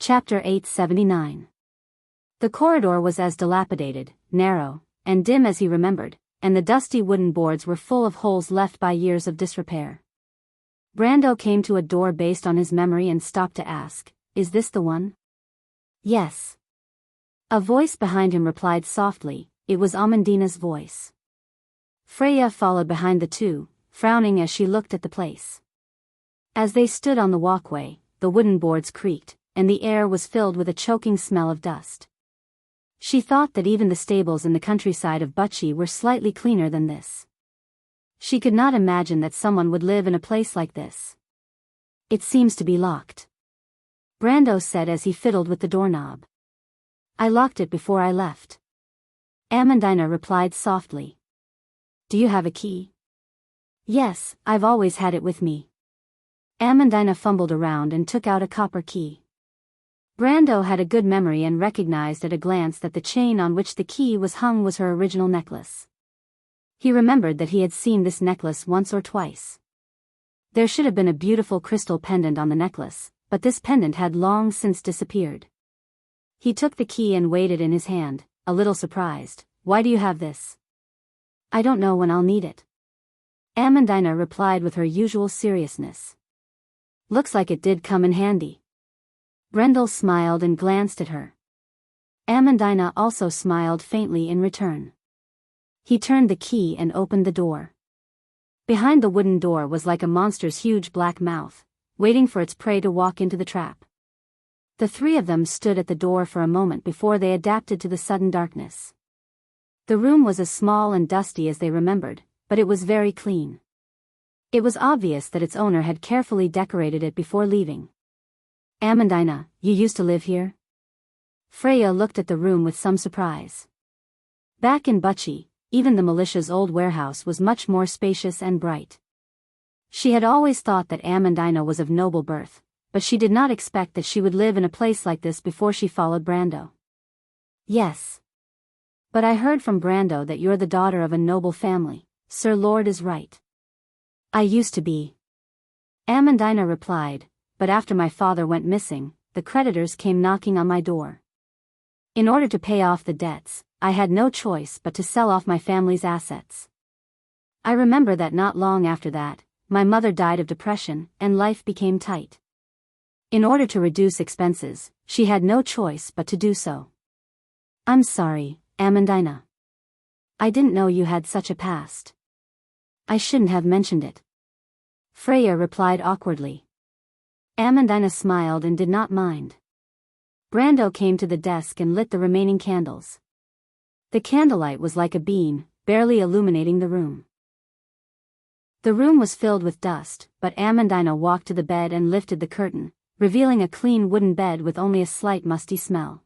Chapter 879. The corridor was as dilapidated, narrow, and dim as he remembered, and the dusty wooden boards were full of holes left by years of disrepair. Brando came to a door based on his memory and stopped to ask, "Is this the one?" "Yes." A voice behind him replied softly. It was Amandina's voice. Freya followed behind the two, frowning as she looked at the place. As they stood on the walkway, the wooden boards creaked, and the air was filled with a choking smell of dust. She thought that even the stables in the countryside of Butchie were slightly cleaner than this. She could not imagine that someone would live in a place like this. "It seems to be locked," Brando said as he fiddled with the doorknob. "I locked it before I left." Amandina replied softly. "Do you have a key?" "Yes, I've always had it with me." Amandina fumbled around and took out a copper key. Brando had a good memory and recognized at a glance that the chain on which the key was hung was her original necklace. He remembered that he had seen this necklace once or twice. There should have been a beautiful crystal pendant on the necklace, but this pendant had long since disappeared. He took the key and weighed it in his hand, a little surprised. "Why do you have this?" "I don't know when I'll need it." Amandina replied with her usual seriousness. "Looks like it did come in handy." Brendel smiled and glanced at her. Amandina also smiled faintly in return. He turned the key and opened the door. Behind the wooden door was like a monster's huge black mouth, waiting for its prey to walk into the trap. The three of them stood at the door for a moment before they adapted to the sudden darkness. The room was as small and dusty as they remembered, but it was very clean. It was obvious that its owner had carefully decorated it before leaving. "Amandina, you used to live here?" Freya looked at the room with some surprise. Back in Butchie, even the militia's old warehouse was much more spacious and bright. She had always thought that Amandina was of noble birth, but she did not expect that she would live in a place like this before she followed Brando. "Yes. But I heard from Brando that you're the daughter of a noble family. Sir Lord is right." "I used to be," Amandina replied, "but after my father went missing, the creditors came knocking on my door. In order to pay off the debts, I had no choice but to sell off my family's assets. I remember that not long after that, my mother died of depression, and life became tight. In order to reduce expenses, she had no choice but to do so." "I'm sorry, Amandina. I didn't know you had such a past. I shouldn't have mentioned it," Freya replied awkwardly. Amandina smiled and did not mind. Brando came to the desk and lit the remaining candles. The candlelight was like a beam, barely illuminating the room. The room was filled with dust, but Amandina walked to the bed and lifted the curtain, revealing a clean wooden bed with only a slight musty smell.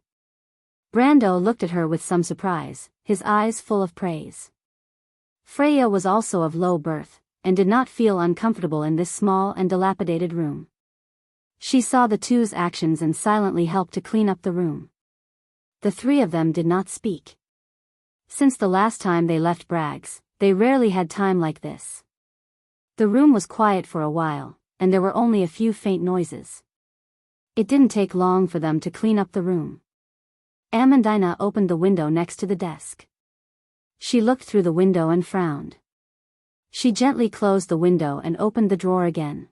Brando looked at her with some surprise, his eyes full of praise. Freya was also of low birth, and did not feel uncomfortable in this small and dilapidated room. She saw the two's actions and silently helped to clean up the room. The three of them did not speak. Since the last time they left Bragg's, they rarely had time like this. The room was quiet for a while, and there were only a few faint noises. It didn't take long for them to clean up the room. Amandina opened the window next to the desk. She looked through the window and frowned. She gently closed the window and opened the drawer again.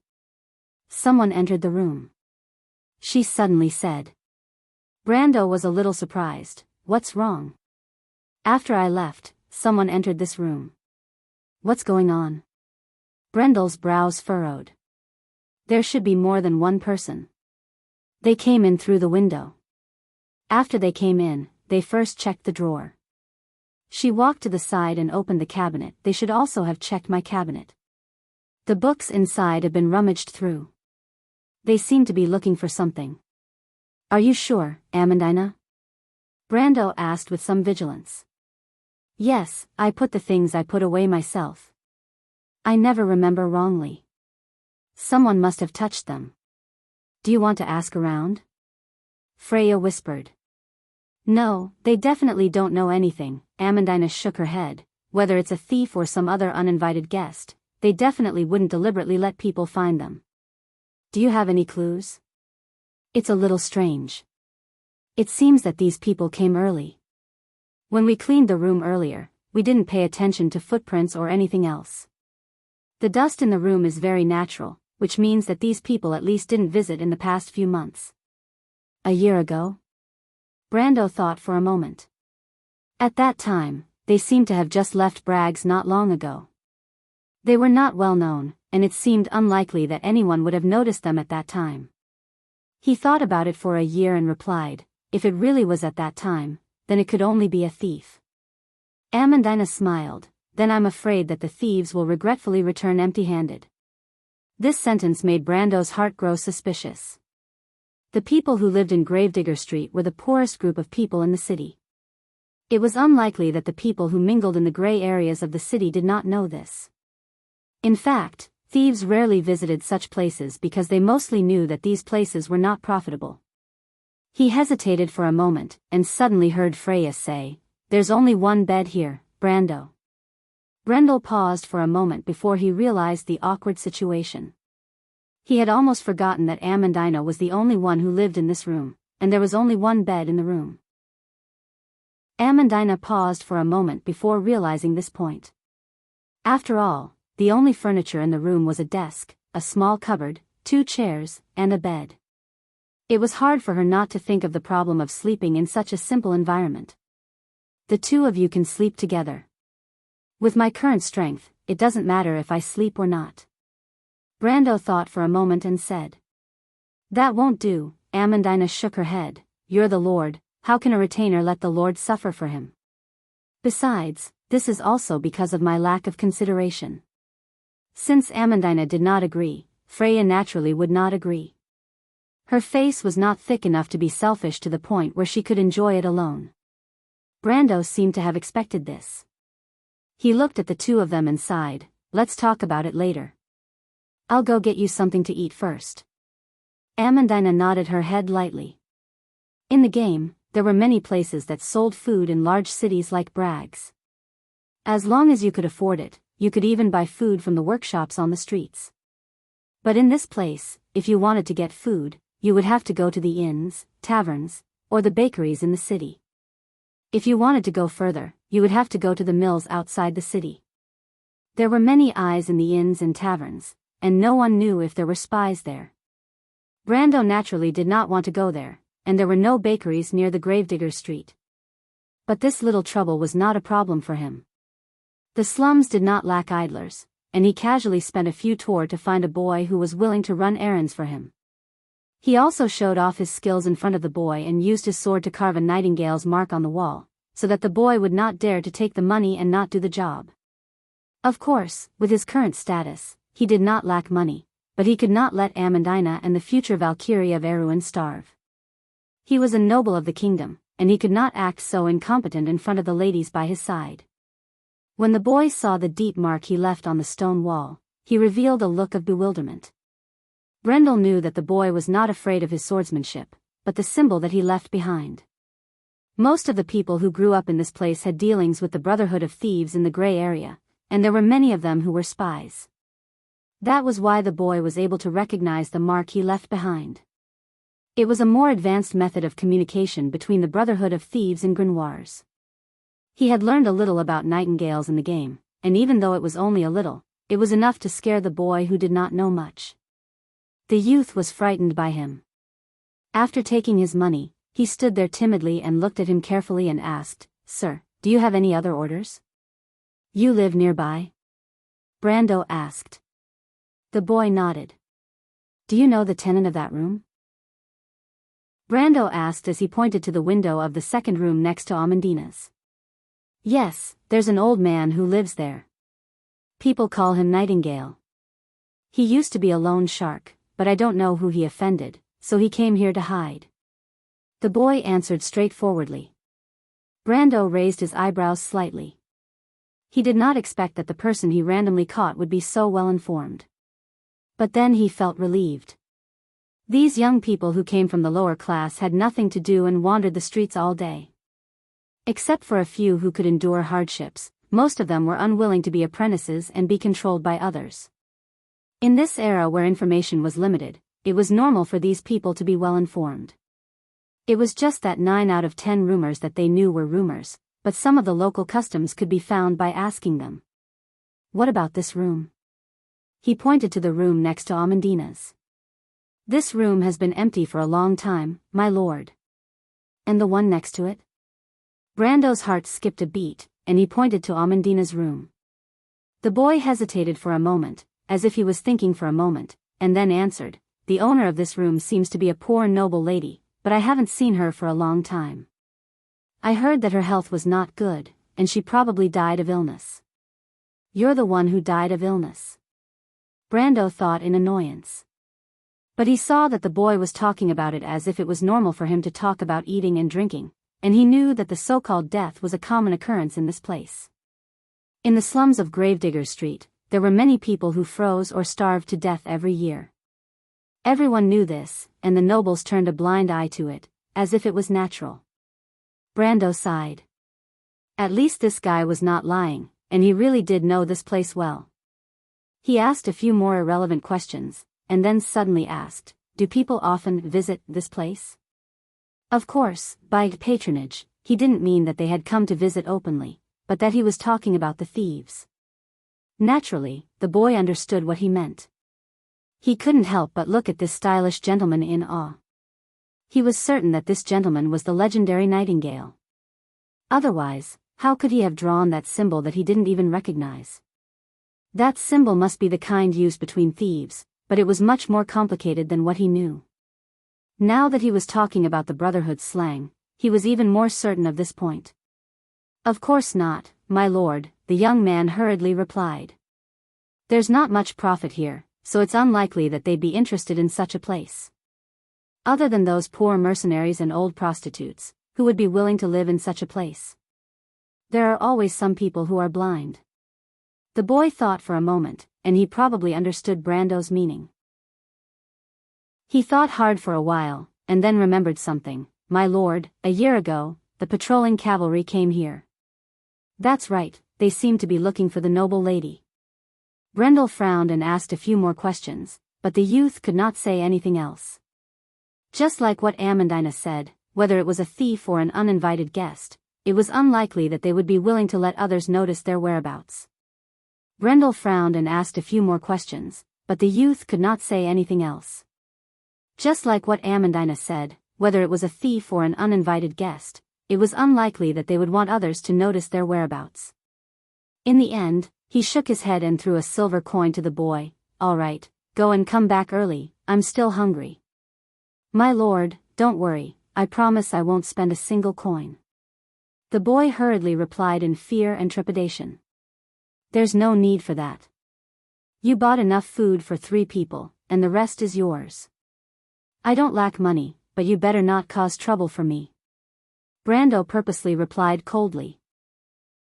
Someone entered the room. She suddenly said. Brando was a little surprised. "What's wrong?" "After I left, someone entered this room." "What's going on?" Brendel's brows furrowed. "There should be more than one person. They came in through the window. After they came in, they first checked the drawer." She walked to the side and opened the cabinet. "They should also have checked my cabinet. The books inside have been rummaged through. They seem to be looking for something." "Are you sure, Amandina?" Brando asked with some vigilance. "Yes, I put the things I put away myself. I never remember wrongly. Someone must have touched them. Do you want to ask around?" Freya whispered. "No, they definitely don't know anything." Amandina shook her head. "Whether it's a thief or some other uninvited guest, they definitely wouldn't deliberately let people find them. Do you have any clues?" It's a little strange. It seems that these people came early. When we cleaned the room earlier, we didn't pay attention to footprints or anything else. The dust in the room is very natural, which means that these people at least didn't visit in the past few months. A year ago? Brando thought for a moment. At that time, they seemed to have just left Bragg's not long ago. They were not well known, and it seemed unlikely that anyone would have noticed them at that time. He thought about it for a year and replied, if it really was at that time, then it could only be a thief. Amandina smiled, then I'm afraid that the thieves will regretfully return empty-handed. This sentence made Brando's heart grow suspicious. The people who lived in Gravedigger Street were the poorest group of people in the city. It was unlikely that the people who mingled in the gray areas of the city did not know this. In fact, thieves rarely visited such places because they mostly knew that these places were not profitable. He hesitated for a moment, and suddenly heard Freya say, "There's only one bed here, Brando." Brendel paused for a moment before he realized the awkward situation. He had almost forgotten that Amandina was the only one who lived in this room, and there was only one bed in the room. Amandina paused for a moment before realizing this point. After all, the only furniture in the room was a desk, a small cupboard, 2 chairs, and a bed. It was hard for her not to think of the problem of sleeping in such a simple environment. The two of you can sleep together. With my current strength, it doesn't matter if I sleep or not. Brando thought for a moment and said. That won't do, Amandina shook her head. You're the Lord, how can a retainer let the Lord suffer for him? Besides, this is also because of my lack of consideration. Since Amandina did not agree, Freya naturally would not agree. Her face was not thick enough to be selfish to the point where she could enjoy it alone. Brando seemed to have expected this. He looked at the two of them and sighed, let's talk about it later. I'll go get you something to eat first. Amandina nodded her head lightly. In the game, there were many places that sold food in large cities like Bragg's. As long as you could afford it, you could even buy food from the workshops on the streets. But in this place, if you wanted to get food, you would have to go to the inns, taverns, or the bakeries in the city. If you wanted to go further, you would have to go to the mills outside the city. There were many eyes in the inns and taverns, and no one knew if there were spies there. Brando naturally did not want to go there, and there were no bakeries near the Gravedigger Street. But this little trouble was not a problem for him. The slums did not lack idlers, and he casually spent a few tour to find a boy who was willing to run errands for him. He also showed off his skills in front of the boy and used his sword to carve a nightingale's mark on the wall, so that the boy would not dare to take the money and not do the job. Of course, with his current status, he did not lack money, but he could not let Amandina and the future Valkyrie of Erewhon starve. He was a noble of the kingdom, and he could not act so incompetent in front of the ladies by his side. When the boy saw the deep mark he left on the stone wall, he revealed a look of bewilderment. Brendel knew that the boy was not afraid of his swordsmanship, but the symbol that he left behind. Most of the people who grew up in this place had dealings with the Brotherhood of Thieves in the gray area, and there were many of them who were spies. That was why the boy was able to recognize the mark he left behind. It was a more advanced method of communication between the Brotherhood of Thieves and Grimoires. He had learned a little about nightingales in the game, and even though it was only a little, it was enough to scare the boy who did not know much. The youth was frightened by him. After taking his money, he stood there timidly and looked at him carefully and asked, Sir, do you have any other orders? You live nearby? Brando asked. The boy nodded. Do you know the tenant of that room? Brando asked as he pointed to the window of the second room next to Amandina's. Yes, there's an old man who lives there. People call him Nightingale. He used to be a loan shark, but I don't know who he offended, so he came here to hide. The boy answered straightforwardly. Brando raised his eyebrows slightly. He did not expect that the person he randomly caught would be so well informed. But then he felt relieved. These young people who came from the lower class had nothing to do and wandered the streets all day. Except for a few who could endure hardships, most of them were unwilling to be apprentices and be controlled by others. In this era where information was limited, it was normal for these people to be well informed. It was just that 9 out of 10 rumors that they knew were rumors, but some of the local customs could be found by asking them. What about this room? He pointed to the room next to Amandina's. This room has been empty for a long time, my lord. And the one next to it? Brando's heart skipped a beat, and he pointed to Amandina's room. The boy hesitated for a moment, as if he was thinking for a moment, and then answered, the owner of this room seems to be a poor noble lady, but I haven't seen her for a long time. I heard that her health was not good, and she probably died of illness. You're the one who died of illness. Brando thought in annoyance. But he saw that the boy was talking about it as if it was normal for him to talk about eating and drinking, and he knew that the so-called death was a common occurrence in this place. In the slums of Gravedigger Street, there were many people who froze or starved to death every year. Everyone knew this, and the nobles turned a blind eye to it, as if it was natural. Brando sighed. At least this guy was not lying, and he really did know this place well. He asked a few more irrelevant questions, and then suddenly asked, do people often visit this place? Of course, by patronage, he didn't mean that they had come to visit openly, but that he was talking about the thieves. Naturally, the boy understood what he meant. He couldn't help but look at this stylish gentleman in awe. He was certain that this gentleman was the legendary Nightingale. Otherwise, how could he have drawn that symbol that he didn't even recognize? That symbol must be the kind used between thieves, but it was much more complicated than what he knew. Now that he was talking about the Brotherhood slang, he was even more certain of this point. Of course not, my lord, the young man hurriedly replied. There's not much profit here, so it's unlikely that they'd be interested in such a place. Other than those poor mercenaries and old prostitutes, who would be willing to live in such a place? There are always some people who are blind. The boy thought for a moment, and he probably understood Brando's meaning. He thought hard for a while, and then remembered something. My lord, a year ago, the patrolling cavalry came here. That's right, they seemed to be looking for the noble lady. Brendel frowned and asked a few more questions, but the youth could not say anything else. Just like what Amandina said, whether it was a thief or an uninvited guest, it was unlikely that they would be willing to let others notice their whereabouts. Brendel frowned and asked a few more questions, but the youth could not say anything else. Just like what Amandina said, whether it was a thief or an uninvited guest, it was unlikely that they would want others to notice their whereabouts. In the end, he shook his head and threw a silver coin to the boy. All right, go and come back early, I'm still hungry. My lord, don't worry, I promise I won't spend a single coin. The boy hurriedly replied in fear and trepidation. There's no need for that. You bought enough food for 3 people, and the rest is yours. I don't lack money, but you better not cause trouble for me. Brando purposely replied coldly.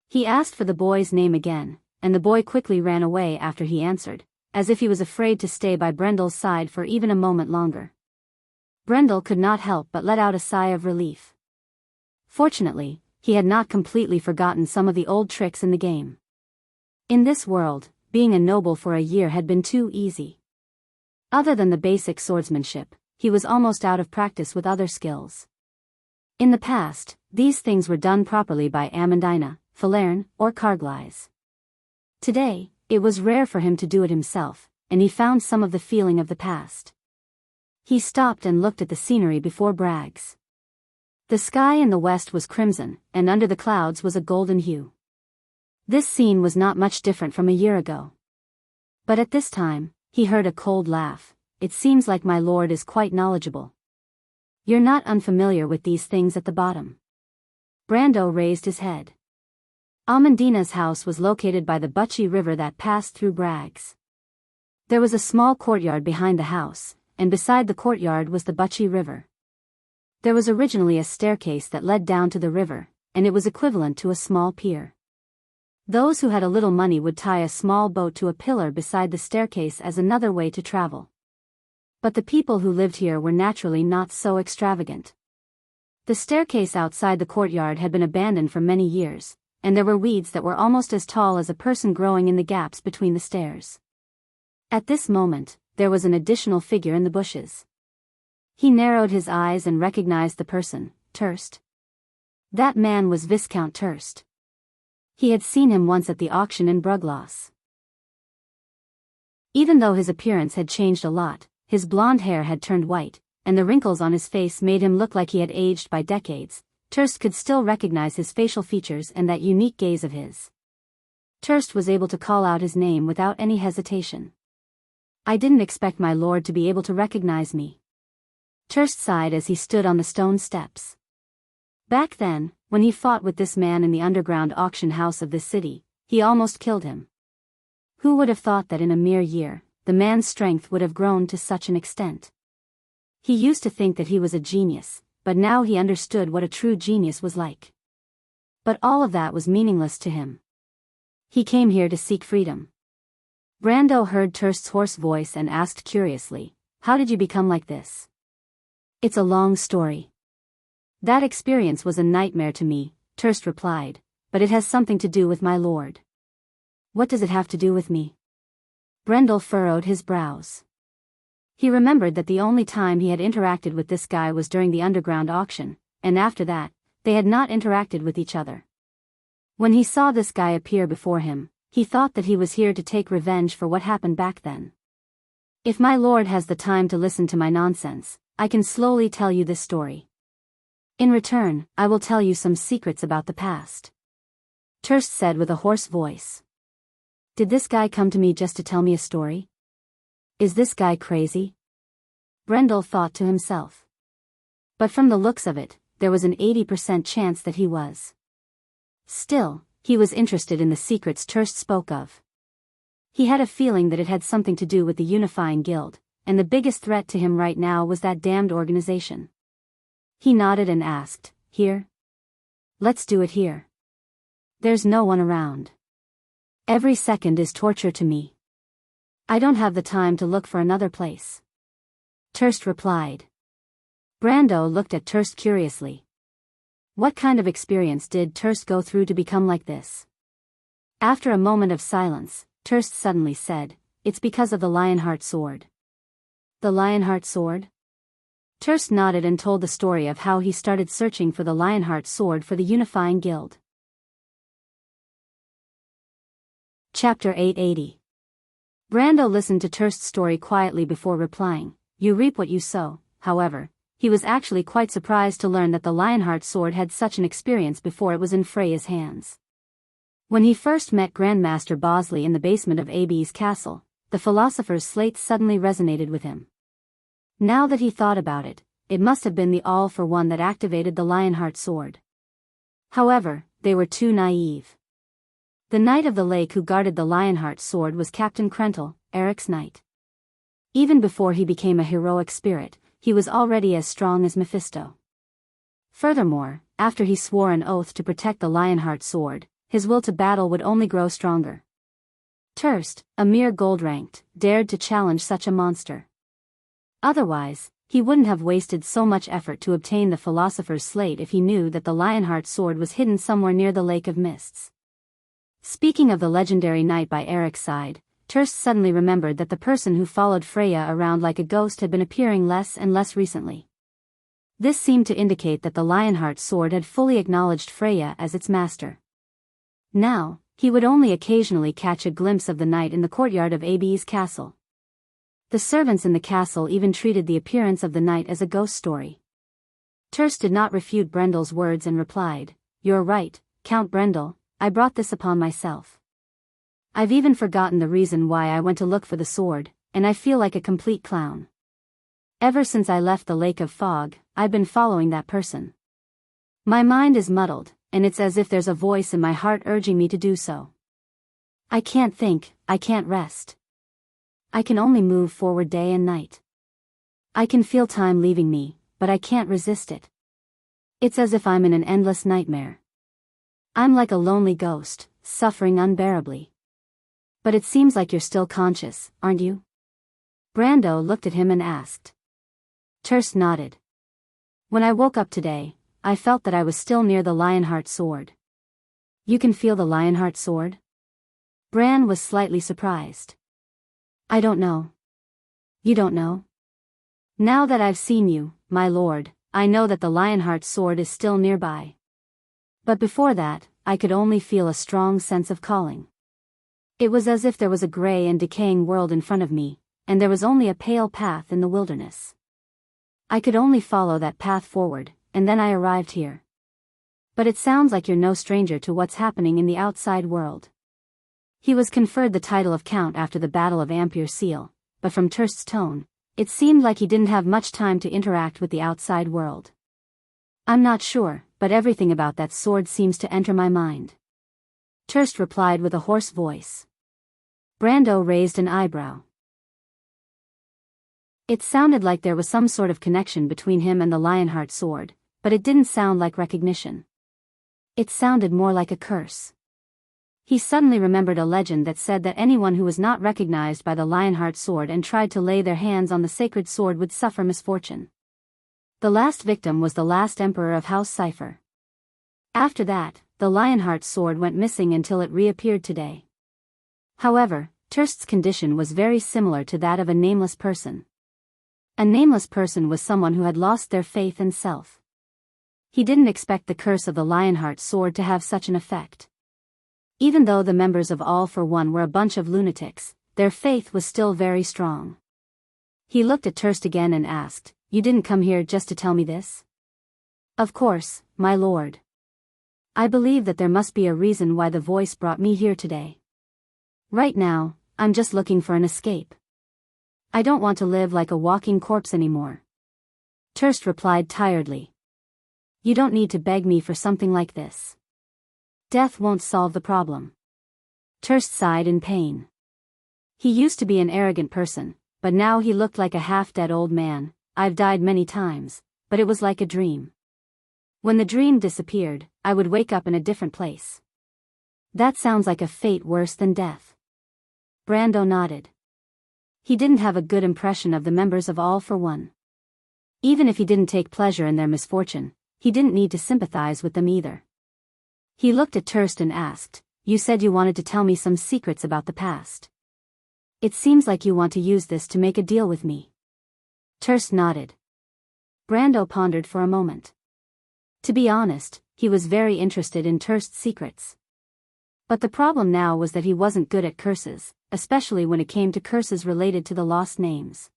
He asked for the boy's name again, and the boy quickly ran away after he answered, as if he was afraid to stay by Brendel's side for even a moment longer. Brendel could not help but let out a sigh of relief. Fortunately, he had not completely forgotten some of the old tricks in the game. In this world, being a noble for a year had been too easy. Other than the basic swordsmanship, he was almost out of practice with other skills. In the past, these things were done properly by Amandina, Falerne, or Carglaise. Today, it was rare for him to do it himself, and he found some of the feeling of the past. He stopped and looked at the scenery before Bragg's. The sky in the west was crimson, and under the clouds was a golden hue. This scene was not much different from a year ago. But at this time, he heard a cold laugh. It seems like my lord is quite knowledgeable. You're not unfamiliar with these things at the bottom. Brando raised his head. Amandina's house was located by the Butchie River that passed through Bragg's. There was a small courtyard behind the house, and beside the courtyard was the Butchie River. There was originally a staircase that led down to the river, and it was equivalent to a small pier. Those who had a little money would tie a small boat to a pillar beside the staircase as another way to travel. But the people who lived here were naturally not so extravagant. The staircase outside the courtyard had been abandoned for many years, and there were weeds that were almost as tall as a person growing in the gaps between the stairs. At this moment, there was an additional figure in the bushes. He narrowed his eyes and recognized the person, Turst. That man was Viscount Turst. He had seen him once at the auction in Brugloss. Even though his appearance had changed a lot, his blonde hair had turned white, and the wrinkles on his face made him look like he had aged by decades. Turst could still recognize his facial features and that unique gaze of his. Turst was able to call out his name without any hesitation. I didn't expect my lord to be able to recognize me. Turst sighed as he stood on the stone steps. Back then, when he fought with this man in the underground auction house of this city, he almost killed him. Who would have thought that in a mere year, the man's strength would have grown to such an extent? He used to think that he was a genius, but now he understood what a true genius was like. But all of that was meaningless to him. He came here to seek freedom. Brando heard Turst's hoarse voice and asked curiously, "How did you become like this?" "It's a long story. That experience was a nightmare to me," Turst replied, "but it has something to do with my lord." "What does it have to do with me?" Brendel furrowed his brows. He remembered that the only time he had interacted with this guy was during the underground auction, and after that, they had not interacted with each other. When he saw this guy appear before him, he thought that he was here to take revenge for what happened back then. "If my lord has the time to listen to my nonsense, I can slowly tell you this story. In return, I will tell you some secrets about the past," Turst said with a hoarse voice. "Did this guy come to me just to tell me a story? Is this guy crazy?" Brendel thought to himself. But from the looks of it, there was an 80% chance that he was. Still, he was interested in the secrets Turst spoke of. He had a feeling that it had something to do with the Unifying Guild, and the biggest threat to him right now was that damned organization. He nodded and asked, "Here? Let's do it here. There's no one around. Every second is torture to me. I don't have the time to look for another place," Turst replied. Brando looked at Turst curiously. What kind of experience did Turst go through to become like this? After a moment of silence, Turst suddenly said, "It's because of the Lionheart sword." "The Lionheart sword?" Turst nodded and told the story of how he started searching for the Lionheart sword for the Unifying Guild. Chapter 880. Brando listened to Turst's story quietly before replying. You reap what you sow. However, he was actually quite surprised to learn that the Lionheart sword had such an experience before it was in Freya's hands. When he first met Grandmaster Bosley in the basement of Abbey's castle, the philosopher's slate suddenly resonated with him. Now that he thought about it, it must have been the All-for-One that activated the Lionheart sword. However, they were too naive. The Knight of the Lake who guarded the Lionheart sword was Captain Krentel, Eric's knight. Even before he became a heroic spirit, he was already as strong as Mephisto. Furthermore, after he swore an oath to protect the Lionheart sword, his will to battle would only grow stronger. Turst, a mere gold-ranked, dared to challenge such a monster. Otherwise, he wouldn't have wasted so much effort to obtain the Philosopher's Slate if he knew that the Lionheart sword was hidden somewhere near the Lake of Mists. Speaking of the legendary knight by Eric's side, Turst suddenly remembered that the person who followed Freya around like a ghost had been appearing less and less recently. This seemed to indicate that the Lionheart sword had fully acknowledged Freya as its master. Now, he would only occasionally catch a glimpse of the knight in the courtyard of Abbey's castle. The servants in the castle even treated the appearance of the knight as a ghost story. Turst did not refute Brendel's words and replied, "You're right, Count Brendel, I brought this upon myself. I've even forgotten the reason why I went to look for the sword, and I feel like a complete clown. Ever since I left the Lake of Fog, I've been following that person. My mind is muddled, and it's as if there's a voice in my heart urging me to do so. I can't think, I can't rest. I can only move forward day and night. I can feel time leaving me, but I can't resist it. It's as if I'm in an endless nightmare. I'm like a lonely ghost, suffering unbearably. But it seems like you're still conscious, aren't you?" Brando looked at him and asked. Turst nodded. "When I woke up today, I felt that I was still near the Lionheart sword." "You can feel the Lionheart sword?" Bran was slightly surprised. "I don't know. You don't know? Now that I've seen you, my lord, I know that the Lionheart sword is still nearby. But before that, I could only feel a strong sense of calling. It was as if there was a gray and decaying world in front of me, and there was only a pale path in the wilderness. I could only follow that path forward, and then I arrived here. But it sounds like you're no stranger to what's happening in the outside world. He was conferred the title of Count after the Battle of Ampere Seal, but from Turst's tone, it seemed like he didn't have much time to interact with the outside world. I'm not sure, but everything about that sword seems to enter my mind. Turst replied with a hoarse voice. Brando raised an eyebrow. It sounded like there was some sort of connection between him and the Lionheart sword, but it didn't sound like recognition. It sounded more like a curse. He suddenly remembered a legend that said that anyone who was not recognized by the Lionheart sword and tried to lay their hands on the sacred sword would suffer misfortune. The last victim was the last emperor of House Cipher. After that, the Lionheart sword went missing until it reappeared today. However, Turst's condition was very similar to that of a nameless person. A nameless person was someone who had lost their faith and self. He didn't expect the curse of the Lionheart sword to have such an effect. Even though the members of All for One were a bunch of lunatics, their faith was still very strong. He looked at Turst again and asked, "You didn't come here just to tell me this?" "Of course, my lord. I believe that there must be a reason why the voice brought me here today. Right now, I'm just looking for an escape. I don't want to live like a walking corpse anymore." Turst replied tiredly. "You don't need to beg me for something like this. Death won't solve the problem." Turst sighed in pain. He used to be an arrogant person, but now he looked like a half-dead old man. "I've died many times, but it was like a dream. When the dream disappeared, I would wake up in a different place." "That sounds like a fate worse than death." Brando nodded. He didn't have a good impression of the members of All for One. Even if he didn't take pleasure in their misfortune, he didn't need to sympathize with them either. He looked at Turst and asked, "You said you wanted to tell me some secrets about the past. It seems like you want to use this to make a deal with me." Turst nodded. Brando pondered for a moment. To be honest, he was very interested in Turst's secrets. But the problem now was that he wasn't good at curses, especially when it came to curses related to the lost names.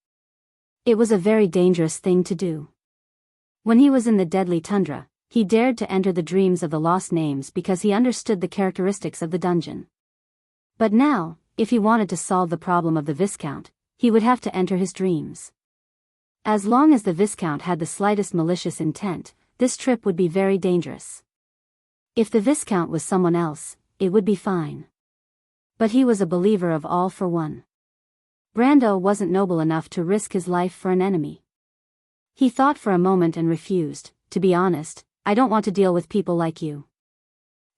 It was a very dangerous thing to do. When he was in the deadly tundra, he dared to enter the dreams of the lost names because he understood the characteristics of the dungeon. But now, if he wanted to solve the problem of the Viscount, he would have to enter his dreams. As long as the Viscount had the slightest malicious intent, this trip would be very dangerous. If the Viscount was someone else, it would be fine. But he was a believer of All for One. Brando wasn't noble enough to risk his life for an enemy. He thought for a moment and refused. "To be honest, I don't want to deal with people like you.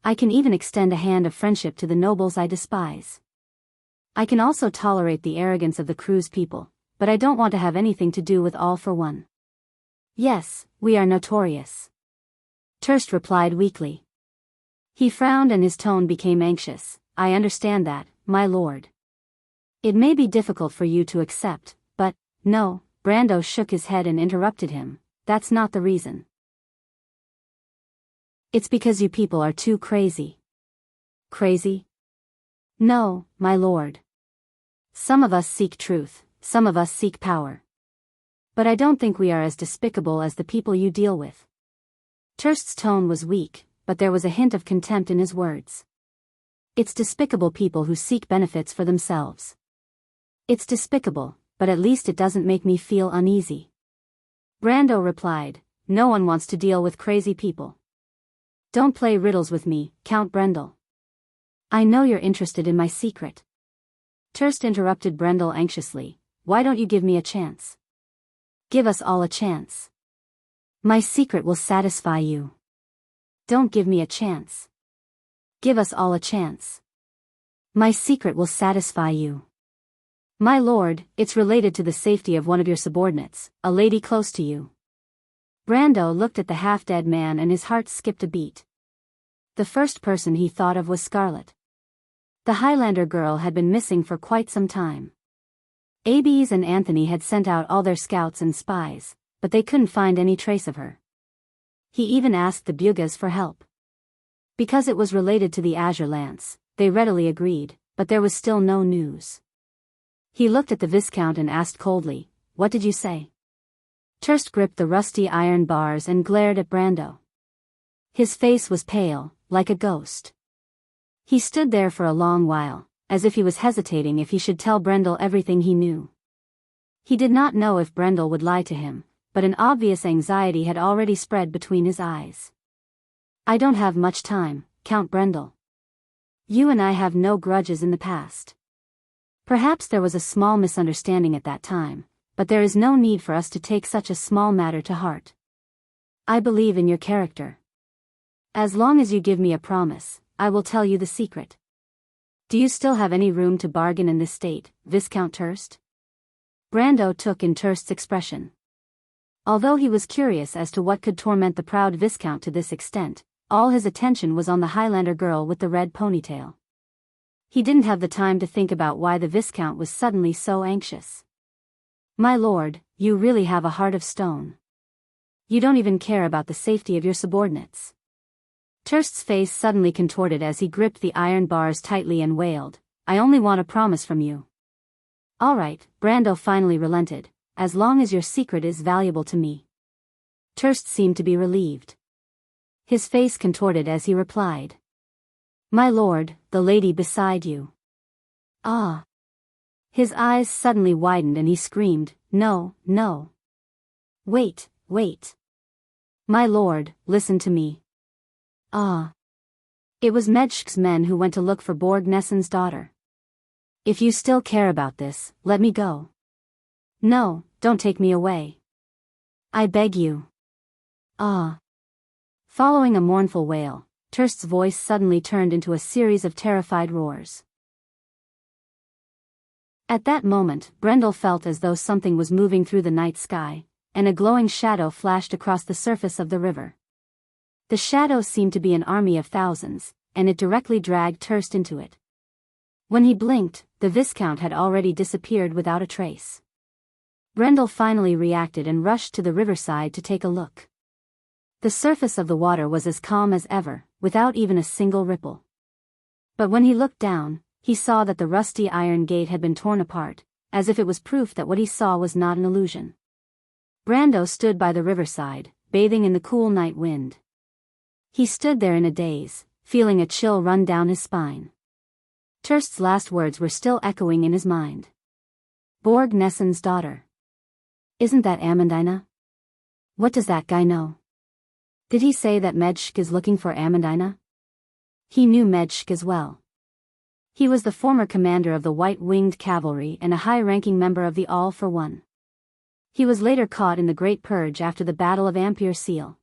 I can even extend a hand of friendship to the nobles I despise. I can also tolerate the arrogance of the crew's people, but I don't want to have anything to do with All for One." "Yes, we are notorious," Turst replied weakly. He frowned and his tone became anxious. "I understand that, my lord. It may be difficult for you to accept, but..." "No," Brando shook his head and interrupted him. "That's not the reason. It's because you people are too crazy." "Crazy?" "No, my lord. Some of us seek truth, some of us seek power. But I don't think we are as despicable as the people you deal with." Turst's tone was weak, but there was a hint of contempt in his words. "It's despicable people who seek benefits for themselves. It's despicable, but at least it doesn't make me feel uneasy." Brando replied, "No one wants to deal with crazy people. Don't play riddles with me, Count Brendel. I know you're interested in my secret." Turst interrupted Brendel anxiously. "Why don't you give me a chance? Give us all a chance. My secret will satisfy you. Don't give me a chance. Give us all a chance. My secret will satisfy you." "My lord, it's related to the safety of one of your subordinates, a lady close to you." Brando looked at the half-dead man and his heart skipped a beat. The first person he thought of was Scarlet. The Highlander girl had been missing for quite some time. Abes and Anthony had sent out all their scouts and spies, but they couldn't find any trace of her. He even asked the Bugas for help. Because it was related to the Azure Lance, they readily agreed, but there was still no news. He looked at the Viscount and asked coldly, "What did you say?" Turst gripped the rusty iron bars and glared at Brando. His face was pale, like a ghost. He stood there for a long while, as if he was hesitating if he should tell Brendel everything he knew. He did not know if Brendel would lie to him, but an obvious anxiety had already spread between his eyes. "I don't have much time, Count Brendel. You and I have no grudges in the past. Perhaps there was a small misunderstanding at that time, but there is no need for us to take such a small matter to heart. I believe in your character. As long as you give me a promise, I will tell you the secret. Do you still have any room to bargain in this state, Viscount Turst?" Brando took in Turst's expression. Although he was curious as to what could torment the proud Viscount to this extent, all his attention was on the Highlander girl with the red ponytail. He didn't have the time to think about why the Viscount was suddenly so anxious. "My lord, you really have a heart of stone. You don't even care about the safety of your subordinates." Turst's face suddenly contorted as he gripped the iron bars tightly and wailed, "I only want a promise from you." "All right," Brando finally relented, "as long as your secret is valuable to me." Turst seemed to be relieved. His face contorted as he replied, "My lord, the lady beside you." "Ah." His eyes suddenly widened and he screamed, "No, no. Wait, wait. My lord, listen to me." "Ah." It was Medshk's men who went to look for Borg Nessen's daughter. "If you still care about this, let me go." "No, don't take me away. I beg you." "Ah." Following a mournful wail, Turst's voice suddenly turned into a series of terrified roars. At that moment, Brendel felt as though something was moving through the night sky, and a glowing shadow flashed across the surface of the river. The shadow seemed to be an army of thousands, and it directly dragged Turst into it. When he blinked, the Viscount had already disappeared without a trace. Brendel finally reacted and rushed to the riverside to take a look. The surface of the water was as calm as ever, without even a single ripple. But when he looked down, he saw that the rusty iron gate had been torn apart, as if it was proof that what he saw was not an illusion. Brando stood by the riverside, bathing in the cool night wind. He stood there in a daze, feeling a chill run down his spine. Turst's last words were still echoing in his mind. Borg Nessen's daughter. Isn't that Amandina? What does that guy know? Did he say that Medshk is looking for Amandina? He knew Medshk as well. He was the former commander of the White-Winged Cavalry and a high-ranking member of the All for One. He was later caught in the Great Purge after the Battle of Ampere Seal.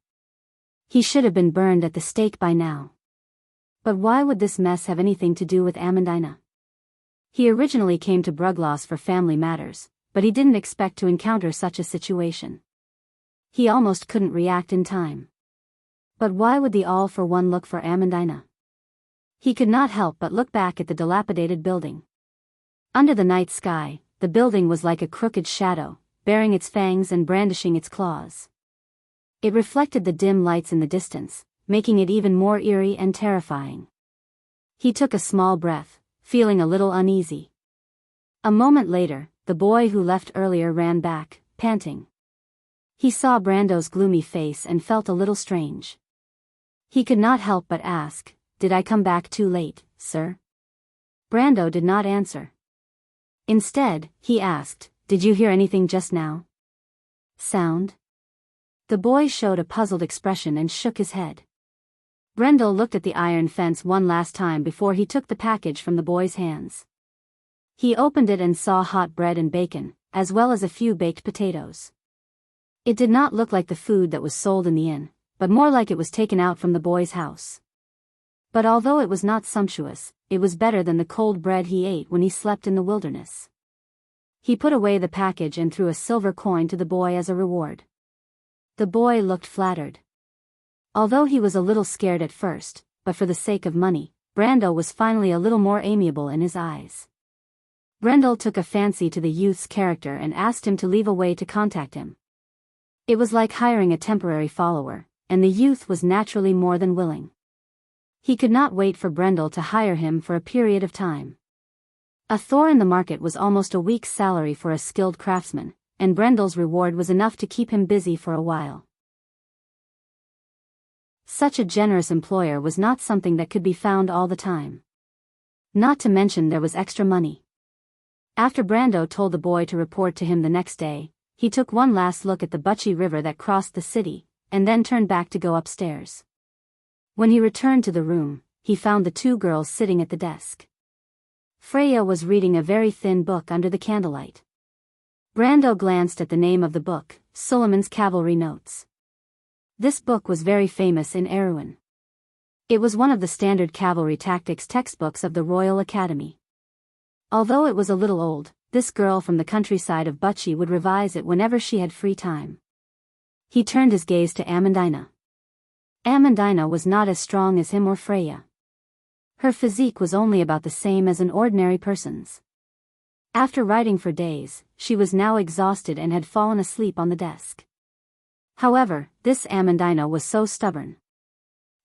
He should have been burned at the stake by now. But why would this mess have anything to do with Amandina? He originally came to Brugloss for family matters, but he didn't expect to encounter such a situation. He almost couldn't react in time. But why would the All for One look for Amandina? He could not help but look back at the dilapidated building. Under the night sky, the building was like a crooked shadow, baring its fangs and brandishing its claws. It reflected the dim lights in the distance, making it even more eerie and terrifying. He took a small breath, feeling a little uneasy. A moment later, the boy who left earlier ran back, panting. He saw Brando's gloomy face and felt a little strange. He could not help but ask, "Did I come back too late, sir?" Brando did not answer. Instead, he asked, "Did you hear anything just now? Sound?" The boy showed a puzzled expression and shook his head. Brendel looked at the iron fence one last time before he took the package from the boy's hands. He opened it and saw hot bread and bacon, as well as a few baked potatoes. It did not look like the food that was sold in the inn, but more like it was taken out from the boy's house. But although it was not sumptuous, it was better than the cold bread he ate when he slept in the wilderness. He put away the package and threw a silver coin to the boy as a reward. The boy looked flattered. Although he was a little scared at first, but for the sake of money, Brando was finally a little more amiable in his eyes. Brendel took a fancy to the youth's character and asked him to leave a way to contact him. It was like hiring a temporary follower, and the youth was naturally more than willing. He could not wait for Brendel to hire him for a period of time. A Thor in the market was almost a week's salary for a skilled craftsman, and Brendel's reward was enough to keep him busy for a while. Such a generous employer was not something that could be found all the time. Not to mention there was extra money. After Brando told the boy to report to him the next day, he took one last look at the Butchie River that crossed the city, and then turned back to go upstairs. When he returned to the room, he found the two girls sitting at the desk. Freya was reading a very thin book under the candlelight. Brando glanced at the name of the book, Suleiman's Cavalry Notes. This book was very famous in Erewhon. It was one of the standard cavalry tactics textbooks of the Royal Academy. Although it was a little old, this girl from the countryside of Butchie would revise it whenever she had free time. He turned his gaze to Amandina. Amandina was not as strong as him or Freya. Her physique was only about the same as an ordinary person's. After writing for days, she was now exhausted and had fallen asleep on the desk. However, this Amandina was so stubborn.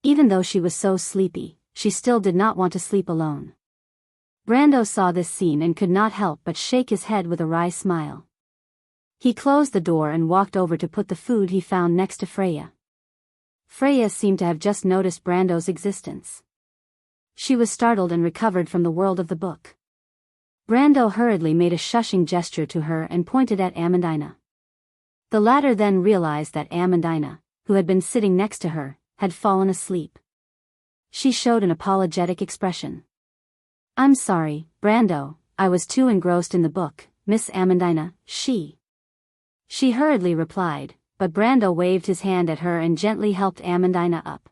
Even though she was so sleepy, she still did not want to sleep alone. Brando saw this scene and could not help but shake his head with a wry smile. He closed the door and walked over to put the food he found next to Freya. Freya seemed to have just noticed Brando's existence. She was startled and recovered from the world of the book. Brando hurriedly made a shushing gesture to her and pointed at Amandina. The latter then realized that Amandina, who had been sitting next to her, had fallen asleep. She showed an apologetic expression. "I'm sorry, Brando, I was too engrossed in the book, Miss Amandina." She hurriedly replied, but Brando waved his hand at her and gently helped Amandina up.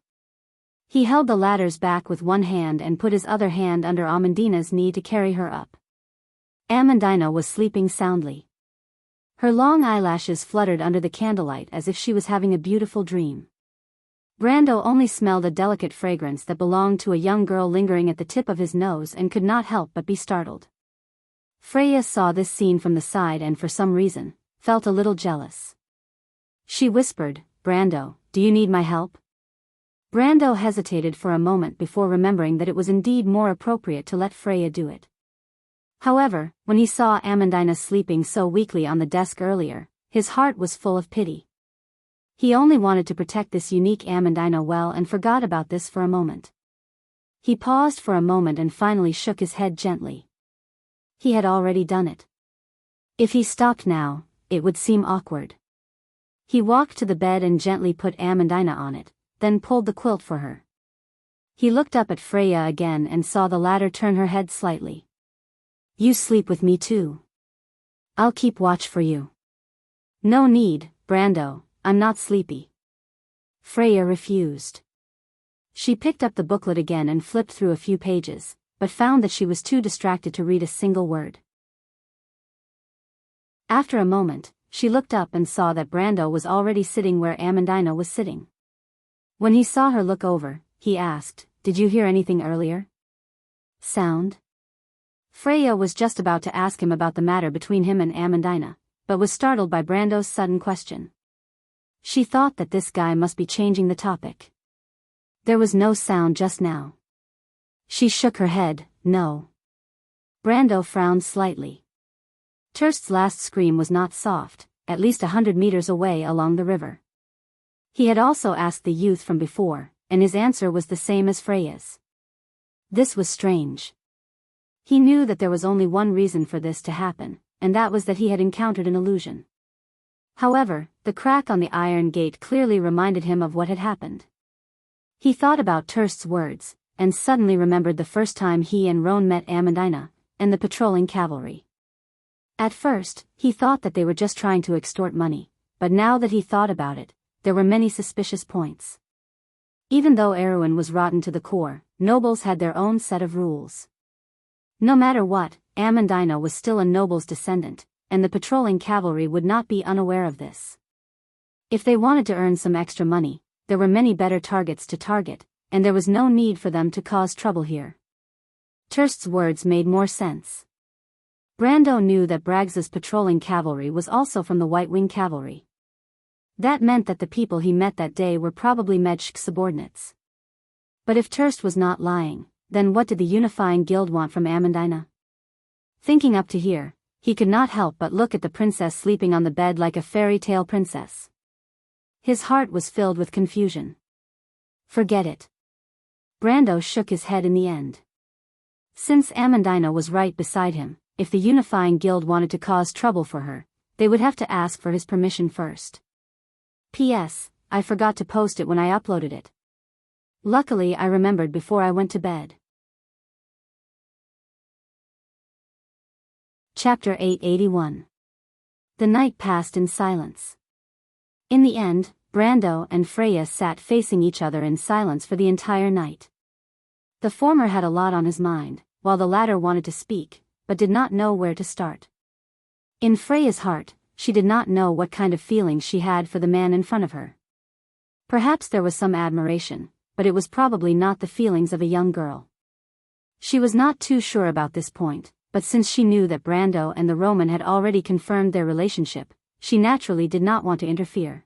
He held the latter's back with one hand and put his other hand under Amandina's knee to carry her up. Amandina was sleeping soundly. Her long eyelashes fluttered under the candlelight as if she was having a beautiful dream. Brando only smelled a delicate fragrance that belonged to a young girl lingering at the tip of his nose and could not help but be startled. Freya saw this scene from the side and for some reason, felt a little jealous. She whispered, "Brando, do you need my help?" Brando hesitated for a moment before remembering that it was indeed more appropriate to let Freya do it. However, when he saw Amandina sleeping so weakly on the desk earlier, his heart was full of pity. He only wanted to protect this unique Amandina well and forgot about this for a moment. He paused for a moment and finally shook his head gently. He had already done it. If he stopped now, it would seem awkward. He walked to the bed and gently put Amandina on it, then pulled the quilt for her. He looked up at Freya again and saw the latter turn her head slightly. "You sleep with me too. I'll keep watch for you." "No need, Brando, I'm not sleepy." Freya refused. She picked up the booklet again and flipped through a few pages, but found that she was too distracted to read a single word. After a moment, she looked up and saw that Brando was already sitting where Amandina was sitting. When he saw her look over, he asked, "Did you hear anything earlier? Sound?" Freya was just about to ask him about the matter between him and Amandina, but was startled by Brando's sudden question. She thought that this guy must be changing the topic. There was no sound just now. She shook her head, "No." Brando frowned slightly. Turst's last scream was not soft, at least 100 meters away along the river. He had also asked the youth from before, and his answer was the same as Freya's. This was strange. He knew that there was only one reason for this to happen, and that was that he had encountered an illusion. However, the crack on the iron gate clearly reminded him of what had happened. He thought about Turst's words, and suddenly remembered the first time he and Roan met Amandina, and the patrolling cavalry. At first, he thought that they were just trying to extort money, but now that he thought about it, there were many suspicious points. Even though Erewhon was rotten to the core, nobles had their own set of rules. No matter what, Amandina was still a noble's descendant, and the patrolling cavalry would not be unaware of this. If they wanted to earn some extra money, there were many better targets to target, and there was no need for them to cause trouble here. Turst's words made more sense. Brando knew that Braggs's patrolling cavalry was also from the White Wing Cavalry. That meant that the people he met that day were probably Medsh's subordinates. But if Terst was not lying, then what did the Unifying Guild want from Amandina? Thinking up to here, he could not help but look at the princess sleeping on the bed like a fairy tale princess. His heart was filled with confusion. Forget it. Brando shook his head in the end. Since Amandina was right beside him, if the Unifying Guild wanted to cause trouble for her, they would have to ask for his permission first. P.S. I forgot to post it when I uploaded it. Luckily I remembered before I went to bed. Chapter 881. The night passed in silence. In the end, Brando and Freya sat facing each other in silence for the entire night. The former had a lot on his mind, while the latter wanted to speak, but did not know where to start. In Freya's heart, she did not know what kind of feelings she had for the man in front of her. Perhaps there was some admiration, but it was probably not the feelings of a young girl. She was not too sure about this point, but since she knew that Brando and the Roman had already confirmed their relationship, she naturally did not want to interfere.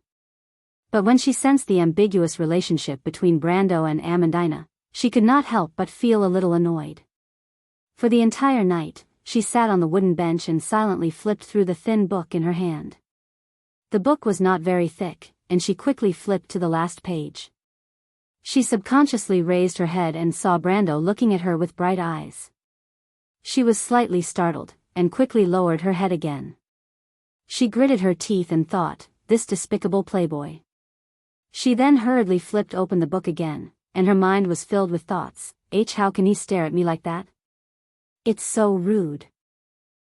But when she sensed the ambiguous relationship between Brando and Amandina, she could not help but feel a little annoyed. For the entire night, she sat on the wooden bench and silently flipped through the thin book in her hand. The book was not very thick, and she quickly flipped to the last page. She subconsciously raised her head and saw Brando looking at her with bright eyes. She was slightly startled, and quickly lowered her head again. She gritted her teeth and thought, this despicable playboy. She then hurriedly flipped open the book again, and her mind was filled with thoughts. How can he stare at me like that? It's so rude.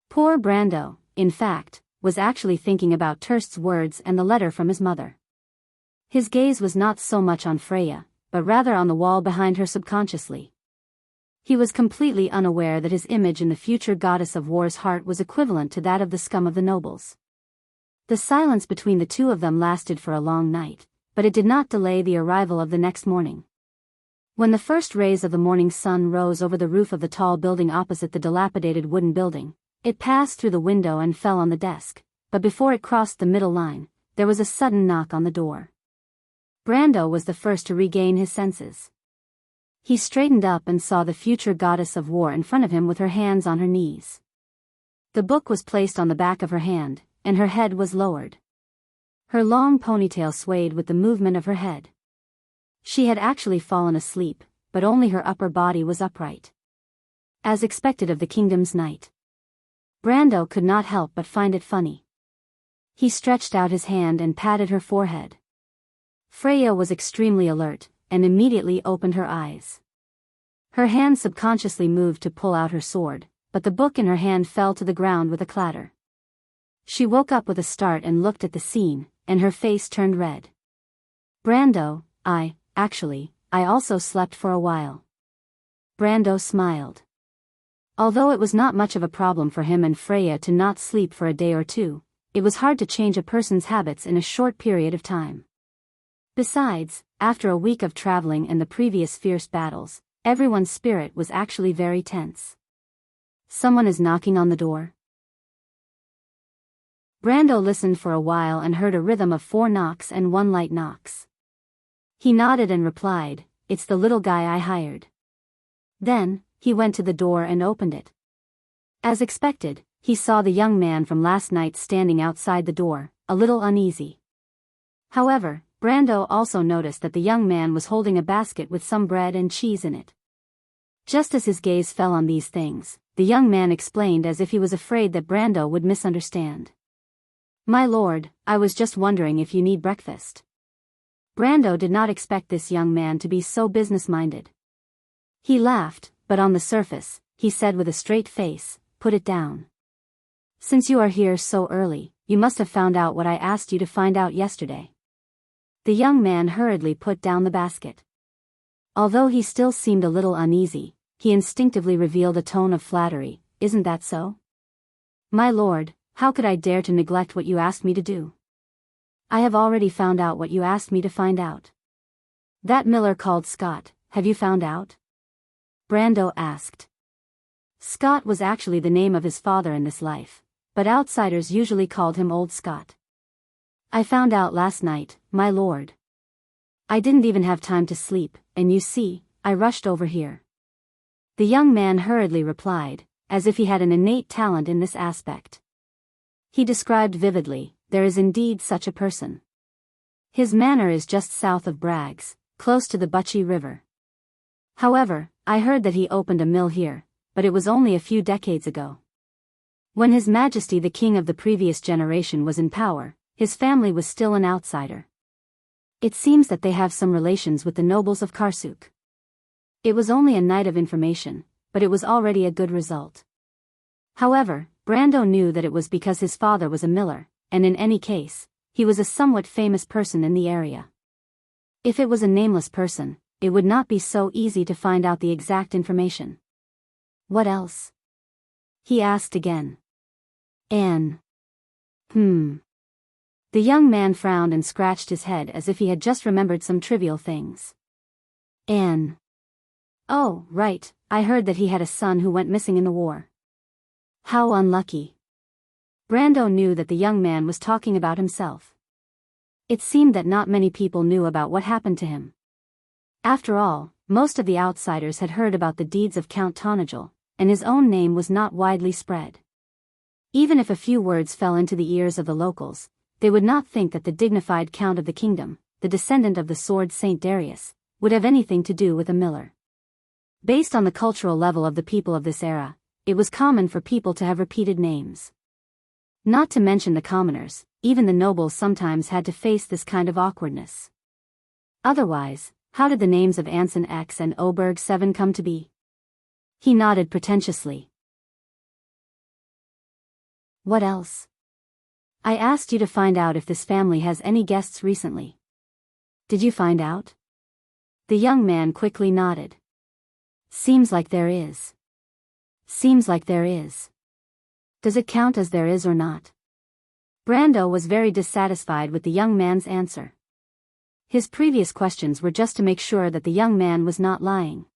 Poor Brando, in fact, was actually thinking about Terst's words and the letter from his mother. His gaze was not so much on Freya, but rather on the wall behind her subconsciously. He was completely unaware that his image in the future goddess of war's heart was equivalent to that of the scum of the nobles. The silence between the two of them lasted for a long night, but it did not delay the arrival of the next morning. When the first rays of the morning sun rose over the roof of the tall building opposite the dilapidated wooden building, it passed through the window and fell on the desk, but before it crossed the middle line, there was a sudden knock on the door. Brando was the first to regain his senses. He straightened up and saw the future goddess of war in front of him with her hands on her knees. The book was placed on the back of her hand, and her head was lowered. Her long ponytail swayed with the movement of her head. She had actually fallen asleep, but only her upper body was upright. As expected of the kingdom's knight. Brando could not help but find it funny. He stretched out his hand and patted her forehead. Freya was extremely alert, and immediately opened her eyes. Her hand subconsciously moved to pull out her sword, but the book in her hand fell to the ground with a clatter. She woke up with a start and looked at the scene, and her face turned red. Brando, I also slept for a while. Brando smiled. Although it was not much of a problem for him and Freya to not sleep for a day or two, it was hard to change a person's habits in a short period of time. Besides, after a week of traveling and the previous fierce battles, everyone's spirit was actually very tense. Someone is knocking on the door. Brando listened for a while and heard a rhythm of 4 knocks and 1 light knocks. He nodded and replied, "It's the little guy I hired." Then, he went to the door and opened it. As expected, he saw the young man from last night standing outside the door, a little uneasy. However, Brando also noticed that the young man was holding a basket with some bread and cheese in it. Just as his gaze fell on these things, the young man explained as if he was afraid that Brando would misunderstand. "My lord, I was just wondering if you need breakfast." Brando did not expect this young man to be so business-minded. He laughed, but on the surface, he said with a straight face, "Put it down. Since you are here so early, you must have found out what I asked you to find out yesterday." The young man hurriedly put down the basket. Although he still seemed a little uneasy, he instinctively revealed a tone of flattery, "Isn't that so? My lord, how could I dare to neglect what you asked me to do? I have already found out what you asked me to find out." "That miller called Scott, have you found out?" Brando asked. Scott was actually the name of his father in this life, but outsiders usually called him Old Scott. I found out last night, my lord. I didn't even have time to sleep, and you see, I rushed over here. The young man hurriedly replied, as if he had an innate talent in this aspect. He described vividly, there is indeed such a person. His manor is just south of Bragg's, close to the Butchie River. However, I heard that he opened a mill here, but it was only a few decades ago. When His Majesty the King of the previous generation was in power, his family was still an outsider. It seems that they have some relations with the nobles of Karsuk. It was only a night of information, but it was already a good result. However, Brando knew that it was because his father was a miller, and in any case, he was a somewhat famous person in the area. If it was a nameless person, it would not be so easy to find out the exact information. What else? He asked again. Anne. The young man frowned and scratched his head as if he had just remembered some trivial things. Anne. Oh, right, I heard that he had a son who went missing in the war. How unlucky. Brando knew that the young man was talking about himself. It seemed that not many people knew about what happened to him. After all, most of the outsiders had heard about the deeds of Count Tonagel, and his own name was not widely spread. Even if a few words fell into the ears of the locals, they would not think that the dignified Count of the kingdom, the descendant of the sword Saint Darius, would have anything to do with a miller. Based on the cultural level of the people of this era, it was common for people to have repeated names. Not to mention the commoners, even the nobles sometimes had to face this kind of awkwardness. Otherwise, how did the names of Anson X and Oberg 7 come to be? He nodded pretentiously. What else? I asked you to find out if this family has any guests recently. Did you find out? The young man quickly nodded. Seems like there is. Seems like there is. Does it count as there is or not? Brando was very dissatisfied with the young man's answer. His previous questions were just to make sure that the young man was not lying.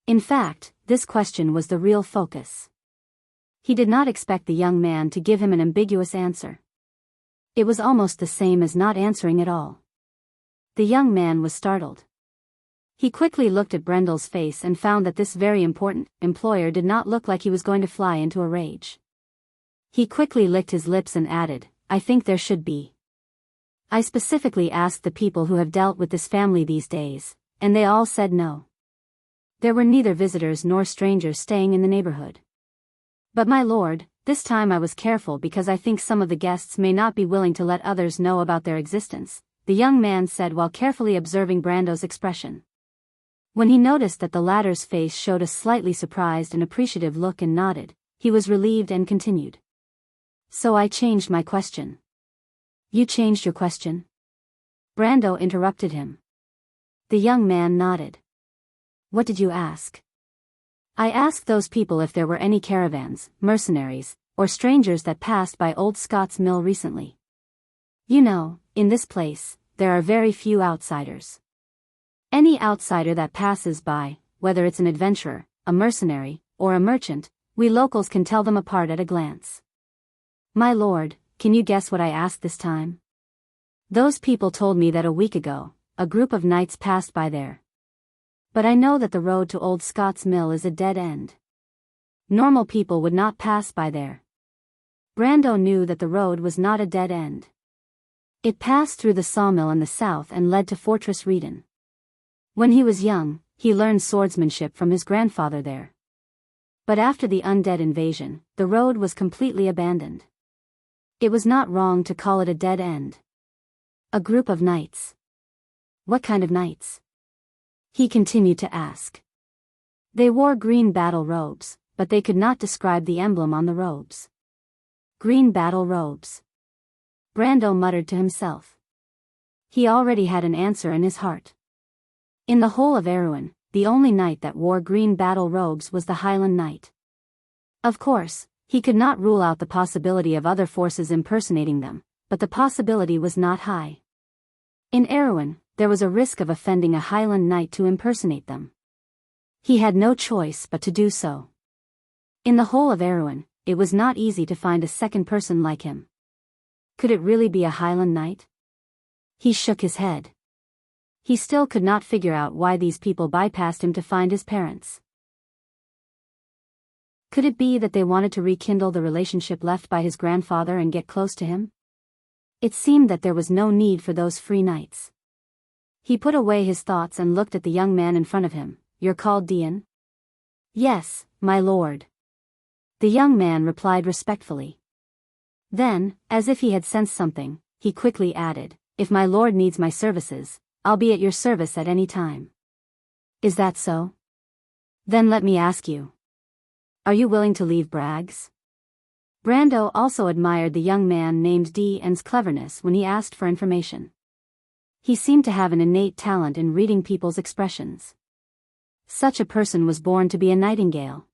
In fact, this question was the real focus. He did not expect the young man to give him an ambiguous answer. It was almost the same as not answering at all. The young man was startled. He quickly looked at Brendel's face and found that this very important employer did not look like he was going to fly into a rage. He quickly licked his lips and added, I think there should be. I specifically asked the people who have dealt with this family these days, and they all said no. There were neither visitors nor strangers staying in the neighborhood. But my lord, this time I was careful because I think some of the guests may not be willing to let others know about their existence, the young man said while carefully observing Brando's expression. When he noticed that the latter's face showed a slightly surprised and appreciative look and nodded, he was relieved and continued. So I changed my question. You changed your question? Brando interrupted him. The young man nodded. What did you ask? I asked those people if there were any caravans, mercenaries, or strangers that passed by Old Scott's mill recently. You know, in this place, there are very few outsiders. Any outsider that passes by, whether it's an adventurer, a mercenary, or a merchant, we locals can tell them apart at a glance. My lord, can you guess what I asked this time? Those people told me that a week ago, a group of knights passed by there. But I know that the road to Old Scott's mill is a dead end. Normal people would not pass by there. Brando knew that the road was not a dead end. It passed through the sawmill in the south and led to Fortress Reedon. When he was young, he learned swordsmanship from his grandfather there. But after the undead invasion, the road was completely abandoned. It was not wrong to call it a dead end. A group of knights. What kind of knights? He continued to ask. They wore green battle robes, but they could not describe the emblem on the robes. Green battle robes. Brando muttered to himself. He already had an answer in his heart. In the whole of Erewhon, the only knight that wore green battle robes was the Highland Knight. Of course, he could not rule out the possibility of other forces impersonating them, but the possibility was not high. In Erewhon, there was a risk of offending a Highland Knight to impersonate them. He had no choice but to do so. In the whole of Erewhon, it was not easy to find a second person like him. Could it really be a Highland knight? He shook his head. He still could not figure out why these people bypassed him to find his parents. Could it be that they wanted to rekindle the relationship left by his grandfather and get close to him? It seemed that there was no need for those free knights. He put away his thoughts and looked at the young man in front of him. "You're called Dian?" "Yes, my lord." The young man replied respectfully. Then, as if he had sensed something, he quickly added, "If my lord needs my services, I'll be at your service at any time." "Is that so? Then let me ask you. Are you willing to leave Bragg's?" Brando also admired the young man named Dian's cleverness when he asked for information. He seemed to have an innate talent in reading people's expressions. Such a person was born to be a nightingale.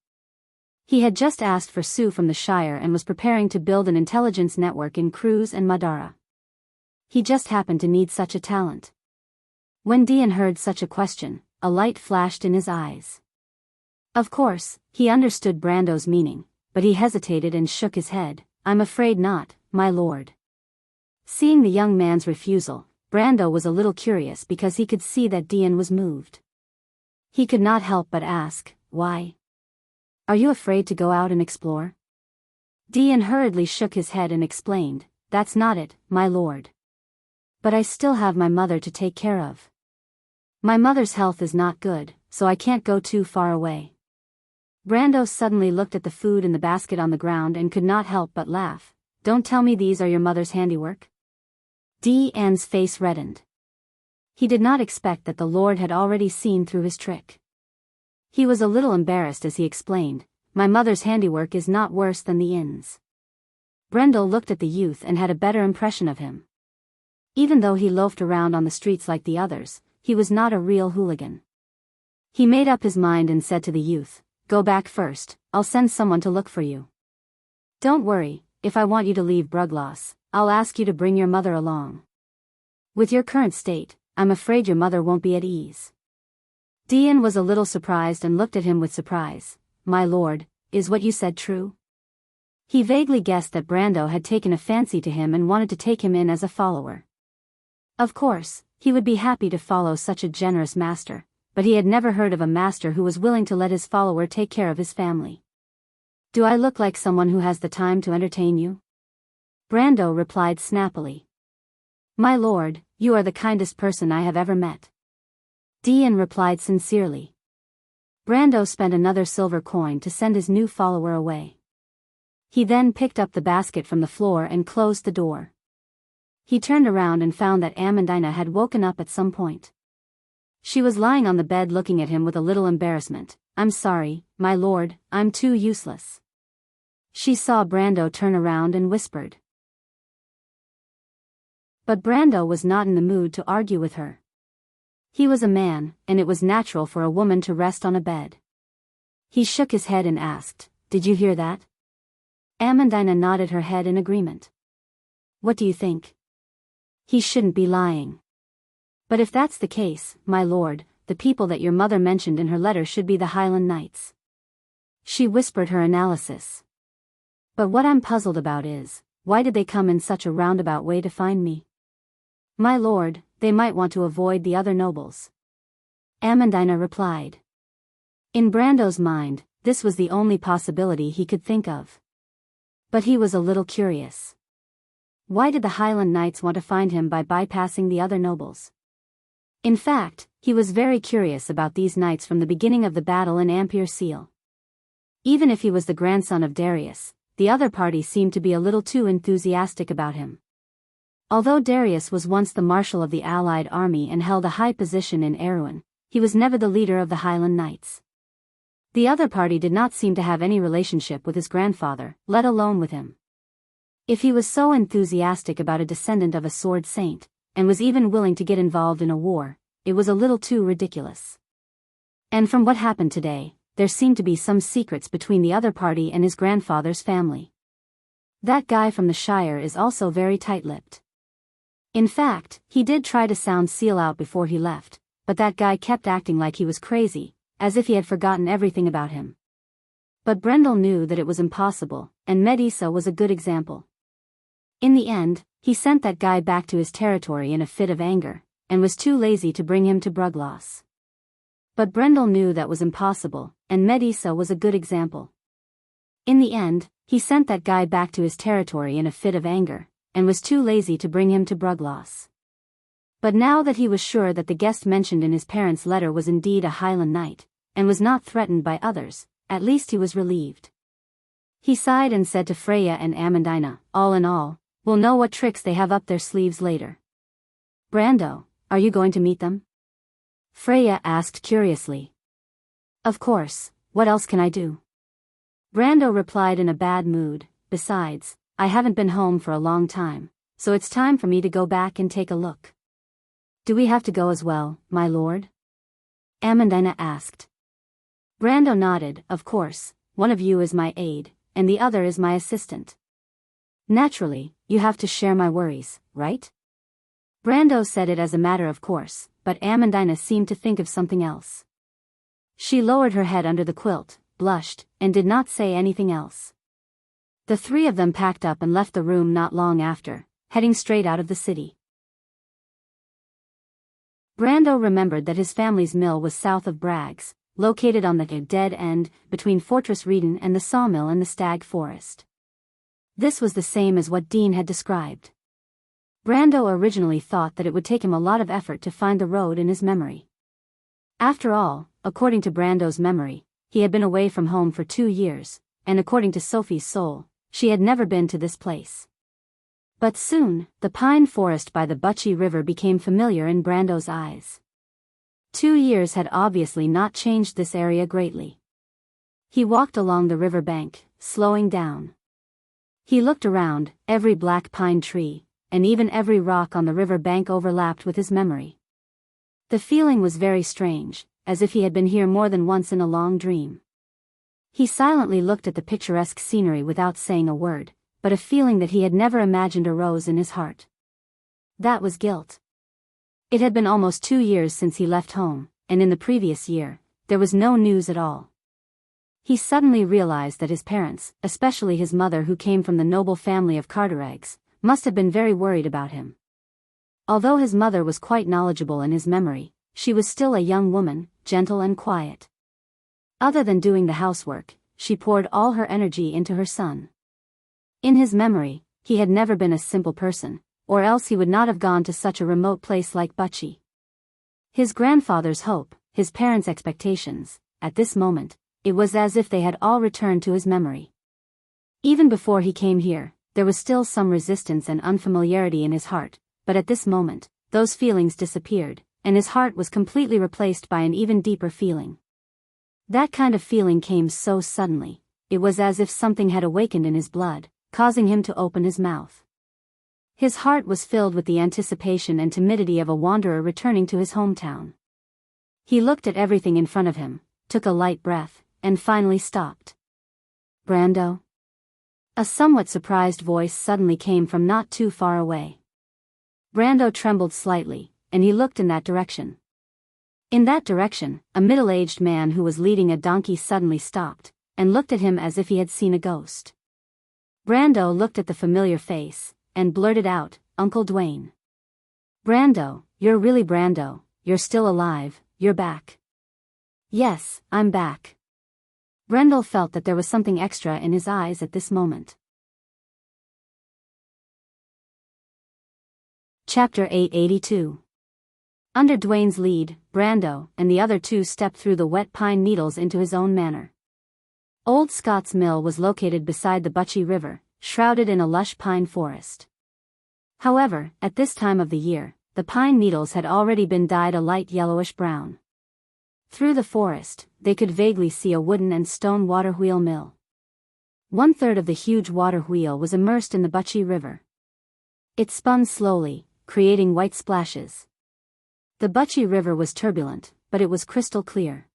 He had just asked for Sue from the Shire and was preparing to build an intelligence network in Cruz and Madara. He just happened to need such a talent. When Dian heard such a question, a light flashed in his eyes. Of course, he understood Brando's meaning, but he hesitated and shook his head. "I'm afraid not, my lord." Seeing the young man's refusal, Brando was a little curious because he could see that Dian was moved. He could not help but ask, "Why? Are you afraid to go out and explore?" Dian hurriedly shook his head and explained, "That's not it, my lord. But I still have my mother to take care of. My mother's health is not good, so I can't go too far away." Brando suddenly looked at the food in the basket on the ground and could not help but laugh. "Don't tell me these are your mother's handiwork?" Dian's face reddened. He did not expect that the lord had already seen through his trick. He was a little embarrassed as he explained, "My mother's handiwork is not worse than the inn's." Brendel looked at the youth and had a better impression of him. Even though he loafed around on the streets like the others, he was not a real hooligan. He made up his mind and said to the youth, "Go back first, I'll send someone to look for you. Don't worry, if I want you to leave Brugloss, I'll ask you to bring your mother along. With your current state, I'm afraid your mother won't be at ease." Dian was a little surprised and looked at him with surprise. "My lord, is what you said true?" He vaguely guessed that Brando had taken a fancy to him and wanted to take him in as a follower. Of course, he would be happy to follow such a generous master, but he had never heard of a master who was willing to let his follower take care of his family. "Do I look like someone who has the time to entertain you?" Brando replied snappily. "My lord, you are the kindest person I have ever met." Dian replied sincerely. Brando spent another silver coin to send his new follower away. He then picked up the basket from the floor and closed the door. He turned around and found that Amandina had woken up at some point. She was lying on the bed looking at him with a little embarrassment. "I'm sorry, my lord, I'm too useless." She saw Brando turn around and whispered. But Brando was not in the mood to argue with her. He was a man, and it was natural for a woman to rest on a bed. He shook his head and asked, "Did you hear that?" Amandina nodded her head in agreement. "What do you think?" "He shouldn't be lying. But if that's the case, my lord, the people that your mother mentioned in her letter should be the Highland Knights." She whispered her analysis. "But what I'm puzzled about is, why did they come in such a roundabout way to find me?" "My lord, they might want to avoid the other nobles." Amandina replied. In Brando's mind, this was the only possibility he could think of. But he was a little curious. Why did the Highland Knights want to find him by bypassing the other nobles? In fact, he was very curious about these knights from the beginning of the battle in Ampere Seal. Even if he was the grandson of Darius, the other party seemed to be a little too enthusiastic about him. Although Darius was once the marshal of the Allied army and held a high position in Erewhon, he was never the leader of the Highland Knights. The other party did not seem to have any relationship with his grandfather, let alone with him. If he was so enthusiastic about a descendant of a sword saint, and was even willing to get involved in a war, it was a little too ridiculous. And from what happened today, there seemed to be some secrets between the other party and his grandfather's family. That guy from the Shire is also very tight-lipped. In fact, he did try to sound Seal out before he left, but that guy kept acting like he was crazy, as if he had forgotten everything about him. But Brendel knew that it was impossible, and Medisa was a good example. In the end, he sent that guy back to his territory in a fit of anger, and was too lazy to bring him to Brugloss. But Brendel knew that was impossible, and Medisa was a good example. In the end, he sent that guy back to his territory in a fit of anger, and was too lazy to bring him to Brugloss. But now that he was sure that the guest mentioned in his parents' letter was indeed a Highland knight, and was not threatened by others, at least he was relieved. He sighed and said to Freya and Amandina, all in all, we'll know what tricks they have up their sleeves later. Brando, are you going to meet them? Freya asked curiously. Of course, what else can I do? Brando replied in a bad mood, besides, I haven't been home for a long time, so it's time for me to go back and take a look. Do we have to go as well, my lord? Amandina asked. Brando nodded, of course, one of you is my aide, and the other is my assistant. Naturally, you have to share my worries, right? Brando said it as a matter of course, but Amandina seemed to think of something else. She lowered her head under the quilt, blushed, and did not say anything else. The three of them packed up and left the room not long after, heading straight out of the city. Brando remembered that his family's mill was south of Bragg's, located on the dead end, between Fortress Reedon and the sawmill and the stag forest. This was the same as what Dean had described. Brando originally thought that it would take him a lot of effort to find the road in his memory. After all, according to Brando's memory, he had been away from home for 2 years, and according to Sophie's soul, she had never been to this place. But soon, the pine forest by the Butchie River became familiar in Brando's eyes. 2 years had obviously not changed this area greatly. He walked along the river bank, slowing down. He looked around, every black pine tree, and even every rock on the river bank overlapped with his memory. The feeling was very strange, as if he had been here more than once in a long dream. He silently looked at the picturesque scenery without saying a word, but a feeling that he had never imagined arose in his heart. That was guilt. It had been almost 2 years since he left home, and in the previous year, there was no news at all. He suddenly realized that his parents, especially his mother who came from the noble family of Carteregs, must have been very worried about him. Although his mother was quite knowledgeable in his memory, she was still a young woman, gentle and quiet. Other than doing the housework, she poured all her energy into her son. In his memory, he had never been a simple person, or else he would not have gone to such a remote place like Butchie. His grandfather's hope, his parents' expectations, at this moment, it was as if they had all returned to his memory. Even before he came here, there was still some resistance and unfamiliarity in his heart, but at this moment, those feelings disappeared, and his heart was completely replaced by an even deeper feeling. That kind of feeling came so suddenly, it was as if something had awakened in his blood, causing him to open his mouth. His heart was filled with the anticipation and timidity of a wanderer returning to his hometown. He looked at everything in front of him, took a light breath, and finally stopped. Brando? A somewhat surprised voice suddenly came from not too far away. Brando trembled slightly, and he looked in that direction. In that direction, a middle-aged man who was leading a donkey suddenly stopped, and looked at him as if he had seen a ghost. Brando looked at the familiar face, and blurted out, Uncle Dwayne. Brando, you're really Brando, you're still alive, you're back. Yes, I'm back. Brendel felt that there was something extra in his eyes at this moment. Chapter 882. Under Dwayne's lead, Brando and the other two stepped through the wet pine needles into his own manor. Old Scott's Mill was located beside the Butchie River, shrouded in a lush pine forest. However, at this time of the year, the pine needles had already been dyed a light yellowish-brown. Through the forest, they could vaguely see a wooden and stone water wheel mill. 1/3 of the huge water wheel was immersed in the Butchie River. It spun slowly, creating white splashes. The Butchie River was turbulent, but it was crystal clear.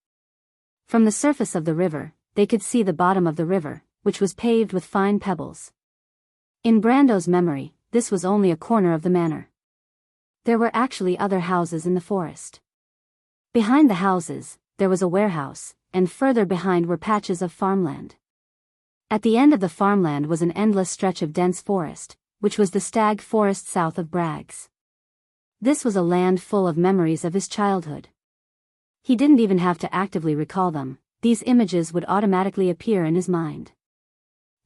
From the surface of the river, they could see the bottom of the river, which was paved with fine pebbles. In Brando's memory, this was only a corner of the manor. There were actually other houses in the forest. Behind the houses, there was a warehouse, and further behind were patches of farmland. At the end of the farmland was an endless stretch of dense forest, which was the stag forest south of Bragg's. This was a land full of memories of his childhood. He didn't even have to actively recall them, these images would automatically appear in his mind.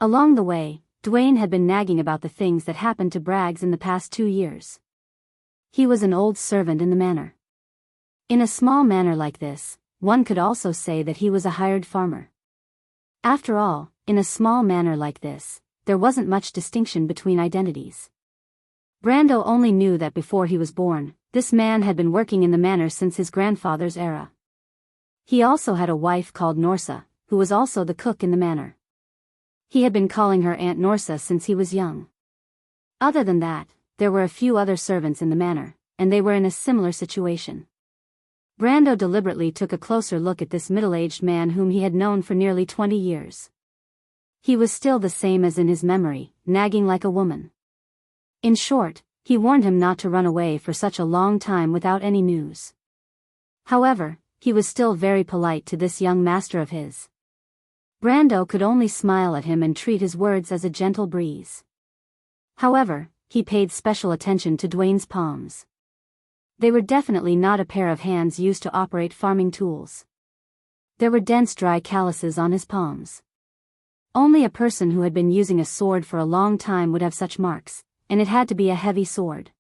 Along the way, Dwayne had been nagging about the things that happened to Bragg's in the past 2 years. He was an old servant in the manor. In a small manor like this, one could also say that he was a hired farmer. After all, in a small manor like this, there wasn't much distinction between identities. Brando only knew that before he was born, this man had been working in the manor since his grandfather's era. He also had a wife called Norsa, who was also the cook in the manor. He had been calling her Aunt Norsa since he was young. Other than that, there were a few other servants in the manor, and they were in a similar situation. Brando deliberately took a closer look at this middle-aged man whom he had known for nearly 20 years. He was still the same as in his memory, nagging like a woman. In short, he warned him not to run away for such a long time without any news. However, he was still very polite to this young master of his. Brando could only smile at him and treat his words as a gentle breeze. However, he paid special attention to Dwayne's palms. They were definitely not a pair of hands used to operate farming tools. There were dense dry calluses on his palms. Only a person who had been using a sword for a long time would have such marks, and it had to be a heavy sword.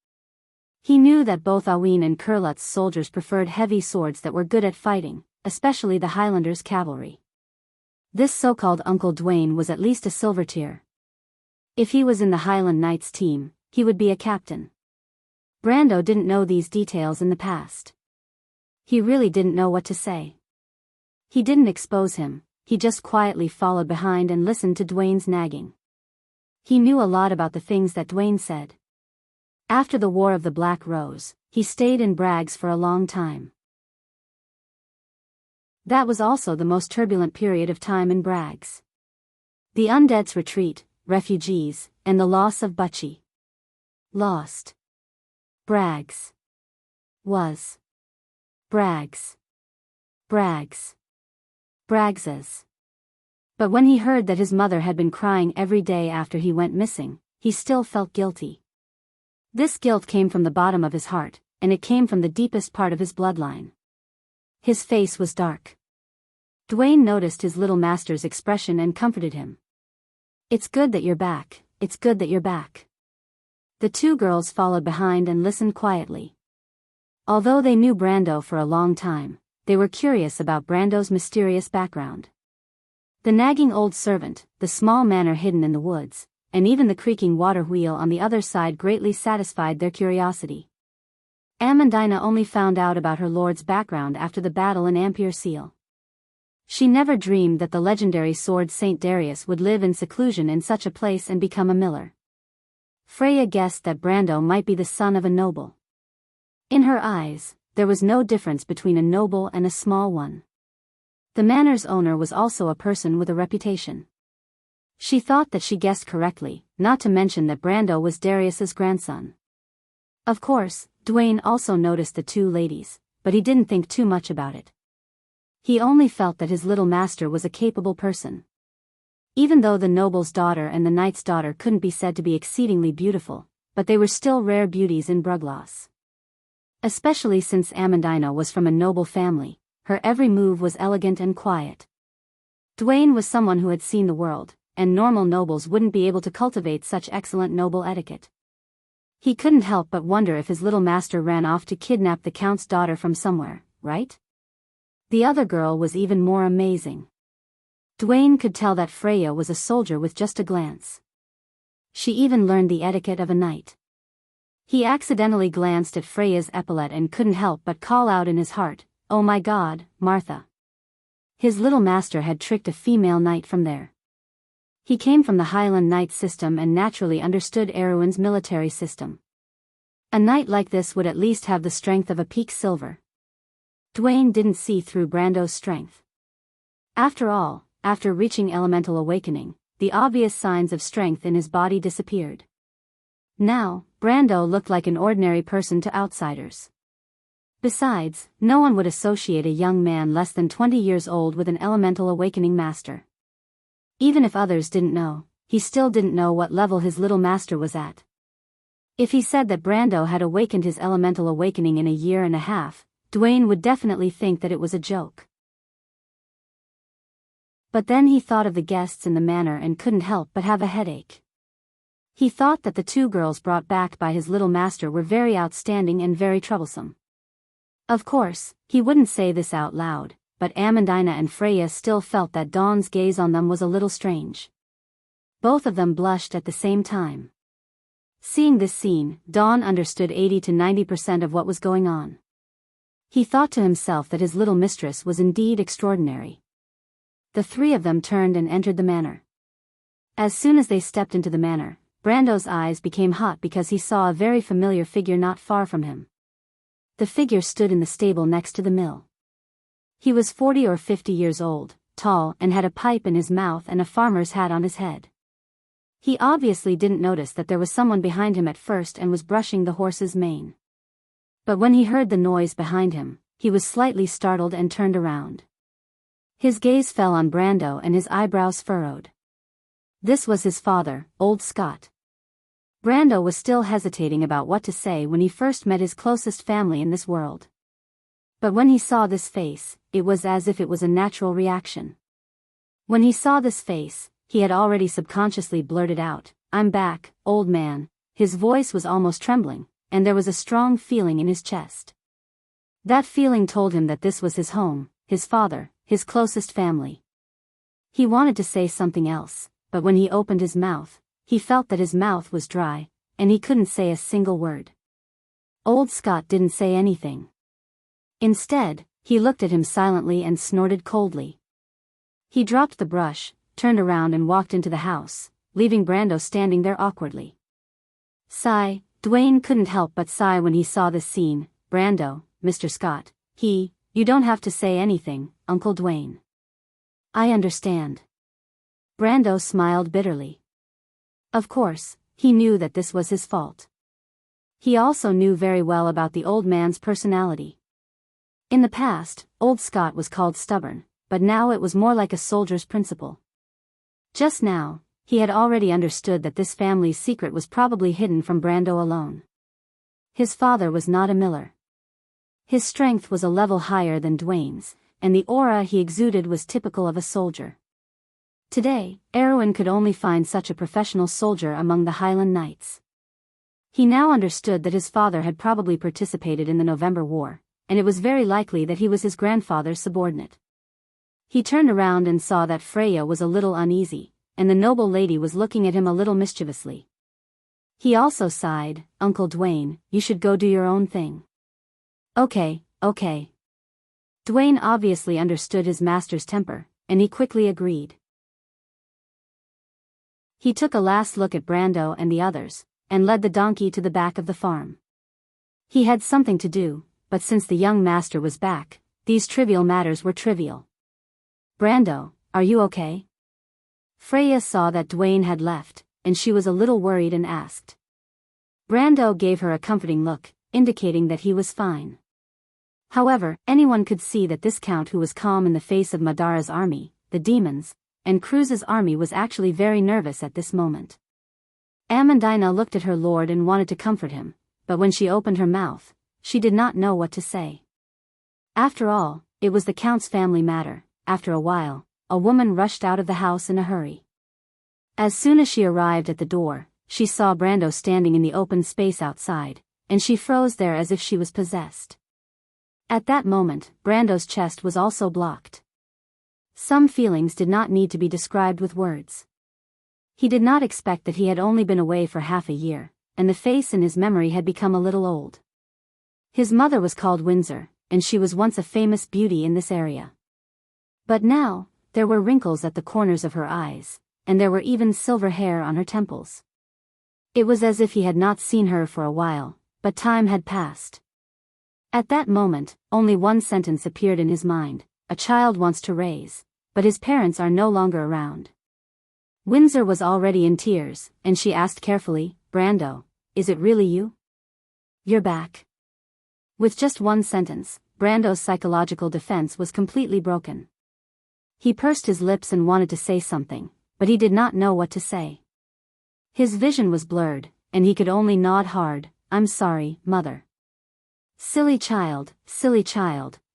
He knew that both Aween and Kurlut's soldiers preferred heavy swords that were good at fighting, especially the Highlanders' cavalry. This so-called Uncle Dwayne was at least a silver tier. If he was in the Highland Knights team, he would be a captain. Brando didn't know these details in the past. He really didn't know what to say. He didn't expose him, he just quietly followed behind and listened to Dwayne's nagging. He knew a lot about the things that Dwayne said. After the War of the Black Rose, he stayed in Bragg's for a long time. That was also the most turbulent period of time in Bragg's. The undead's retreat, refugees, and the loss of Butchie. Lost. Bragg's. Was. Bragg's. Bragg's. Braggs's. But when he heard that his mother had been crying every day after he went missing, he still felt guilty. This guilt came from the bottom of his heart, and it came from the deepest part of his bloodline. His face was dark. Dwayne noticed his little master's expression and comforted him. "It's good that you're back, it's good that you're back." The two girls followed behind and listened quietly. Although they knew Brando for a long time, they were curious about Brando's mysterious background. The nagging old servant, the small manor hidden in the woods, and even the creaking water wheel on the other side greatly satisfied their curiosity. Amandina only found out about her lord's background after the battle in Ampere Seal. She never dreamed that the legendary sword Saint Darius would live in seclusion in such a place and become a miller. Freya guessed that Brando might be the son of a noble. In her eyes, there was no difference between a noble and a small one. The manor's owner was also a person with a reputation. She thought that she guessed correctly, not to mention that Brando was Darius's grandson. Of course, Dwayne also noticed the two ladies, but he didn't think too much about it. He only felt that his little master was a capable person. Even though the noble's daughter and the knight's daughter couldn't be said to be exceedingly beautiful, but they were still rare beauties in Brugloss. Especially since Amandina was from a noble family, her every move was elegant and quiet. Dwayne was someone who had seen the world, and normal nobles wouldn't be able to cultivate such excellent noble etiquette. He couldn't help but wonder if his little master ran off to kidnap the count's daughter from somewhere, right? The other girl was even more amazing. Dwayne could tell that Freya was a soldier with just a glance. She even learned the etiquette of a knight. He accidentally glanced at Freya's epaulette and couldn't help but call out in his heart, "Oh my God, Martha." His little master had tricked a female knight from there. He came from the Highland Knight system and naturally understood Erwin's military system. A knight like this would at least have the strength of a peak silver. Dwayne didn't see through Brando's strength. After all, after reaching elemental awakening, the obvious signs of strength in his body disappeared. Now, Brando looked like an ordinary person to outsiders. Besides, no one would associate a young man less than 20 years old with an elemental awakening master. Even if others didn't know, he still didn't know what level his little master was at. If he said that Brando had awakened his elemental awakening in a year and a half, Dwayne would definitely think that it was a joke. But then he thought of the guests in the manor and couldn't help but have a headache. He thought that the two girls brought back by his little master were very outstanding and very troublesome. Of course, he wouldn't say this out loud, but Amandina and Freya still felt that Dawn's gaze on them was a little strange. Both of them blushed at the same time. Seeing this scene, Dawn understood 80 to 90% of what was going on. He thought to himself that his little mistress was indeed extraordinary. The three of them turned and entered the manor. As soon as they stepped into the manor, Brando's eyes became hot because he saw a very familiar figure not far from him. The figure stood in the stable next to the mill. He was 40 or 50 years old, tall and had a pipe in his mouth and a farmer's hat on his head. He obviously didn't notice that there was someone behind him at first and was brushing the horse's mane. But when he heard the noise behind him, he was slightly startled and turned around. His gaze fell on Brando and his eyebrows furrowed. This was his father, Old Scott. Brando was still hesitating about what to say when he first met his closest family in this world. But when he saw this face, it was as if it was a natural reaction. When he saw this face, he had already subconsciously blurted out, "I'm back, old man." His voice was almost trembling, and there was a strong feeling in his chest. That feeling told him that this was his home, his father, his closest family. He wanted to say something else, but when he opened his mouth, he felt that his mouth was dry, and he couldn't say a single word. Old Scott didn't say anything. Instead, he looked at him silently and snorted coldly. He dropped the brush, turned around and walked into the house, leaving Brando standing there awkwardly. Sigh, Dwayne couldn't help but sigh when he saw this scene. "Brando, Mr. Scott, you don't have to say anything, Uncle Dwayne." "I understand." Brando smiled bitterly. Of course, he knew that this was his fault. He also knew very well about the old man's personality. In the past, Old Scott was called stubborn, but now it was more like a soldier's principle. Just now, he had already understood that this family's secret was probably hidden from Brando alone. His father was not a miller. His strength was a level higher than Dwayne's, and the aura he exuded was typical of a soldier. Today, Erwin could only find such a professional soldier among the Highland Knights. He now understood that his father had probably participated in the November War, and it was very likely that he was his grandfather's subordinate. He turned around and saw that Freya was a little uneasy, and the noble lady was looking at him a little mischievously. He also sighed, "Uncle Dwayne, you should go do your own thing." Okay. Dwayne obviously understood his master's temper, and he quickly agreed. He took a last look at Brando and the others, and led the donkey to the back of the farm. He had something to do, but since the young master was back, these trivial matters were trivial. "Brando, are you okay?" Freya saw that Dwayne had left, and she was a little worried and asked. Brando gave her a comforting look, indicating that he was fine. However, anyone could see that this count who was calm in the face of Madara's army, the demons, and Cruz's army was actually very nervous at this moment. Amandina looked at her lord and wanted to comfort him, but when she opened her mouth, she did not know what to say. After all, it was the count's family matter. After a while, a woman rushed out of the house in a hurry. As soon as she arrived at the door, she saw Brando standing in the open space outside, and she froze there as if she was possessed. At that moment, Brando's chest was also blocked. Some feelings did not need to be described with words. He did not expect that he had only been away for half a year, and the face in his memory had become a little old. His mother was called Windsor, and she was once a famous beauty in this area. But now, there were wrinkles at the corners of her eyes, and there were even silver hair on her temples. It was as if he had not seen her for a while, but time had passed. At that moment, only one sentence appeared in his mind: "A child wants to raise, but his parents are no longer around." Windsor was already in tears, and she asked carefully, "Brando, is it really you? You're back?" With just one sentence, Brando's psychological defense was completely broken. He pursed his lips and wanted to say something, but he did not know what to say. His vision was blurred, and he could only nod hard. "I'm sorry, Mother." Silly child,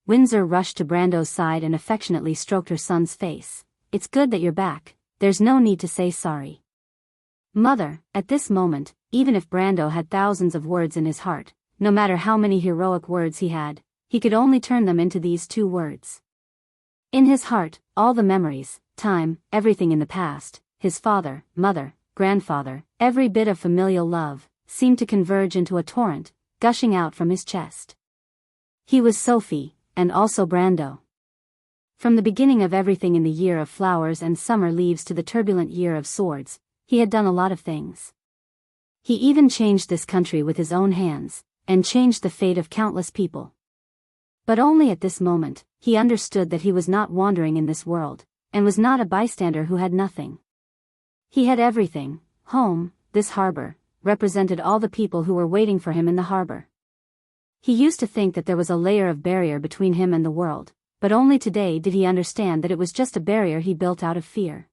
Windsor rushed to Brando's side and affectionately stroked her son's face. "It's good that you're back, there's no need to say sorry." Mother, at this moment, even if Brando had thousands of words in his heart, no matter how many heroic words he could only turn them into these two words. In his heart, all the memories, time, everything in the past, his father, mother, grandfather, every bit of familial love, seemed to converge into a torrent, gushing out from his chest. He was Sophie, and also Brando. From the beginning of everything in the year of flowers and summer leaves to the turbulent year of swords, he had done a lot of things. He even changed this country with his own hands, and changed the fate of countless people. But only at this moment, he understood that he was not wandering in this world, and was not a bystander who had nothing. He had everything. Home, this harbor, represented all the people who were waiting for him in the harbor. He used to think that there was a layer of barrier between him and the world, but only today did he understand that it was just a barrier he built out of fear.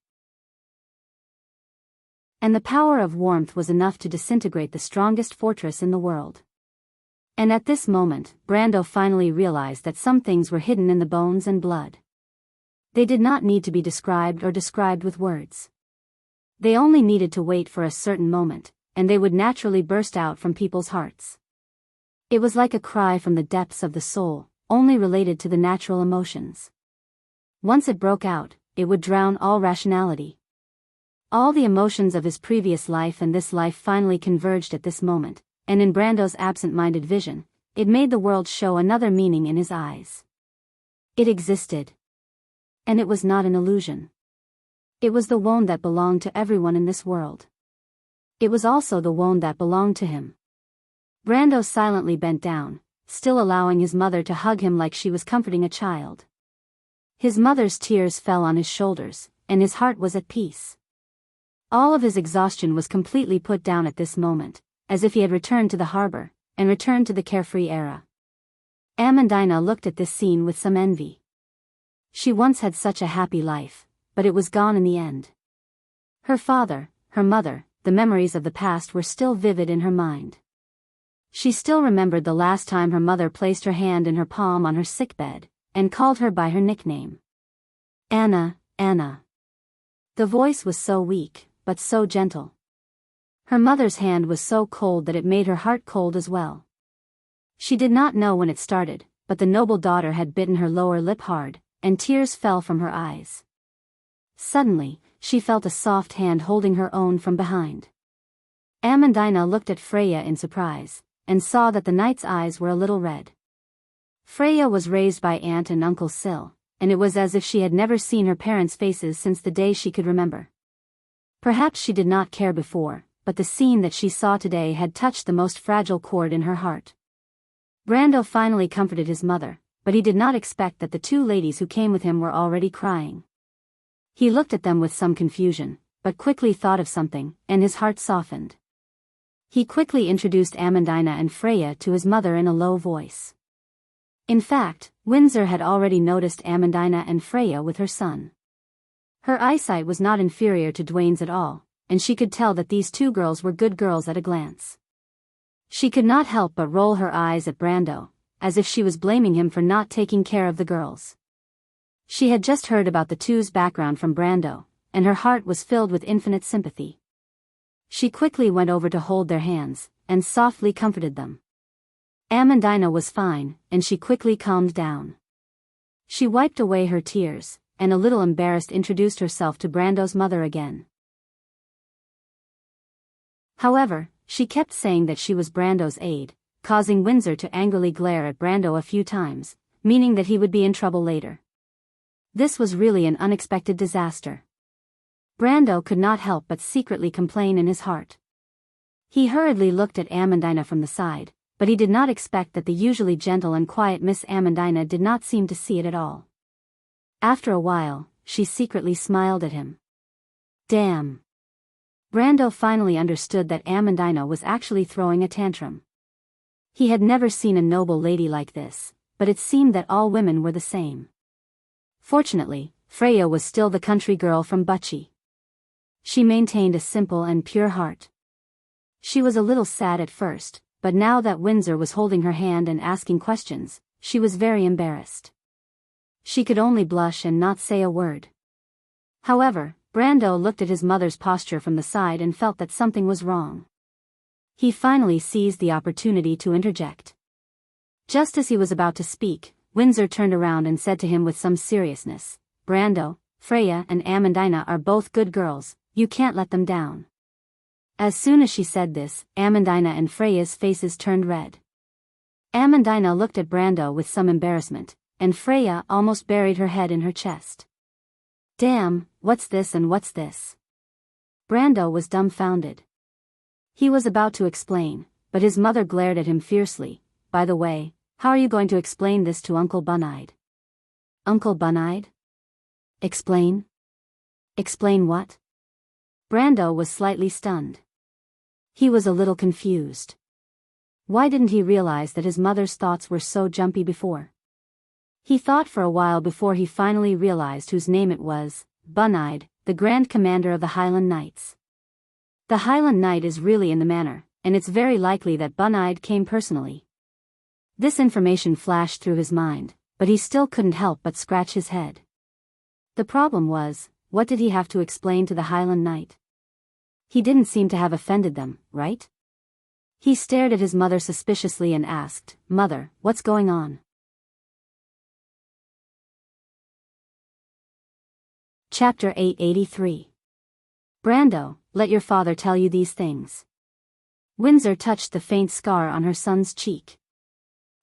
And the power of warmth was enough to disintegrate the strongest fortress in the world. And at this moment, Brando finally realized that some things were hidden in the bones and blood. They did not need to be described or described with words. They only needed to wait for a certain moment, and they would naturally burst out from people's hearts. It was like a cry from the depths of the soul, only related to the natural emotions. Once it broke out, it would drown all rationality. All the emotions of his previous life and this life finally converged at this moment, and in Brando's absent-minded vision, it made the world show another meaning in his eyes. It existed. And it was not an illusion. It was the wound that belonged to everyone in this world. It was also the wound that belonged to him. Brando silently bent down, still allowing his mother to hug him like she was comforting a child. His mother's tears fell on his shoulders, and his heart was at peace. All of his exhaustion was completely put down at this moment, as if he had returned to the harbor, and returned to the carefree era. Amandina looked at this scene with some envy. She once had such a happy life, but it was gone in the end. Her father, her mother, the memories of the past were still vivid in her mind. She still remembered the last time her mother placed her hand in her palm on her sickbed, and called her by her nickname. Anna, Anna. The voice was so weak, but so gentle. Her mother's hand was so cold that it made her heart cold as well. She did not know when it started, but the noble daughter had bitten her lower lip hard, and tears fell from her eyes. Suddenly, she felt a soft hand holding her own from behind. Amandina looked at Freya in surprise, and saw that the knight's eyes were a little red. Freya was raised by Aunt and Uncle Sil, and it was as if she had never seen her parents' faces since the day she could remember. Perhaps she did not care before, but the scene that she saw today had touched the most fragile chord in her heart. Brando finally comforted his mother, but he did not expect that the two ladies who came with him were already crying. He looked at them with some confusion, but quickly thought of something, and his heart softened. He quickly introduced Amandina and Freya to his mother in a low voice. In fact, Windsor had already noticed Amandina and Freya with her son. Her eyesight was not inferior to Dwayne's at all, and she could tell that these two girls were good girls at a glance. She could not help but roll her eyes at Brando, as if she was blaming him for not taking care of the girls. She had just heard about the two's background from Brando, and her heart was filled with infinite sympathy. She quickly went over to hold their hands, and softly comforted them. Amandina was fine, and she quickly calmed down. She wiped away her tears, and a little embarrassed introduced herself to Brando's mother again. However, she kept saying that she was Brando's aide, causing Windsor to angrily glare at Brando a few times, meaning that he would be in trouble later. This was really an unexpected disaster. Brando could not help but secretly complain in his heart. He hurriedly looked at Amandina from the side, but he did not expect that the usually gentle and quiet Miss Amandina did not seem to see it at all. After a while, she secretly smiled at him. Damn. Brando finally understood that Amandina was actually throwing a tantrum. He had never seen a noble lady like this, but it seemed that all women were the same. Fortunately, Freya was still the country girl from Bucci. She maintained a simple and pure heart. She was a little sad at first, but now that Windsor was holding her hand and asking questions, she was very embarrassed. She could only blush and not say a word. However, Brando looked at his mother's posture from the side and felt that something was wrong. He finally seized the opportunity to interject. Just as he was about to speak, Windsor turned around and said to him with some seriousness, "Brando, Freya and Amandina are both good girls, you can't let them down." As soon as she said this, Amandina and Freya's faces turned red. Amandina looked at Brando with some embarrassment, and Freya almost buried her head in her chest. "Damn, what's this and what's this?" Brando was dumbfounded. He was about to explain, but his mother glared at him fiercely. "By the way, how are you going to explain this to Uncle Buneyed?" "Uncle Buneyed? Explain? Explain what?" Brando was slightly stunned. He was a little confused. Why didn't he realize that his mother's thoughts were so jumpy before? He thought for a while before he finally realized whose name it was, Buneyed, the Grand Commander of the Highland Knights. The Highland Knight is really in the manor, and it's very likely that Buneyed came personally. This information flashed through his mind, but he still couldn't help but scratch his head. The problem was, what did he have to explain to the Highland Knight? He didn't seem to have offended them, right? He stared at his mother suspiciously and asked, "Mother, what's going on?" Chapter 883. Brando, let your father tell you these things. Windsor touched the faint scar on her son's cheek.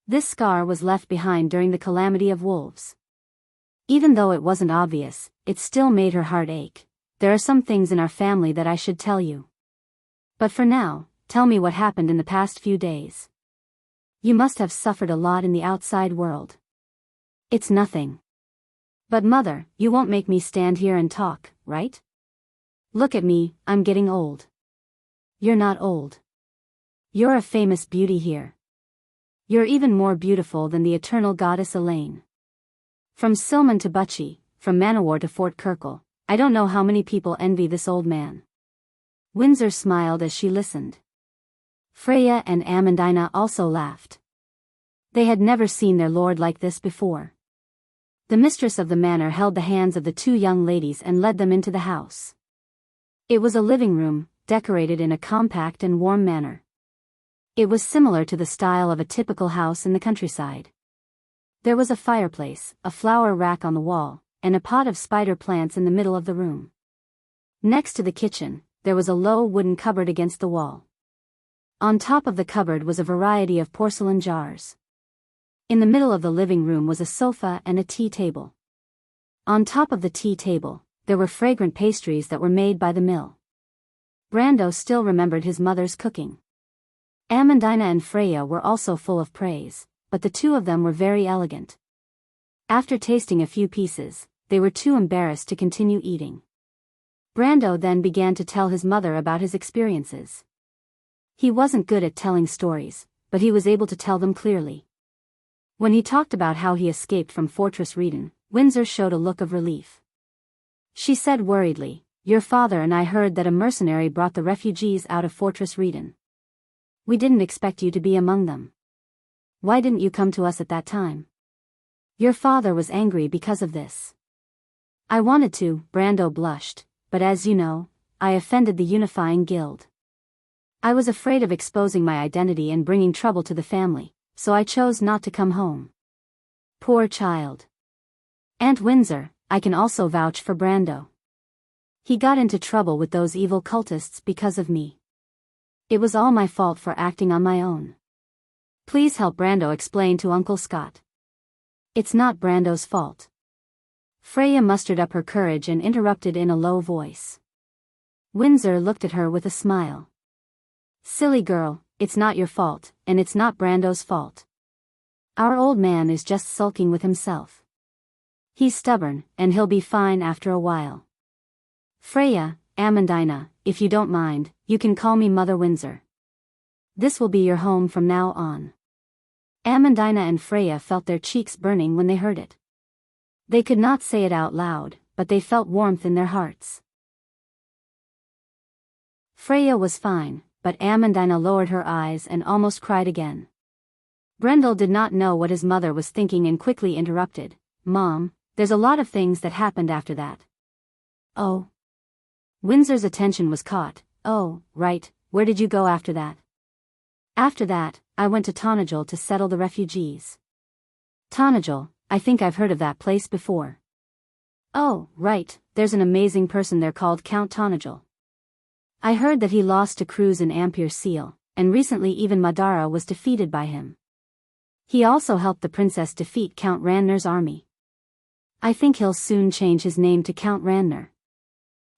This scar was left behind during the calamity of wolves. Even though it wasn't obvious, it still made her heart ache. "There are some things in our family that I should tell you. But for now, tell me what happened in the past few days. You must have suffered a lot in the outside world." "It's nothing." "But mother, you won't make me stand here and talk, right? Look at me, I'm getting old." "You're not old. You're a famous beauty here. You're even more beautiful than the eternal goddess Elaine. From Silman to Bucci, from Manowar to Fort Kirkle, I don't know how many people envy this old man." Windsor smiled as she listened. Freya and Amandina also laughed. They had never seen their lord like this before. The mistress of the manor held the hands of the two young ladies and led them into the house. It was a living room, decorated in a compact and warm manner. It was similar to the style of a typical house in the countryside. There was a fireplace, a flower rack on the wall, and a pot of spider plants in the middle of the room. Next to the kitchen, there was a low wooden cupboard against the wall. On top of the cupboard was a variety of porcelain jars. In the middle of the living room was a sofa and a tea table. On top of the tea table, there were fragrant pastries that were made by the mill. Brando still remembered his mother's cooking. Amandina and Freya were also full of praise, but the two of them were very elegant. After tasting a few pieces, they were too embarrassed to continue eating. Brando then began to tell his mother about his experiences. He wasn't good at telling stories, but he was able to tell them clearly. When he talked about how he escaped from Fortress Reedon, Windsor showed a look of relief. She said worriedly, "Your father and I heard that a mercenary brought the refugees out of Fortress Reedon. We didn't expect you to be among them. Why didn't you come to us at that time? Your father was angry because of this." "I wanted to," Brando blushed, "but as you know, I offended the Unifying Guild. I was afraid of exposing my identity and bringing trouble to the family, so I chose not to come home." Poor child. Aunt Windsor, I can also vouch for Brando. He got into trouble with those evil cultists because of me. It was all my fault for acting on my own. Please help Brando explain to Uncle Scott. It's not Brando's fault. Freya mustered up her courage and interrupted in a low voice. Windsor looked at her with a smile. "Silly girl, it's not your fault, and it's not Brando's fault. Our old man is just sulking with himself. He's stubborn, and he'll be fine after a while. Freya, Amandina, if you don't mind, you can call me Mother Windsor. This will be your home from now on." Amandina and Freya felt their cheeks burning when they heard it. They could not say it out loud, but they felt warmth in their hearts. Freya was fine, but Amandina lowered her eyes and almost cried again. Brendel did not know what his mother was thinking and quickly interrupted. "Mom, there's a lot of things that happened after that." "Oh." Windsor's attention was caught. "Oh, right, where did you go after that?" "After that, I went to Tonajol to settle the refugees." "Tonajol, I think I've heard of that place before." "Oh, right, there's an amazing person there called Count Tonajol. I heard that he lost to Cruz and Ampere Seal, and recently even Madara was defeated by him. He also helped the princess defeat Count Randner's army. I think he'll soon change his name to Count Randner."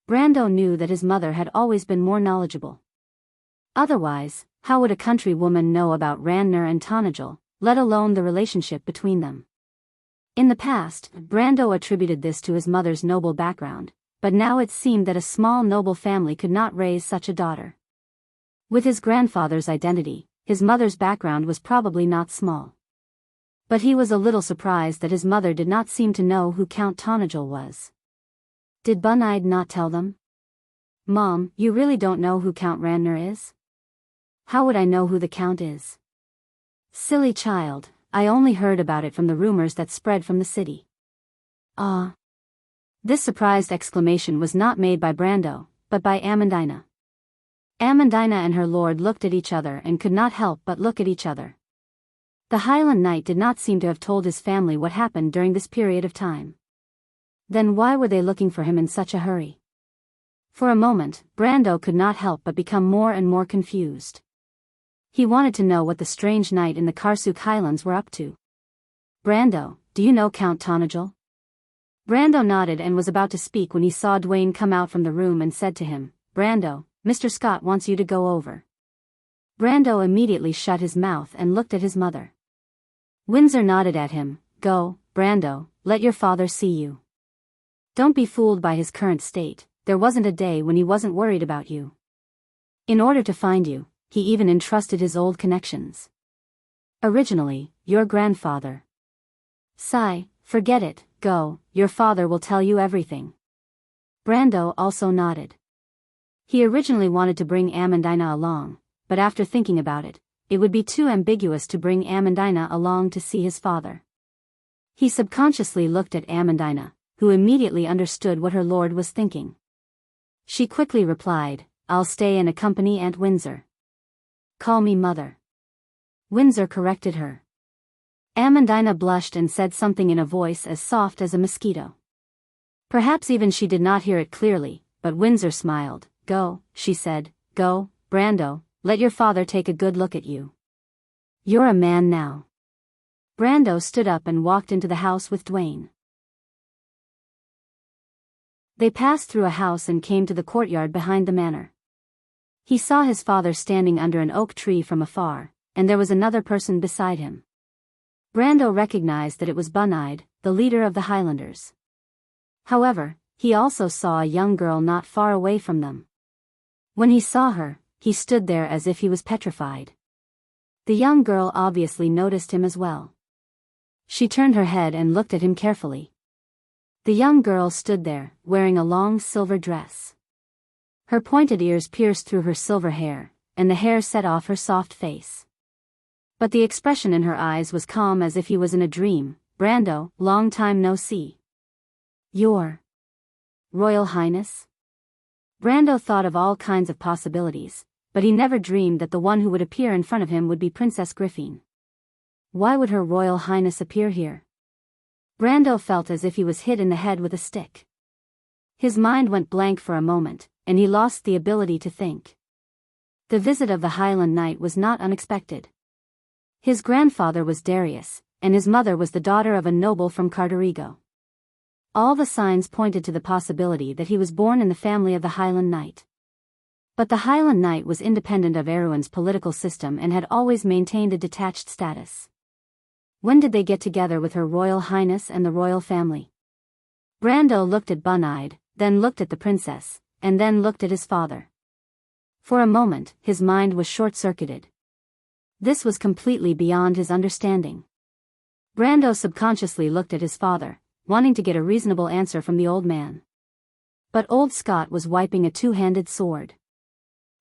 Brando knew that his mother had always been more knowledgeable. Otherwise, how would a countrywoman know about Randner and Tonajol, let alone the relationship between them? In the past, Brando attributed this to his mother's noble background, but now it seemed that a small noble family could not raise such a daughter. With his grandfather's identity, his mother's background was probably not small. But he was a little surprised that his mother did not seem to know who Count Tonajol was. Did Bunide not tell them? "Mom, you really don't know who Count Randner is?" "How would I know who the Count is?" "Silly child, I only heard about it from the rumors that spread from the city." "Ah." This surprised exclamation was not made by Brando, but by Amandina. Amandina and her lord looked at each other and could not help but look at each other. The Highland Knight did not seem to have told his family what happened during this period of time. Then why were they looking for him in such a hurry? For a moment, Brando could not help but become more and more confused. He wanted to know what the strange knight in the Karsuk Highlands were up to. "Brando, do you know Count Tonajol?" Brando nodded and was about to speak when he saw Dwayne come out from the room and said to him, "Brando, Mr. Scott wants you to go over." Brando immediately shut his mouth and looked at his mother. Windsor nodded at him. "Go, Brando, let your father see you. Don't be fooled by his current state, there wasn't a day when he wasn't worried about you. In order to find you, he even entrusted his old connections. Originally, your grandfather." "Sigh, forget it, go, your father will tell you everything." Brando also nodded. He originally wanted to bring Amandina along, but after thinking about it, it would be too ambiguous to bring Amandina along to see his father. He subconsciously looked at Amandina, who immediately understood what her lord was thinking. She quickly replied, "I'll stay and accompany Aunt Windsor." "Call me mother." Windsor corrected her. Amandina blushed and said something in a voice as soft as a mosquito. Perhaps even she did not hear it clearly, but Windsor smiled. "Go," she said, "go, Brando, let your father take a good look at you. You're a man now." Brando stood up and walked into the house with Dwayne. They passed through a house and came to the courtyard behind the manor. He saw his father standing under an oak tree from afar, and there was another person beside him. Brando recognized that it was Bunide, the leader of the Highlanders. However, he also saw a young girl not far away from them. When he saw her, he stood there as if he was petrified. The young girl obviously noticed him as well. She turned her head and looked at him carefully. The young girl stood there, wearing a long silver dress. Her pointed ears pierced through her silver hair, and the hair set off her soft face. But the expression in her eyes was calm as if he was in a dream. "Brando, long time no see." "Your Royal Highness?" Brando thought of all kinds of possibilities, but he never dreamed that the one who would appear in front of him would be Princess Griffin. Why would Her Royal Highness appear here? Brando felt as if he was hit in the head with a stick. His mind went blank for a moment, and he lost the ability to think. The visit of the Highland Knight was not unexpected. His grandfather was Darius, and his mother was the daughter of a noble from Cartarigo. All the signs pointed to the possibility that he was born in the family of the Highland Knight. But the Highland Knight was independent of Erewhon's political system and had always maintained a detached status. When did they get together with Her Royal Highness and the royal family? Brando looked at Bunide, then looked at the princess, and then looked at his father. For a moment, his mind was short-circuited. This was completely beyond his understanding. Brando subconsciously looked at his father, wanting to get a reasonable answer from the old man. But old Scott was wiping a two-handed sword.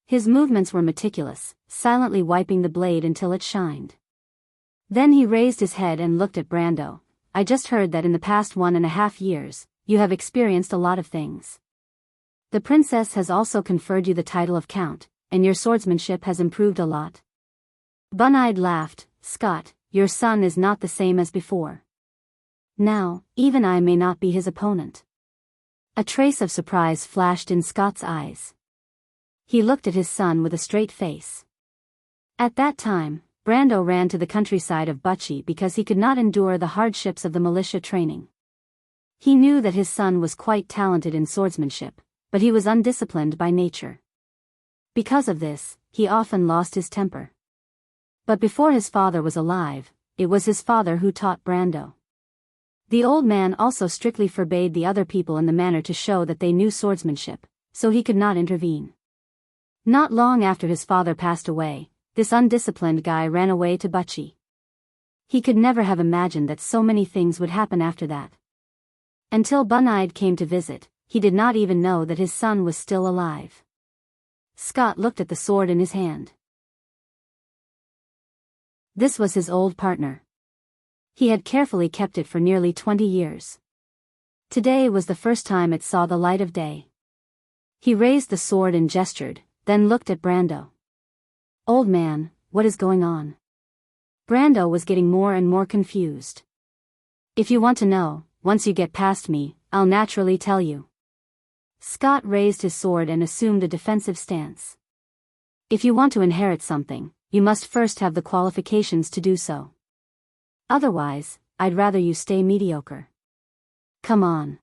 His movements were meticulous, silently wiping the blade until it shined. Then he raised his head and looked at Brando. I just heard that in the past 1.5 years, you have experienced a lot of things. The princess has also conferred you the title of Count, and your swordsmanship has improved a lot. Bun-Eyed laughed. Scott, your son is not the same as before. Now, even I may not be his opponent. A trace of surprise flashed in Scott's eyes. He looked at his son with a straight face. At that time, Brando ran to the countryside of Butchie because he could not endure the hardships of the militia training. He knew that his son was quite talented in swordsmanship, but he was undisciplined by nature. Because of this, he often lost his temper. But before his father was alive, it was his father who taught Brando. The old man also strictly forbade the other people in the manor to show that they knew swordsmanship, so he could not intervene. Not long after his father passed away, this undisciplined guy ran away to Butchie. He could never have imagined that so many things would happen after that. Until Bun-Eyed came to visit, he did not even know that his son was still alive. Scott looked at the sword in his hand. This was his old partner. He had carefully kept it for nearly 20 years. Today was the first time it saw the light of day. He raised the sword and gestured, then looked at Brando. Old man, what is going on? Brando was getting more and more confused. If you want to know, once you get past me, I'll naturally tell you. Scott raised his sword and assumed a defensive stance. If you want to inherit something, you must first have the qualifications to do so. Otherwise, I'd rather you stay mediocre. Come on.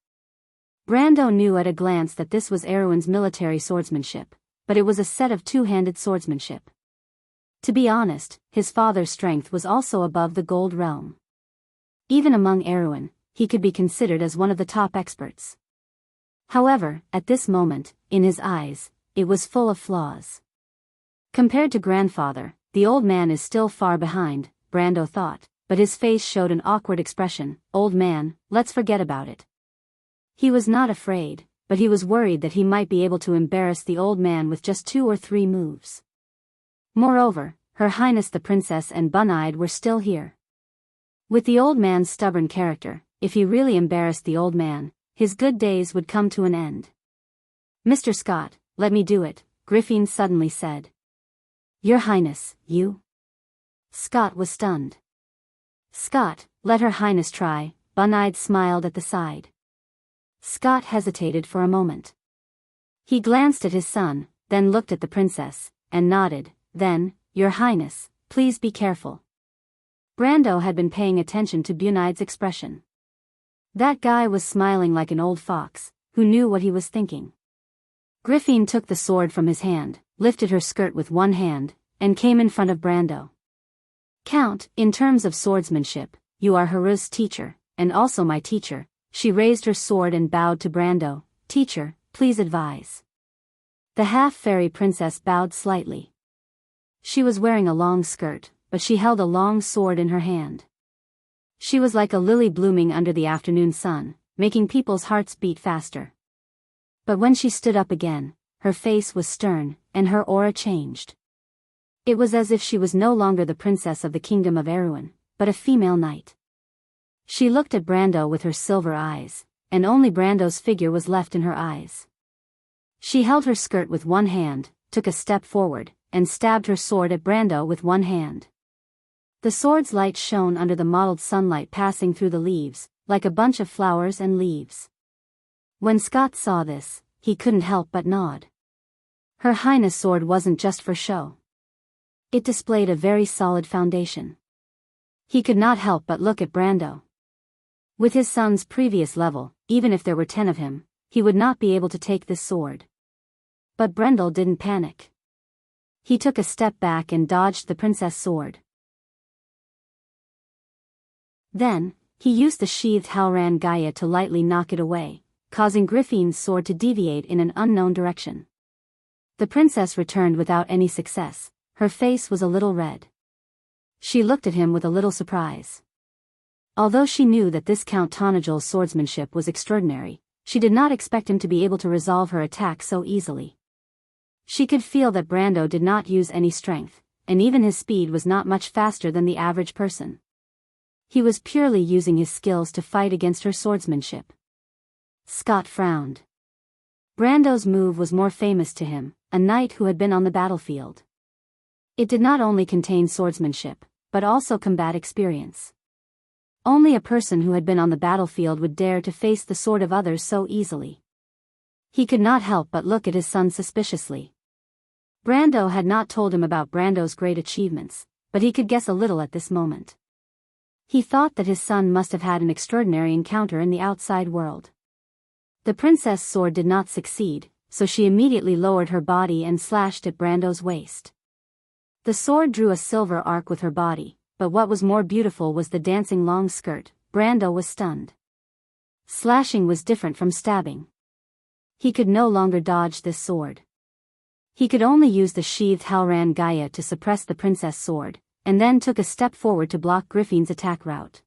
Brando knew at a glance that this was Erwin's military swordsmanship, but it was a set of two-handed swordsmanship. To be honest, his father's strength was also above the gold realm. Even among Erwin, he could be considered as one of the top experts. However, at this moment, in his eyes, it was full of flaws. Compared to grandfather, the old man is still far behind, Brando thought, but his face showed an awkward expression. Old man, let's forget about it. He was not afraid, but he was worried that he might be able to embarrass the old man with just 2 or 3 moves. Moreover, Her Highness the Princess and Bun-Eyed were still here. With the old man's stubborn character, if he really embarrassed the old man, his good days would come to an end. Mr. Scott, let me do it, Griffin suddenly said. Your Highness, you? Scott was stunned. Scott, let Her Highness try, Bun-Eyed smiled at the side. Scott hesitated for a moment. He glanced at his son, then looked at the princess, and nodded. Then, Your Highness, please be careful. Brando had been paying attention to Bun-Eyed's expression. That guy was smiling like an old fox, who knew what he was thinking. Griffin took the sword from his hand, lifted her skirt with one hand, and came in front of Brando. Count, in terms of swordsmanship, you are Haru's teacher, and also my teacher. She raised her sword and bowed to Brando. Teacher, please advise. The half-fairy princess bowed slightly. She was wearing a long skirt, but she held a long sword in her hand. She was like a lily blooming under the afternoon sun, making people's hearts beat faster. But when she stood up again, her face was stern, and her aura changed. It was as if she was no longer the princess of the kingdom of Erwin, but a female knight. She looked at Brando with her silver eyes, and only Brando's figure was left in her eyes. She held her skirt with one hand, took a step forward, and stabbed her sword at Brando with one hand. The sword's light shone under the mottled sunlight passing through the leaves, like a bunch of flowers and leaves. When Scott saw this, he couldn't help but nod. Her Highness' sword wasn't just for show. It displayed a very solid foundation. He could not help but look at Brando. With his son's previous level, even if there were 10 of him, he would not be able to take this sword. But Brendel didn't panic. He took a step back and dodged the princess' sword. Then, he used the sheathed Halran Gaia to lightly knock it away, causing Griffin's sword to deviate in an unknown direction. The princess returned without any success. Her face was a little red. She looked at him with a little surprise. Although she knew that this Count Tanagel's swordsmanship was extraordinary, she did not expect him to be able to resolve her attack so easily. She could feel that Brando did not use any strength, and even his speed was not much faster than the average person. He was purely using his skills to fight against her swordsmanship. Scott frowned. Brando's move was more famous to him, a knight who had been on the battlefield. It did not only contain swordsmanship, but also combat experience. Only a person who had been on the battlefield would dare to face the sword of others so easily. He could not help but look at his son suspiciously. Brando had not told him about Brando's great achievements, but he could guess a little at this moment. He thought that his son must have had an extraordinary encounter in the outside world. The princess' sword did not succeed, so she immediately lowered her body and slashed at Brando's waist. The sword drew a silver arc with her body, but what was more beautiful was the dancing long skirt. Brando was stunned. Slashing was different from stabbing. He could no longer dodge this sword. He could only use the sheathed Halran Gaia to suppress the princess' sword, and then took a step forward to block Griffin's attack route.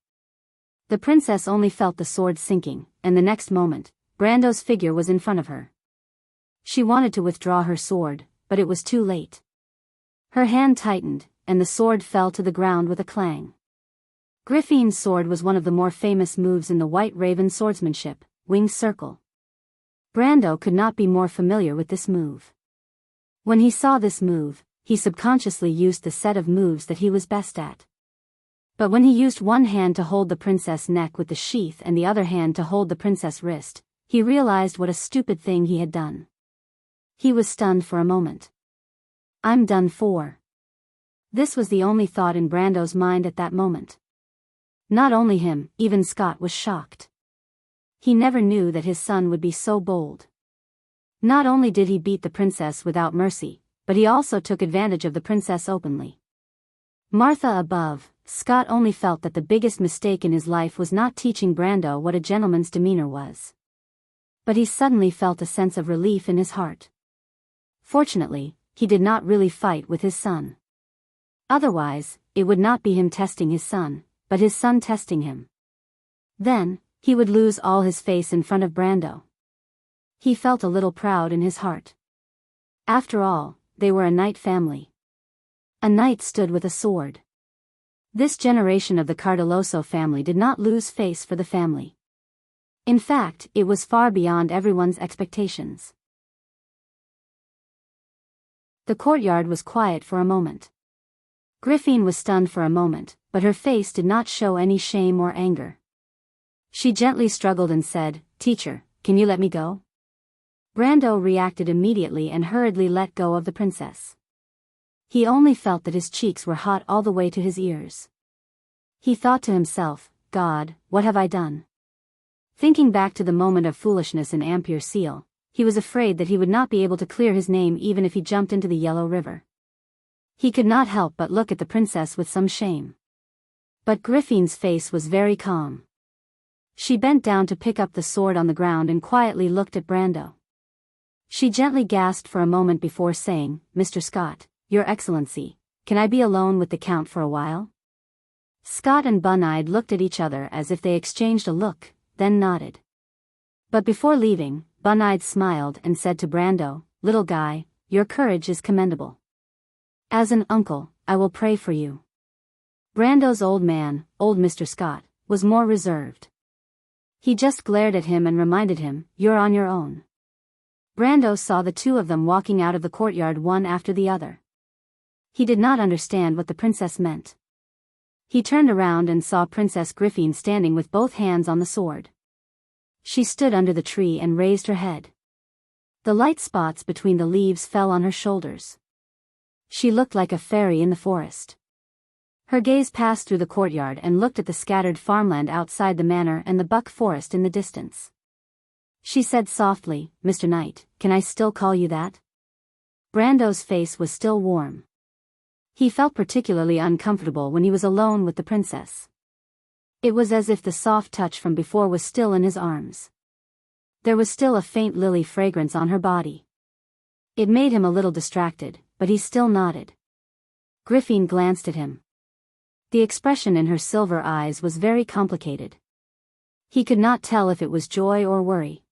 The princess only felt the sword sinking, and the next moment, Brando's figure was in front of her. She wanted to withdraw her sword, but it was too late. Her hand tightened, and the sword fell to the ground with a clang. Griffin's sword was one of the more famous moves in the White Raven swordsmanship, Winged Circle. Brando could not be more familiar with this move. When he saw this move, he subconsciously used the set of moves that he was best at. But when he used one hand to hold the princess' neck with the sheath and the other hand to hold the princess' wrist, he realized what a stupid thing he had done. He was stunned for a moment. "I'm done for." This was the only thought in Brando's mind at that moment. Not only him, even Scott was shocked. He never knew that his son would be so bold. Not only did he beat the princess without mercy, but he also took advantage of the princess openly. Martha above, Scott only felt that the biggest mistake in his life was not teaching Brando what a gentleman's demeanor was. But he suddenly felt a sense of relief in his heart. Fortunately, he did not really fight with his son. Otherwise, it would not be him testing his son, but his son testing him. Then, he would lose all his face in front of Brando. He felt a little proud in his heart. After all, they were a knight family. A knight stood with a sword. This generation of the Cardoloso family did not lose face for the family. In fact, it was far beyond everyone's expectations. The courtyard was quiet for a moment. Griffin was stunned for a moment, but her face did not show any shame or anger. She gently struggled and said, "Teacher, can you let me go?" Brando reacted immediately and hurriedly let go of the princess. He only felt that his cheeks were hot all the way to his ears. He thought to himself, "God, what have I done?" Thinking back to the moment of foolishness in Ampere Seal, he was afraid that he would not be able to clear his name even if he jumped into the Yellow River. He could not help but look at the princess with some shame. But Griffin's face was very calm. She bent down to pick up the sword on the ground and quietly looked at Brando. She gently gasped for a moment before saying, "Mr. Scott, Your Excellency, can I be alone with the Count for a while?" Scott and Bunny'd looked at each other as if they exchanged a look, then nodded. But before leaving, Bunny'd smiled and said to Brando, "Little guy, your courage is commendable. As an uncle, I will pray for you." Brando's old man, old Mr. Scott, was more reserved. He just glared at him and reminded him, "You're on your own." Brando saw the two of them walking out of the courtyard one after the other. He did not understand what the princess meant. He turned around and saw Princess Griffin standing with both hands on the sword. She stood under the tree and raised her head. The light spots between the leaves fell on her shoulders. She looked like a fairy in the forest. Her gaze passed through the courtyard and looked at the scattered farmland outside the manor and the buck forest in the distance. She said softly, "Mr. Knight, can I still call you that?" Brando's face was still warm. He felt particularly uncomfortable when he was alone with the princess. It was as if the soft touch from before was still in his arms. There was still a faint lily fragrance on her body. It made him a little distracted, but he still nodded. Griffin glanced at him. The expression in her silver eyes was very complicated. He could not tell if it was joy or worry.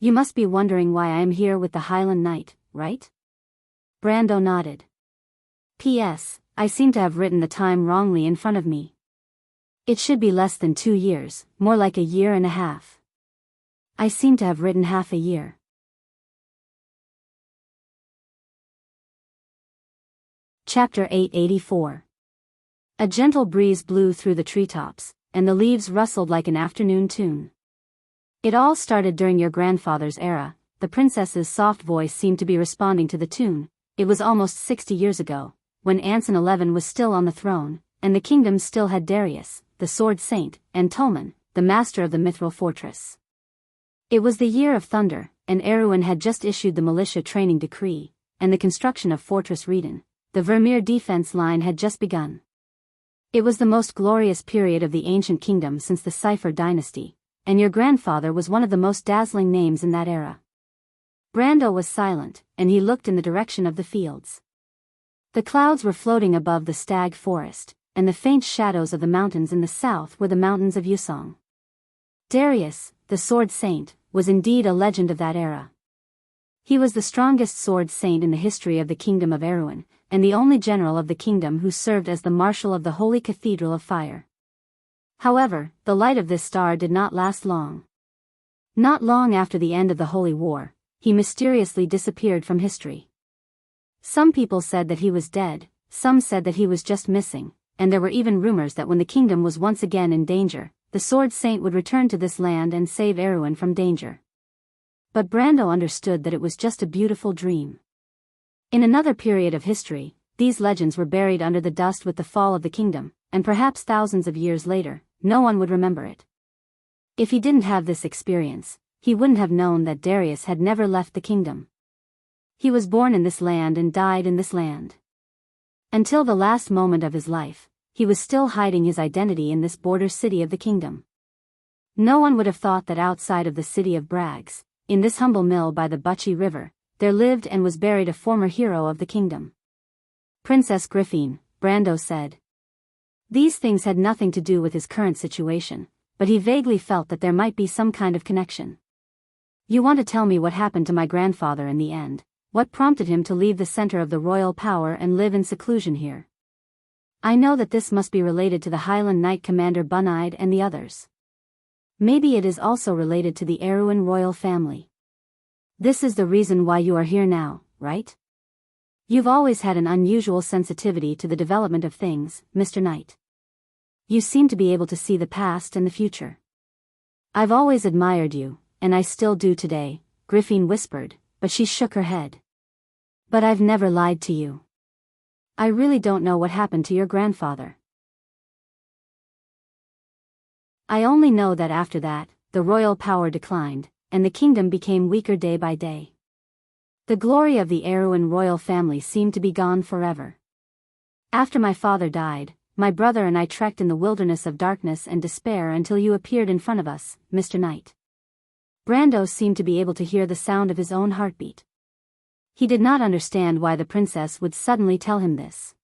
"You must be wondering why I am here with the Highland Knight, right?" Brando nodded. "P.S. I seem to have written the time wrongly in front of me. It should be less than 2 years, more like a year and a half. I seem to have written half a year." Chapter 884. A gentle breeze blew through the treetops, and the leaves rustled like an afternoon tune. "It all started during your grandfather's era." The princess's soft voice seemed to be responding to the tune. "It was almost 60 years ago, when Anson 11 was still on the throne, and the kingdom still had Darius, the sword saint, and Tolman, the master of the mithril fortress. It was the year of thunder, and Erwin had just issued the militia training decree, and the construction of Fortress Reden, the Vermeer defense line, had just begun. It was the most glorious period of the ancient kingdom since the Cipher dynasty, and your grandfather was one of the most dazzling names in that era." Brando was silent, and he looked in the direction of the fields. The clouds were floating above the stag forest, and the faint shadows of the mountains in the south were the mountains of Yusong. Darius, the sword saint, was indeed a legend of that era. He was the strongest sword saint in the history of the kingdom of Erwin, and the only general of the kingdom who served as the marshal of the Holy Cathedral of Fire. However, the light of this star did not last long. Not long after the end of the Holy War, he mysteriously disappeared from history. Some people said that he was dead, some said that he was just missing, and there were even rumors that when the kingdom was once again in danger, the sword saint would return to this land and save Erwin from danger. But Brando understood that it was just a beautiful dream. In another period of history, these legends were buried under the dust with the fall of the kingdom, and perhaps thousands of years later, no one would remember it. If he didn't have this experience, he wouldn't have known that Darius had never left the kingdom. He was born in this land and died in this land. Until the last moment of his life, he was still hiding his identity in this border city of the kingdom. No one would have thought that outside of the city of Brags, in this humble mill by the Bucci River, there lived and was buried a former hero of the kingdom. "Princess Griffin," Brando said. These things had nothing to do with his current situation, but he vaguely felt that there might be some kind of connection. "You want to tell me what happened to my grandfather in the end, what prompted him to leave the center of the royal power and live in seclusion here? I know that this must be related to the Highland Knight Commander Bunide and the others. Maybe it is also related to the Erwin royal family. This is the reason why you are here now, right? You've always had an unusual sensitivity to the development of things, Mr. Knight. You seem to be able to see the past and the future. I've always admired you, and I still do today," Griffin whispered, but she shook her head. "But I've never lied to you. I really don't know what happened to your grandfather. I only know that after that, the royal power declined, and the kingdom became weaker day by day. The glory of the Erwin royal family seemed to be gone forever. After my father died, my brother and I trekked in the wilderness of darkness and despair until you appeared in front of us, Mr. Knight." Brando seemed to be able to hear the sound of his own heartbeat. He did not understand why the princess would suddenly tell him this.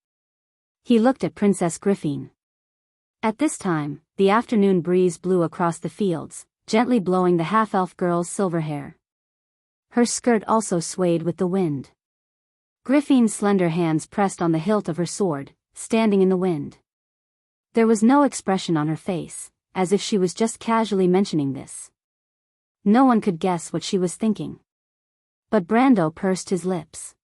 He looked at Princess Griffin. At this time, the afternoon breeze blew across the fields, gently blowing the half-elf girl's silver hair. Her skirt also swayed with the wind. Griffin's slender hands pressed on the hilt of her sword, standing in the wind. There was no expression on her face, as if she was just casually mentioning this. No one could guess what she was thinking. But Brando pursed his lips.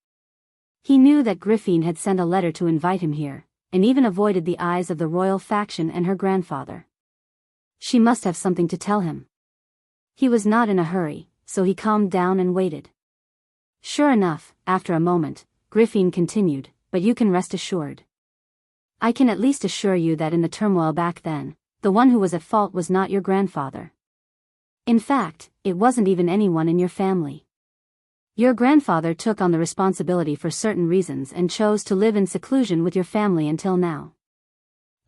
He knew that Griffin had sent a letter to invite him here, and even avoided the eyes of the royal faction and her grandfather. She must have something to tell him. He was not in a hurry, so he calmed down and waited. Sure enough, after a moment, Griffin continued, "But you can rest assured. I can at least assure you that in the turmoil back then, the one who was at fault was not your grandfather. In fact, it wasn't even anyone in your family. Your grandfather took on the responsibility for certain reasons and chose to live in seclusion with your family until now.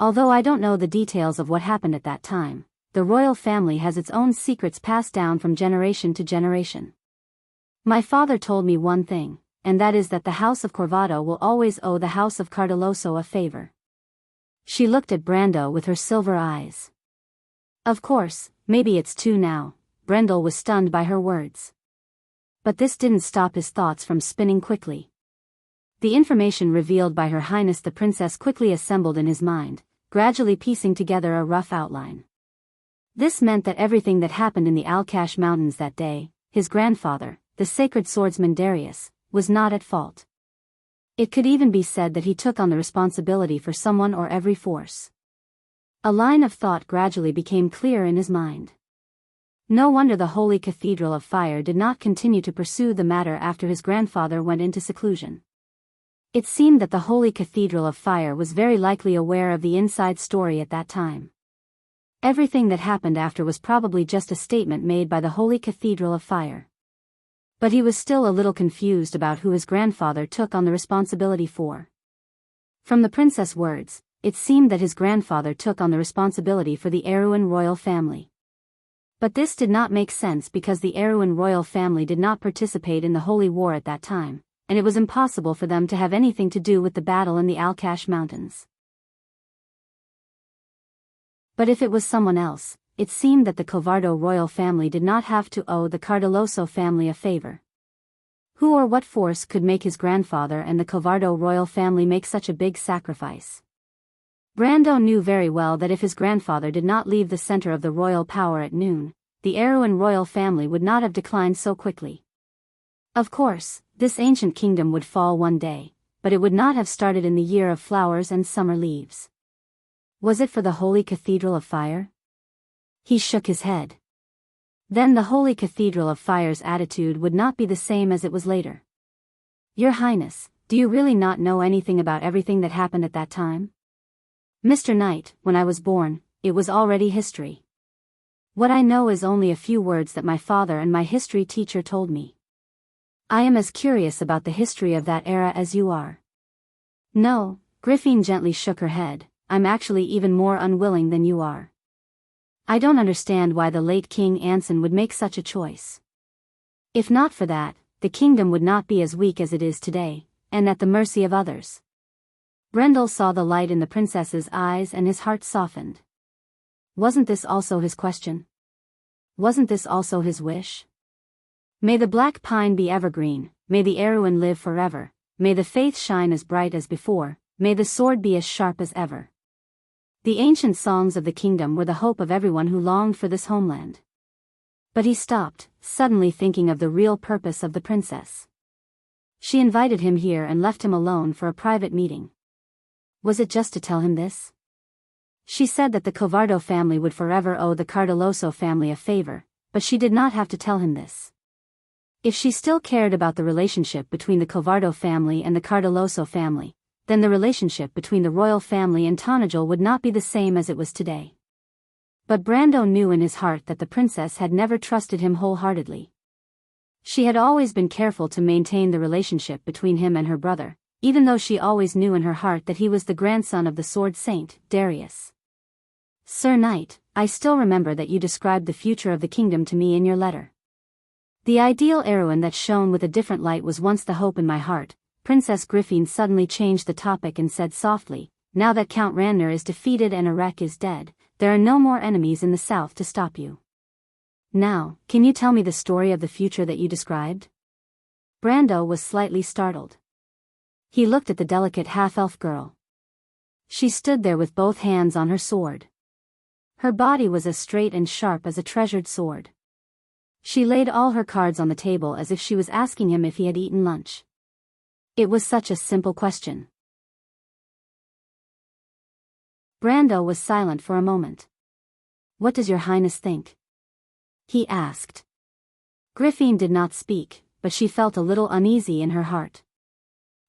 Although I don't know the details of what happened at that time, the royal family has its own secrets passed down from generation to generation. My father told me one thing, and that is that the House of Corvado will always owe the House of Cardoloso a favor. She looked at Brando with her silver eyes. Of course, maybe it's two now. Brendel was stunned by her words. But this didn't stop his thoughts from spinning quickly. The information revealed by Her Highness the Princess quickly assembled in his mind, gradually piecing together a rough outline. This meant that everything that happened in the Alkash Mountains that day, his grandfather, the sacred swordsman Darius, was not at fault. It could even be said that he took on the responsibility for someone or every force. A line of thought gradually became clear in his mind. No wonder the Holy Cathedral of Fire did not continue to pursue the matter after his grandfather went into seclusion. It seemed that the Holy Cathedral of Fire was very likely aware of the inside story at that time. Everything that happened after was probably just a statement made by the Holy Cathedral of Fire. But he was still a little confused about who his grandfather took on the responsibility for. From the princess' words, it seemed that his grandfather took on the responsibility for the Erewhon royal family. But this did not make sense because the Erewhon royal family did not participate in the Holy War at that time, and it was impossible for them to have anything to do with the battle in the Alkash Mountains. But if it was someone else, it seemed that the Covardo royal family did not have to owe the Cardoloso family a favor. Who or what force could make his grandfather and the Covardo royal family make such a big sacrifice? Brando knew very well that if his grandfather did not leave the center of the royal power at noon, the Erewhon royal family would not have declined so quickly. Of course, this ancient kingdom would fall one day, but it would not have started in the year of flowers and summer leaves. Was it for the Holy Cathedral of Fire? He shook his head. Then the Holy Cathedral of Fire's attitude would not be the same as it was later. Your Highness, do you really not know anything about everything that happened at that time? Mr. Knight, when I was born, it was already history. What I know is only a few words that my father and my history teacher told me. I am as curious about the history of that era as you are. No, Griffin gently shook her head, I'm actually even more unwilling than you are. I don't understand why the late King Anson would make such a choice. If not for that, the kingdom would not be as weak as it is today, and at the mercy of others. Brendel saw the light in the princess's eyes and his heart softened. Wasn't this also his question? Wasn't this also his wish? May the black pine be evergreen, may the Erewhon live forever, may the faith shine as bright as before, may the sword be as sharp as ever. The ancient songs of the kingdom were the hope of everyone who longed for this homeland. But he stopped, suddenly thinking of the real purpose of the princess. She invited him here and left him alone for a private meeting. Was it just to tell him this? She said that the Covardo family would forever owe the Cardoloso family a favor, but she did not have to tell him this. If she still cared about the relationship between the Covardo family and the Cardoloso family, then the relationship between the royal family and Tonajol would not be the same as it was today. But Brando knew in his heart that the princess had never trusted him wholeheartedly. She had always been careful to maintain the relationship between him and her brother, even though she always knew in her heart that he was the grandson of the sword saint, Darius. Sir Knight, I still remember that you described the future of the kingdom to me in your letter. The ideal Erewhon that shone with a different light was once the hope in my heart. Princess Griffin suddenly changed the topic and said softly, now that Count Randner is defeated and Erech is dead, there are no more enemies in the south to stop you. Now, can you tell me the story of the future that you described? Brando was slightly startled. He looked at the delicate half-elf girl. She stood there with both hands on her sword. Her body was as straight and sharp as a treasured sword. She laid all her cards on the table as if she was asking him if he had eaten lunch. It was such a simple question. Brando was silent for a moment. What does your highness think? He asked. Griffin did not speak, but she felt a little uneasy in her heart.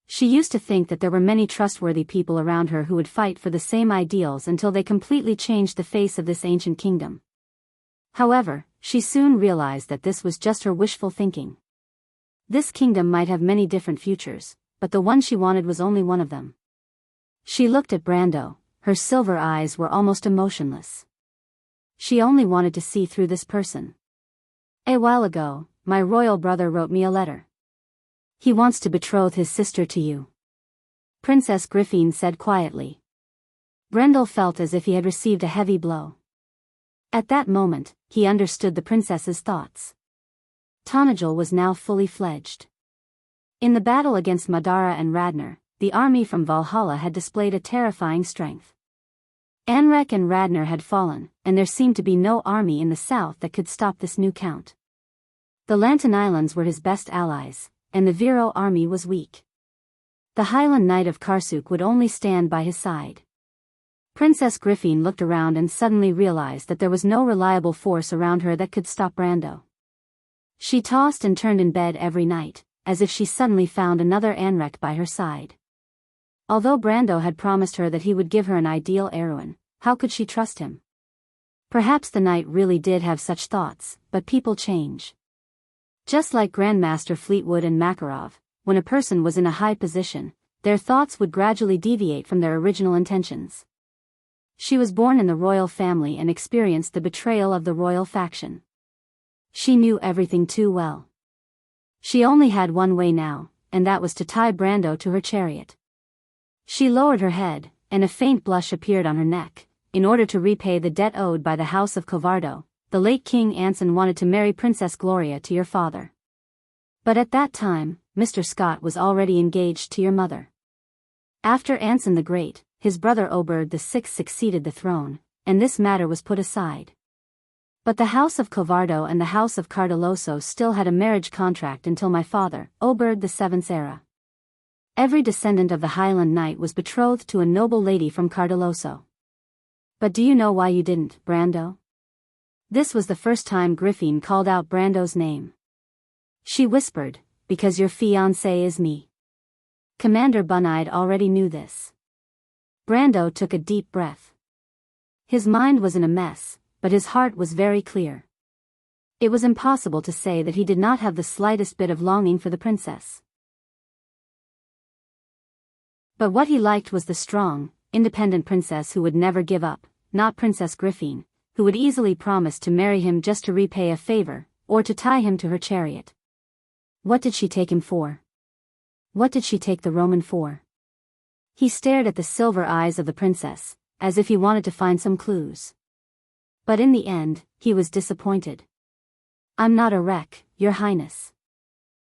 She used to think that there were many trustworthy people around her who would fight for the same ideals until they completely changed the face of this ancient kingdom. However, she soon realized that this was just her wishful thinking. This kingdom might have many different futures, but the one she wanted was only one of them. She looked at Brando, her silver eyes were almost emotionless. She only wanted to see through this person. A while ago, my royal brother wrote me a letter. He wants to betroth his sister to you. Princess Griffin said quietly. Brendel felt as if he had received a heavy blow. At that moment, he understood the princess's thoughts. Tonajel was now fully fledged. In the battle against Madara and Radner, the army from Valhalla had displayed a terrifying strength. Enrich and Radner had fallen, and there seemed to be no army in the south that could stop this new count. The Lantan Islands were his best allies, and the Viro army was weak. The Highland Knight of Karsuk would only stand by his side. Princess Griffin looked around and suddenly realized that there was no reliable force around her that could stop Brando. She tossed and turned in bed every night, as if she suddenly found another Enrich by her side. Although Brando had promised her that he would give her an ideal heroine, how could she trust him? Perhaps the knight really did have such thoughts, but people change. Just like Grandmaster Fleetwood and Makarov, when a person was in a high position, their thoughts would gradually deviate from their original intentions. She was born in the royal family and experienced the betrayal of the royal faction. She knew everything too well. She only had one way now, and that was to tie Brando to her chariot. She lowered her head, and a faint blush appeared on her neck. In order to repay the debt owed by the House of Covardo, the late King Anson wanted to marry Princess Gloria to your father. But at that time, Mr. Scott was already engaged to your mother. After Anson the Great, his brother Oberd VI succeeded the throne, and this matter was put aside. But the House of Covardo and the House of Cardoloso still had a marriage contract until my father, Oberd VII's era. Every descendant of the Highland Knight was betrothed to a noble lady from Cardoloso. But do you know why you didn't, Brando? This was the first time Griffin called out Brando's name. She whispered, because your fiancé is me. Commander Bunide already knew this. Brando took a deep breath. His mind was in a mess, but his heart was very clear. It was impossible to say that he did not have the slightest bit of longing for the princess. But what he liked was the strong, independent princess who would never give up, not Princess Griffin, who would easily promise to marry him just to repay a favor, or to tie him to her chariot. What did she take him for? What did she take the Roman for? He stared at the silver eyes of the princess, as if he wanted to find some clues. But in the end, he was disappointed. I'm not a wreck, Your Highness.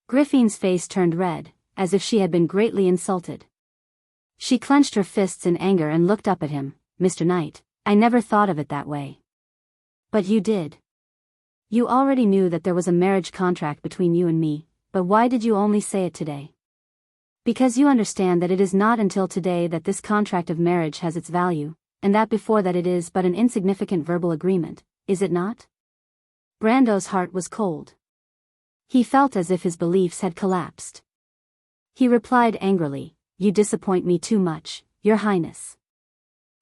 Griffin's face turned red, as if she had been greatly insulted. She clenched her fists in anger and looked up at him. Mr. Knight, I never thought of it that way. But you did. You already knew that there was a marriage contract between you and me, but why did you only say it today? Because you understand that it is not until today that this contract of marriage has its value, and that before that it is but an insignificant verbal agreement, is it not? Brando's heart was cold. He felt as if his beliefs had collapsed. He replied angrily, You disappoint me too much, Your Highness.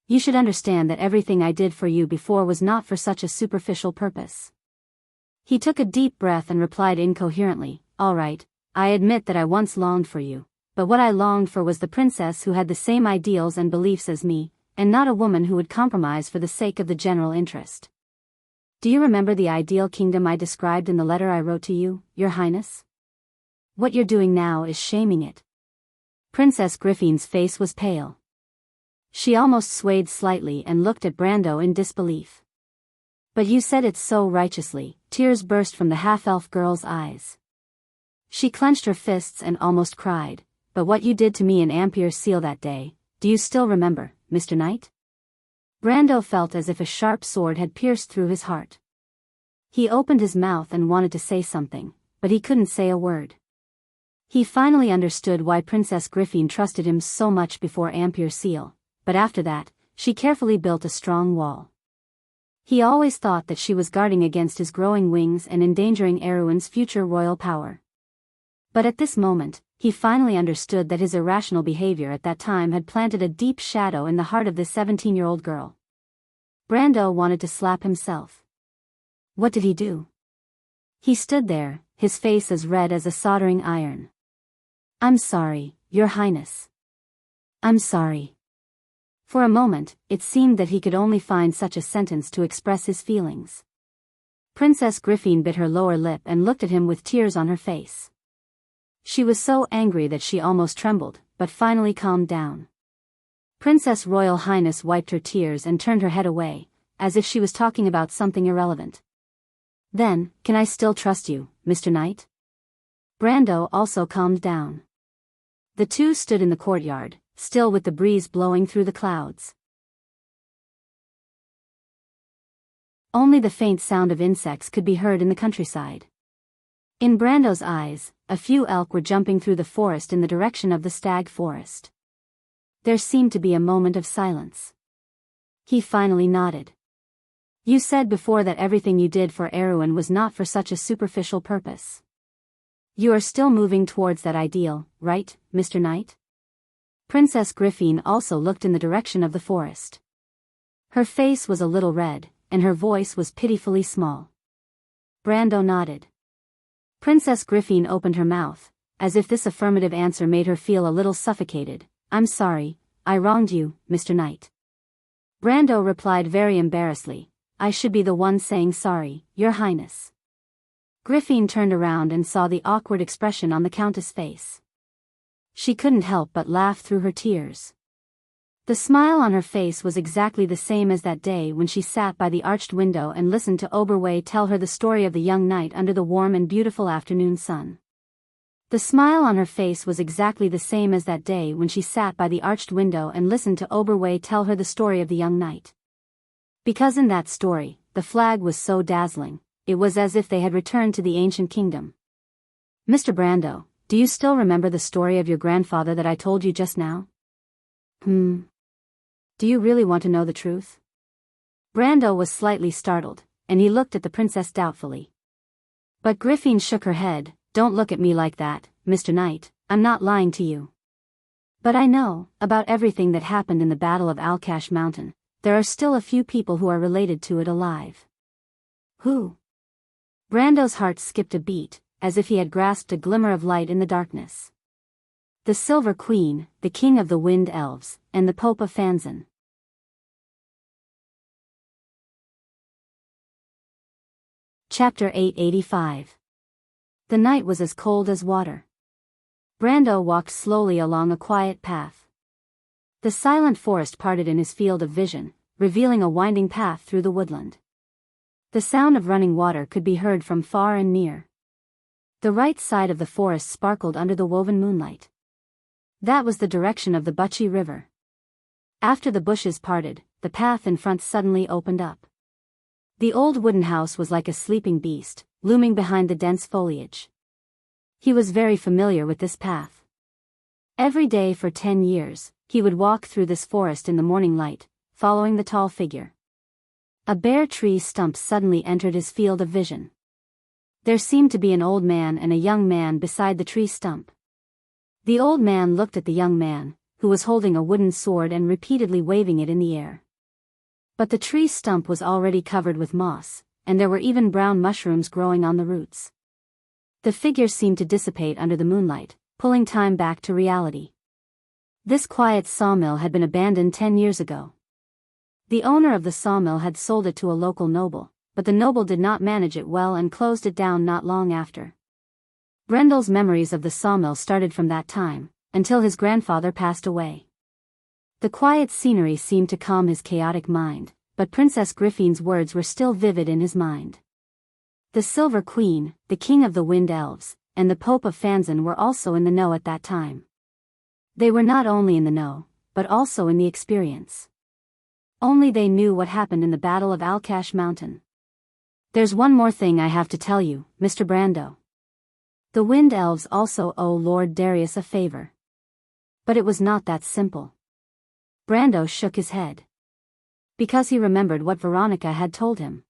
You should understand that everything I did for you before was not for such a superficial purpose. He took a deep breath and replied incoherently, All right, I admit that I once longed for you, but what I longed for was the princess who had the same ideals and beliefs as me, and not a woman who would compromise for the sake of the general interest. Do you remember the ideal kingdom I described in the letter I wrote to you, Your Highness? What you're doing now is shaming it. Princess Griffin's face was pale. She almost swayed slightly and looked at Brando in disbelief. But you said it so righteously. Tears burst from the half-elf girl's eyes. She clenched her fists and almost cried. But what you did to me in Ampere Seal that day, do you still remember, Mr. Knight? Brando felt as if a sharp sword had pierced through his heart. He opened his mouth and wanted to say something, but he couldn't say a word. He finally understood why Princess Griffin trusted him so much before Ampere Seal, but after that, she carefully built a strong wall. He always thought that she was guarding against his growing wings and endangering Erewhon's future royal power. But at this moment, he finally understood that his irrational behavior at that time had planted a deep shadow in the heart of this 17-year-old girl. Brando wanted to slap himself. What did he do? He stood there, his face as red as a soldering iron. I'm sorry, Your Highness. I'm sorry. For a moment, it seemed that he could only find such a sentence to express his feelings. Princess Griffin bit her lower lip and looked at him with tears on her face. She was so angry that she almost trembled, but finally calmed down. Princess Royal Highness wiped her tears and turned her head away, as if she was talking about something irrelevant. Then, can I still trust you, Mr. Knight? Brando also calmed down. The two stood in the courtyard, still with the breeze blowing through the clouds. Only the faint sound of insects could be heard in the countryside. In Brando's eyes, a few elk were jumping through the forest in the direction of the stag forest. There seemed to be a moment of silence. He finally nodded. You said before that everything you did for Erwin was not for such a superficial purpose. You are still moving towards that ideal, right, Mr. Knight? Princess Griffin also looked in the direction of the forest. Her face was a little red, and her voice was pitifully small. Brando nodded. Princess Griffin opened her mouth, as if this affirmative answer made her feel a little suffocated. I'm sorry, I wronged you, Mr. Knight. Brando replied very embarrassedly, I should be the one saying sorry, Your Highness. Griffin turned around and saw the awkward expression on the Countess' face. She couldn't help but laugh through her tears. The smile on her face was exactly the same as that day when she sat by the arched window and listened to Oberway tell her the story of the young knight under the warm and beautiful afternoon sun. The smile on her face was exactly the same as that day when she sat by the arched window and listened to Oberway tell her the story of the young knight. Because in that story, the flag was so dazzling, it was as if they had returned to the ancient kingdom. Mr. Brando, do you still remember the story of your grandfather that I told you just now? Do you really want to know the truth? Brando was slightly startled, and he looked at the princess doubtfully. But Griffin shook her head. Don't look at me like that, Mr. Knight, I'm not lying to you. But I know about everything that happened in the Battle of Alkash Mountain. There are still a few people who are related to it alive. Who? Brando's heart skipped a beat, as if he had grasped a glimmer of light in the darkness. The Silver Queen, the King of the Wind Elves, and the Pope of Fanzan. Chapter 885. The night was as cold as water. Brando walked slowly along a quiet path. The silent forest parted in his field of vision, revealing a winding path through the woodland. The sound of running water could be heard from far and near. The right side of the forest sparkled under the woven moonlight. That was the direction of the Bucci River. After the bushes parted, the path in front suddenly opened up. The old wooden house was like a sleeping beast, looming behind the dense foliage. He was very familiar with this path. Every day for 10 years, he would walk through this forest in the morning light, following the tall figure. A bare tree stump suddenly entered his field of vision. There seemed to be an old man and a young man beside the tree stump. The old man looked at the young man, who was holding a wooden sword and repeatedly waving it in the air. But the tree stump was already covered with moss, and there were even brown mushrooms growing on the roots. The figure seemed to dissipate under the moonlight, pulling time back to reality. This quiet sawmill had been abandoned 10 years ago. The owner of the sawmill had sold it to a local noble, but the noble did not manage it well and closed it down not long after. Brendel's memories of the sawmill started from that time, until his grandfather passed away. The quiet scenery seemed to calm his chaotic mind, but Princess Griffin's words were still vivid in his mind. The Silver Queen, the King of the Wind Elves, and the Pope of Fanzan were also in the know at that time. They were not only in the know, but also in the experience. Only they knew what happened in the Battle of Alkash Mountain. There's one more thing I have to tell you, Mr. Brando. The Wind Elves also owe Lord Darius a favor. But it was not that simple. Brando shook his head. Because he remembered what Veronica had told him.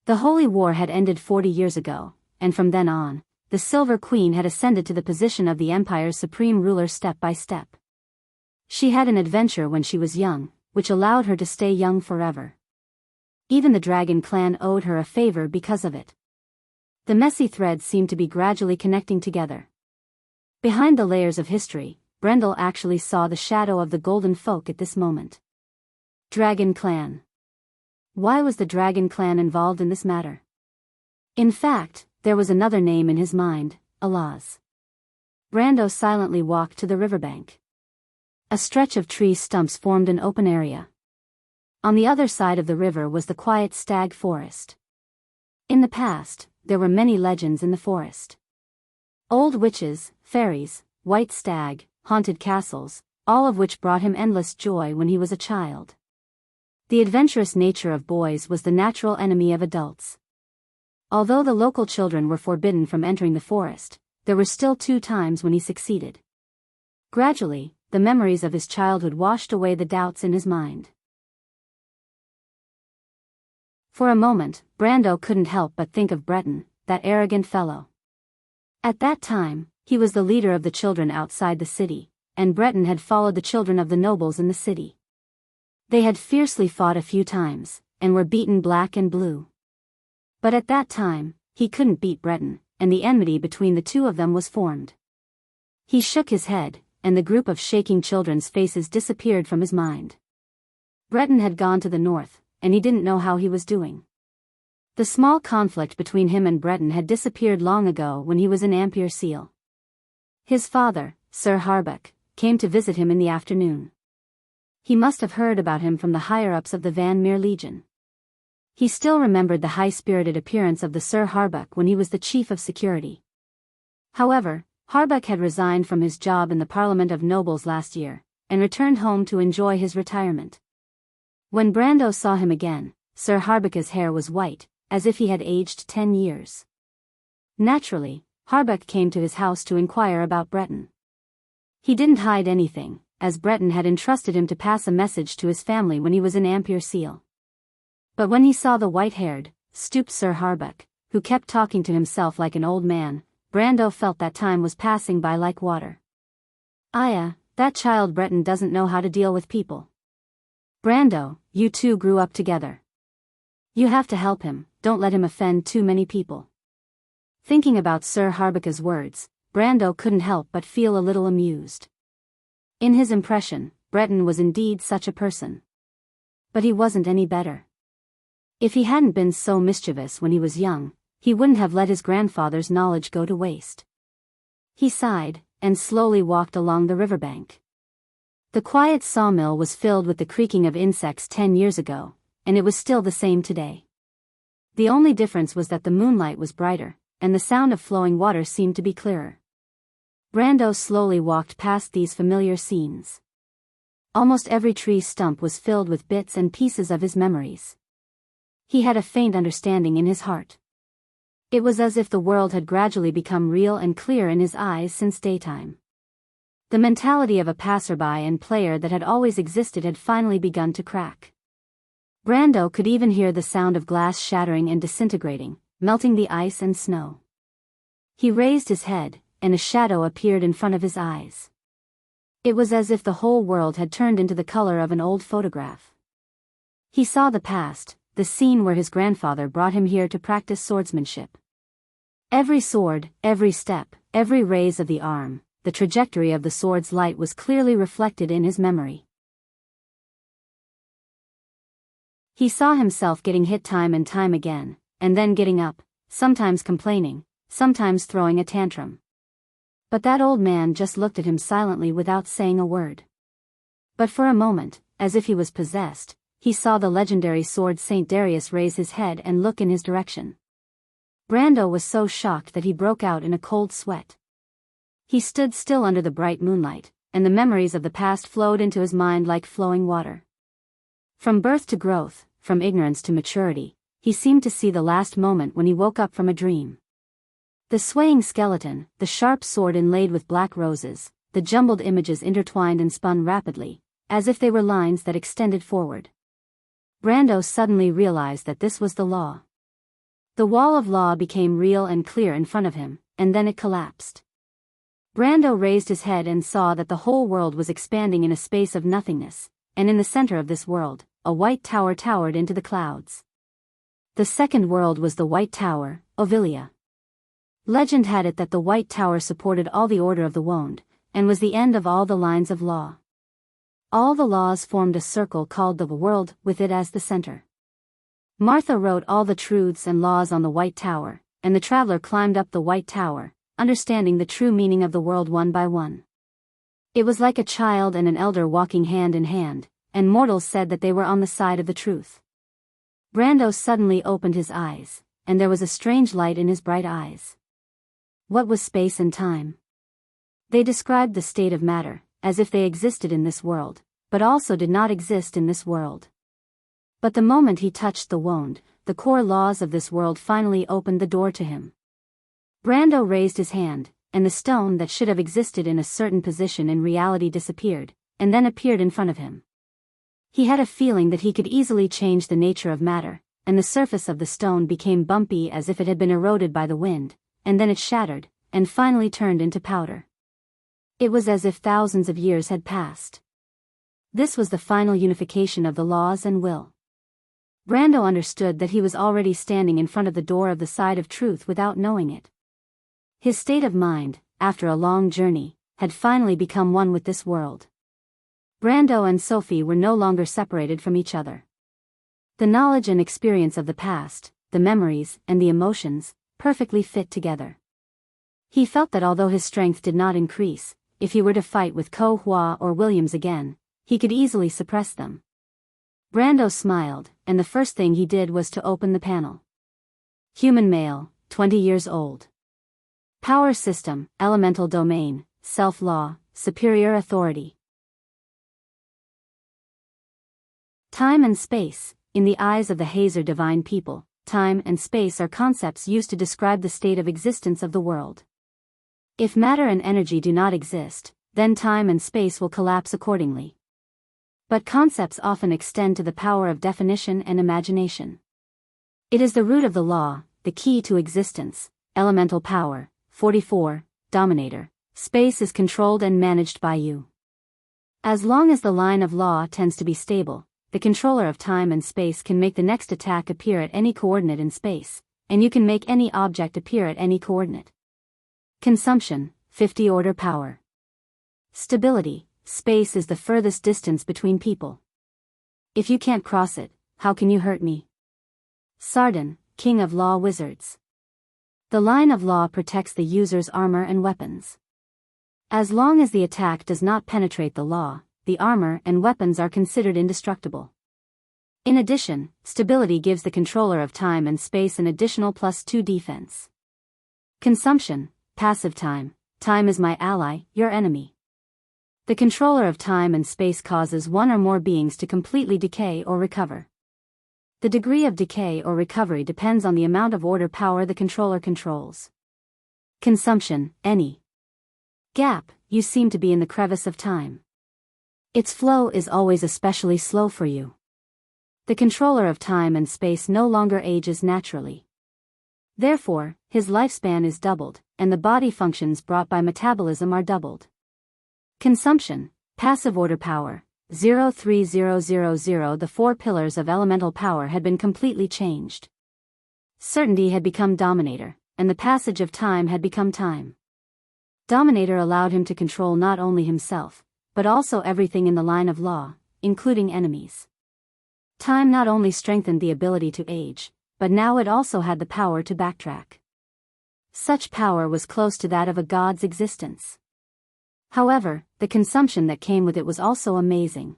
The Holy War had ended 40 years ago, and from then on, the Silver Queen had ascended to the position of the Empire's supreme ruler step by step. She had an adventure when she was young, which allowed her to stay young forever. Even the Dragon clan owed her a favor because of it. The messy threads seemed to be gradually connecting together. Behind the layers of history, Brendel actually saw the shadow of the Golden Folk at this moment. Dragon clan. Why was the Dragon clan involved in this matter? In fact, there was another name in his mind, Alaz. Brando silently walked to the riverbank. A stretch of tree stumps formed an open area. On the other side of the river was the quiet stag forest. In the past, there were many legends in the forest. Old witches, fairies, white stag, haunted castles, all of which brought him endless joy when he was a child. The adventurous nature of boys was the natural enemy of adults. Although the local children were forbidden from entering the forest, there were still 2 times when he succeeded. Gradually, the memories of his childhood washed away the doubts in his mind. For a moment, Brando couldn't help but think of Breton, that arrogant fellow. At that time, he was the leader of the children outside the city, and Breton had followed the children of the nobles in the city. They had fiercely fought a few times, and were beaten black and blue. But at that time, he couldn't beat Breton, and the enmity between the two of them was formed. He shook his head, and the group of shaking children's faces disappeared from his mind. Breton had gone to the north, and he didn't know how he was doing. The small conflict between him and Breton had disappeared long ago when he was in Ampere Seal. His father, Sir Harbuck, came to visit him in the afternoon. He must have heard about him from the higher-ups of the Van Meer Legion. He still remembered the high-spirited appearance of the Sir Harbuck when he was the chief of security. However, Harbuck had resigned from his job in the Parliament of Nobles last year, and returned home to enjoy his retirement. When Brando saw him again, Sir Harbuck's hair was white, as if he had aged 10 years. Naturally, Harbuck came to his house to inquire about Breton. He didn't hide anything, as Breton had entrusted him to pass a message to his family when he was in Ampere Seal. But when he saw the white-haired, stooped Sir Harbuck, who kept talking to himself like an old man, Brando felt that time was passing by like water. That child Breton doesn't know how to deal with people. Brando, you two grew up together. You have to help him, don't let him offend too many people. Thinking about Sir Harbuck's words, Brando couldn't help but feel a little amused. In his impression, Breton was indeed such a person. But he wasn't any better. If he hadn't been so mischievous when he was young, he wouldn't have let his grandfather's knowledge go to waste. He sighed, and slowly walked along the riverbank. The quiet sawmill was filled with the creaking of insects 10 years ago, and it was still the same today. The only difference was that the moonlight was brighter, and the sound of flowing water seemed to be clearer. Brando slowly walked past these familiar scenes. Almost every tree stump was filled with bits and pieces of his memories. He had a faint understanding in his heart. It was as if the world had gradually become real and clear in his eyes since daytime. The mentality of a passerby and player that had always existed had finally begun to crack. Brando could even hear the sound of glass shattering and disintegrating, melting the ice and snow. He raised his head, and a shadow appeared in front of his eyes. It was as if the whole world had turned into the color of an old photograph. He saw the past, the scene where his grandfather brought him here to practice swordsmanship. Every sword, every step, every raise of the arm, the trajectory of the sword's light was clearly reflected in his memory. He saw himself getting hit time and time again, and then getting up, sometimes complaining, sometimes throwing a tantrum. But that old man just looked at him silently without saying a word. But for a moment, as if he was possessed, he saw the legendary sword Saint Darius raise his head and look in his direction. Brando was so shocked that he broke out in a cold sweat. He stood still under the bright moonlight, and the memories of the past flowed into his mind like flowing water. From birth to growth, from ignorance to maturity, he seemed to see the last moment when he woke up from a dream. The swaying skeleton, the sharp sword inlaid with black roses, the jumbled images intertwined and spun rapidly, as if they were lines that extended forward. Brando suddenly realized that this was the law. The wall of law became real and clear in front of him, and then it collapsed. Brando raised his head and saw that the whole world was expanding in a space of nothingness, and in the center of this world, a white tower towered into the clouds. The second world was the White Tower, Ovilia. Legend had it that the White Tower supported all the order of the Wand, and was the end of all the lines of law. All the laws formed a circle called the world, with it as the center. Martha wrote all the truths and laws on the White Tower, and the traveler climbed up the White Tower, understanding the true meaning of the world one by one. It was like a child and an elder walking hand in hand, and mortals said that they were on the side of the truth. Brando suddenly opened his eyes, and there was a strange light in his bright eyes. What was space and time? They described the state of matter, as if they existed in this world, but also did not exist in this world. But the moment he touched the wand, the core laws of this world finally opened the door to him. Brando raised his hand, and the stone that should have existed in a certain position in reality disappeared, and then appeared in front of him. He had a feeling that he could easily change the nature of matter, and the surface of the stone became bumpy as if it had been eroded by the wind, and then it shattered, and finally turned into powder. It was as if thousands of years had passed. This was the final unification of the laws and will. Brando understood that he was already standing in front of the door of the side of truth without knowing it. His state of mind, after a long journey, had finally become one with this world. Brando and Sophie were no longer separated from each other. The knowledge and experience of the past, the memories and the emotions, perfectly fit together. He felt that although his strength did not increase, if he were to fight with Ko Hua or Williams again, he could easily suppress them. Brando smiled, and the first thing he did was to open the panel. Human male, 20 years old. Power system, elemental domain, self-law, superior authority. Time and space. In the eyes of the Hazer divine people, time and space are concepts used to describe the state of existence of the world. If matter and energy do not exist, then time and space will collapse accordingly. But concepts often extend to the power of definition and imagination. It is the root of the law, the key to existence, elemental power. 44. Dominator. Space is controlled and managed by you. As long as the line of law tends to be stable, the controller of time and space can make the next attack appear at any coordinate in space, and you can make any object appear at any coordinate. Consumption. 50 order power. Stability. Space is the furthest distance between people. If you can't cross it, how can you hurt me? Sardan, king of law wizards. The line of law protects the user's armor and weapons. As long as the attack does not penetrate the law, the armor and weapons are considered indestructible. In addition, stability gives the controller of time and space an additional +2 defense. Consumption. Passive time. Time is my ally, your enemy. The controller of time and space causes one or more beings to completely decay or recover. The degree of decay or recovery depends on the amount of order power the controller controls. Consumption. Any gap. You seem to be in the crevice of time. Its flow is always especially slow for you. The controller of time and space no longer ages naturally. Therefore, his lifespan is doubled, and the body functions brought by metabolism are doubled. Consumption. Passive order power. 03000. The 4 pillars of elemental power had been completely changed. Certainty had become dominator, and the passage of time had become time. Dominator allowed him to control not only himself, but also everything in the line of law, including enemies. Time not only strengthened the ability to age, but now it also had the power to backtrack. Such power was close to that of a god's existence. However, the consumption that came with it was also amazing.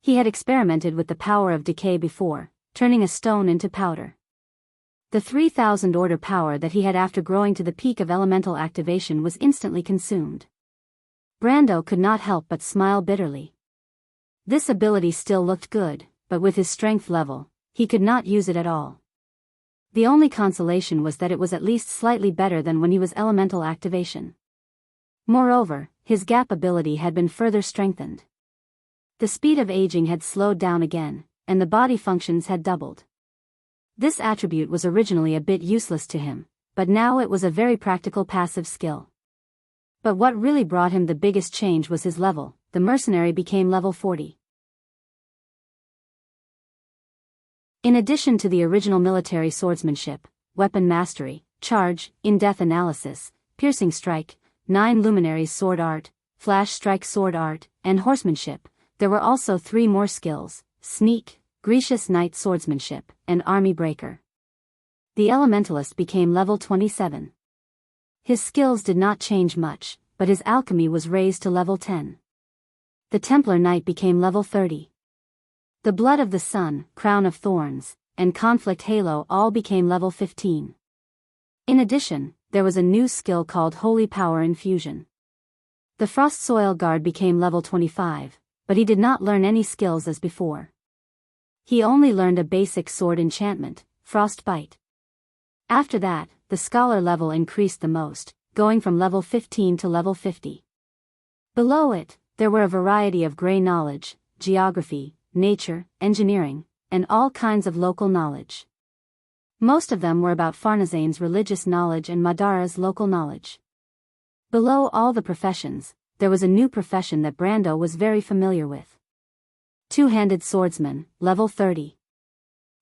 He had experimented with the power of decay before, turning a stone into powder. The 3000 order power that he had after growing to the peak of elemental activation was instantly consumed. Brando could not help but smile bitterly. This ability still looked good, but with his strength level, he could not use it at all. The only consolation was that it was at least slightly better than when he was elemental activation. Moreover, his gap ability had been further strengthened. The speed of aging had slowed down again, and the body functions had doubled. This attribute was originally a bit useless to him, but now it was a very practical passive skill. But what really brought him the biggest change was his level. The mercenary became level 40. In addition to the original military swordsmanship, weapon mastery, charge, in-depth analysis, piercing strike, 9 luminaries sword art, flash strike sword art, and horsemanship, there were also 3 more skills: sneak, Grecius knight swordsmanship, and army breaker. The elementalist became level 27. His skills did not change much, but his alchemy was raised to level 10. The Templar Knight became level 30. The Blood of the Sun, Crown of Thorns, and Conflict Halo all became level 15. In addition, there was a new skill called Holy Power Infusion. The Frost Soil Guard became level 25, but he did not learn any skills as before. He only learned a basic sword enchantment, Frostbite. After that, the Scholar level increased the most, going from level 15 to level 50. Below it, there were a variety of grey knowledge, geography, nature, engineering, and all kinds of local knowledge. Most of them were about Farnazane's religious knowledge and Madara's local knowledge. Below all the professions, there was a new profession that Brando was very familiar with. Two-handed swordsman, level 30.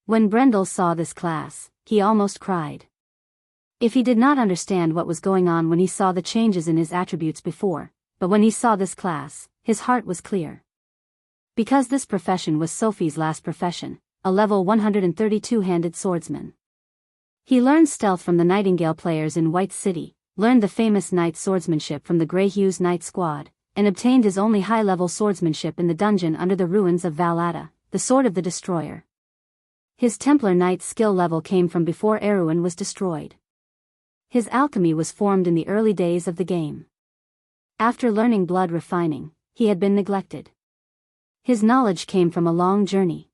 When Brendel saw this class, he almost cried. If he did not understand what was going on when he saw the changes in his attributes before, but when he saw this class, his heart was clear. Because this profession was Sophie's last profession, a level 132-handed swordsman. He learned stealth from the Nightingale players in White City, learned the famous knight swordsmanship from the Greyhues Knight Squad, and obtained his only high-level swordsmanship in the dungeon under the ruins of Valada, the Sword of the Destroyer. His Templar Knight skill level came from before Erewhon was destroyed. His alchemy was formed in the early days of the game. After learning blood refining, he had been neglected. His knowledge came from a long journey.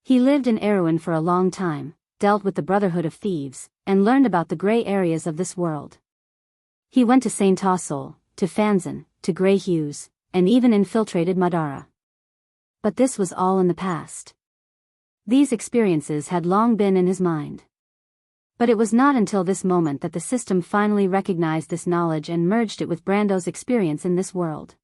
He lived in Erewhon for a long time, dealt with the Brotherhood of Thieves, and learned about the grey areas of this world. He went to St. Tassol, to Fanzan, to Greyhues, and even infiltrated Madara. But this was all in the past. These experiences had long been in his mind. But it was not until this moment that the system finally recognized this knowledge and merged it with Brando's experience in this world.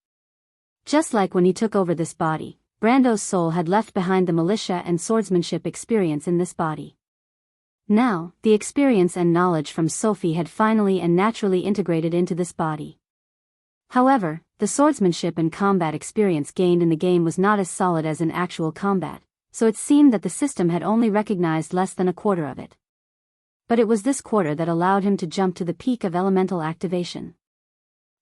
Just like when he took over this body, Brando's soul had left behind the militia and swordsmanship experience in this body. Now, the experience and knowledge from Sophie had finally and naturally integrated into this body. However, the swordsmanship and combat experience gained in the game was not as solid as in actual combat, so it seemed that the system had only recognized less than a quarter of it. But it was this quarter that allowed him to jump to the peak of elemental activation.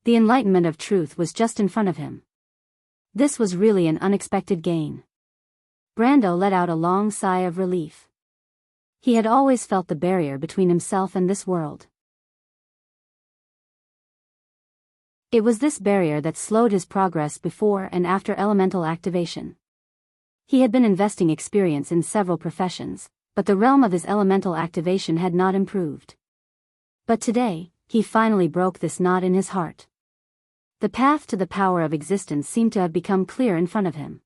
The enlightenment of truth was just in front of him. This was really an unexpected gain. Brando let out a long sigh of relief. He had always felt the barrier between himself and this world. It was this barrier that slowed his progress before and after elemental activation. He had been investing experience in several professions, but the realm of his elemental activation had not improved. But today, he finally broke this knot in his heart. The path to the power of existence seemed to have become clear in front of him.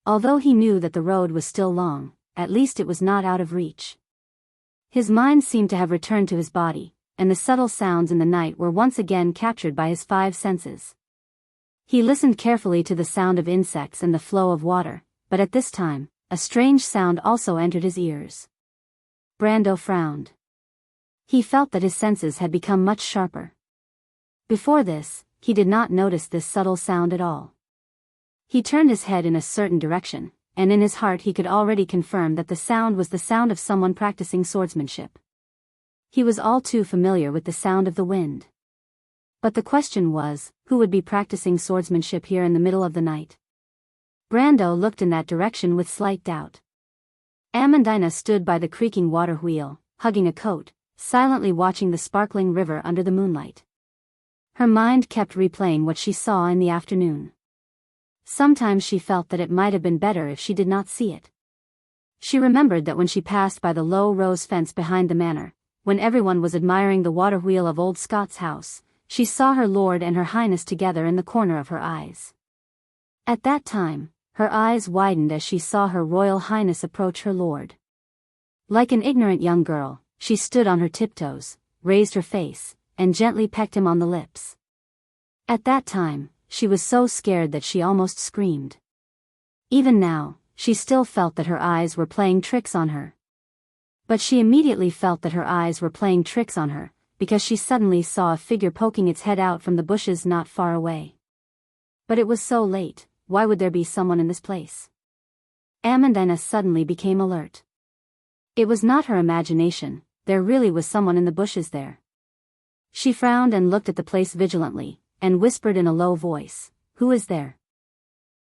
Although he knew that the road was still long, at least it was not out of reach. His mind seemed to have returned to his body, and the subtle sounds in the night were once again captured by his five senses. He listened carefully to the sound of insects and the flow of water, but at this time, a strange sound also entered his ears. Brando frowned. He felt that his senses had become much sharper. Before this, he did not notice this subtle sound at all. He turned his head in a certain direction, and in his heart he could already confirm that the sound was the sound of someone practicing swordsmanship. He was all too familiar with the sound of the wind. But the question was, who would be practicing swordsmanship here in the middle of the night? Brando looked in that direction with slight doubt. Amandina stood by the creaking water wheel, hugging a coat, silently watching the sparkling river under the moonlight. Her mind kept replaying what she saw in the afternoon. Sometimes she felt that it might have been better if she did not see it. She remembered that when she passed by the low rose fence behind the manor, when everyone was admiring the water wheel of old Scott's house, she saw her lord and her highness together in the corner of her eyes. At that time, her eyes widened as she saw her royal highness approach her lord. Like an ignorant young girl, she stood on her tiptoes, raised her face, and gently pecked him on the lips. At that time, she was so scared that she almost screamed. Even now, she still felt that her eyes were playing tricks on her. But she immediately felt that her eyes were playing tricks on her, because she suddenly saw a figure poking its head out from the bushes not far away. But it was so late, why would there be someone in this place? Amandina suddenly became alert. It was not her imagination, there really was someone in the bushes there. She frowned and looked at the place vigilantly, and whispered in a low voice, "Who is there?"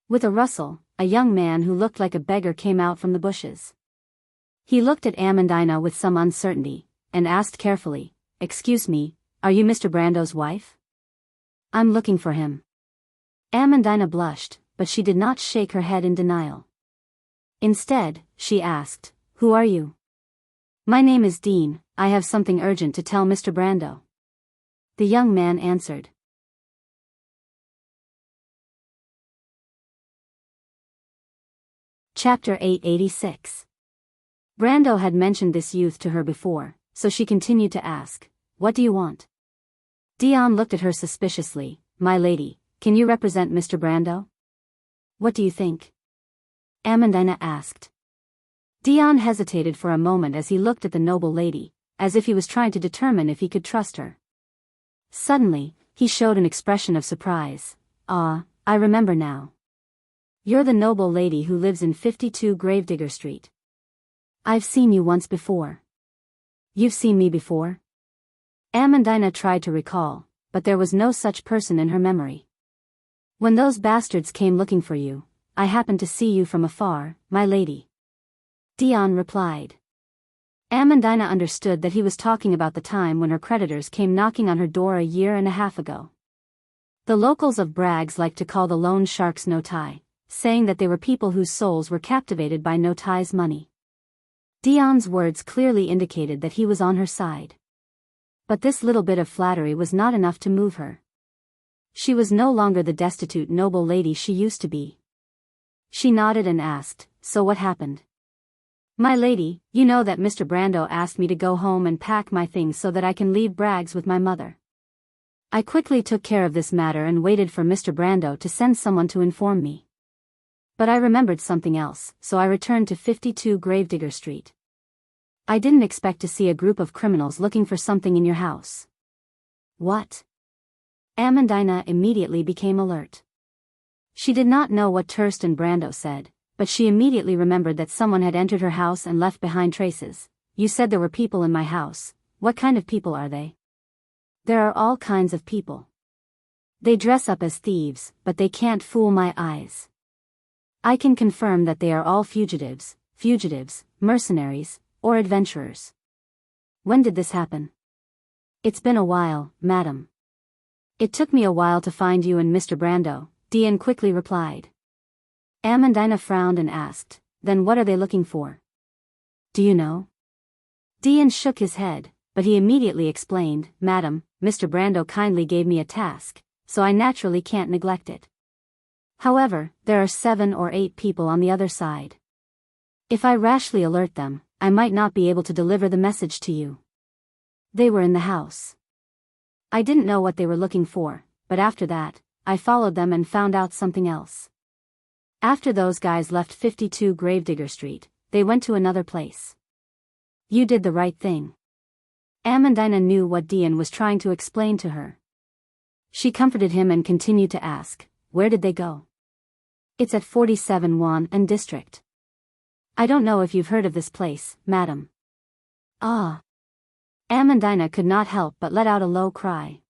With a rustle, a young man who looked like a beggar came out from the bushes. He looked at Amandina with some uncertainty, and asked carefully, "Excuse me, are you Mr. Brando's wife?" "I'm looking for him." Amandina blushed, but she did not shake her head in denial. Instead, she asked, "Who are you?" "My name is Dean, I have something urgent to tell Mr. Brando." The young man answered. Chapter 886. Brando had mentioned this youth to her before, so she continued to ask, "What do you want?" Dion looked at her suspiciously. "My lady, can you represent Mr. Brando?" "What do you think?" Amandina asked. Dion hesitated for a moment as he looked at the noble lady, as if he was trying to determine if he could trust her. Suddenly, he showed an expression of surprise. "Ah, I remember now. You're the noble lady who lives in 52 Gravedigger Street. I've seen you once before." "You've seen me before?" Amandina tried to recall, but there was no such person in her memory. "When those bastards came looking for you, I happened to see you from afar, my lady," Dion replied. Amandina understood that he was talking about the time when her creditors came knocking on her door a year and a half ago. The locals of Bragg's liked to call the loan sharks No Tie, saying that they were people whose souls were captivated by No Tie's money. Dion's words clearly indicated that he was on her side. But this little bit of flattery was not enough to move her. She was no longer the destitute noble lady she used to be. She nodded and asked, "So what happened?" "My lady, you know that Mr. Brando asked me to go home and pack my things so that I can leave Bragg's with my mother. I quickly took care of this matter and waited for Mr. Brando to send someone to inform me. But I remembered something else, so I returned to 52 Gravedigger Street. I didn't expect to see a group of criminals looking for something in your house." "What?" Amandina immediately became alert. She did not know what Turst and Brando said, but she immediately remembered that someone had entered her house and left behind traces. "You said there were people in my house. What kind of people are they?" "There are all kinds of people. They dress up as thieves, but they can't fool my eyes. I can confirm that they are all fugitives, mercenaries, or adventurers." "When did this happen?" "It's been a while, madam." "It took me a while to find you and Mr. Brando," Dion quickly replied. Amandina frowned and asked, "Then what are they looking for?" "Do you know?" Dion shook his head, but he immediately explained, "Madam, Mr. Brando kindly gave me a task, so I naturally can't neglect it. However, there are 7 or 8 people on the other side. If I rashly alert them, I might not be able to deliver the message to you. They were in the house. I didn't know what they were looking for, but after that, I followed them and found out something else. After those guys left 52 Gravedigger Street, they went to another place." "You did the right thing." Amandina knew what Dion was trying to explain to her. She comforted him and continued to ask, "Where did they go?" "It's at 47 Wan and District. I don't know if you've heard of this place, madam." "Ah." Amandina could not help but let out a low cry.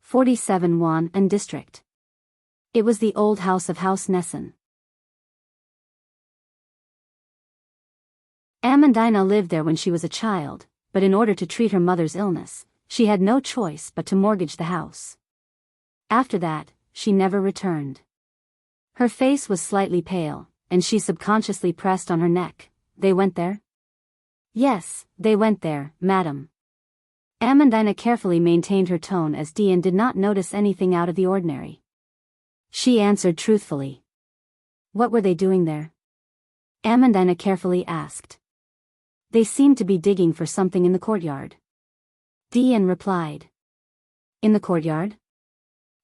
47 Wan and District. It was the old house of House Nesson. Amandina lived there when she was a child, but in order to treat her mother's illness, she had no choice but to mortgage the house. After that, she never returned. Her face was slightly pale, and she subconsciously pressed on her neck. "They went there?" "Yes, they went there, madam." Amandina carefully maintained her tone as Dion did not notice anything out of the ordinary. She answered truthfully. "What were they doing there?" Amandina carefully asked. "They seemed to be digging for something in the courtyard." Dion replied. "In the courtyard?"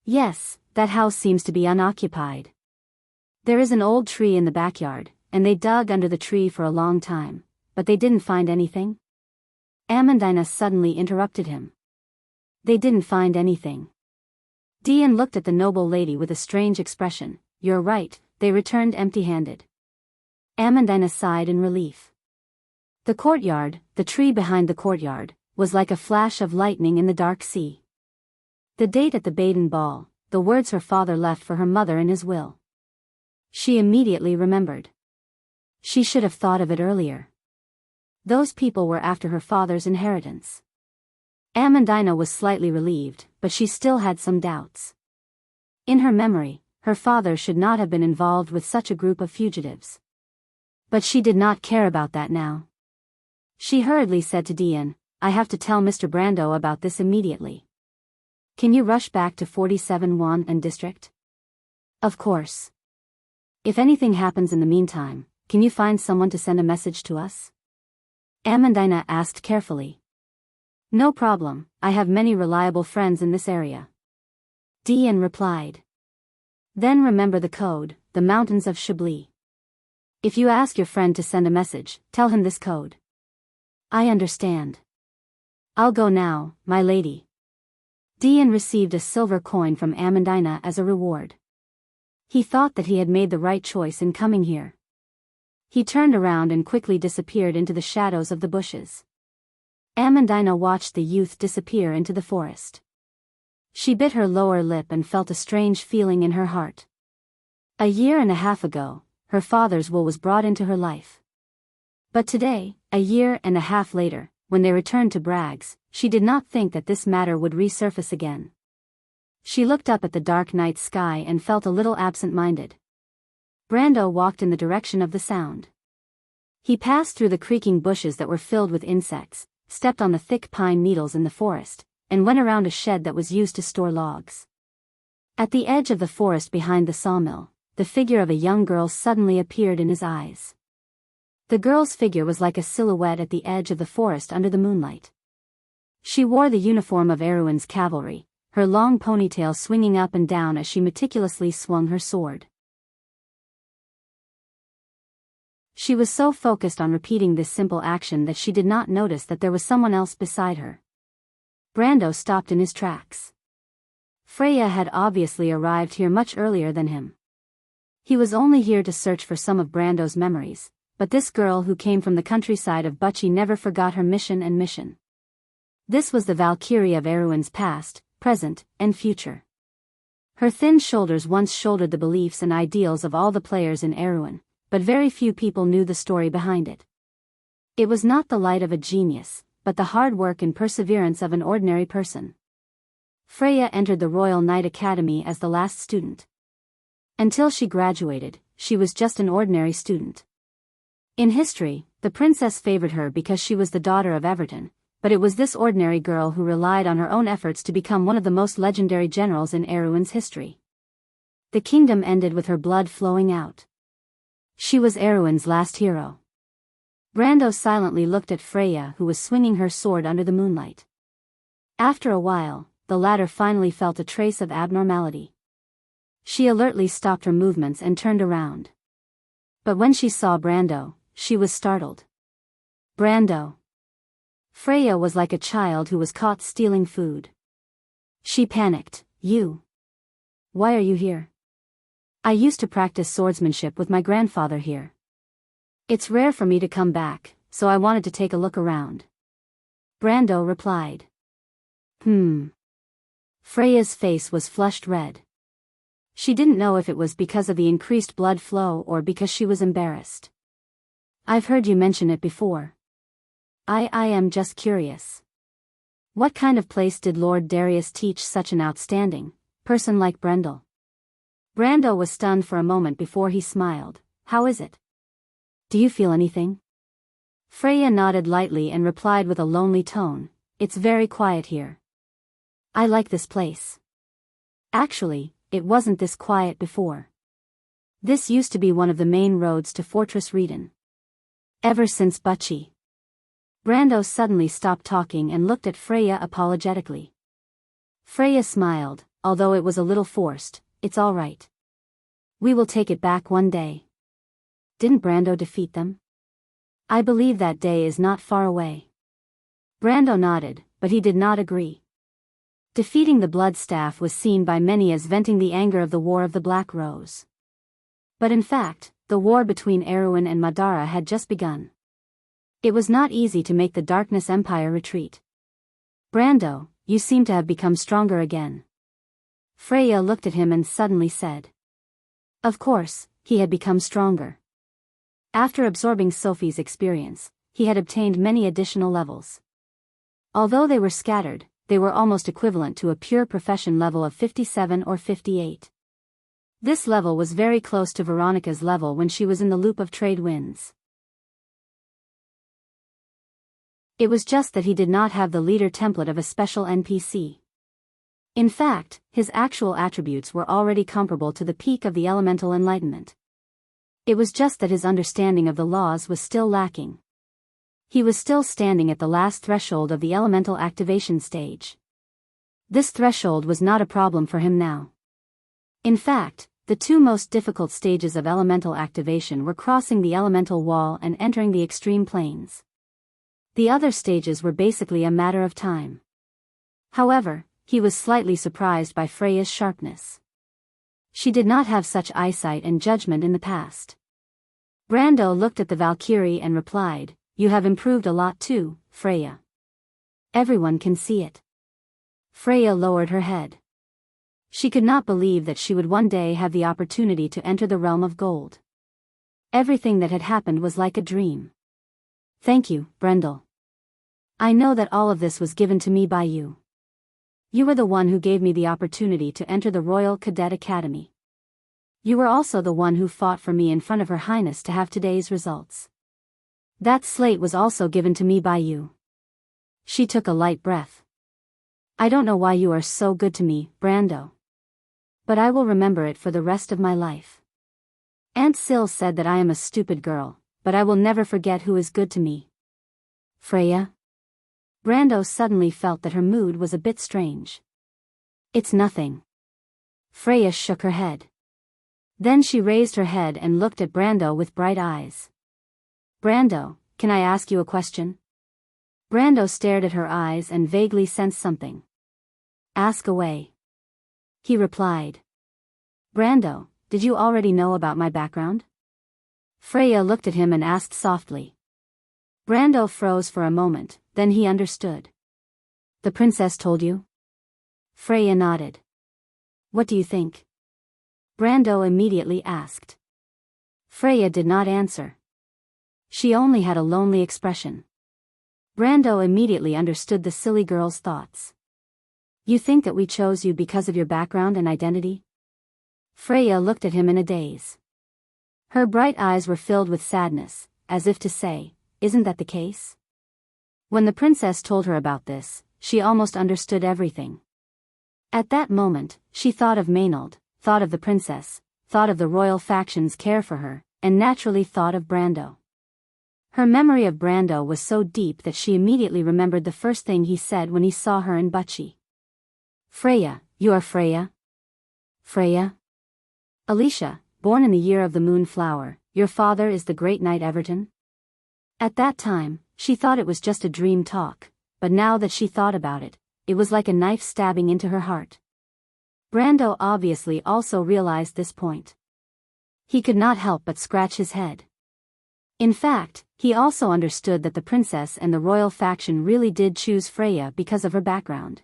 "Yes, that house seems to be unoccupied. There is an old tree in the backyard, and they dug under the tree for a long time, but they didn't find anything." Amandina suddenly interrupted him. "They didn't find anything." Dion looked at the noble lady with a strange expression. "You're right, they returned empty-handed." Amandina sighed in relief. The courtyard, the tree behind the courtyard, was like a flash of lightning in the dark sea. The date at the Baden ball, the words her father left for her mother in his will. She immediately remembered. She should have thought of it earlier. Those people were after her father's inheritance. Amandina was slightly relieved, but she still had some doubts. In her memory, her father should not have been involved with such a group of fugitives. But she did not care about that now. She hurriedly said to Dian, "I have to tell Mr. Brando about this immediately. Can you rush back to 47 Wan and District?" "Of course. If anything happens in the meantime, can you find someone to send a message to us?" Amandina asked carefully. "No problem, I have many reliable friends in this area," Dian replied. "Then remember the code, the mountains of Chablis. If you ask your friend to send a message, tell him this code." "I understand. I'll go now, my lady." Dian received a silver coin from Amandina as a reward. He thought that he had made the right choice in coming here. He turned around and quickly disappeared into the shadows of the bushes. Amandina watched the youth disappear into the forest. She bit her lower lip and felt a strange feeling in her heart. 1.5 years ago, her father's will was brought into her life. But today, 1.5 years later, when they returned to Bragg's, she did not think that this matter would resurface again. She looked up at the dark night sky and felt a little absent-minded. Brando walked in the direction of the sound. He passed through the creaking bushes that were filled with insects, stepped on the thick pine needles in the forest, and went around a shed that was used to store logs. At the edge of the forest behind the sawmill, the figure of a young girl suddenly appeared in his eyes. The girl's figure was like a silhouette at the edge of the forest under the moonlight. She wore the uniform of Erewhon's cavalry, her long ponytail swinging up and down as she meticulously swung her sword. She was so focused on repeating this simple action that she did not notice that there was someone else beside her. Brando stopped in his tracks. Freya had obviously arrived here much earlier than him. He was only here to search for some of Brando's memories, but this girl who came from the countryside of Bucci never forgot her mission. This was the Valkyrie of Erewhon's past, present, and future. Her thin shoulders once shouldered the beliefs and ideals of all the players in Erewhon, but very few people knew the story behind it. It was not the light of a genius, but the hard work and perseverance of an ordinary person. Freya entered the Royal Knight Academy as the last student. Until she graduated, she was just an ordinary student. In history, the princess favored her because she was the daughter of Everton, but it was this ordinary girl who relied on her own efforts to become one of the most legendary generals in Erewhon's history. The kingdom ended with her blood flowing out. She was Erewhon's last hero. Brando silently looked at Freya, who was swinging her sword under the moonlight. After a while, the latter finally felt a trace of abnormality. She alertly stopped her movements and turned around. But when she saw Brando, she was startled. "Brando!" Freya was like a child who was caught stealing food. She panicked. "You? Why are you here?" "I used to practice swordsmanship with my grandfather here. It's rare for me to come back, so I wanted to take a look around," Brando replied. Freya's face was flushed red. She didn't know if it was because of the increased blood flow or because she was embarrassed. "I've heard you mention it before. I am just curious. What kind of place did Lord Darius teach such an outstanding person like Brendel?" Brando was stunned for a moment before he smiled. "How is it? Do you feel anything?" Freya nodded lightly and replied with a lonely tone, "It's very quiet here. I like this place. Actually, it wasn't this quiet before. This used to be one of the main roads to Fortress Reden. Ever since Bucci." Brando suddenly stopped talking and looked at Freya apologetically. Freya smiled, although it was a little forced. "It's all right. We will take it back one day. Didn't Brando defeat them? I believe that day is not far away." Brando nodded, but he did not agree. Defeating the Blood Staff was seen by many as venting the anger of the War of the Black Rose. But in fact, the war between Erewhon and Madara had just begun. It was not easy to make the Darkness Empire retreat. Brando, you seem to have become stronger again. Freya looked at him and suddenly said. Of course, he had become stronger. After absorbing Sophie's experience, he had obtained many additional levels. Although they were scattered, they were almost equivalent to a pure profession level of 57 or 58. This level was very close to Veronica's level when she was in the loop of trade winds. It was just that he did not have the leader template of a special NPC. In fact, his actual attributes were already comparable to the peak of the elemental enlightenment. It was just that his understanding of the laws was still lacking. He was still standing at the last threshold of the elemental activation stage. This threshold was not a problem for him now. In fact, the two most difficult stages of elemental activation were crossing the elemental wall and entering the extreme planes. The other stages were basically a matter of time. However, he was slightly surprised by Freya's sharpness. She did not have such eyesight and judgment in the past. Brando looked at the Valkyrie and replied, "You have improved a lot too, Freya. Everyone can see it." Freya lowered her head. She could not believe that she would one day have the opportunity to enter the realm of gold. Everything that had happened was like a dream. Thank you, Brendel. I know that all of this was given to me by you. You were the one who gave me the opportunity to enter the Royal Cadet Academy. You were also the one who fought for me in front of Her Highness to have today's results. That slate was also given to me by you. She took a light breath. I don't know why you are so good to me, Brando. But I will remember it for the rest of my life. Aunt Syl said that I am a stupid girl, but I will never forget who is good to me. Freya? Brando suddenly felt that her mood was a bit strange. It's nothing. Freya shook her head. Then she raised her head and looked at Brando with bright eyes. Brando, can I ask you a question? Brando stared at her eyes and vaguely sensed something. Ask away. He replied. Brando, did you already know about my background? Freya looked at him and asked softly. Brando froze for a moment, then he understood. The princess told you? Freya nodded. What do you think? Brando immediately asked. Freya did not answer. She only had a lonely expression. Brando immediately understood the silly girl's thoughts. You think that we chose you because of your background and identity? Freya looked at him in a daze. Her bright eyes were filled with sadness, as if to say, isn't that the case? When the princess told her about this, she almost understood everything. At that moment, she thought of Maynard, thought of the princess, thought of the royal faction's care for her, and naturally thought of Brando. Her memory of Brando was so deep that she immediately remembered the first thing he said when he saw her in Butchie. Freya, you are Freya? Freya? Alicia, born in the year of the moonflower, your father is the great knight Everton? At that time, she thought it was just a dream talk, but now that she thought about it, it was like a knife stabbing into her heart. Brando obviously also realized this point. He could not help but scratch his head. In fact, he also understood that the princess and the royal faction really did choose Freya because of her background.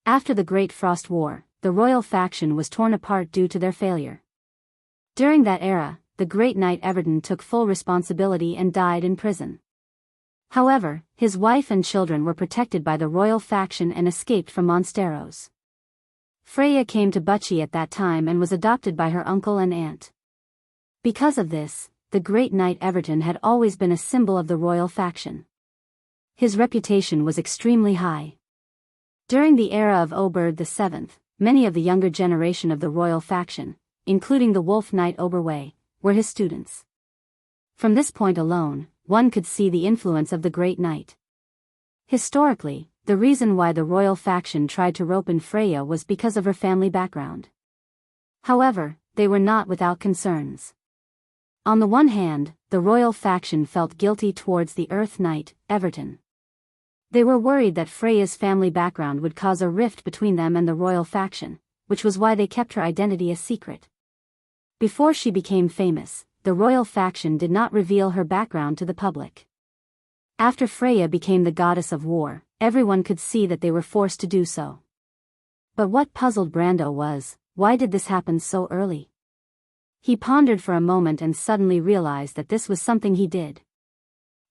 After the Great Frost War, the royal faction was torn apart due to their failure. During that era, the great knight Everton took full responsibility and died in prison. However, his wife and children were protected by the royal faction and escaped from Monsteros. Freya came to Butchie at that time and was adopted by her uncle and aunt. Because of this, the great knight Everton had always been a symbol of the royal faction. His reputation was extremely high. During the era of Oberth VII, many of the younger generation of the royal faction, including the Wolf Knight Oberway, were his students. From this point alone, one could see the influence of the great knight. Historically, the reason why the royal faction tried to rope in Freya was because of her family background. However, they were not without concerns. On the one hand, the royal faction felt guilty towards the Earth Knight, Everton. They were worried that Freya's family background would cause a rift between them and the royal faction, which was why they kept her identity a secret. Before she became famous, the royal faction did not reveal her background to the public. After Freya became the goddess of war, everyone could see that they were forced to do so. But what puzzled Brando was, why did this happen so early? He pondered for a moment and suddenly realized that this was something he did.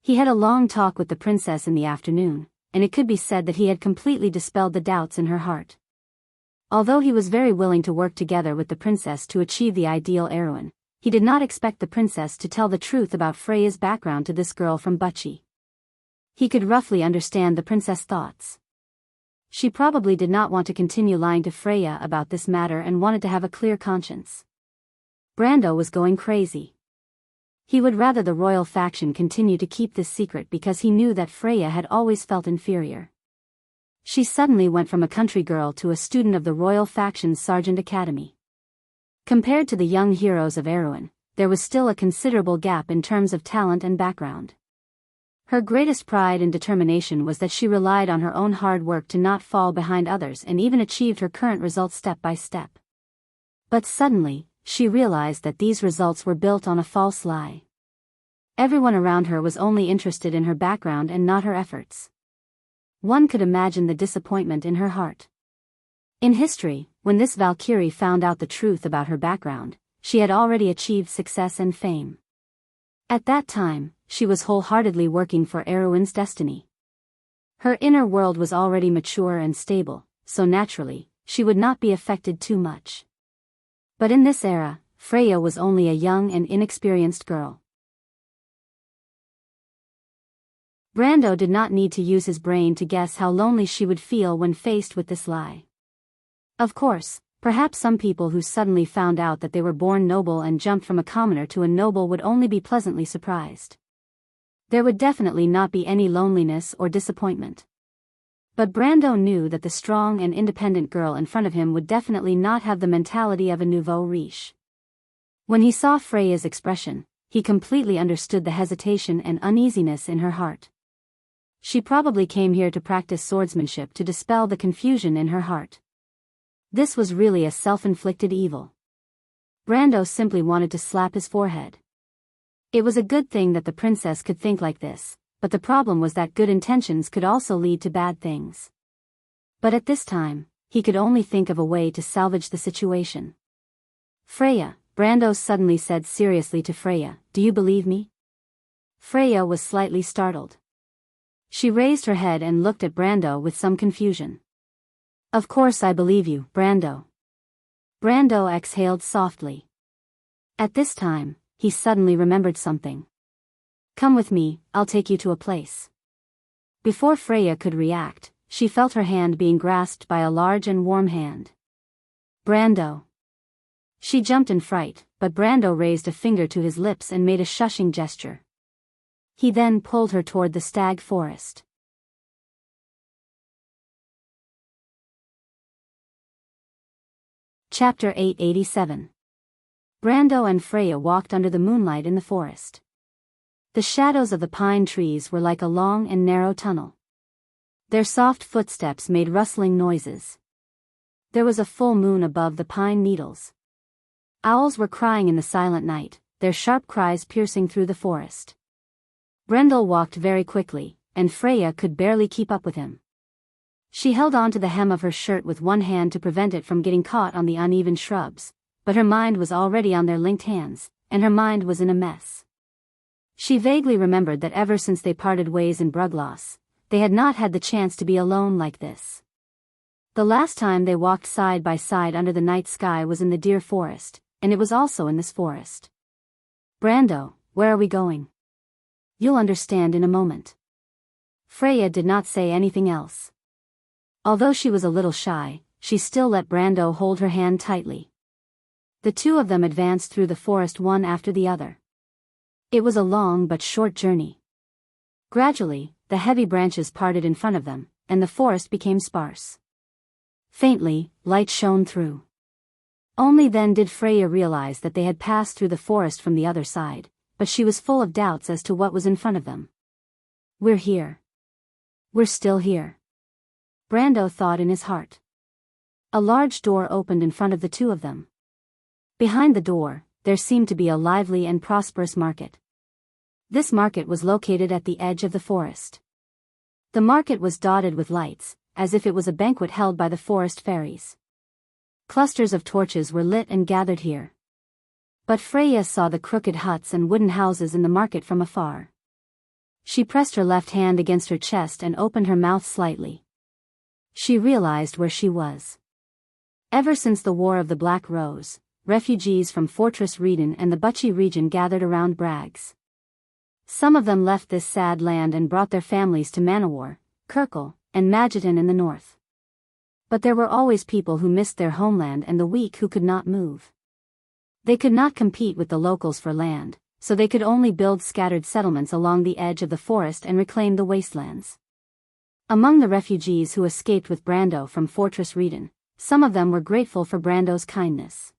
He had a long talk with the princess in the afternoon, and it could be said that he had completely dispelled the doubts in her heart. Although he was very willing to work together with the princess to achieve the ideal heroine, he did not expect the princess to tell the truth about Freya's background to this girl from Bucci. He could roughly understand the princess' thoughts. She probably did not want to continue lying to Freya about this matter and wanted to have a clear conscience. Brando was going crazy. He would rather the royal faction continue to keep this secret because he knew that Freya had always felt inferior. She suddenly went from a country girl to a student of the royal faction's Sergeant Academy. Compared to the young heroes of Erewhon, there was still a considerable gap in terms of talent and background. Her greatest pride and determination was that she relied on her own hard work to not fall behind others and even achieved her current results step by step. But suddenly, she realized that these results were built on a false lie. Everyone around her was only interested in her background and not her efforts. One could imagine the disappointment in her heart. In history, when this Valkyrie found out the truth about her background, she had already achieved success and fame. At that time, she was wholeheartedly working for Erewhon's destiny. Her inner world was already mature and stable, so naturally, she would not be affected too much. But in this era, Freya was only a young and inexperienced girl. Brando did not need to use his brain to guess how lonely she would feel when faced with this lie. Of course, perhaps some people who suddenly found out that they were born noble and jumped from a commoner to a noble would only be pleasantly surprised. There would definitely not be any loneliness or disappointment. But Brando knew that the strong and independent girl in front of him would definitely not have the mentality of a nouveau riche. When he saw Freya's expression, he completely understood the hesitation and uneasiness in her heart. She probably came here to practice swordsmanship to dispel the confusion in her heart. This was really a self-inflicted evil. Brando simply wanted to slap his forehead. It was a good thing that the princess could think like this, but the problem was that good intentions could also lead to bad things. But at this time, he could only think of a way to salvage the situation. Freya, Brando suddenly said seriously to Freya, "Do you believe me?" Freya was slightly startled. She raised her head and looked at Brando with some confusion. "Of course I believe you, Brando." Brando exhaled softly. At this time, he suddenly remembered something. "Come with me, I'll take you to a place." Before Freya could react, she felt her hand being grasped by a large and warm hand. "Brando." She jumped in fright, but Brando raised a finger to his lips and made a shushing gesture. He then pulled her toward the stag forest. Chapter 887. Brando and Freya walked under the moonlight in the forest. The shadows of the pine trees were like a long and narrow tunnel. Their soft footsteps made rustling noises. There was a full moon above the pine needles. Owls were crying in the silent night, their sharp cries piercing through the forest. Brendel walked very quickly, and Freya could barely keep up with him. She held on to the hem of her shirt with one hand to prevent it from getting caught on the uneven shrubs, but her mind was already on their linked hands, and her mind was in a mess. She vaguely remembered that ever since they parted ways in Brugloss, they had not had the chance to be alone like this. The last time they walked side by side under the night sky was in the deer forest, and it was also in this forest. "Brando, where are we going?" "You'll understand in a moment." Freya did not say anything else. Although she was a little shy, she still let Brando hold her hand tightly. The two of them advanced through the forest one after the other. It was a long but short journey. Gradually, the heavy branches parted in front of them, and the forest became sparse. Faintly, light shone through. Only then did Freya realize that they had passed through the forest from the other side, but she was full of doubts as to what was in front of them. "We're here. We're still here," Brando thought in his heart. A large door opened in front of the two of them. Behind the door, there seemed to be a lively and prosperous market. This market was located at the edge of the forest. The market was dotted with lights, as if it was a banquet held by the forest fairies. Clusters of torches were lit and gathered here. But Freya saw the crooked huts and wooden houses in the market from afar. She pressed her left hand against her chest and opened her mouth slightly. She realized where she was. Ever since the War of the Black Rose, refugees from Fortress Redan and the Bucci region gathered around Brags. Some of them left this sad land and brought their families to Manowar, Kirkle, and Mageddon in the north. But there were always people who missed their homeland and the weak who could not move. They could not compete with the locals for land, so they could only build scattered settlements along the edge of the forest and reclaim the wastelands. Among the refugees who escaped with Brando from Fortress Redan, some of them were grateful for Brando's kindness.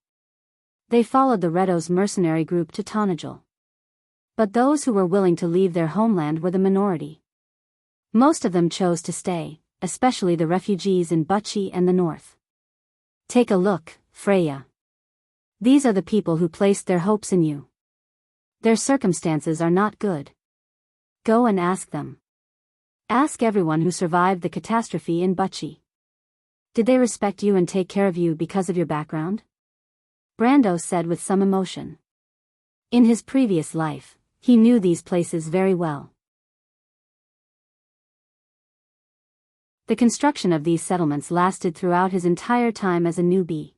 They followed the Redo's mercenary group to Tonajal. But those who were willing to leave their homeland were the minority. Most of them chose to stay, especially the refugees in Bucci and the north. Take a look, Freya. These are the people who placed their hopes in you. Their circumstances are not good. Go and ask them. Ask everyone who survived the catastrophe in Bucci. Did they respect you and take care of you because of your background? Brando said with some emotion. In his previous life, he knew these places very well. The construction of these settlements lasted throughout his entire time as a newbie.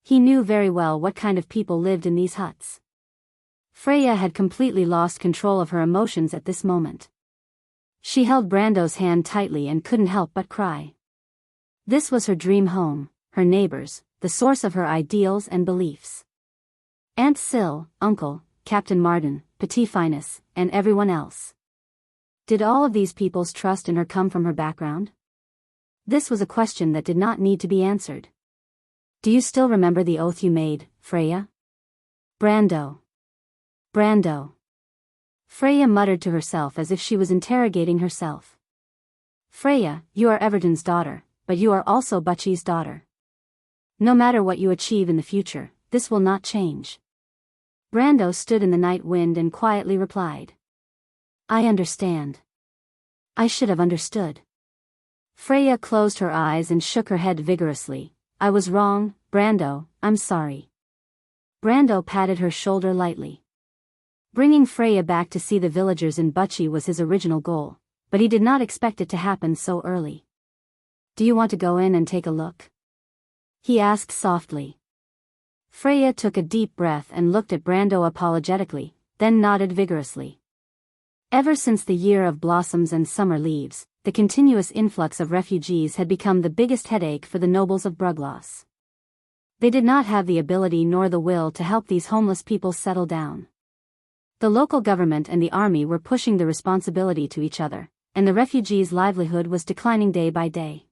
He knew very well what kind of people lived in these huts. Freya had completely lost control of her emotions at this moment. She held Brando's hand tightly and couldn't help but cry. This was her dream home, her neighbors, the source of her ideals and beliefs. Aunt Sil, Uncle, Captain Marden, Petit Finus, and everyone else. Did all of these people's trust in her come from her background? This was a question that did not need to be answered. Do you still remember the oath you made, Freya? Brando. Brando. Freya muttered to herself as if she was interrogating herself. Freya, you are Everton's daughter, but you are also Bucci's daughter. No matter what you achieve in the future, this will not change. Brando stood in the night wind and quietly replied. I understand. I should have understood. Freya closed her eyes and shook her head vigorously. I was wrong, Brando, I'm sorry. Brando patted her shoulder lightly. Bringing Freya back to see the villagers in Bucci was his original goal, but he did not expect it to happen so early. Do you want to go in and take a look? He asked softly. Freya took a deep breath and looked at Brando apologetically, then nodded vigorously. Ever since the year of blossoms and summer leaves, the continuous influx of refugees had become the biggest headache for the nobles of Brugloss. They did not have the ability nor the will to help these homeless people settle down. The local government and the army were pushing the responsibility to each other, and the refugees' livelihood was declining day by day.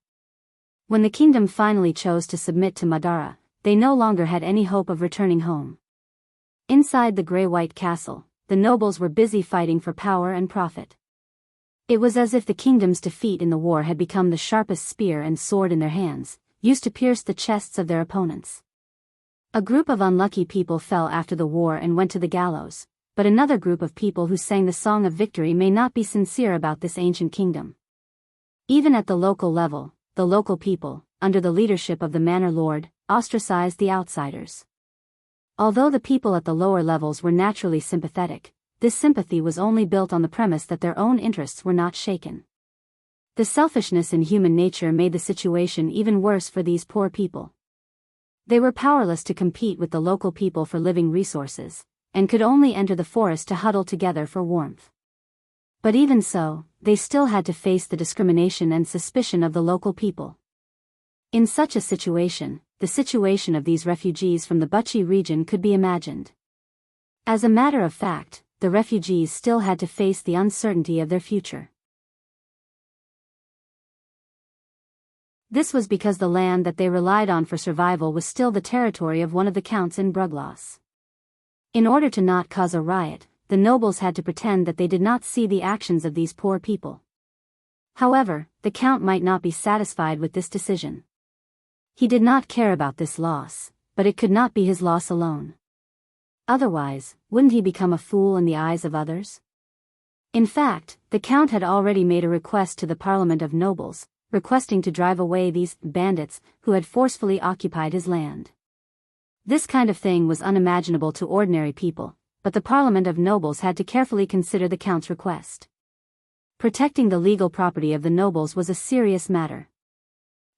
When the kingdom finally chose to submit to Madara, they no longer had any hope of returning home. Inside the grey-white castle, the nobles were busy fighting for power and profit. It was as if the kingdom's defeat in the war had become the sharpest spear and sword in their hands, used to pierce the chests of their opponents. A group of unlucky people fell after the war and went to the gallows, but another group of people who sang the song of victory may not be sincere about this ancient kingdom. Even at the local level, the local people, under the leadership of the manor lord, ostracized the outsiders. Although the people at the lower levels were naturally sympathetic, this sympathy was only built on the premise that their own interests were not shaken. The selfishness in human nature made the situation even worse for these poor people. They were powerless to compete with the local people for living resources, and could only enter the forest to huddle together for warmth. But even so, they still had to face the discrimination and suspicion of the local people. In such a situation, the situation of these refugees from the Bucci region could be imagined. As a matter of fact, the refugees still had to face the uncertainty of their future. This was because the land that they relied on for survival was still the territory of one of the counts in Brugloss. In order to not cause a riot, the nobles had to pretend that they did not see the actions of these poor people. However, the count might not be satisfied with this decision. He did not care about this loss, but it could not be his loss alone. Otherwise, wouldn't he become a fool in the eyes of others? In fact, the Count had already made a request to the Parliament of Nobles, requesting to drive away these bandits who had forcefully occupied his land. This kind of thing was unimaginable to ordinary people, but the Parliament of Nobles had to carefully consider the Count's request. Protecting the legal property of the nobles was a serious matter.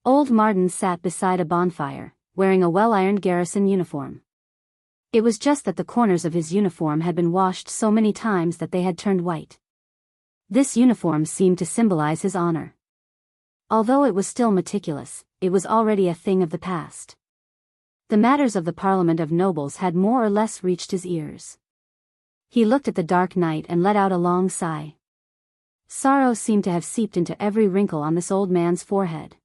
Old Martin sat beside a bonfire, wearing a well-ironed garrison uniform. It was just that the corners of his uniform had been washed so many times that they had turned white. This uniform seemed to symbolize his honor. Although it was still meticulous, it was already a thing of the past. The matters of the Parliament of Nobles had more or less reached his ears. He looked at the dark night and let out a long sigh. Sorrow seemed to have seeped into every wrinkle on this old man's forehead.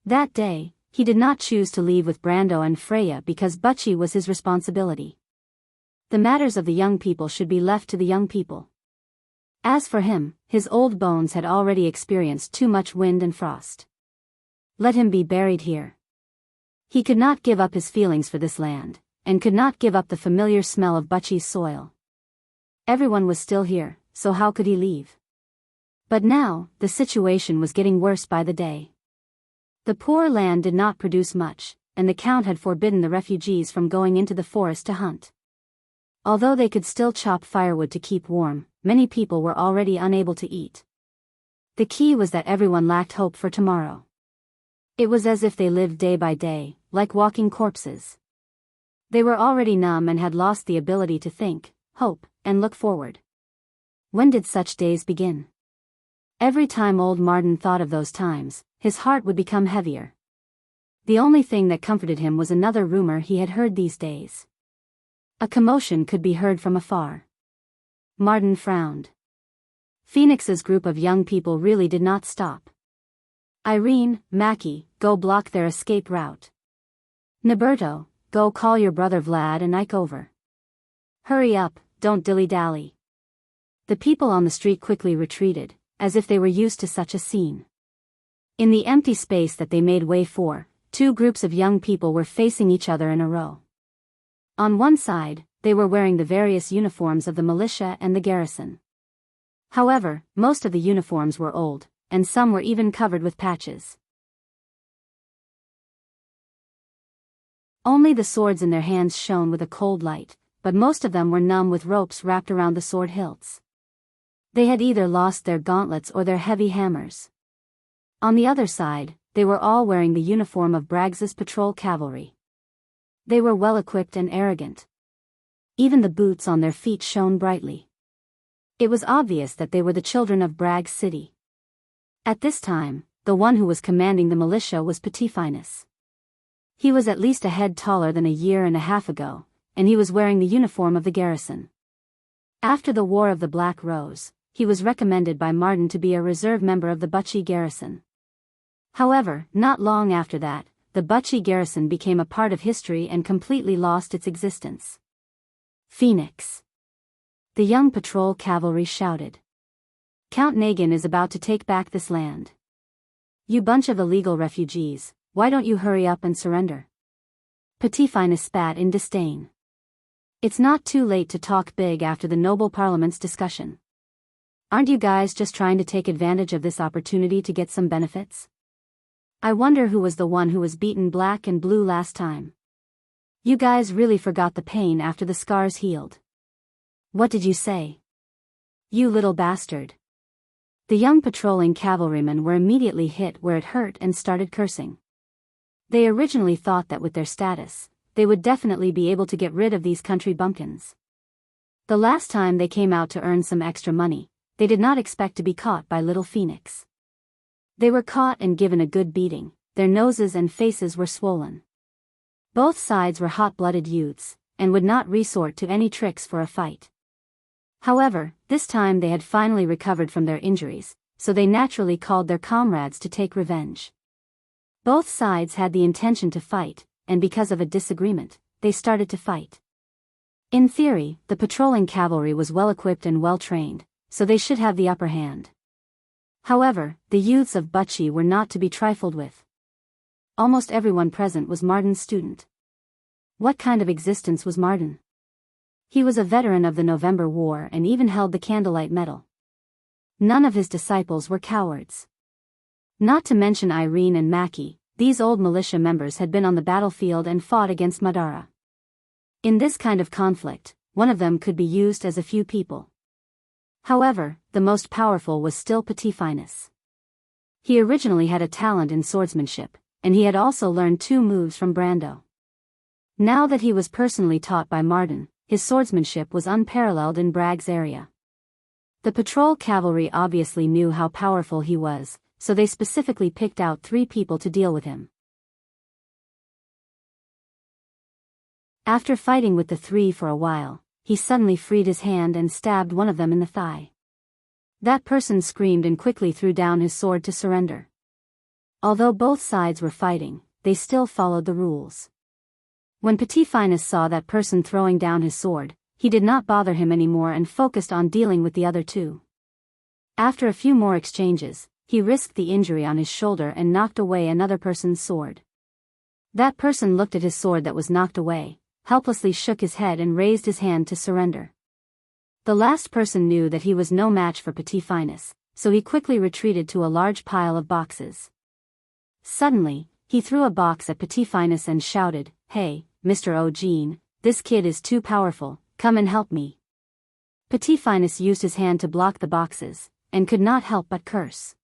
That day, he did not choose to leave with Brando and Freya because Butchie was his responsibility. The matters of the young people should be left to the young people. As for him, his old bones had already experienced too much wind and frost. Let him be buried here. He could not give up his feelings for this land, and could not give up the familiar smell of Butchie's soil. Everyone was still here, so how could he leave? But now, the situation was getting worse by the day. The poor land did not produce much, and the Count had forbidden the refugees from going into the forest to hunt. Although they could still chop firewood to keep warm, many people were already unable to eat. The key was that everyone lacked hope for tomorrow. It was as if they lived day by day, like walking corpses. They were already numb and had lost the ability to think, hope, and look forward. When did such days begin? Every time old Martin thought of those times, his heart would become heavier. The only thing that comforted him was another rumor he had heard these days. A commotion could be heard from afar. Martin frowned. Phoenix's group of young people really did not stop. Irene, Mackie, go block their escape route. Naberto, go call your brother Vlad and Ike over. Hurry up, don't dilly-dally. The people on the street quickly retreated, as if they were used to such a scene. In the empty space that they made way for, two groups of young people were facing each other in a row. On one side, they were wearing the various uniforms of the militia and the garrison. However, most of the uniforms were old, and some were even covered with patches. Only the swords in their hands shone with a cold light, but most of them were numb with ropes wrapped around the sword hilts. They had either lost their gauntlets or their heavy hammers. On the other side, they were all wearing the uniform of Braggs's patrol cavalry. They were well equipped and arrogant. Even the boots on their feet shone brightly. It was obvious that they were the children of Bragg's city. At this time, the one who was commanding the militia was Petitfinus. He was at least a head taller than a year and a half ago, and he was wearing the uniform of the garrison. After the War of the Black Rose, he was recommended by Martin to be a reserve member of the Butchie garrison. However, not long after that, the Butchie garrison became a part of history and completely lost its existence. Phoenix. The young patrol cavalry shouted. Count Nagin is about to take back this land. You bunch of illegal refugees, why don't you hurry up and surrender? Petitfinus spat in disdain. It's not too late to talk big after the noble parliament's discussion. Aren't you guys just trying to take advantage of this opportunity to get some benefits? I wonder who was the one who was beaten black and blue last time. You guys really forgot the pain after the scars healed. What did you say? You little bastard. The young patrolling cavalrymen were immediately hit where it hurt and started cursing. They originally thought that with their status, they would definitely be able to get rid of these country bumpkins. The last time they came out to earn some extra money, they did not expect to be caught by Little Phoenix. They were caught and given a good beating, their noses and faces were swollen. Both sides were hot-blooded youths, and would not resort to any tricks for a fight. However, this time they had finally recovered from their injuries, so they naturally called their comrades to take revenge. Both sides had the intention to fight, and because of a disagreement, they started to fight. In theory, the patrolling cavalry was well-equipped and well-trained, so they should have the upper hand. However, the youths of Butchie were not to be trifled with. Almost everyone present was Martin's student. What kind of existence was Martin? He was a veteran of the November War and even held the Candlelight Medal. None of his disciples were cowards. Not to mention Irene and Mackie, these old militia members had been on the battlefield and fought against Madara. In this kind of conflict, one of them could be used as a few people. However, the most powerful was still Petit-Finus. He originally had a talent in swordsmanship, and he had also learned 2 moves from Brando. Now that he was personally taught by Martin, his swordsmanship was unparalleled in Bragg's area. The patrol cavalry obviously knew how powerful he was, so they specifically picked out 3 people to deal with him. After fighting with the 3 for a while, he suddenly freed his hand and stabbed one of them in the thigh. That person screamed and quickly threw down his sword to surrender. Although both sides were fighting, they still followed the rules. When Petit-Finus saw that person throwing down his sword, he did not bother him anymore and focused on dealing with the other 2. After a few more exchanges, he risked the injury on his shoulder and knocked away another person's sword. That person looked at his sword that was knocked away, helplessly shook his head and raised his hand to surrender. The last person knew that he was no match for Petit-Finus, so he quickly retreated to a large pile of boxes. Suddenly, he threw a box at Petit-Finus and shouted, "Hey, Mr. Eugene, this kid is too powerful, come and help me." Petit-Finus used his hand to block the boxes, and could not help but curse.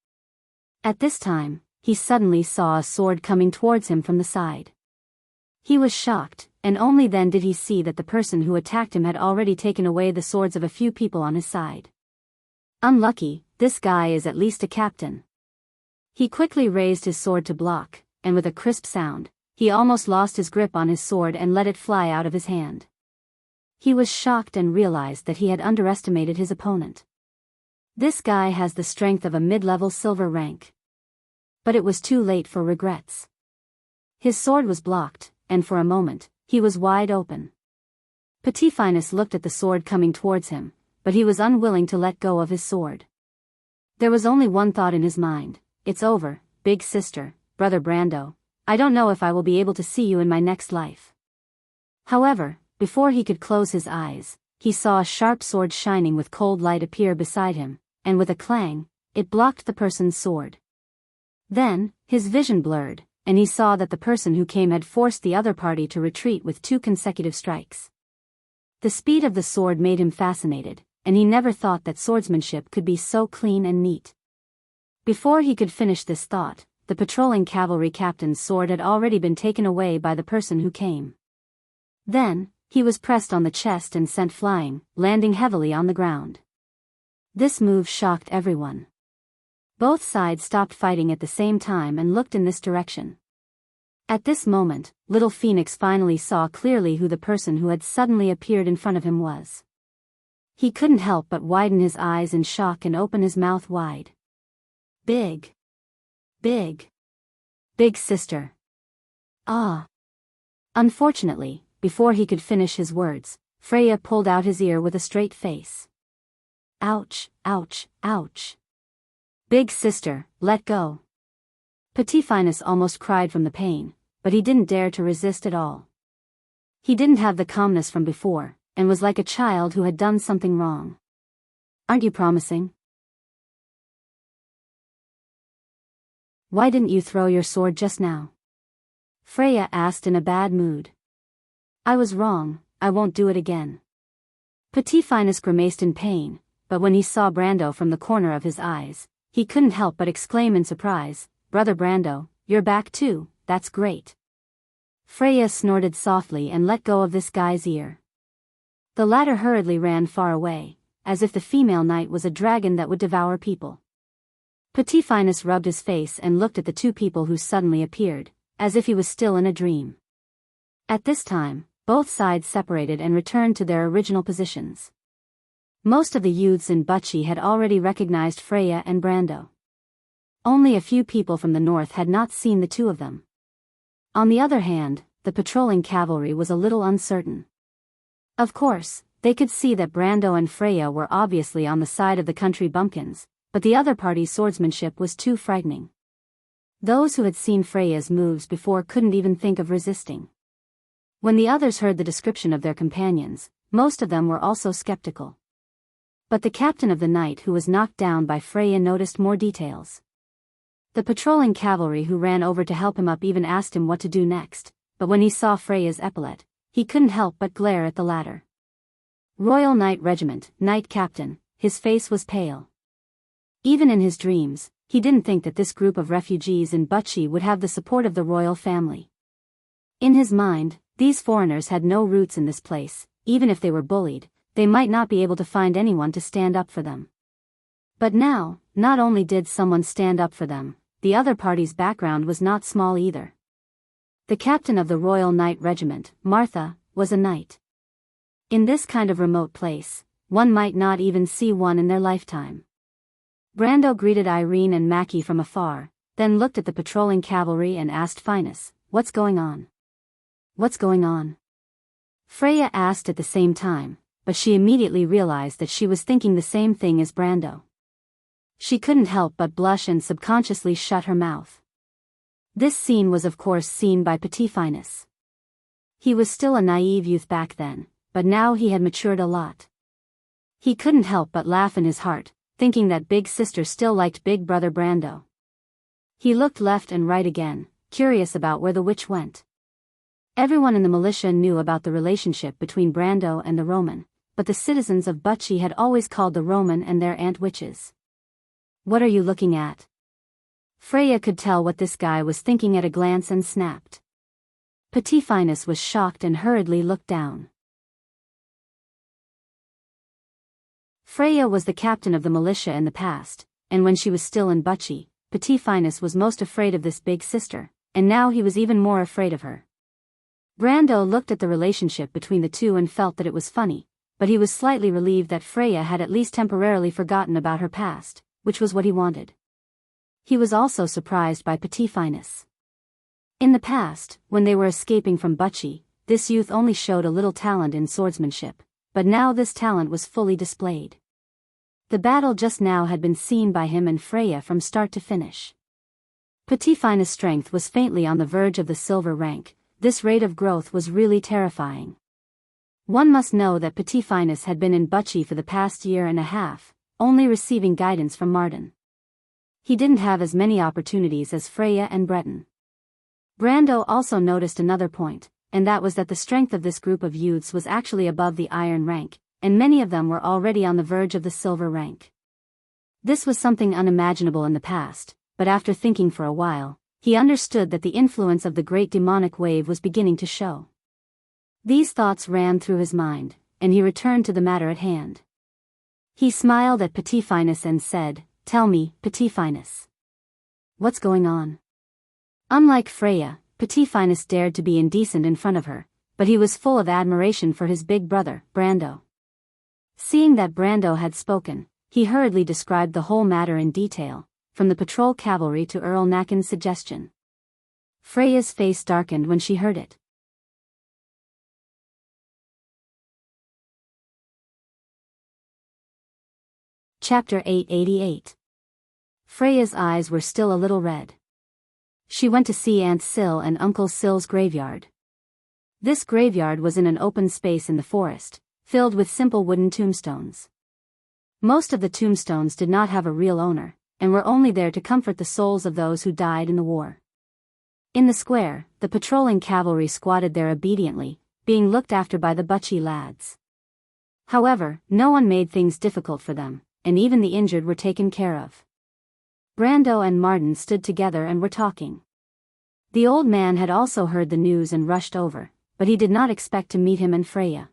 At this time, he suddenly saw a sword coming towards him from the side. He was shocked, and only then did he see that the person who attacked him had already taken away the swords of a few people on his side. Unlucky, this guy is at least a captain. He quickly raised his sword to block, and with a crisp sound, he almost lost his grip on his sword and let it fly out of his hand. He was shocked and realized that he had underestimated his opponent. This guy has the strength of a mid-level silver rank. But it was too late for regrets. His sword was blocked, and for a moment, he was wide open. Petit-Finus looked at the sword coming towards him, but he was unwilling to let go of his sword. There was only one thought in his mind: it's over, big sister, brother Brando, I don't know if I will be able to see you in my next life. However, before he could close his eyes, he saw a sharp sword shining with cold light appear beside him, and with a clang, it blocked the person's sword. Then, his vision blurred, and he saw that the person who came had forced the other party to retreat with 2 consecutive strikes. The speed of the sword made him fascinated, and he never thought that swordsmanship could be so clean and neat. Before he could finish this thought, the patrolling cavalry captain's sword had already been taken away by the person who came. Then, he was pressed on the chest and sent flying, landing heavily on the ground. This move shocked everyone. Both sides stopped fighting at the same time and looked in this direction. At this moment, little Phoenix finally saw clearly who the person who had suddenly appeared in front of him was. He couldn't help but widen his eyes in shock and open his mouth wide. Big. Big. Big sister. Ah. Unfortunately, before he could finish his words, Freya pulled out his ear with a straight face. Ouch, ouch, ouch. Big sister, let go. Petit-Finus almost cried from the pain, but he didn't dare to resist at all. He didn't have the calmness from before, and was like a child who had done something wrong. Aren't you promising? Why didn't you throw your sword just now? Freya asked in a bad mood. I was wrong, I won't do it again. Petit-Finus grimaced in pain, but when he saw Brando from the corner of his eyes, he couldn't help but exclaim in surprise, Brother Brando, you're back too, that's great. Freya snorted softly and let go of this guy's ear. The latter hurriedly ran far away, as if the female knight was a dragon that would devour people. Petit-Finus rubbed his face and looked at the 2 people who suddenly appeared, as if he was still in a dream. At this time, both sides separated and returned to their original positions. Most of the youths in Butchie had already recognized Freya and Brando. Only a few people from the north had not seen the 2 of them. On the other hand, the patrolling cavalry was a little uncertain. Of course, they could see that Brando and Freya were obviously on the side of the country bumpkins, but the other party's swordsmanship was too frightening. Those who had seen Freya's moves before couldn't even think of resisting. When the others heard the description of their companions, most of them were also skeptical. But the captain of the knight who was knocked down by Freya noticed more details. The patrolling cavalry who ran over to help him up even asked him what to do next, but when he saw Freya's epaulette, he couldn't help but glare at the latter. Royal Knight Regiment, Knight Captain, his face was pale. Even in his dreams, he didn't think that this group of refugees in Butchie would have the support of the royal family. In his mind, these foreigners had no roots in this place. Even if they were bullied, they might not be able to find anyone to stand up for them. But now, not only did someone stand up for them, the other party's background was not small either. The captain of the Royal Knight Regiment, Martha, was a knight. In this kind of remote place, one might not even see one in their lifetime. Brando greeted Irene and Mackie from afar, then looked at the patrolling cavalry and asked Finus, "What's going on? What's going on?" Freya asked at the same time, but she immediately realized that she was thinking the same thing as Brando. She couldn't help but blush and subconsciously shut her mouth. This scene was of course seen by Petit Finus. He was still a naive youth back then, but now he had matured a lot. He couldn't help but laugh in his heart, thinking that Big Sister still liked Big Brother Brando. He looked left and right again, curious about where the witch went. Everyone in the militia knew about the relationship between Brando and the Roman, but the citizens of Butchie had always called the Roman and their aunt witches. "What are you looking at?" Freya could tell what this guy was thinking at a glance and snapped. Petit Finus was shocked and hurriedly looked down. Freya was the captain of the militia in the past, and when she was still in Butchie, Petit Finus was most afraid of this big sister, and now he was even more afraid of her. Brando looked at the relationship between the two and felt that it was funny, but he was slightly relieved that Freya had at least temporarily forgotten about her past, which was what he wanted. He was also surprised by Petit Finus. In the past, when they were escaping from Butchie, this youth only showed a little talent in swordsmanship, but now this talent was fully displayed. The battle just now had been seen by him and Freya from start to finish. Petit Finus' strength was faintly on the verge of the silver rank. This rate of growth was really terrifying. One must know that Petit Finus had been in Butchie for the past year and a half, only receiving guidance from Martin. He didn't have as many opportunities as Freya and Breton. Brando also noticed another point, and that was that the strength of this group of youths was actually above the iron rank, and many of them were already on the verge of the silver rank. This was something unimaginable in the past, but after thinking for a while, he understood that the influence of the great demonic wave was beginning to show. These thoughts ran through his mind, and he returned to the matter at hand. He smiled at Petit Finus and said, "Tell me, Petit Finus. What's going on?" Unlike Freya, Petit Finus dared to be indecent in front of her, but he was full of admiration for his big brother, Brando. Seeing that Brando had spoken, he hurriedly described the whole matter in detail, from the patrol cavalry to Earl Nakin's suggestion. Freya's face darkened when she heard it. Chapter 888. Freya's eyes were still a little red. She went to see Aunt Syl and Uncle Syl's graveyard. This graveyard was in an open space in the forest, filled with simple wooden tombstones. Most of the tombstones did not have a real owner, and were only there to comfort the souls of those who died in the war. In the square, the patrolling cavalry squatted there obediently, being looked after by the Butchie lads. However, no one made things difficult for them, and even the injured were taken care of. Brando and Martin stood together and were talking. The old man had also heard the news and rushed over, but he did not expect to meet him and Freya.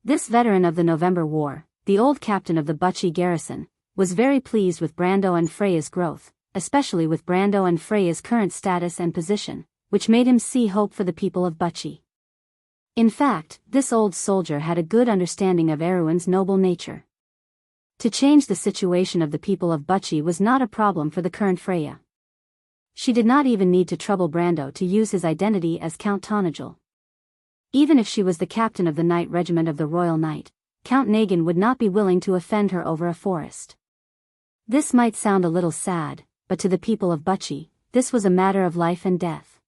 This veteran of the November War, the old captain of the Butchie garrison, was very pleased with Brando and Freya's growth, especially with Brando and Freya's current status and position, which made him see hope for the people of Butchie. In fact, this old soldier had a good understanding of Erwin's noble nature. To change the situation of the people of Butchie was not a problem for the current Freya. She did not even need to trouble Brando to use his identity as Count Tonagel. Even if she was the captain of the Knight Regiment of the Royal Knight, Count Nagin would not be willing to offend her over a forest. This might sound a little sad, but to the people of Butchie, this was a matter of life and death.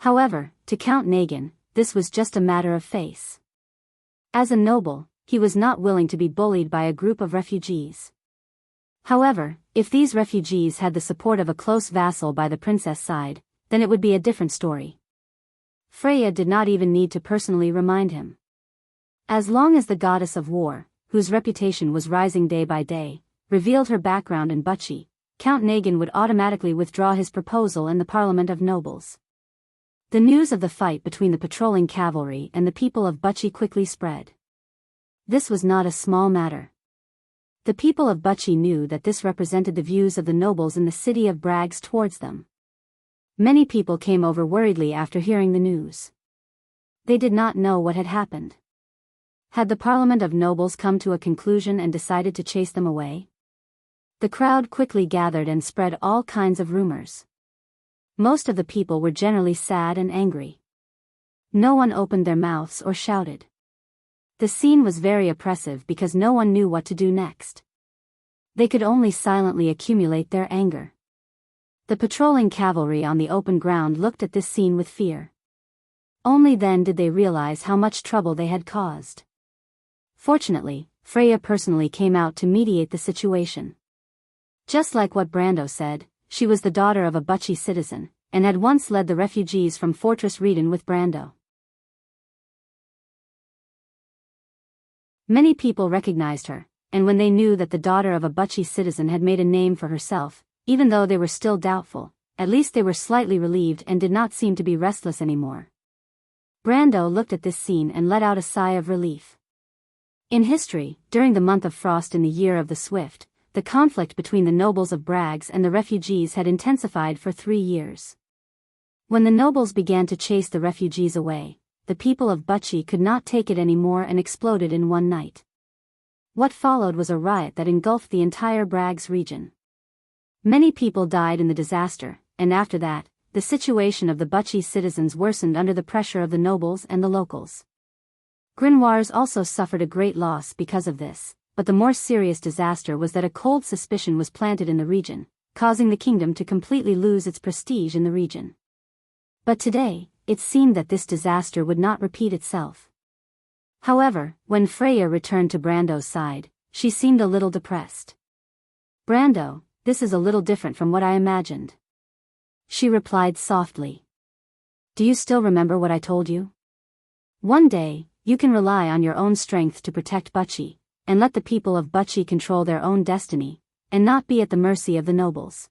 However, to Count Nagin, this was just a matter of face. As a noble, he was not willing to be bullied by a group of refugees. However, if these refugees had the support of a close vassal by the princess' side, then it would be a different story. Freya did not even need to personally remind him. As long as the goddess of war, whose reputation was rising day by day, revealed her background in Bucci, Count Nagin would automatically withdraw his proposal in the Parliament of Nobles. The news of the fight between the patrolling cavalry and the people of Bucci quickly spread. This was not a small matter. The people of Bucci knew that this represented the views of the nobles in the city of Brags towards them. Many people came over worriedly after hearing the news. They did not know what had happened. Had the Parliament of Nobles come to a conclusion and decided to chase them away? The crowd quickly gathered and spread all kinds of rumors. Most of the people were generally sad and angry. No one opened their mouths or shouted. The scene was very oppressive because no one knew what to do next. They could only silently accumulate their anger. The patrolling cavalry on the open ground looked at this scene with fear. Only then did they realize how much trouble they had caused. Fortunately, Freya personally came out to mediate the situation. Just like what Brando said, she was the daughter of a Bucci citizen, and had once led the refugees from Fortress Reden with Brando. Many people recognized her, and when they knew that the daughter of a Bucci citizen had made a name for herself, even though they were still doubtful, at least they were slightly relieved and did not seem to be restless anymore. Brando looked at this scene and let out a sigh of relief. In history, during the month of frost in the year of the Swift, the conflict between the nobles of Brags and the refugees had intensified for 3 years. When the nobles began to chase the refugees away, the people of Bucci could not take it anymore and exploded in one night. What followed was a riot that engulfed the entire Brags region. Many people died in the disaster, and after that, the situation of the Bucci citizens worsened under the pressure of the nobles and the locals. Grimoires also suffered a great loss because of this, but the more serious disaster was that a cold suspicion was planted in the region, causing the kingdom to completely lose its prestige in the region. But today, it seemed that this disaster would not repeat itself. However, when Freya returned to Brando's side, she seemed a little depressed. "Brando, this is a little different from what I imagined," she replied softly. "Do you still remember what I told you? One day, you can rely on your own strength to protect Bucci, and let the people of Bucci control their own destiny, and not be at the mercy of the nobles."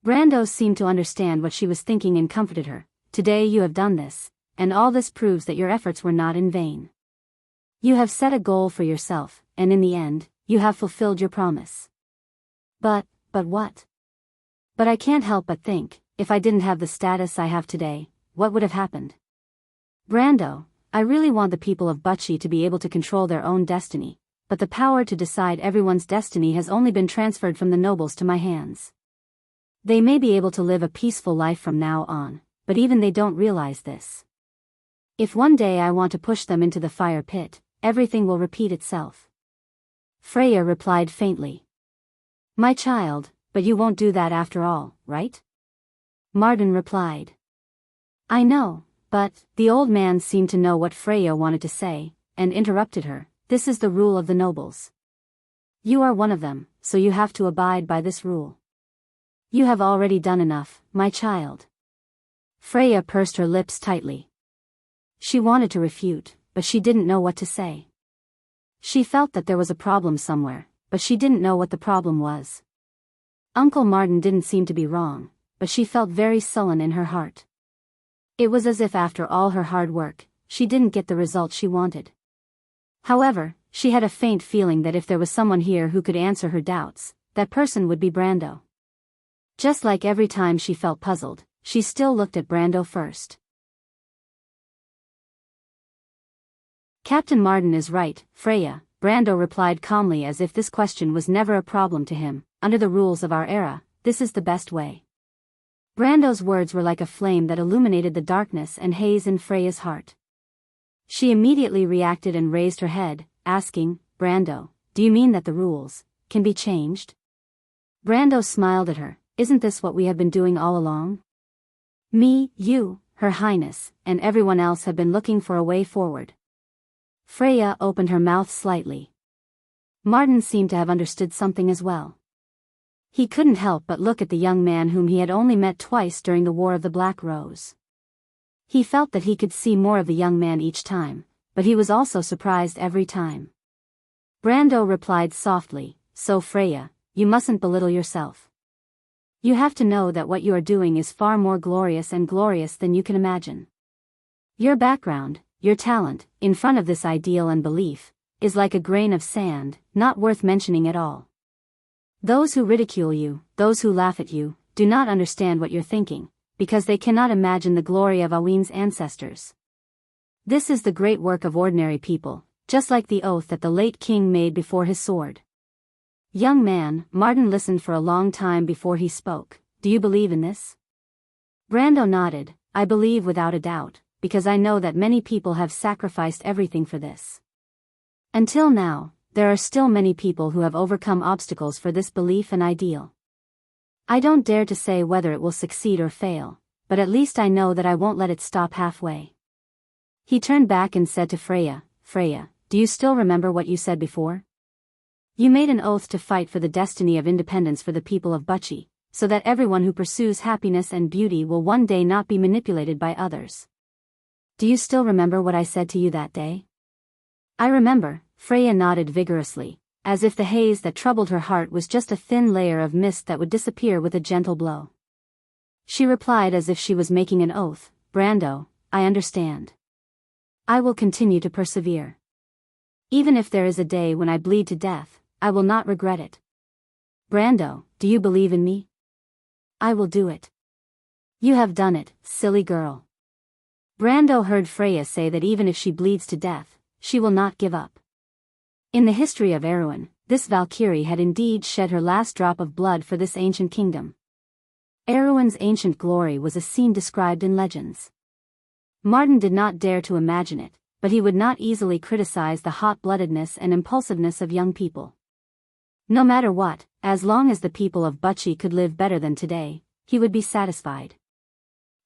Brando seemed to understand what she was thinking and comforted her. "Today you have done this, and all this proves that your efforts were not in vain. You have set a goal for yourself, and in the end, you have fulfilled your promise." But what? "But I can't help but think, if I didn't have the status I have today, what would have happened? Brando, I really want the people of Bucci to be able to control their own destiny, but the power to decide everyone's destiny has only been transferred from the nobles to my hands. They may be able to live a peaceful life from now on, but even they don't realize this. If one day I want to push them into the fire pit, everything will repeat itself." Freya replied faintly. "My child, but you won't do that after all, right?" Marden replied. "I know, but..." The old man seemed to know what Freya wanted to say, and interrupted her. "This is the rule of the nobles. You are one of them, so you have to abide by this rule. You have already done enough, my child." Freya pursed her lips tightly. She wanted to refute, but she didn't know what to say. She felt that there was a problem somewhere, but she didn't know what the problem was. Uncle Martin didn't seem to be wrong, but she felt very sullen in her heart. It was as if after all her hard work, she didn't get the result she wanted. However, she had a faint feeling that if there was someone here who could answer her doubts, that person would be Brando. Just like every time she felt puzzled, she still looked at Brando first. "Captain Marden is right, Freya," Brando replied calmly as if this question was never a problem to him. "Under the rules of our era, this is the best way." Brando's words were like a flame that illuminated the darkness and haze in Freya's heart. She immediately reacted and raised her head, asking, "Brando, do you mean that the rules can be changed?" Brando smiled at her. "Isn't this what we have been doing all along? Me, you, Her Highness, and everyone else have been looking for a way forward. Freya opened her mouth slightly. Martin seemed to have understood something as well. He couldn't help but look at the young man whom he had only met twice during the War of the Black Rose. He felt that he could see more of the young man each time, but he was also surprised every time. Brando replied softly, "So Freya, you mustn't belittle yourself. You have to know that what you are doing is far more glorious than you can imagine. Your background, your talent, in front of this ideal and belief, is like a grain of sand, not worth mentioning at all. Those who ridicule you, those who laugh at you, do not understand what you're thinking, because they cannot imagine the glory of Awin's ancestors. This is the great work of ordinary people, just like the oath that the late king made before his sword." "Young man," Martin listened for a long time before he spoke, "do you believe in this?" Brando nodded. "I believe without a doubt, because I know that many people have sacrificed everything for this. Until now, there are still many people who have overcome obstacles for this belief and ideal. I don't dare to say whether it will succeed or fail, but at least I know that I won't let it stop halfway." He turned back and said to Freya, "Freya, do you still remember what you said before? You made an oath to fight for the destiny of independence for the people of Bucci, so that everyone who pursues happiness and beauty will one day not be manipulated by others. Do you still remember what I said to you that day?" "I remember," Freya nodded vigorously, as if the haze that troubled her heart was just a thin layer of mist that would disappear with a gentle blow. She replied as if she was making an oath, "Brando, I understand. I will continue to persevere. Even if there is a day when I bleed to death, I will not regret it. Brando, do you believe in me?" "I will do it." "You have done it, silly girl." Brando heard Freya say that even if she bleeds to death, she will not give up. In the history of Erewhon, this Valkyrie had indeed shed her last drop of blood for this ancient kingdom. Erewhon's ancient glory was a scene described in legends. Martin did not dare to imagine it, but he would not easily criticize the hot-bloodedness and impulsiveness of young people. No matter what, as long as the people of Bucci could live better than today, he would be satisfied.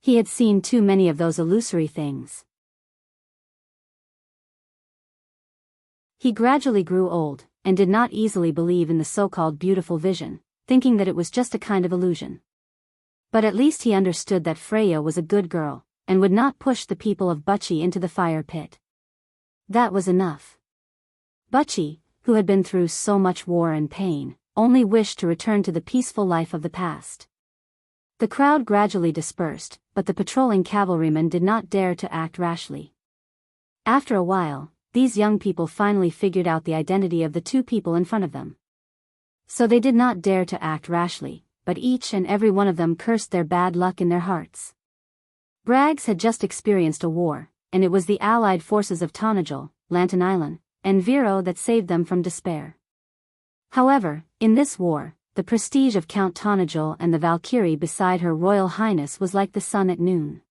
He had seen too many of those illusory things. He gradually grew old, and did not easily believe in the so-called beautiful vision, thinking that it was just a kind of illusion. But at least he understood that Freya was a good girl, and would not push the people of Bucci into the fire pit. That was enough. Bucci, who had been through so much war and pain, only wished to return to the peaceful life of the past. The crowd gradually dispersed, but the patrolling cavalrymen did not dare to act rashly. After a while, these young people finally figured out the identity of the two people in front of them. So they did not dare to act rashly, but each and every one of them cursed their bad luck in their hearts. Braggs had just experienced a war, and it was the allied forces of Tonajol, Lantanailan, and Vero that saved them from despair. However, in this war, the prestige of Count Tonajol and the Valkyrie beside Her Royal Highness was like the sun at noon.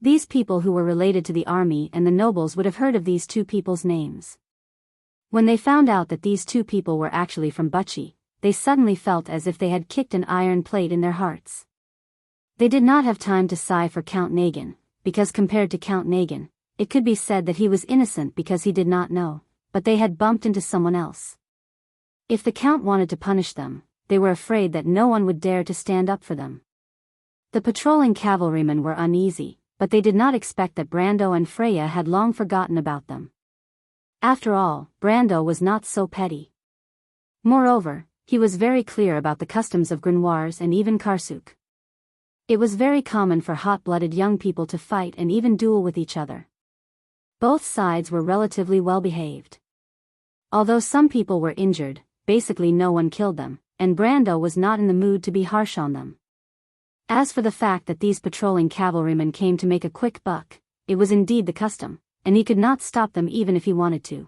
These people who were related to the army and the nobles would have heard of these two people's names. When they found out that these two people were actually from Bucci, they suddenly felt as if they had kicked an iron plate in their hearts. They did not have time to sigh for Count Nagin, because compared to Count Nagin, it could be said that he was innocent because he did not know, but they had bumped into someone else. If the Count wanted to punish them, they were afraid that no one would dare to stand up for them. The patrolling cavalrymen were uneasy, but they did not expect that Brando and Freya had long forgotten about them. After all, Brando was not so petty. Moreover, he was very clear about the customs of Grenoires and even Karsuk. It was very common for hot-blooded young people to fight and even duel with each other. Both sides were relatively well-behaved. Although some people were injured, basically no one killed them, and Brando was not in the mood to be harsh on them. As for the fact that these patrolling cavalrymen came to make a quick buck, it was indeed the custom, and he could not stop them even if he wanted to.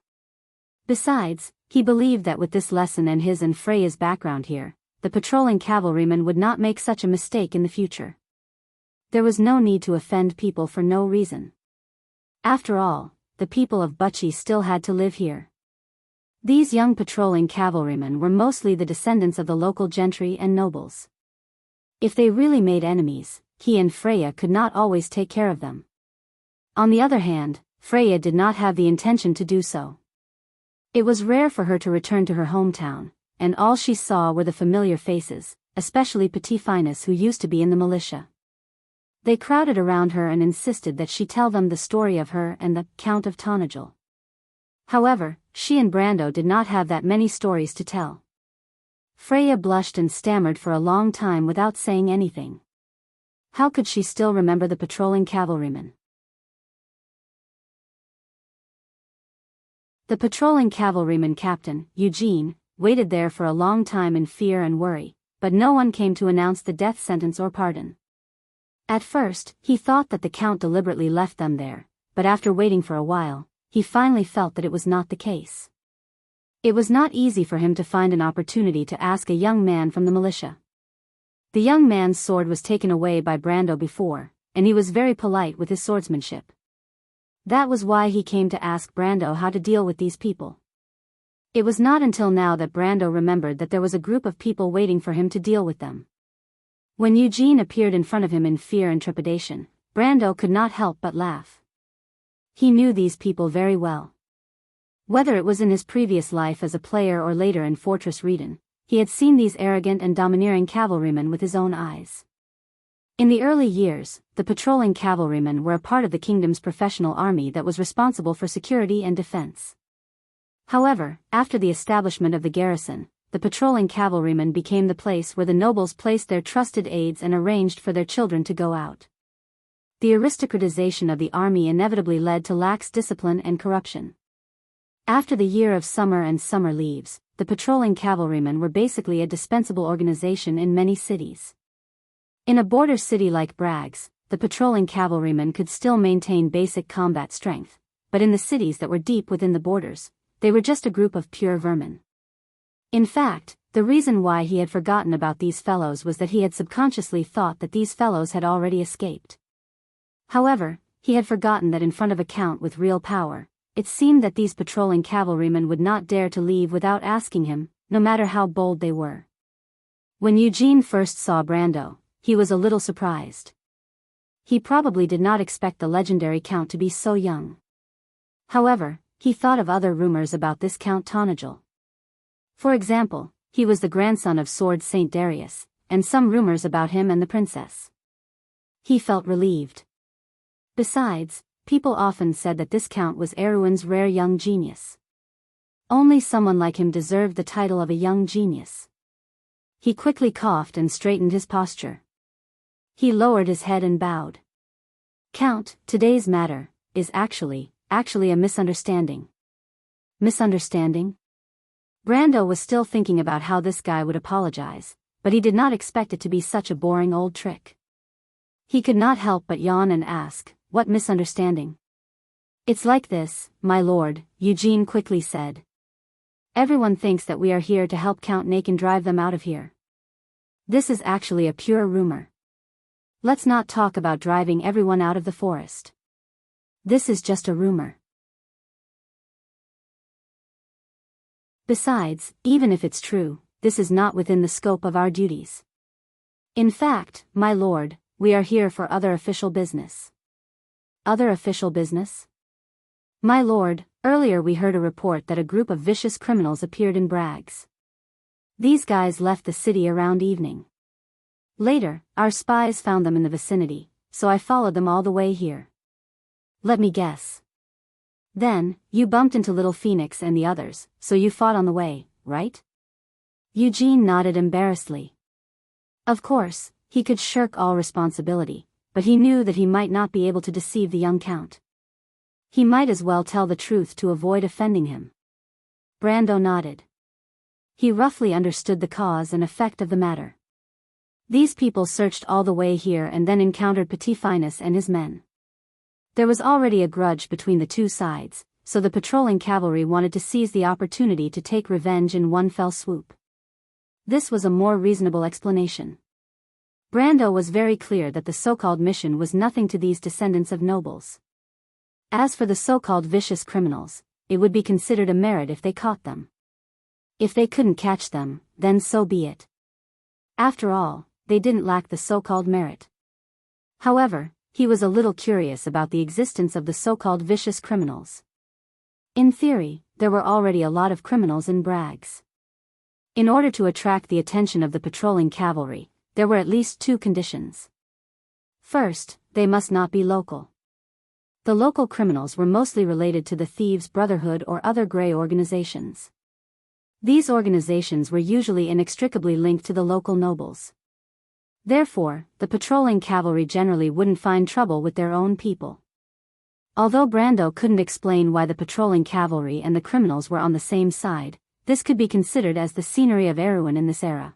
Besides, he believed that with this lesson and his and Freya's background here, the patrolling cavalrymen would not make such a mistake in the future. There was no need to offend people for no reason. After all, the people of Bucci still had to live here. These young patrolling cavalrymen were mostly the descendants of the local gentry and nobles. If they really made enemies, he and Freya could not always take care of them. On the other hand, Freya did not have the intention to do so. It was rare for her to return to her hometown, and all she saw were the familiar faces, especially Petit Finus, who used to be in the militia. They crowded around her and insisted that she tell them the story of her and the Count of Tonnagel. However, she and Brando did not have that many stories to tell. Freya blushed and stammered for a long time without saying anything. How could she still remember the patrolling cavalryman? The patrolling cavalryman captain, Eugene, waited there for a long time in fear and worry, but no one came to announce the death sentence or pardon. At first, he thought that the count deliberately left them there, but after waiting for a while, he finally felt that it was not the case. It was not easy for him to find an opportunity to ask a young man from the militia. The young man's sword was taken away by Brando before, and he was very polite with his swordsmanship. That was why he came to ask Brando how to deal with these people. It was not until now that Brando remembered that there was a group of people waiting for him to deal with them. When Eugene appeared in front of him in fear and trepidation, Brando could not help but laugh. He knew these people very well. Whether it was in his previous life as a player or later in Fortress Reden, he had seen these arrogant and domineering cavalrymen with his own eyes. In the early years, the patrolling cavalrymen were a part of the kingdom's professional army that was responsible for security and defense. However, after the establishment of the garrison, the patrolling cavalrymen became the place where the nobles placed their trusted aides and arranged for their children to go out. The aristocratization of the army inevitably led to lax discipline and corruption. After the year of summer and summer leaves, the patrolling cavalrymen were basically a dispensable organization in many cities. In a border city like Bragg's, the patrolling cavalrymen could still maintain basic combat strength, but in the cities that were deep within the borders, they were just a group of pure vermin. In fact, the reason why he had forgotten about these fellows was that he had subconsciously thought that these fellows had already escaped. However, he had forgotten that in front of a count with real power, it seemed that these patrolling cavalrymen would not dare to leave without asking him, no matter how bold they were. When Eugene first saw Brando, he was a little surprised. He probably did not expect the legendary count to be so young. However, he thought of other rumors about this Count Tonnagel. For example, he was the grandson of Sword Saint Darius, and some rumors about him and the princess. He felt relieved. Besides, people often said that this count was Erewhon's rare young genius. Only someone like him deserved the title of a young genius. He quickly coughed and straightened his posture. He lowered his head and bowed. Count, today's matter is actually a misunderstanding. Misunderstanding? Brando was still thinking about how this guy would apologize, but he did not expect it to be such a boring old trick. He could not help but yawn and ask, "What misunderstanding?" "It's like this, my lord," Eugene quickly said. "Everyone thinks that we are here to help Count Nakin drive them out of here. This is actually a pure rumor. Let's not talk about driving everyone out of the forest. This is just a rumor. Besides, even if it's true, this is not within the scope of our duties. In fact, my lord, we are here for other official business." "Other official business?" "My lord, earlier we heard a report that a group of vicious criminals appeared in Bragg's. These guys left the city around evening. Later, our spies found them in the vicinity, so I followed them all the way here." "Let me guess. Then, you bumped into Little Phoenix and the others, so you fought on the way, right?" Eugene nodded embarrassedly. Of course, he could shirk all responsibility, but he knew that he might not be able to deceive the young count. He might as well tell the truth to avoid offending him. Brando nodded. He roughly understood the cause and effect of the matter. These people searched all the way here and then encountered Petit Finus and his men. There was already a grudge between the two sides, so the patrolling cavalry wanted to seize the opportunity to take revenge in one fell swoop. This was a more reasonable explanation. Brando was very clear that the so-called mission was nothing to these descendants of nobles. As for the so-called vicious criminals, it would be considered a merit if they caught them. If they couldn't catch them, then so be it. After all, they didn't lack the so-called merit. However, He was a little curious about the existence of the so-called vicious criminals. In theory, there were already a lot of criminals in Bragg's. In order to attract the attention of the patrolling cavalry, there were at least two conditions. First, they must not be local. The local criminals were mostly related to the Thieves' Brotherhood or other gray organizations. These organizations were usually inextricably linked to the local nobles. Therefore, the patrolling cavalry generally wouldn't find trouble with their own people. Although Brando couldn't explain why the patrolling cavalry and the criminals were on the same side, this could be considered as the scenery of Erewhon in this era.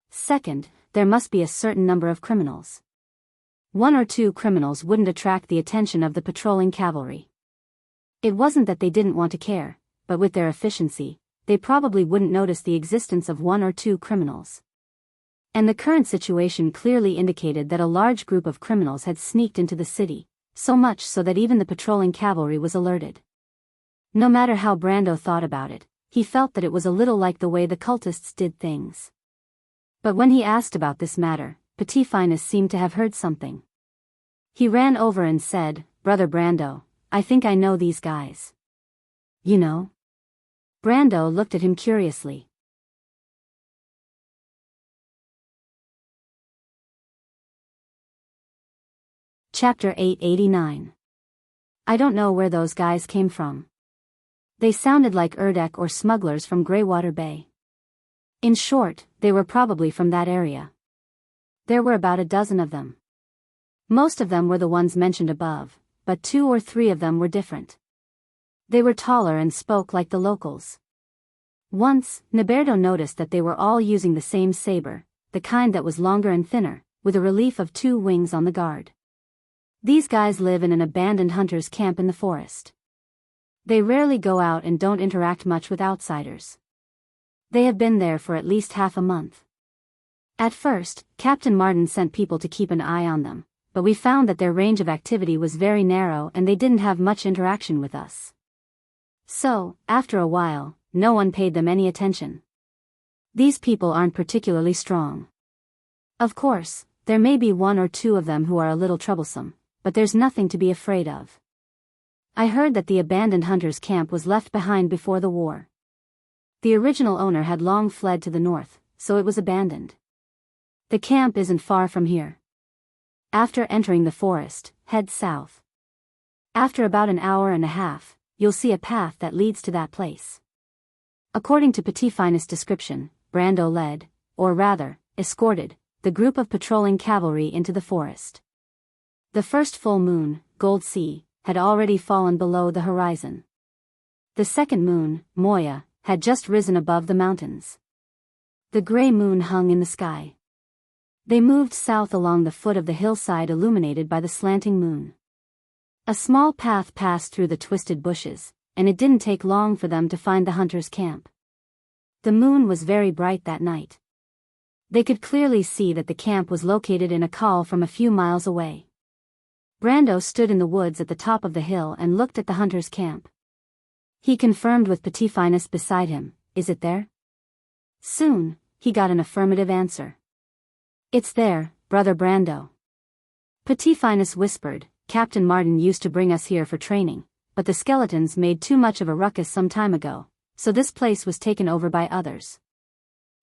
Second, there must be a certain number of criminals. One or two criminals wouldn't attract the attention of the patrolling cavalry. It wasn't that they didn't want to care, but with their efficiency, they probably wouldn't notice the existence of one or two criminals. And the current situation clearly indicated that a large group of criminals had sneaked into the city, so much so that even the patrolling cavalry was alerted. No matter how Brando thought about it, he felt that it was a little like the way the cultists did things. But when he asked about this matter, Petit Finus seemed to have heard something. He ran over and said, "Brother Brando, I think I know these guys." "You know?" Brando looked at him curiously. Chapter 889. I don't know where those guys came from. They sounded like Erdek or smugglers from Greywater Bay. In short, they were probably from that area. There were about a dozen of them. Most of them were the ones mentioned above, but 2 or 3 of them were different. They were taller and spoke like the locals. Once, Neberto noticed that they were all using the same saber, the kind that was longer and thinner, with a relief of 2 wings on the guard. These guys live in an abandoned hunter's camp in the forest. They rarely go out and don't interact much with outsiders. They have been there for at least half a month. At first, Captain Martin sent people to keep an eye on them, but we found that their range of activity was very narrow and they didn't have much interaction with us. So, after a while, no one paid them any attention. These people aren't particularly strong. Of course, there may be 1 or 2 of them who are a little troublesome, but there's nothing to be afraid of. I heard that the abandoned hunters' camp was left behind before the war. The original owner had long fled to the north, so it was abandoned. The camp isn't far from here. After entering the forest, head south. After about an hour and a half, you'll see a path that leads to that place. According to Petit Finus' description, Brando led, or rather, escorted, the group of patrolling cavalry into the forest. The first full moon, Gold Sea, had already fallen below the horizon. The second moon, Moya, had just risen above the mountains. The gray moon hung in the sky. They moved south along the foot of the hillside illuminated by the slanting moon. A small path passed through the twisted bushes, and it didn't take long for them to find the hunters' camp. The moon was very bright that night. They could clearly see that the camp was located in a col from a few miles away. Brando stood in the woods at the top of the hill and looked at the hunters' camp. He confirmed with Petit Finus beside him, "Is it there?" Soon, he got an affirmative answer. "It's there, Brother Brando." Petit Finus whispered, "Captain Martin used to bring us here for training, but the skeletons made too much of a ruckus some time ago, so this place was taken over by others."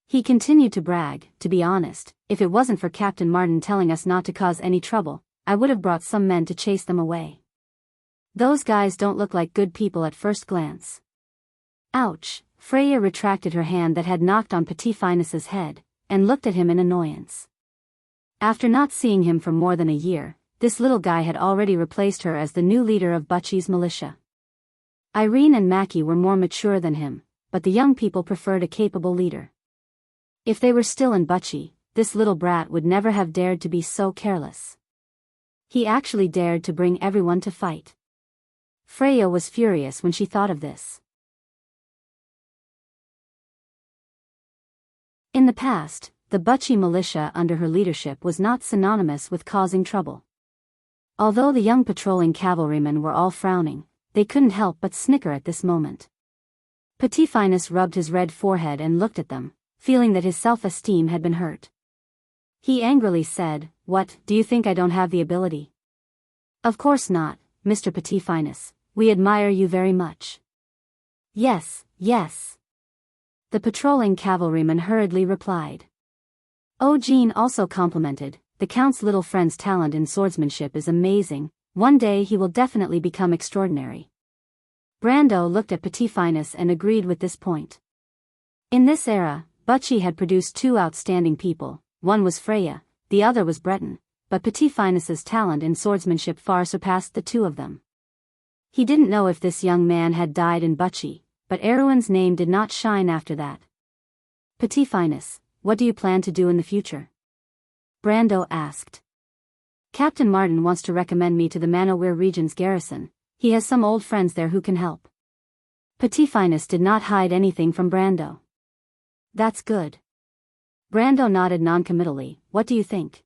He continued to brag, "To be honest, if it wasn't for Captain Martin telling us not to cause any trouble, I would have brought some men to chase them away. Those guys don't look like good people at first glance." Ouch! Freya retracted her hand that had knocked on Petit Finus's head, and looked at him in annoyance. After not seeing him for more than a year, this little guy had already replaced her as the new leader of Butchie's militia. Irene and Mackie were more mature than him, but the young people preferred a capable leader. If they were still in Butchie, this little brat would never have dared to be so careless. He actually dared to bring everyone to fight. Freya was furious when she thought of this. In the past, the Butchie militia under her leadership was not synonymous with causing trouble. Although the young patrolling cavalrymen were all frowning, they couldn't help but snicker at this moment. Petit Finus rubbed his red forehead and looked at them, feeling that his self-esteem had been hurt. He angrily said, "What, do you think I don't have the ability? Of course not, Mr. Petit-Finus, we admire you very much. Yes, yes. The patrolling cavalryman hurriedly replied. Eugene also complimented, the Count's little friend's talent in swordsmanship is amazing, one day he will definitely become extraordinary. Brando looked at Petit-Finus and agreed with this point. In this era, Bucci had produced two outstanding people, one was Freya, the other was Breton, but Petit-Finus's talent in swordsmanship far surpassed the two of them. He didn't know if this young man had died in Bucci, but Erewhon's name did not shine after that. Petit-Finus, what do you plan to do in the future? Brando asked. Captain Martin wants to recommend me to the Manowir region's garrison, he has some old friends there who can help. Petit-Finus did not hide anything from Brando. That's good. Brando nodded noncommittally, what do you think?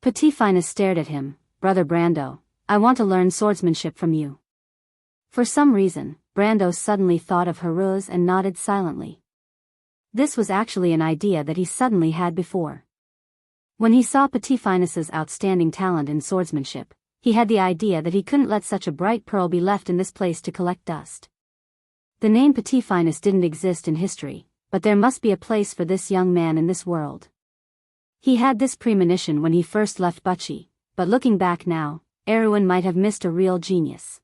Petit-Finus stared at him, Brother Brando, I want to learn swordsmanship from you. For some reason, Brando suddenly thought of Haruz and nodded silently. This was actually an idea that he suddenly had before. When he saw Petit-Finus's outstanding talent in swordsmanship, he had the idea that he couldn't let such a bright pearl be left in this place to collect dust. The name Petit-Finus didn't exist in history, but there must be a place for this young man in this world. He had this premonition when he first left Bucci, but looking back now, Erewhon might have missed a real genius.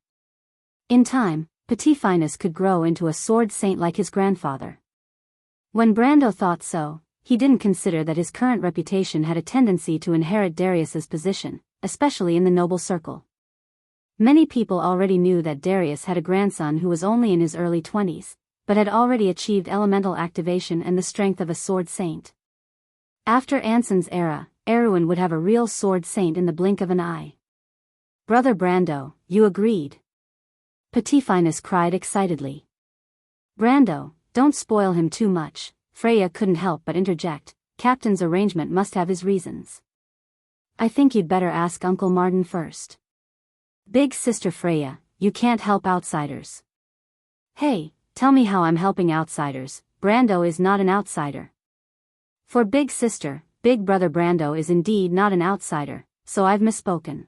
In time, Petit-Finus could grow into a sword saint like his grandfather. When Brando thought so, he didn't consider that his current reputation had a tendency to inherit Darius's position, especially in the noble circle. Many people already knew that Darius had a grandson who was only in his early 20s, but had already achieved elemental activation and the strength of a sword saint. After Anson's era, Erewhon would have a real sword saint in the blink of an eye. Brother Brando, you agreed? Petit-Finus cried excitedly. Brando, don't spoil him too much, Freya couldn't help but interject, Captain's arrangement must have his reasons. I think you'd better ask Uncle Martin first. Big sister Freya, you can't help outsiders. Hey, tell me how I'm helping outsiders, Brando is not an outsider. For big sister, big brother Brando is indeed not an outsider, so I've misspoken.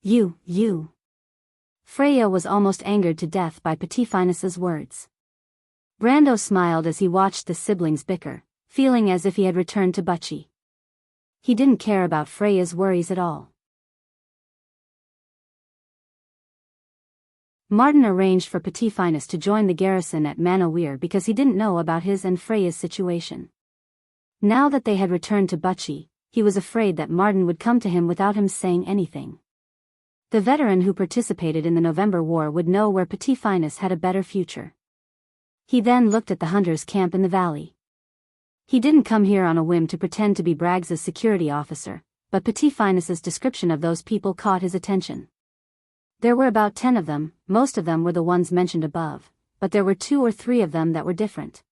You. Freya was almost angered to death by Petit-Finus's words. Brando smiled as he watched the siblings bicker, feeling as if he had returned to Bucci. He didn't care about Freya's worries at all. Martin arranged for Petit-Finus to join the garrison at Manowir because he didn't know about his and Freya's situation. Now that they had returned to Bucci, he was afraid that Martin would come to him without him saying anything. The veteran who participated in the November War would know where Petit-Finus had a better future. He then looked at the hunters' camp in the valley. He didn't come here on a whim to pretend to be Braggs's security officer, but Petit-Finus's description of those people caught his attention. There were about 10 of them, most of them were the ones mentioned above, but there were 2 or 3 of them that were different.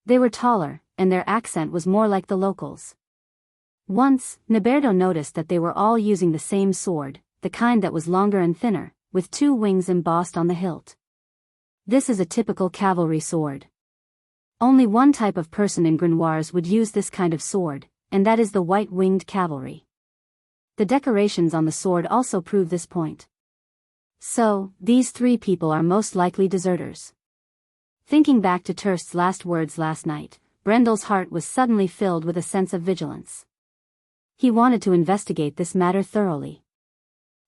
They were taller, and their accent was more like the locals. Once, Neberdo noticed that they were all using the same sword, the kind that was longer and thinner, with 2 wings embossed on the hilt. This is a typical cavalry sword. Only one type of person in Grenoires would use this kind of sword, and that is the white-winged cavalry. The decorations on the sword also prove this point. So, these 3 people are most likely deserters. Thinking back to Turst's last words last night, Brendel's heart was suddenly filled with a sense of vigilance. He wanted to investigate this matter thoroughly.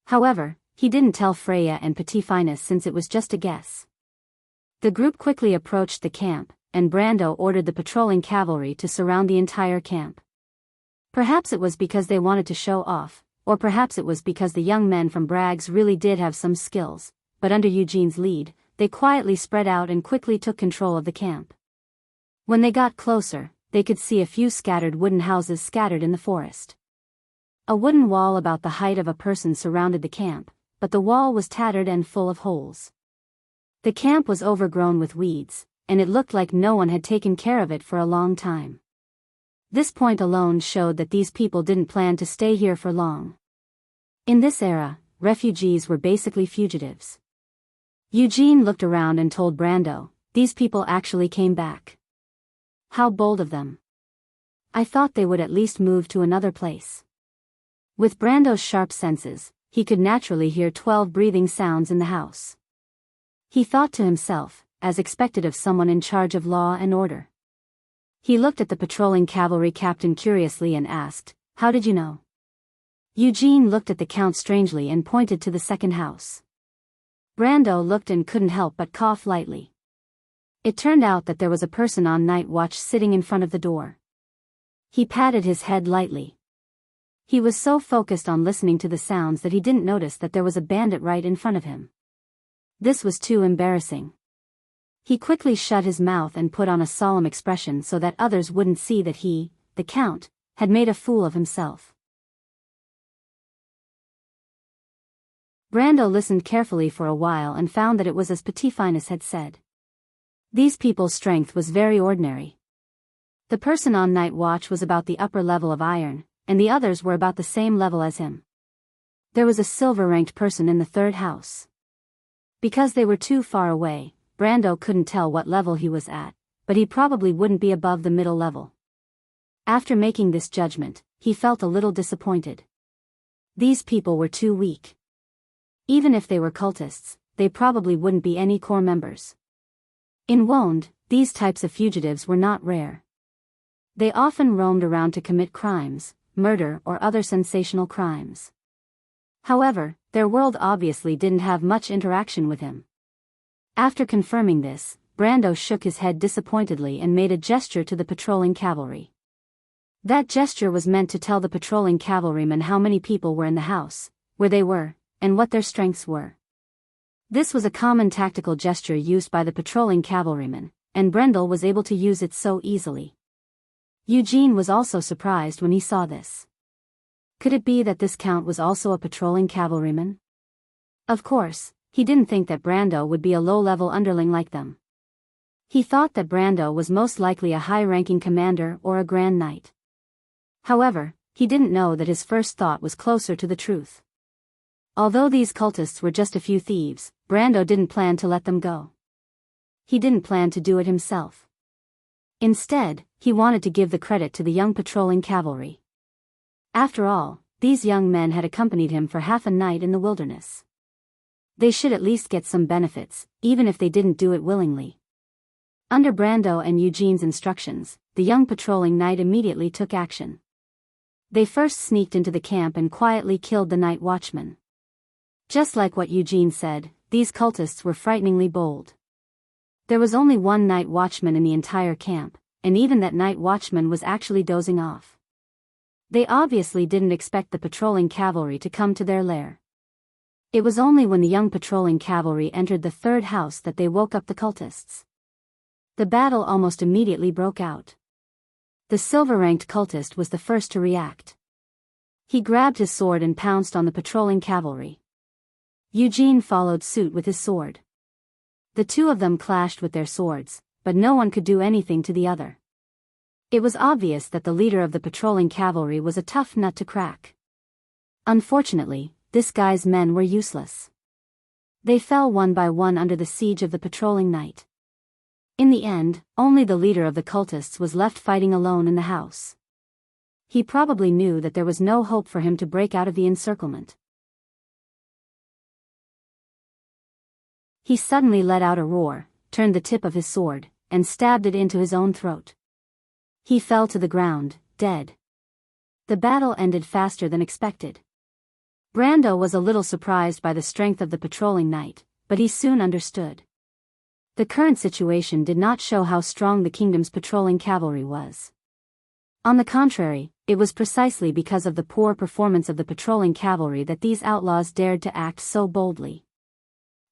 However, he didn't tell Freya and Petit-Finus since it was just a guess. The group quickly approached the camp, and Brando ordered the patrolling cavalry to surround the entire camp. Perhaps it was because they wanted to show off, or perhaps it was because the young men from Bragg's really did have some skills, but under Eugene's lead, they quietly spread out and quickly took control of the camp. When they got closer, they could see a few scattered wooden houses scattered in the forest. A wooden wall about the height of a person surrounded the camp, but the wall was tattered and full of holes. The camp was overgrown with weeds, and it looked like no one had taken care of it for a long time. This point alone showed that these people didn't plan to stay here for long. In this era, refugees were basically fugitives. Eugene looked around and told Brando, these people actually came back. How bold of them. I thought they would at least move to another place. With Brando's sharp senses, he could naturally hear 12 breathing sounds in the house. He thought to himself, as expected of someone in charge of law and order. He looked at the patrolling cavalry captain curiously and asked, "How did you know?" Eugene looked at the count strangely and pointed to the second house. Brando looked and couldn't help but cough lightly. It turned out that there was a person on night watch sitting in front of the door. He patted his head lightly. He was so focused on listening to the sounds that he didn't notice that there was a bandit right in front of him. This was too embarrassing. He quickly shut his mouth and put on a solemn expression so that others wouldn't see that he, the count, had made a fool of himself. Brando listened carefully for a while and found that it was as Petitfinus had said. These people's strength was very ordinary. The person on night watch was about the upper level of iron, and the others were about the same level as him. There was a silver-ranked person in the third house. Because they were too far away, Brando couldn't tell what level he was at, but he probably wouldn't be above the middle level. After making this judgment, he felt a little disappointed. These people were too weak. Even if they were cultists, they probably wouldn't be any core members. In Wonde, these types of fugitives were not rare. They often roamed around to commit crimes, murder or other sensational crimes. However, their world obviously didn't have much interaction with him. After confirming this, Brando shook his head disappointedly and made a gesture to the patrolling cavalry. That gesture was meant to tell the patrolling cavalrymen how many people were in the house, where they were, and what their strengths were. This was a common tactical gesture used by the patrolling cavalrymen, and Brendel was able to use it so easily. Eugene was also surprised when he saw this. Could it be that this count was also a patrolling cavalryman? Of course, he didn't think that Brando would be a low-level underling like them. He thought that Brando was most likely a high-ranking commander or a Grand Knight. However, he didn't know that his first thought was closer to the truth. Although these cultists were just a few thieves, Brando didn't plan to let them go. He didn't plan to do it himself. Instead, he wanted to give the credit to the young patrolling cavalry. After all, these young men had accompanied him for half a night in the wilderness. They should at least get some benefits, even if they didn't do it willingly. Under Brando and Eugene's instructions, the young patrolling knight immediately took action. They first sneaked into the camp and quietly killed the night watchman. Just like what Eugene said, these cultists were frighteningly bold. There was only one night watchman in the entire camp, and even that night watchman was actually dozing off. They obviously didn't expect the patrolling cavalry to come to their lair. It was only when the young patrolling cavalry entered the third house that they woke up the cultists. The battle almost immediately broke out. The silver-ranked cultist was the first to react. He grabbed his sword and pounced on the patrolling cavalry. Eugene followed suit with his sword. The two of them clashed with their swords, but no one could do anything to the other. It was obvious that the leader of the patrolling cavalry was a tough nut to crack. Unfortunately, this guy's men were useless. They fell one by one under the siege of the patrolling knight. In the end, only the leader of the cultists was left fighting alone in the house. He probably knew that there was no hope for him to break out of the encirclement. He suddenly let out a roar, turned the tip of his sword, and stabbed it into his own throat. He fell to the ground, dead. The battle ended faster than expected. Brando was a little surprised by the strength of the patrolling knight, but he soon understood. The current situation did not show how strong the kingdom's patrolling cavalry was. On the contrary, it was precisely because of the poor performance of the patrolling cavalry that these outlaws dared to act so boldly.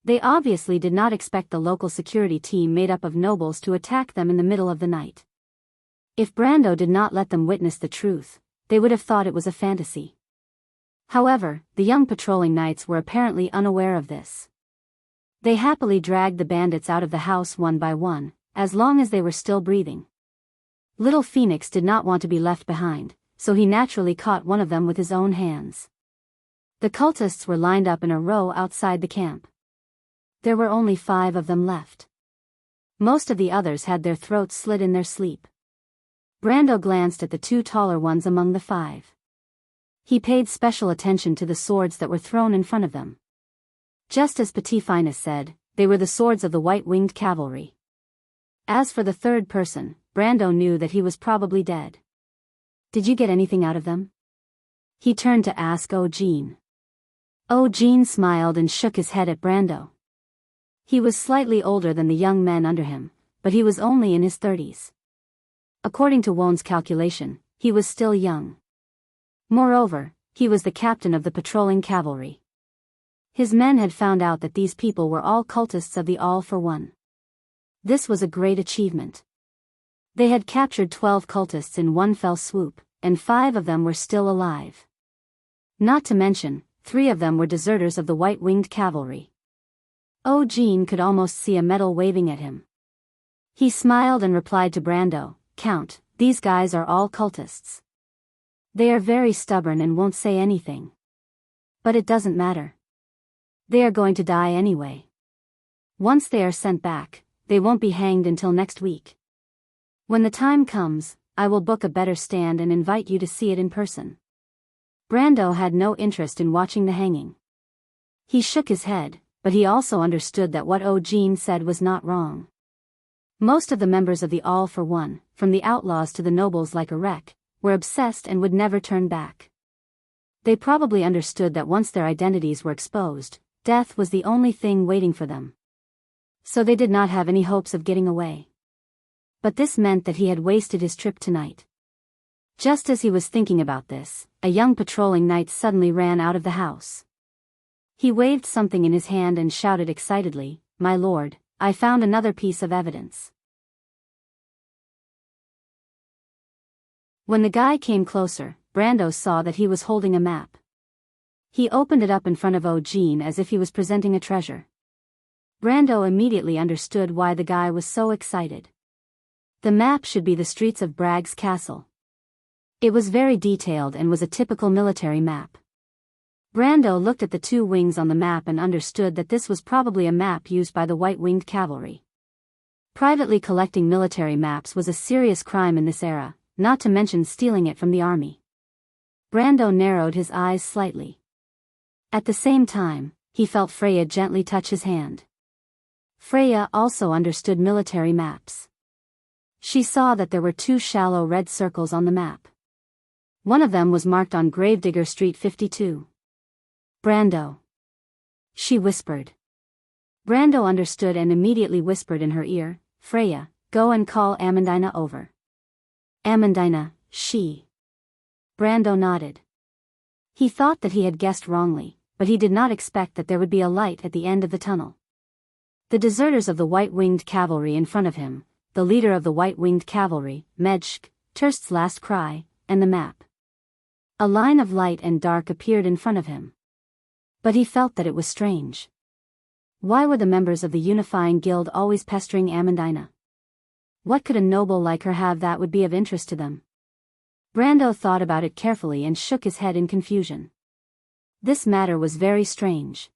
They obviously did not expect the local security team made up of nobles to attack them in the middle of the night. If Brando did not let them witness the truth, they would have thought it was a fantasy. However, the young patrolling knights were apparently unaware of this. They happily dragged the bandits out of the house one by one, as long as they were still breathing. Little Phoenix did not want to be left behind, so he naturally caught one of them with his own hands. The cultists were lined up in a row outside the camp. There were only 5 of them left. Most of the others had their throats slit in their sleep. Brando glanced at the 2 taller ones among the 5. He paid special attention to the swords that were thrown in front of them. Just as Petit Finus said, they were the swords of the white-winged cavalry. As for the third person, Brando knew that he was probably dead. Did you get anything out of them? He turned to ask Eugene. Eugene smiled and shook his head at Brando. He was slightly older than the young men under him, but he was only in his 30s. According to Won's calculation, he was still young. Moreover, he was the captain of the patrolling cavalry. His men had found out that these people were all cultists of the All for One. This was a great achievement. They had captured 12 cultists in one fell swoop, and 5 of them were still alive. Not to mention, 3 of them were deserters of the white-winged cavalry. Eugene could almost see a medal waving at him. He smiled and replied to Brando, "Count, these guys are all cultists. They are very stubborn and won't say anything. But it doesn't matter. They are going to die anyway. Once they are sent back, they won't be hanged until next week. When the time comes, I will book a better stand and invite you to see it in person." Brando had no interest in watching the hanging. He shook his head, but he also understood that what Eugene said was not wrong. Most of the members of the All for One, from the outlaws to the nobles like Enrich, were obsessed and would never turn back. They probably understood that once their identities were exposed, death was the only thing waiting for them. So they did not have any hopes of getting away. But this meant that he had wasted his trip tonight. Just as he was thinking about this, a young patrolling knight suddenly ran out of the house. He waved something in his hand and shouted excitedly, "My lord, I found another piece of evidence." When the guy came closer, Brando saw that he was holding a map. He opened it up in front of Eugene as if he was presenting a treasure. Brando immediately understood why the guy was so excited. The map should be the streets of Bragg's castle. It was very detailed and was a typical military map. Brando looked at the 2 wings on the map and understood that this was probably a map used by the white-winged cavalry. Privately collecting military maps was a serious crime in this era, not to mention stealing it from the army. Brando narrowed his eyes slightly. At the same time, he felt Freya gently touch his hand. Freya also understood military maps. She saw that there were 2 shallow red circles on the map. One of them was marked on Gravedigger Street 52. "Brando," she whispered. Brando understood and immediately whispered in her ear, "Freya, go and call Amandina over." "Amandina, she." Brando nodded. He thought that he had guessed wrongly, but he did not expect that there would be a light at the end of the tunnel. The deserters of the white-winged cavalry in front of him, the leader of the white-winged cavalry, Medshk, Turst's last cry, and the map. A line of light and dark appeared in front of him. But he felt that it was strange. Why were the members of the unifying guild always pestering Amandina? What could a noble like her have that would be of interest to them? Brando thought about it carefully and shook his head in confusion. This matter was very strange.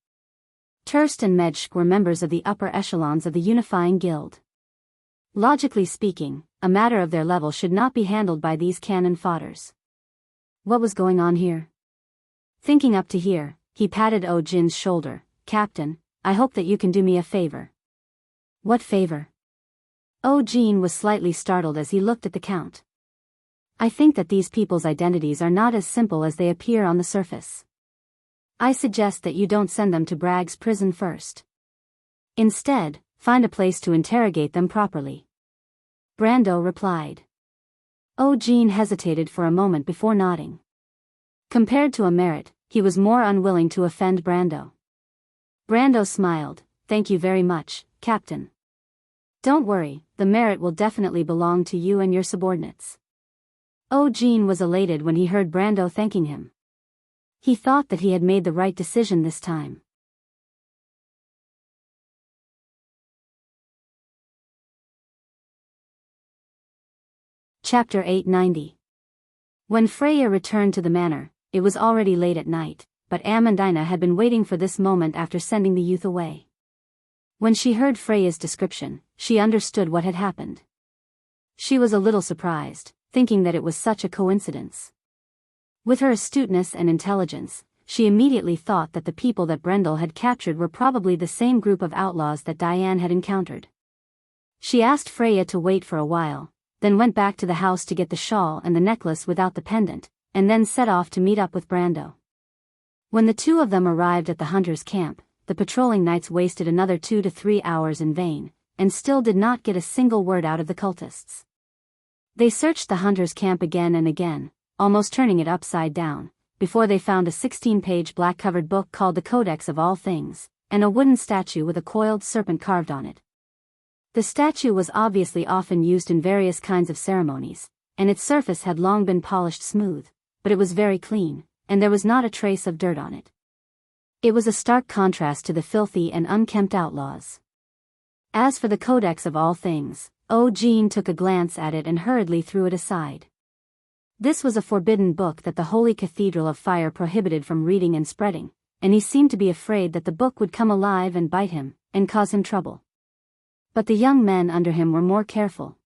Turst and Medshk were members of the upper echelons of the unifying guild. Logically speaking, a matter of their level should not be handled by these cannon fodders. What was going on here? Thinking up to here, he patted Eugene's shoulder. "Captain, I hope that you can do me a favor." "What favor?" Eugene was slightly startled as he looked at the Count. "I think that these people's identities are not as simple as they appear on the surface. I suggest that you don't send them to Bragg's prison first. Instead, find a place to interrogate them properly." Brando replied. Eugene hesitated for a moment before nodding. Compared to Emerit, he was more unwilling to offend Brando. Brando smiled. "Thank you very much, Captain. Don't worry, the merit will definitely belong to you and your subordinates." Eugene was elated when he heard Brando thanking him. He thought that he had made the right decision this time. Chapter 890. When Freya returned to the manor, it was already late at night, but Amandina had been waiting for this moment after sending the youth away. When she heard Freya's description, she understood what had happened. She was a little surprised, thinking that it was such a coincidence. With her astuteness and intelligence, she immediately thought that the people that Brendel had captured were probably the same group of outlaws that Diane had encountered. She asked Freya to wait for a while, then went back to the house to get the shawl and the necklace without the pendant, and then set off to meet up with Brando. When the two of them arrived at the hunter's camp, the patrolling knights wasted another 2 to 3 hours in vain, and still did not get a single word out of the cultists. They searched the hunter's camp again and again, almost turning it upside down, before they found a 16-page black-covered book called the Codex of All Things, and a wooden statue with a coiled serpent carved on it. The statue was obviously often used in various kinds of ceremonies, and its surface had long been polished smooth, but it was very clean, and there was not a trace of dirt on it. It was a stark contrast to the filthy and unkempt outlaws. As for the Codex of All Things, Jean took a glance at it and hurriedly threw it aside. This was a forbidden book that the Holy Cathedral of Fire prohibited from reading and spreading, and he seemed to be afraid that the book would come alive and bite him, and cause him trouble. But the young men under him were more careful.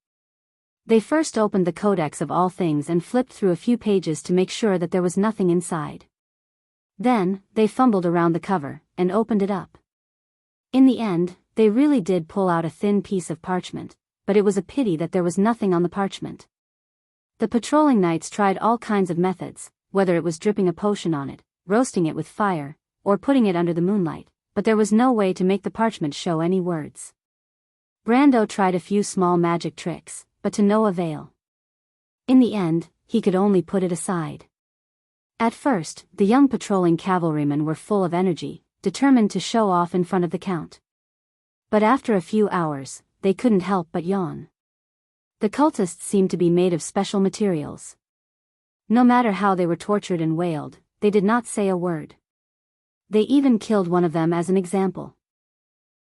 They first opened the Codex of All Things and flipped through a few pages to make sure that there was nothing inside. Then, they fumbled around the cover, and opened it up. In the end, they really did pull out a thin piece of parchment, but it was a pity that there was nothing on the parchment. The patrolling knights tried all kinds of methods, whether it was dripping a potion on it, roasting it with fire, or putting it under the moonlight, but there was no way to make the parchment show any words. Brando tried a few small magic tricks, but to no avail. In the end, he could only put it aside. At first, the young patrolling cavalrymen were full of energy, determined to show off in front of the Count. But after a few hours, they couldn't help but yawn. The cultists seemed to be made of special materials. No matter how they were tortured and wailed, they did not say a word. They even killed one of them as an example.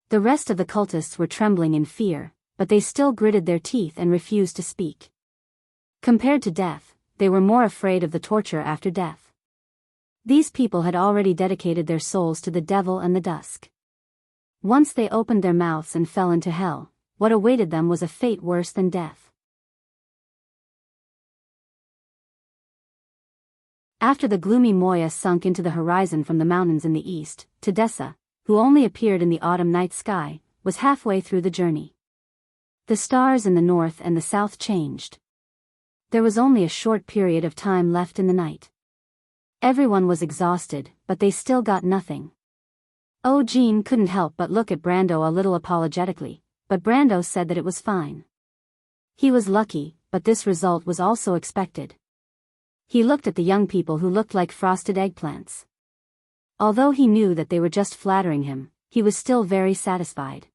The rest of the cultists were trembling in fear, but they still gritted their teeth and refused to speak. Compared to death, they were more afraid of the torture after death. These people had already dedicated their souls to the devil and the dusk. Once they opened their mouths and fell into hell, what awaited them was a fate worse than death. After the gloomy Moya sunk into the horizon from the mountains in the east, Tedessa, who only appeared in the autumn night sky, was halfway through the journey. The stars in the north and the south changed. There was only a short period of time left in the night. Everyone was exhausted, but they still got nothing. Jean couldn't help but look at Brando a little apologetically, but Brando said that it was fine. He was lucky, but this result was also expected. He looked at the young people who looked like frosted eggplants. Although he knew that they were just flattering him, he was still very satisfied.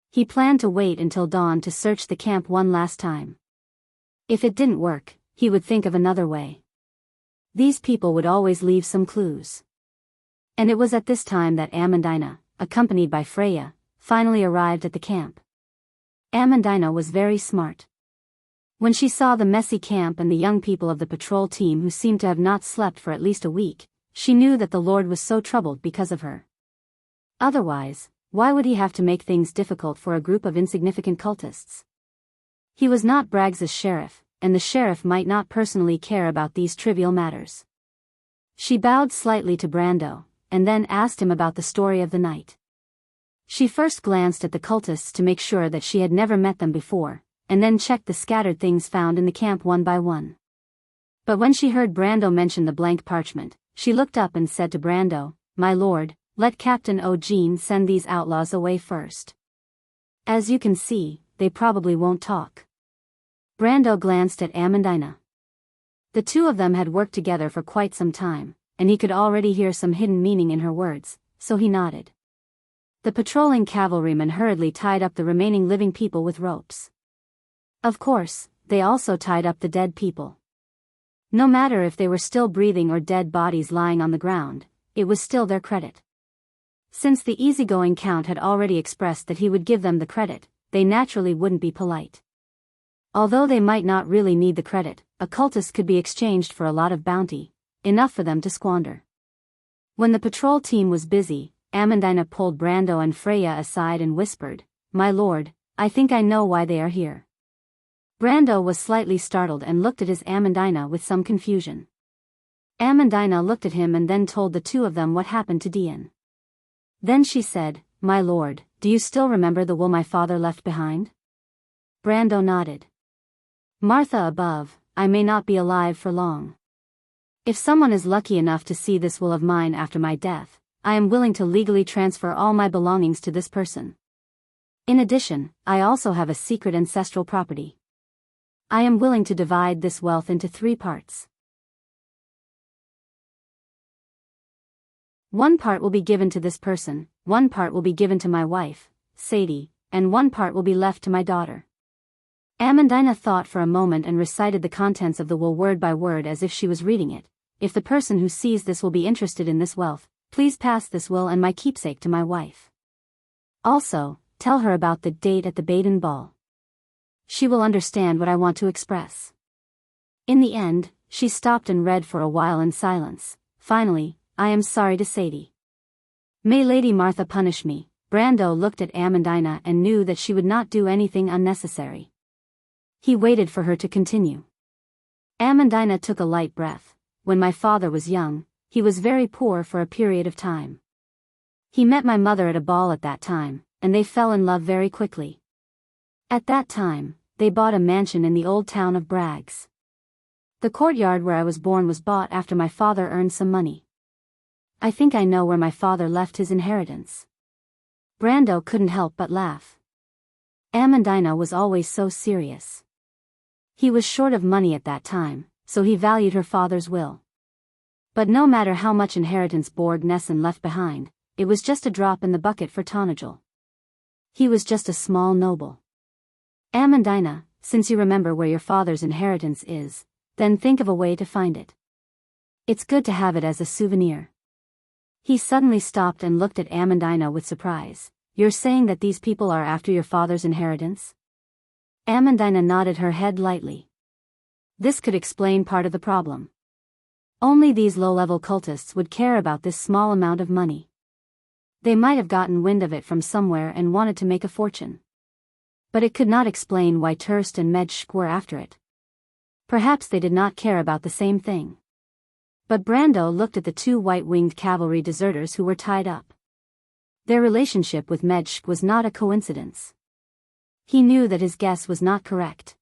He planned to wait until dawn to search the camp one last time. If it didn't work, he would think of another way. These people would always leave some clues. And it was at this time that Amandina, accompanied by Freya, finally arrived at the camp. Amandina was very smart. When she saw the messy camp and the young people of the patrol team who seemed to have not slept for at least a week, she knew that the Lord was so troubled because of her. Otherwise, why would he have to make things difficult for a group of insignificant cultists? He was not Braggs's sheriff, and the sheriff might not personally care about these trivial matters. She bowed slightly to Brando, and then asked him about the story of the night. She first glanced at the cultists to make sure that she had never met them before, and then checked the scattered things found in the camp one by one. But when she heard Brando mention the blank parchment, she looked up and said to Brando, "My lord, let Captain Jean send these outlaws away first. As you can see, they probably won't talk." Brando glanced at Amandina. The two of them had worked together for quite some time, and he could already hear some hidden meaning in her words, so he nodded. The patrolling cavalrymen hurriedly tied up the remaining living people with ropes. Of course, they also tied up the dead people. No matter if they were still breathing or dead bodies lying on the ground, it was still their credit. Since the easygoing Count had already expressed that he would give them the credit, they naturally wouldn't be polite. Although they might not really need the credit, a cultist could be exchanged for a lot of bounty, enough for them to squander. When the patrol team was busy, Amandina pulled Brando and Freya aside and whispered, "My lord, I think I know why they are here." Brando was slightly startled and looked at his Amandina with some confusion. Amandina looked at him and then told the two of them what happened to Dian. Then she said, "My lord, do you still remember the will my father left behind?" Brando nodded. "Martha above, I may not be alive for long. If someone is lucky enough to see this will of mine after my death, I am willing to legally transfer all my belongings to this person. In addition, I also have a secret ancestral property. I am willing to divide this wealth into 3 parts. One part will be given to this person, 1 part will be given to my wife, Sadie, and 1 part will be left to my daughter." Amandina thought for a moment and recited the contents of the will word by word as if she was reading it. "If the person who sees this will be interested in this wealth, please pass this will and my keepsake to my wife. Also, tell her about the date at the Baden ball. She will understand what I want to express." In the end, she stopped and read for a while in silence. Finally, "I am sorry to Sadie. May Lady Martha punish me." Brando looked at Amandina and knew that she would not do anything unnecessary. He waited for her to continue. Amandina took a light breath. "When my father was young, he was very poor for a period of time. He met my mother at a ball at that time, and they fell in love very quickly. At that time, they bought a mansion in the old town of Braggs. The courtyard where I was born was bought after my father earned some money. I think I know where my father left his inheritance." Brando couldn't help but laugh. Amandina was always so serious. He was short of money at that time, so he valued her father's will. But no matter how much inheritance Bord Nesson left behind, it was just a drop in the bucket for Tonagel. He was just a small noble. "Amandina, since you remember where your father's inheritance is, then think of a way to find it. It's good to have it as a souvenir." He suddenly stopped and looked at Amandina with surprise. "You're saying that these people are after your father's inheritance?" Amandina nodded her head lightly. This could explain part of the problem. Only these low-level cultists would care about this small amount of money. They might have gotten wind of it from somewhere and wanted to make a fortune. But it could not explain why Turst and Medshk were after it. Perhaps they did not care about the same thing. But Brando looked at the 2 white-winged cavalry deserters who were tied up. Their relationship with Medshk was not a coincidence. He knew that his guess was not correct.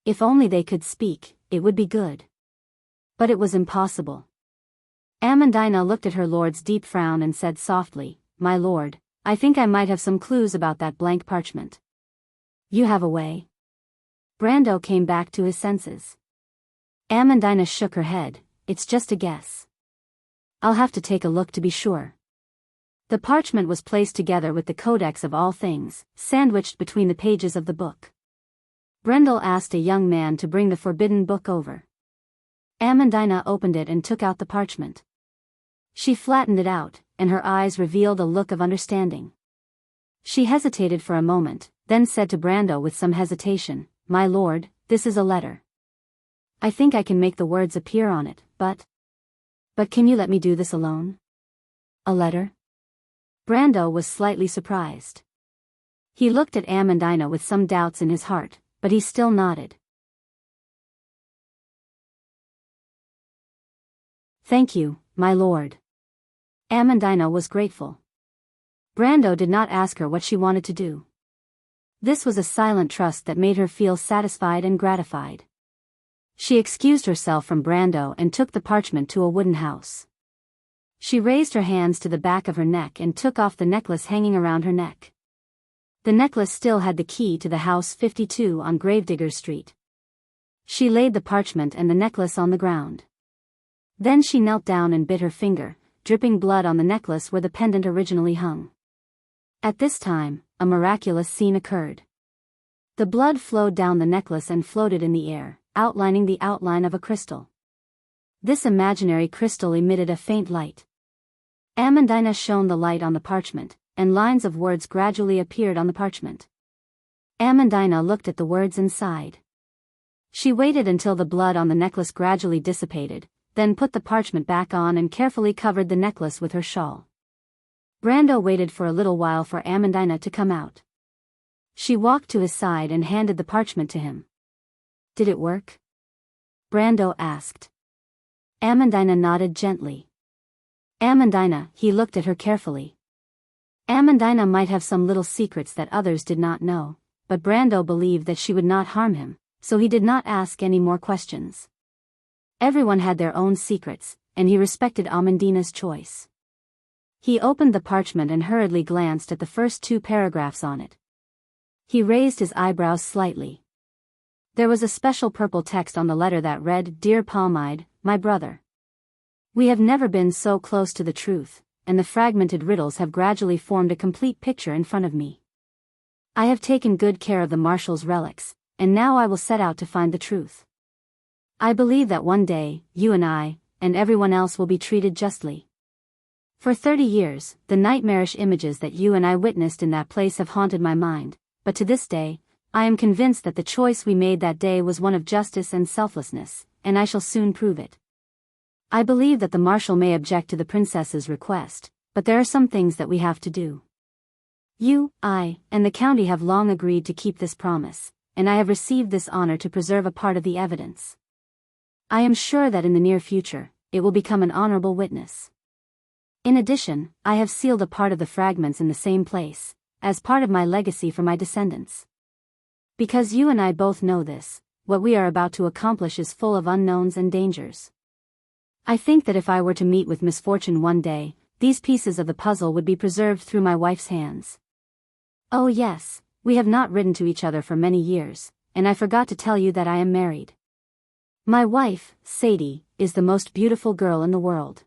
If only they could speak, it would be good. But it was impossible. Amandina looked at her lord's deep frown and said softly, "My lord, I think I might have some clues about that blank parchment." "You have a way?" Brando came back to his senses. Amandina shook her head. "It's just a guess. I'll have to take a look to be sure." The parchment was placed together with the Codex of All Things, sandwiched between the pages of the book. Brendel asked a young man to bring the forbidden book over. Amandina opened it and took out the parchment. She flattened it out, and her eyes revealed a look of understanding. She hesitated for a moment, then said to Brando with some hesitation, "My lord, this is a letter. I think I can make the words appear on it, but can you let me do this alone?" "A letter?" Brando was slightly surprised. He looked at Amandina with some doubts in his heart, but he still nodded. "Thank you, my lord." Amandina was grateful. Brando did not ask her what she wanted to do. This was a silent trust that made her feel satisfied and gratified. She excused herself from Brando and took the parchment to a wooden house. She raised her hands to the back of her neck and took off the necklace hanging around her neck. The necklace still had the key to the house 52 on Gravediggers Street. She laid the parchment and the necklace on the ground. Then she knelt down and bit her finger, dripping blood on the necklace where the pendant originally hung. At this time, a miraculous scene occurred. The blood flowed down the necklace and floated in the air, outlining the outline of a crystal. This imaginary crystal emitted a faint light. Amandina shone the light on the parchment, and lines of words gradually appeared on the parchment. Amandina looked at the words and sighed. She waited until the blood on the necklace gradually dissipated, then put the parchment back on and carefully covered the necklace with her shawl. Brando waited for a little while for Amandina to come out. She walked to his side and handed the parchment to him. "Did it work?" Brando asked. Amandina nodded gently. Amandina, he looked at her carefully. Amandina might have some little secrets that others did not know, but Brando believed that she would not harm him, so he did not ask any more questions. Everyone had their own secrets, and he respected Amandina's choice. He opened the parchment and hurriedly glanced at the first 2 paragraphs on it. He raised his eyebrows slightly. There was a special purple text on the letter that read, "Dear Palmide, my brother. We have never been so close to the truth, and the fragmented riddles have gradually formed a complete picture in front of me. I have taken good care of the Marshal's relics, and now I will set out to find the truth. I believe that one day, you and I, and everyone else will be treated justly. For 30 years, the nightmarish images that you and I witnessed in that place have haunted my mind, but to this day, I am convinced that the choice we made that day was one of justice and selflessness, and I shall soon prove it. I believe that the Marshal may object to the princess's request, but there are some things that we have to do. You, I, and the county have long agreed to keep this promise, and I have received this honor to preserve a part of the evidence. I am sure that in the near future, it will become an honorable witness. In addition, I have sealed a part of the fragments in the same place, as part of my legacy for my descendants. Because you and I both know this, what we are about to accomplish is full of unknowns and dangers. I think that if I were to meet with misfortune one day, these pieces of the puzzle would be preserved through my wife's hands. Oh yes, we have not written to each other for many years, and I forgot to tell you that I am married. My wife, Sadie, is the most beautiful girl in the world.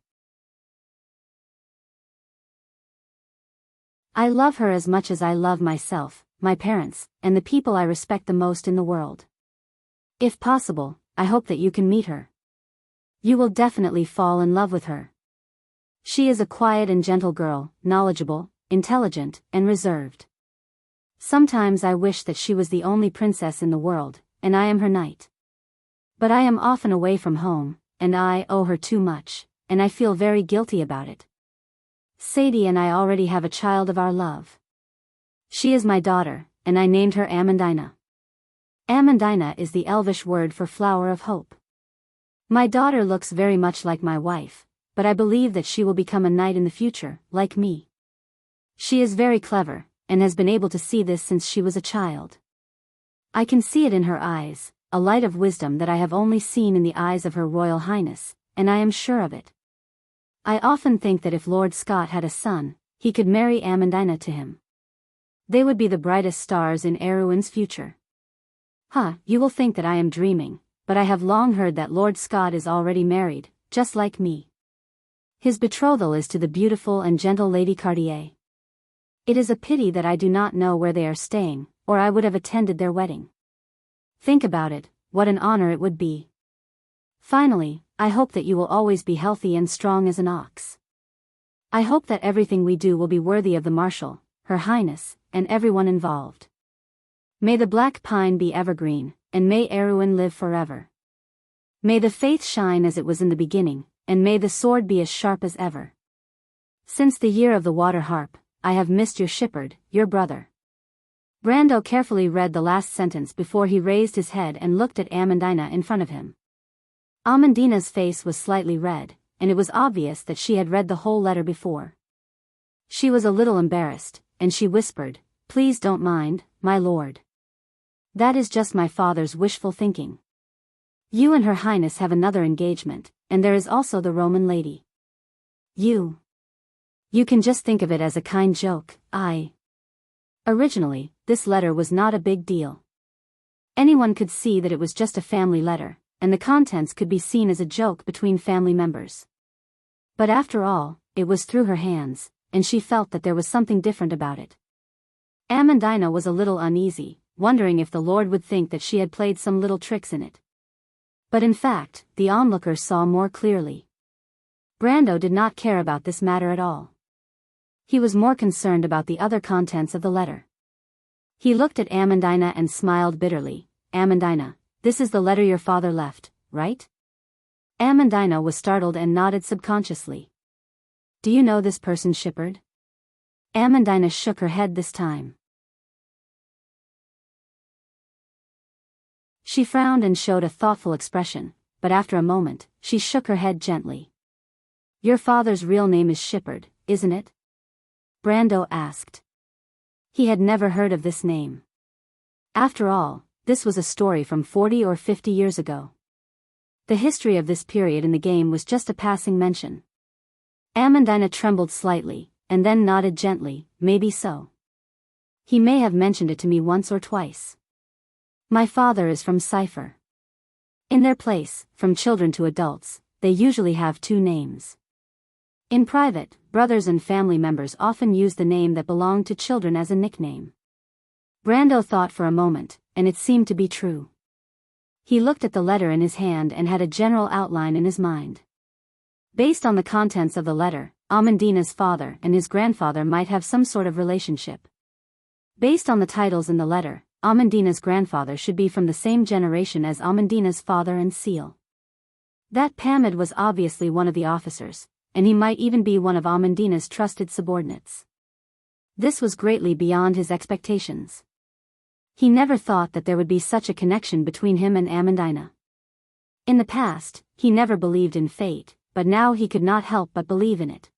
I love her as much as I love myself, my parents, and the people I respect the most in the world. If possible, I hope that you can meet her. You will definitely fall in love with her. She is a quiet and gentle girl, knowledgeable, intelligent, and reserved. Sometimes I wish that she was the only princess in the world, and I am her knight. But I am often away from home, and I owe her too much, and I feel very guilty about it. Sadie and I already have a child of our love. She is my daughter, and I named her Amandina. Amandina is the Elvish word for flower of hope. My daughter looks very much like my wife, but I believe that she will become a knight in the future, like me. She is very clever, and has been able to see this since she was a child. I can see it in her eyes, a light of wisdom that I have only seen in the eyes of Her Royal Highness, and I am sure of it. I often think that if Lord Scott had a son, he could marry Amandina to him. They would be the brightest stars in Erwin's future. You will think that I am dreaming, but I have long heard that Lord Scott is already married, just like me. His betrothal is to the beautiful and gentle Lady Cartier. It is a pity that I do not know where they are staying, or I would have attended their wedding. Think about it, what an honor it would be. Finally, I hope that you will always be healthy and strong as an ox. I hope that everything we do will be worthy of the Marshal, Her Highness, and everyone involved. May the black pine be evergreen, and may Erwin live forever. May the faith shine as it was in the beginning, and may the sword be as sharp as ever. Since the year of the water harp, I have missed your shepherd, your brother. Brando carefully read the last sentence before he raised his head and looked at Amandina in front of him. Amandina's face was slightly red, and it was obvious that she had read the whole letter before. She was a little embarrassed, and she whispered, "Please don't mind, my lord. That is just my father's wishful thinking. You and Her Highness have another engagement, and there is also the Roman lady. You can just think of it as a kind joke. Originally, this letter was not a big deal. Anyone could see that it was just a family letter, and the contents could be seen as a joke between family members. But after all, it was through her hands, and she felt that there was something different about it. Amandina was a little uneasy, wondering if the Lord would think that she had played some little tricks in it. But in fact, the onlookers saw more clearly. Brando did not care about this matter at all. He was more concerned about the other contents of the letter. He looked at Amandina and smiled bitterly. "Amandina, this is the letter your father left, right?" Amandina was startled and nodded subconsciously. "Do you know this person, shepherd?" Amandina shook her head this time. She frowned and showed a thoughtful expression. but after a moment, she shook her head gently. "Your father's real name is Shippard, isn't it?" Brando asked. He had never heard of this name. After all, this was a story from 40 or 50 years ago. The history of this period in the game was just a passing mention. Amandina trembled slightly, and then nodded gently. "Maybe so. He may have mentioned it to me once or twice. My father is from Cipher. In their place, from children to adults, they usually have two names. In private, brothers and family members often use the name that belonged to children as a nickname." Brando thought for a moment, and it seemed to be true. He looked at the letter in his hand and had a general outline in his mind. Based on the contents of the letter, Amandina's father and his grandfather might have some sort of relationship. Based on the titles in the letter, Amandina's grandfather should be from the same generation as Amandina's father and Seal. That Pamid was obviously one of the officers, and he might even be one of Amandina's trusted subordinates. This was greatly beyond his expectations. He never thought that there would be such a connection between him and Amandina. In the past, he never believed in fate, but now he could not help but believe in it.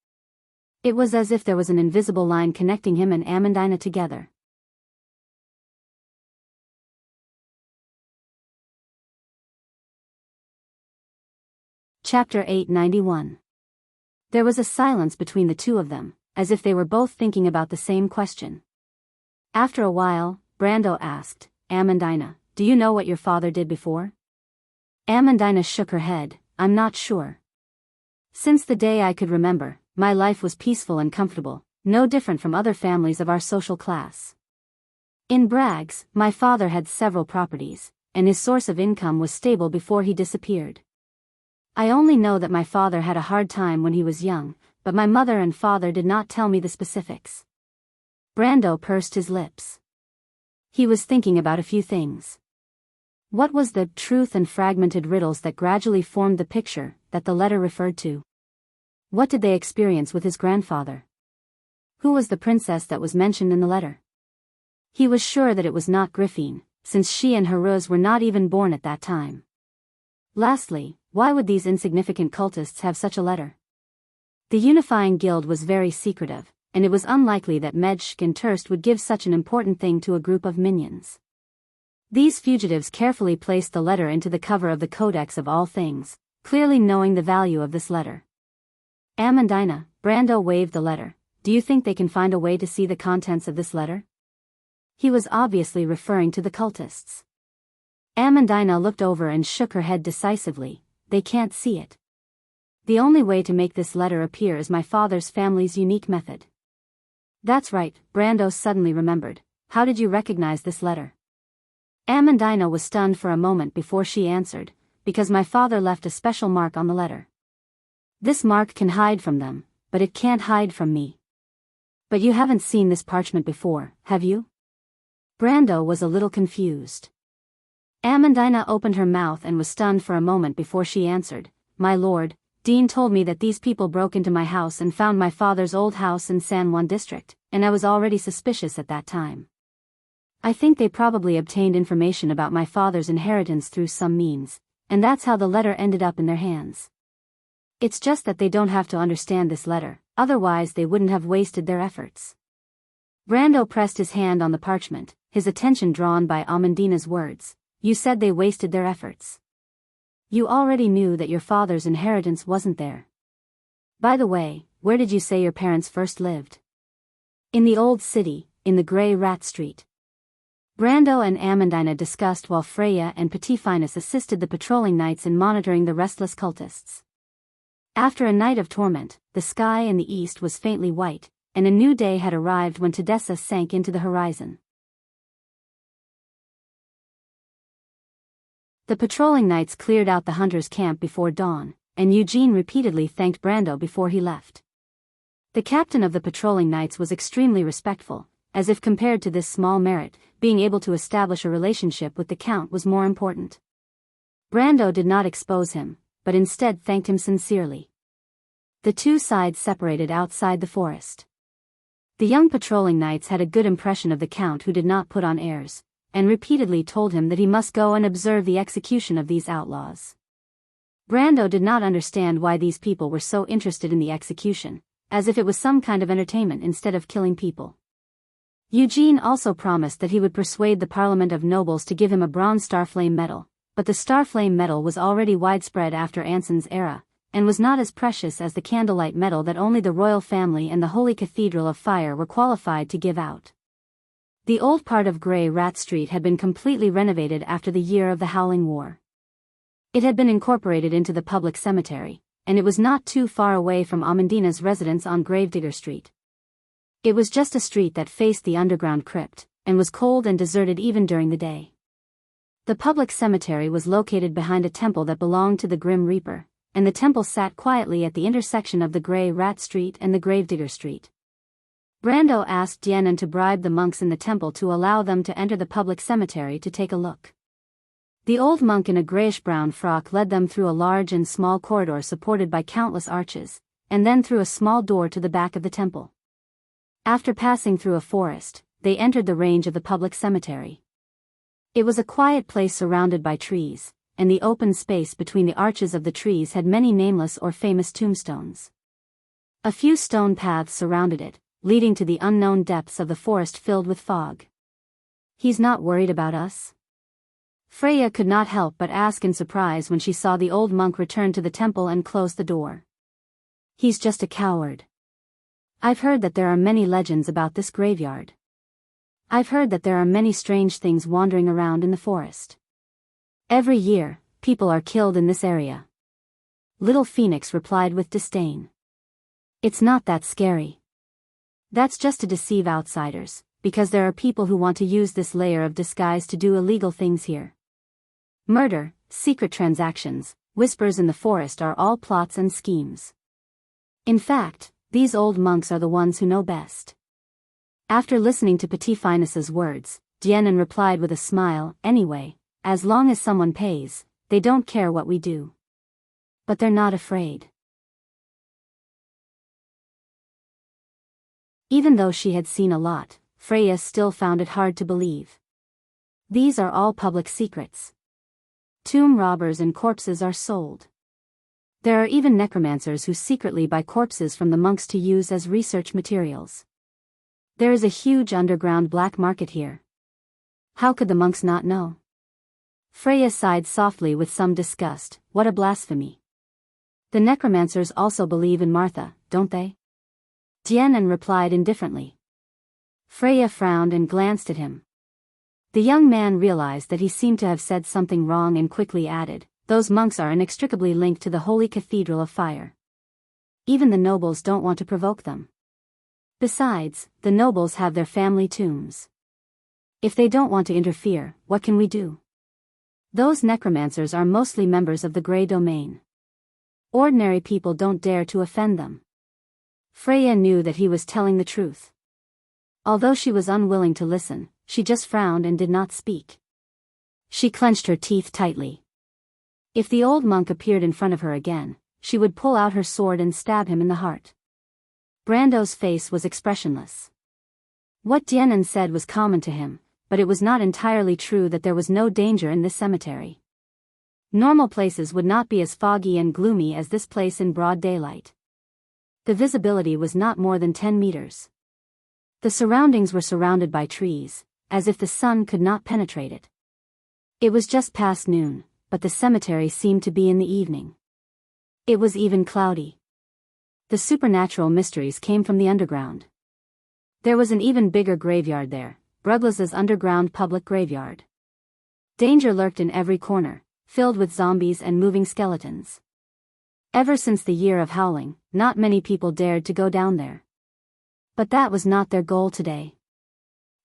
It was as if there was an invisible line connecting him and Amandina together. Chapter 891. There was a silence between the two of them, as if they were both thinking about the same question. After a while, Brando asked, "Amandina, do you know what your father did before?" Amandina shook her head. "I'm not sure. Since the day I could remember, my life was peaceful and comfortable, no different from other families of our social class. In Braggs, my father had several properties, and his source of income was stable before he disappeared. I only know that my father had a hard time when he was young, but my mother and father did not tell me the specifics." Brando pursed his lips. He was thinking about a few things. What was the truth and fragmented riddles that gradually formed the picture that the letter referred to? What did they experience with his grandfather? Who was the princess that was mentioned in the letter? He was sure that it was not Griffine, since she and Heruz were not even born at that time. Lastly, why would these insignificant cultists have such a letter? The unifying guild was very secretive, and it was unlikely that Medshk and Turst would give such an important thing to a group of minions. These fugitives carefully placed the letter into the cover of the Codex of All Things, clearly knowing the value of this letter. "Amandina," Brando waved the letter, "do you think they can find a way to see the contents of this letter?" He was obviously referring to the cultists. Amandina looked over and shook her head decisively. "They can't see it. The only way to make this letter appear is my father's family's unique method." "That's right," Brando suddenly remembered. "How did you recognize this letter?" Amandina was stunned for a moment before she answered, "Because my father left a special mark on the letter. This mark can hide from them, but it can't hide from me." "But you haven't seen this parchment before, have you?" Brando was a little confused. Amandina opened her mouth and was stunned for a moment before she answered, "My lord, Dean told me that these people broke into my house and found my father's old house in San Juan district, and I was already suspicious at that time. I think they probably obtained information about my father's inheritance through some means, and that's how the letter ended up in their hands. It's just that they don't have to understand this letter, otherwise they wouldn't have wasted their efforts." Brando pressed his hand on the parchment, his attention drawn by Amandina's words. "You said they wasted their efforts. You already knew that your father's inheritance wasn't there. By the way, where did you say your parents first lived?" "In the old city, in the Grey Rat Street." Brando and Amandina discussed while Freya and Petit Finus assisted the patrolling knights in monitoring the restless cultists. After a night of torment, the sky in the east was faintly white, and a new day had arrived when Tedessa sank into the horizon. The patrolling knights cleared out the hunters' camp before dawn, and Eugene repeatedly thanked Brando before he left. The captain of the patrolling knights was extremely respectful, as if compared to this small merit, being able to establish a relationship with the count was more important. Brando did not expose him, but instead thanked him sincerely. The two sides separated outside the forest. The young patrolling knights had a good impression of the count, who did not put on airs, and repeatedly told him that he must go and observe the execution of these outlaws. Brando did not understand why these people were so interested in the execution, as if it was some kind of entertainment instead of killing people. Eugene also promised that he would persuade the Parliament of Nobles to give him a bronze Starflame medal, but the Starflame medal was already widespread after Anson's era, and was not as precious as the Candlelight medal that only the royal family and the Holy Cathedral of Fire were qualified to give out. The old part of Grey Rat Street had been completely renovated after the year of the Howling War. It had been incorporated into the public cemetery, and it was not too far away from Amandina's residence on Gravedigger Street. It was just a street that faced the underground crypt, and was cold and deserted even during the day. The public cemetery was located behind a temple that belonged to the Grim Reaper, and the temple sat quietly at the intersection of the Grey Rat Street and the Gravedigger Street. Brando asked Dienan to bribe the monks in the temple to allow them to enter the public cemetery to take a look. The old monk in a grayish-brown frock led them through a large and small corridor supported by countless arches, and then through a small door to the back of the temple. After passing through a forest, they entered the range of the public cemetery. It was a quiet place surrounded by trees, and the open space between the arches of the trees had many nameless or famous tombstones. A few stone paths surrounded it, leading to the unknown depths of the forest filled with fog. "He's not worried about us?" Freya could not help but ask in surprise when she saw the old monk return to the temple and close the door. "He's just a coward. I've heard that there are many legends about this graveyard. I've heard that there are many strange things wandering around in the forest. Every year, people are killed in this area." Little Phoenix replied with disdain. "It's not that scary. That's just to deceive outsiders, because there are people who want to use this layer of disguise to do illegal things here. Murder, secret transactions, whispers in the forest are all plots and schemes. In fact, these old monks are the ones who know best." After listening to Petit Finus's words, Dienan replied with a smile, "Anyway, as long as someone pays, they don't care what we do. But they're not afraid." Even though she had seen a lot, Freya still found it hard to believe. These are all public secrets. Tomb robbers and corpses are sold. There are even necromancers who secretly buy corpses from the monks to use as research materials. There is a huge underground black market here. How could the monks not know? Freya sighed softly with some disgust. What a blasphemy. The necromancers also believe in Martha, don't they? Dienan replied indifferently. Freya frowned and glanced at him. The young man realized that he seemed to have said something wrong and quickly added, "Those monks are inextricably linked to the Holy Cathedral of Fire. Even the nobles don't want to provoke them. Besides, the nobles have their family tombs. If they don't want to interfere, what can we do? Those necromancers are mostly members of the Grey Domain. Ordinary people don't dare to offend them." Freya knew that he was telling the truth. Although she was unwilling to listen, she just frowned and did not speak. She clenched her teeth tightly. If the old monk appeared in front of her again, she would pull out her sword and stab him in the heart. Brando's face was expressionless. What Dienan said was common to him, but it was not entirely true that there was no danger in this cemetery. Normal places would not be as foggy and gloomy as this place in broad daylight. The visibility was not more than 10 meters. The surroundings were surrounded by trees, as if the sun could not penetrate it. It was just past noon, but the cemetery seemed to be in the evening. It was even cloudy. The supernatural mysteries came from the underground. There was an even bigger graveyard there, Brugla's underground public graveyard. Danger lurked in every corner, filled with zombies and moving skeletons. Ever since the year of Howling, not many people dared to go down there. But that was not their goal today.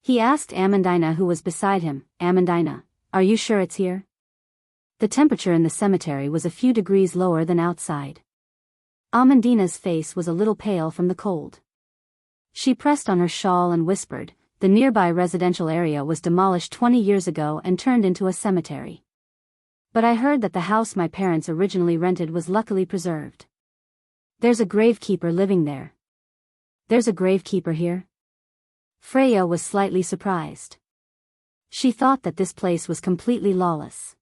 He asked Amandina, who was beside him, "Amandina, are you sure it's here?" The temperature in the cemetery was a few degrees lower than outside. Amandina's face was a little pale from the cold. She pressed on her shawl and whispered, "The nearby residential area was demolished 20 years ago and turned into a cemetery. But I heard that the house my parents originally rented was luckily preserved. There's a gravekeeper living there." "There's a gravekeeper here?" Freya was slightly surprised. She thought that this place was completely lawless.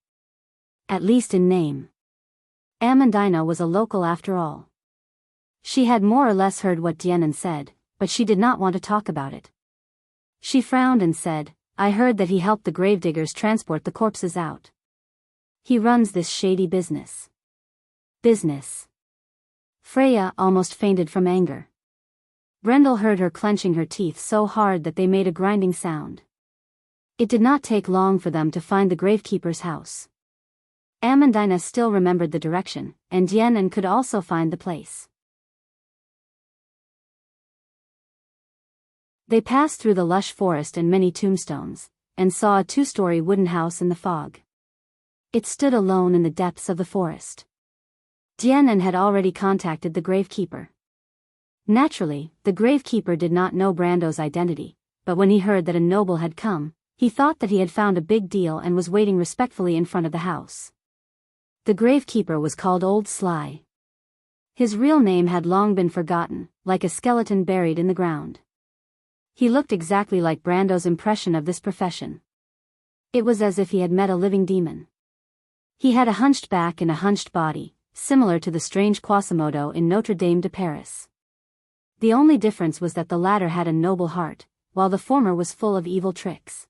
At least in name. Amandina was a local after all. She had more or less heard what Dian said, but she did not want to talk about it. She frowned and said, "I heard that he helped the gravediggers transport the corpses out. He runs this shady business." Business. Freya almost fainted from anger. Brendel heard her clenching her teeth so hard that they made a grinding sound. It did not take long for them to find the gravekeeper's house. Amandina still remembered the direction, and Dian could also find the place. They passed through the lush forest and many tombstones, and saw a 2-story wooden house in the fog. It stood alone in the depths of the forest. Dian had already contacted the gravekeeper. Naturally, the gravekeeper did not know Brando's identity, but when he heard that a noble had come, he thought that he had found a big deal and was waiting respectfully in front of the house. The gravekeeper was called Old Sly. His real name had long been forgotten, like a skeleton buried in the ground. He looked exactly like Brando's impression of this profession. It was as if he had met a living demon. He had a hunched back and a hunched body, similar to the strange Quasimodo in Notre Dame de Paris. The only difference was that the latter had a noble heart, while the former was full of evil tricks.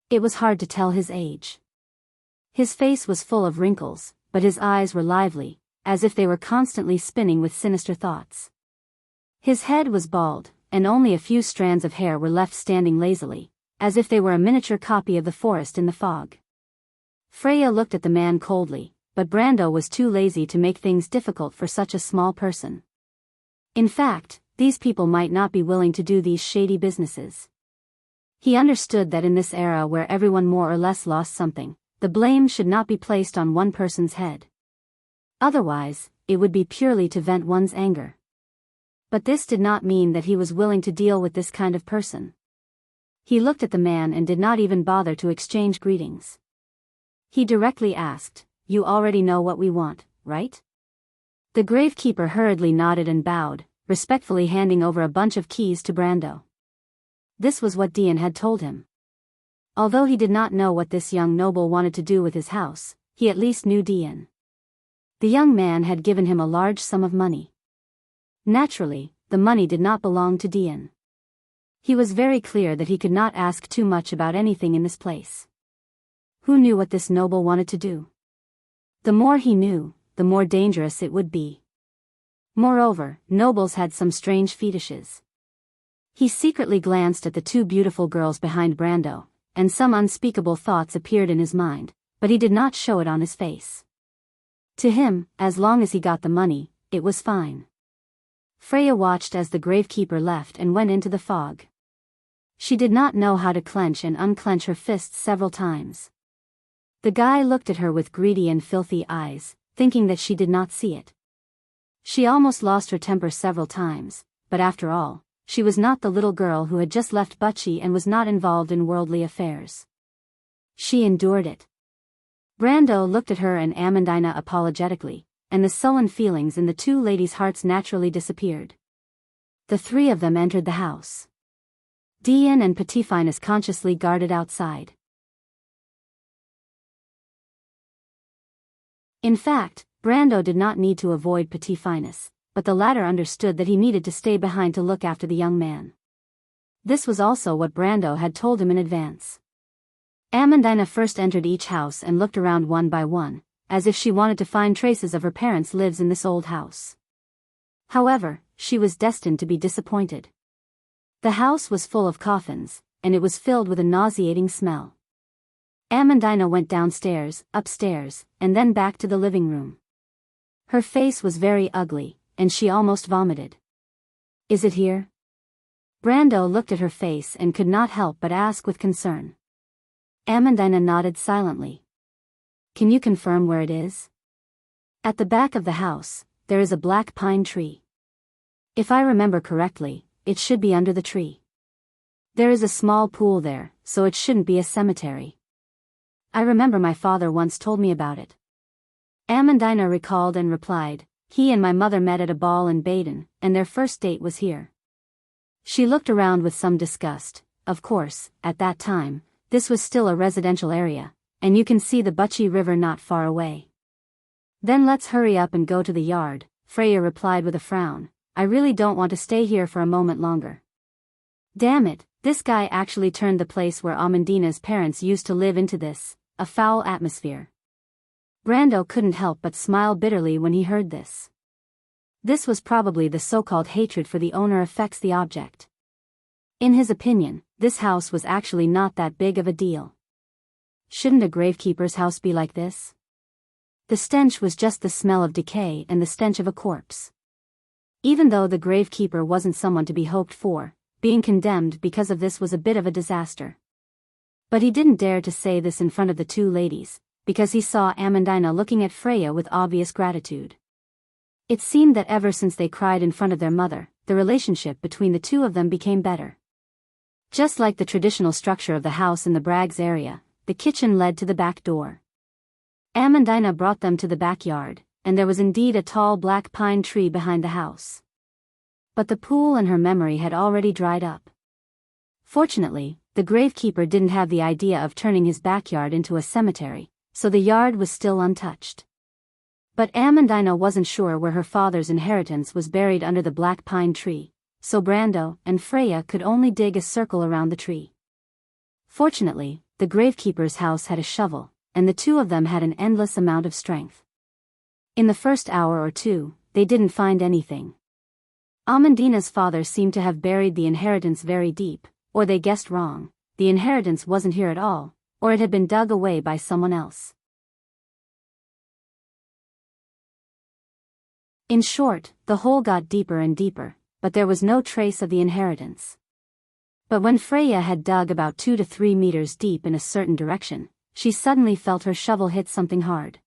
It was hard to tell his age. His face was full of wrinkles, but his eyes were lively, as if they were constantly spinning with sinister thoughts. His head was bald, and only a few strands of hair were left standing lazily, as if they were a miniature copy of the forest in the fog. Freya looked at the man coldly, but Brando was too lazy to make things difficult for such a small person. In fact, these people might not be willing to do these shady businesses. He understood that in this era where everyone more or less lost something, the blame should not be placed on one person's head. Otherwise, it would be purely to vent one's anger. But this did not mean that he was willing to deal with this kind of person. He looked at the man and did not even bother to exchange greetings. He directly asked, "You already know what we want, right?" The gravekeeper hurriedly nodded and bowed, respectfully handing over a bunch of keys to Brando. This was what Dian had told him. Although he did not know what this young noble wanted to do with his house, he at least knew Dian. The young man had given him a large sum of money. Naturally, the money did not belong to Dian. He was very clear that he could not ask too much about anything in this place. Who knew what this noble wanted to do? The more he knew, the more dangerous it would be. Moreover, nobles had some strange fetishes. He secretly glanced at the 2 beautiful girls behind Brando, and some unspeakable thoughts appeared in his mind, but he did not show it on his face. To him, as long as he got the money, it was fine. Freya watched as the gravekeeper left and went into the fog. She did not know how to clench and unclench her fists several times. The guy looked at her with greedy and filthy eyes, thinking that she did not see it. She almost lost her temper several times, but after all, she was not the little girl who had just left Butchie and was not involved in worldly affairs. She endured it. Brando looked at her and Amandina apologetically, and the sullen feelings in the 2 ladies' hearts naturally disappeared. The 3 of them entered the house. Dian and Petitfinus consciously guarded outside. In fact, Brando did not need to avoid Petitfinus, but the latter understood that he needed to stay behind to look after the young man. This was also what Brando had told him in advance. Amandina first entered each house and looked around one by one, as if she wanted to find traces of her parents' lives in this old house. However, she was destined to be disappointed. The house was full of coffins, and it was filled with a nauseating smell. Amandina went downstairs, upstairs, and then back to the living room. Her face was very ugly, and she almost vomited. "Is it here?" Brando looked at her face and could not help but ask with concern. Amandina nodded silently. "Can you confirm where it is?" "At the back of the house, there is a black pine tree. If I remember correctly, it should be under the tree. There is a small pool there, so it shouldn't be a cemetery. I remember my father once told me about it." Amandina recalled and replied, "He and my mother met at a ball in Baden, and their first date was here." She looked around with some disgust. Of course, at that time, this was still a residential area, and you can see the Butchie River not far away. Then let's hurry up and go to the yard, Freya replied with a frown. I really don't want to stay here for a moment longer. Damn it, this guy actually turned the place where Amandina's parents used to live into this, a foul atmosphere. Brando couldn't help but smile bitterly when he heard this. This was probably the so-called hatred for the owner affects the object. In his opinion, this house was actually not that big of a deal. Shouldn't a gravekeeper's house be like this? The stench was just the smell of decay and the stench of a corpse. Even though the gravekeeper wasn't someone to be hoped for, being condemned because of this was a bit of a disaster. But he didn't dare to say this in front of the two ladies, because he saw Amandina looking at Freya with obvious gratitude. It seemed that ever since they cried in front of their mother, the relationship between the two of them became better. Just like the traditional structure of the house in the Braggs area, the kitchen led to the back door. Amandina brought them to the backyard, and there was indeed a tall black pine tree behind the house. But the pool in her memory had already dried up. Fortunately, the gravekeeper didn't have the idea of turning his backyard into a cemetery, so the yard was still untouched. But Amandina wasn't sure where her father's inheritance was buried under the black pine tree, so Brando and Freya could only dig a circle around the tree. Fortunately, the gravekeeper's house had a shovel, and the two of them had an endless amount of strength. In the first hour or two, they didn't find anything. Amandina's father seemed to have buried the inheritance very deep, or they guessed wrong, the inheritance wasn't here at all, or it had been dug away by someone else. In short, the hole got deeper and deeper, but there was no trace of the inheritance. But when Freya had dug about 2 to 3 meters deep in a certain direction, she suddenly felt her shovel hit something hard.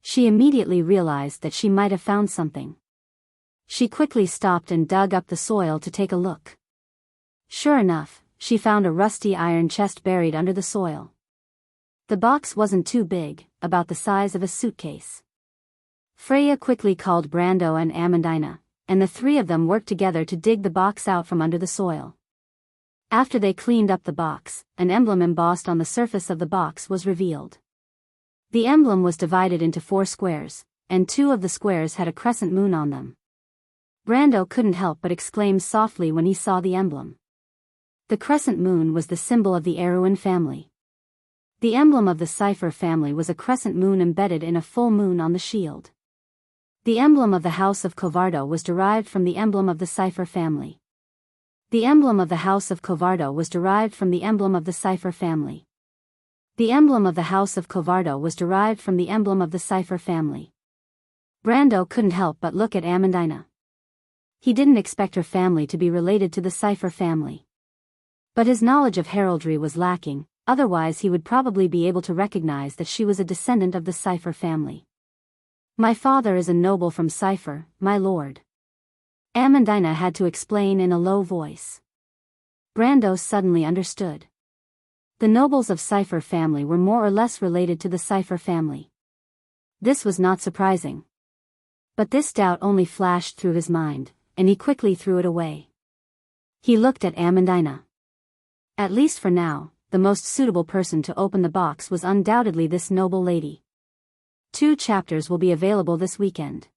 She immediately realized that she might have found something. She quickly stopped and dug up the soil to take a look. Sure enough, she found a rusty iron chest buried under the soil. The box wasn't too big, about the size of a suitcase. Freya quickly called Brando and Amandina, and the three of them worked together to dig the box out from under the soil. After they cleaned up the box, an emblem embossed on the surface of the box was revealed. The emblem was divided into 4 squares, and 2 of the squares had a crescent moon on them. Brando couldn't help but exclaim softly when he saw the emblem. The crescent moon was the symbol of the Erwin family. The emblem of the Cipher family was a crescent moon embedded in a full moon on the shield. The emblem of the House of Covardo was derived from the emblem of the Cipher family. The emblem of the House of Covardo was derived from the emblem of the Cipher family. The emblem of the House of Covardo was derived from the emblem of the Cipher family. Brando couldn't help but look at Amandina. He didn't expect her family to be related to the Cipher family. But his knowledge of heraldry was lacking, otherwise he would probably be able to recognize that she was a descendant of the Cipher family. My father is a noble from Cipher, my lord. Amandina had to explain in a low voice. Brando suddenly understood. The nobles of Cipher family were more or less related to the Cipher family. This was not surprising. But this doubt only flashed through his mind, and he quickly threw it away. He looked at Amandina. At least for now, the most suitable person to open the box was undoubtedly this noble lady. 2 chapters will be available this weekend.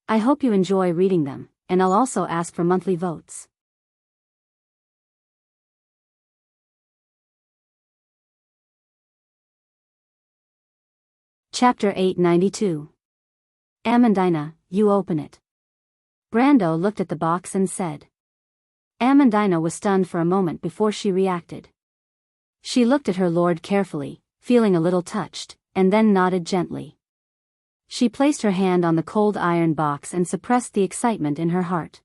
I hope you enjoy reading them, and I'll also ask for monthly votes. Chapter 892. Amandina, you open it. Brando looked at the box and said. Amandina was stunned for a moment before she reacted. She looked at her lord carefully, feeling a little touched, and then nodded gently. She placed her hand on the cold iron box and suppressed the excitement in her heart.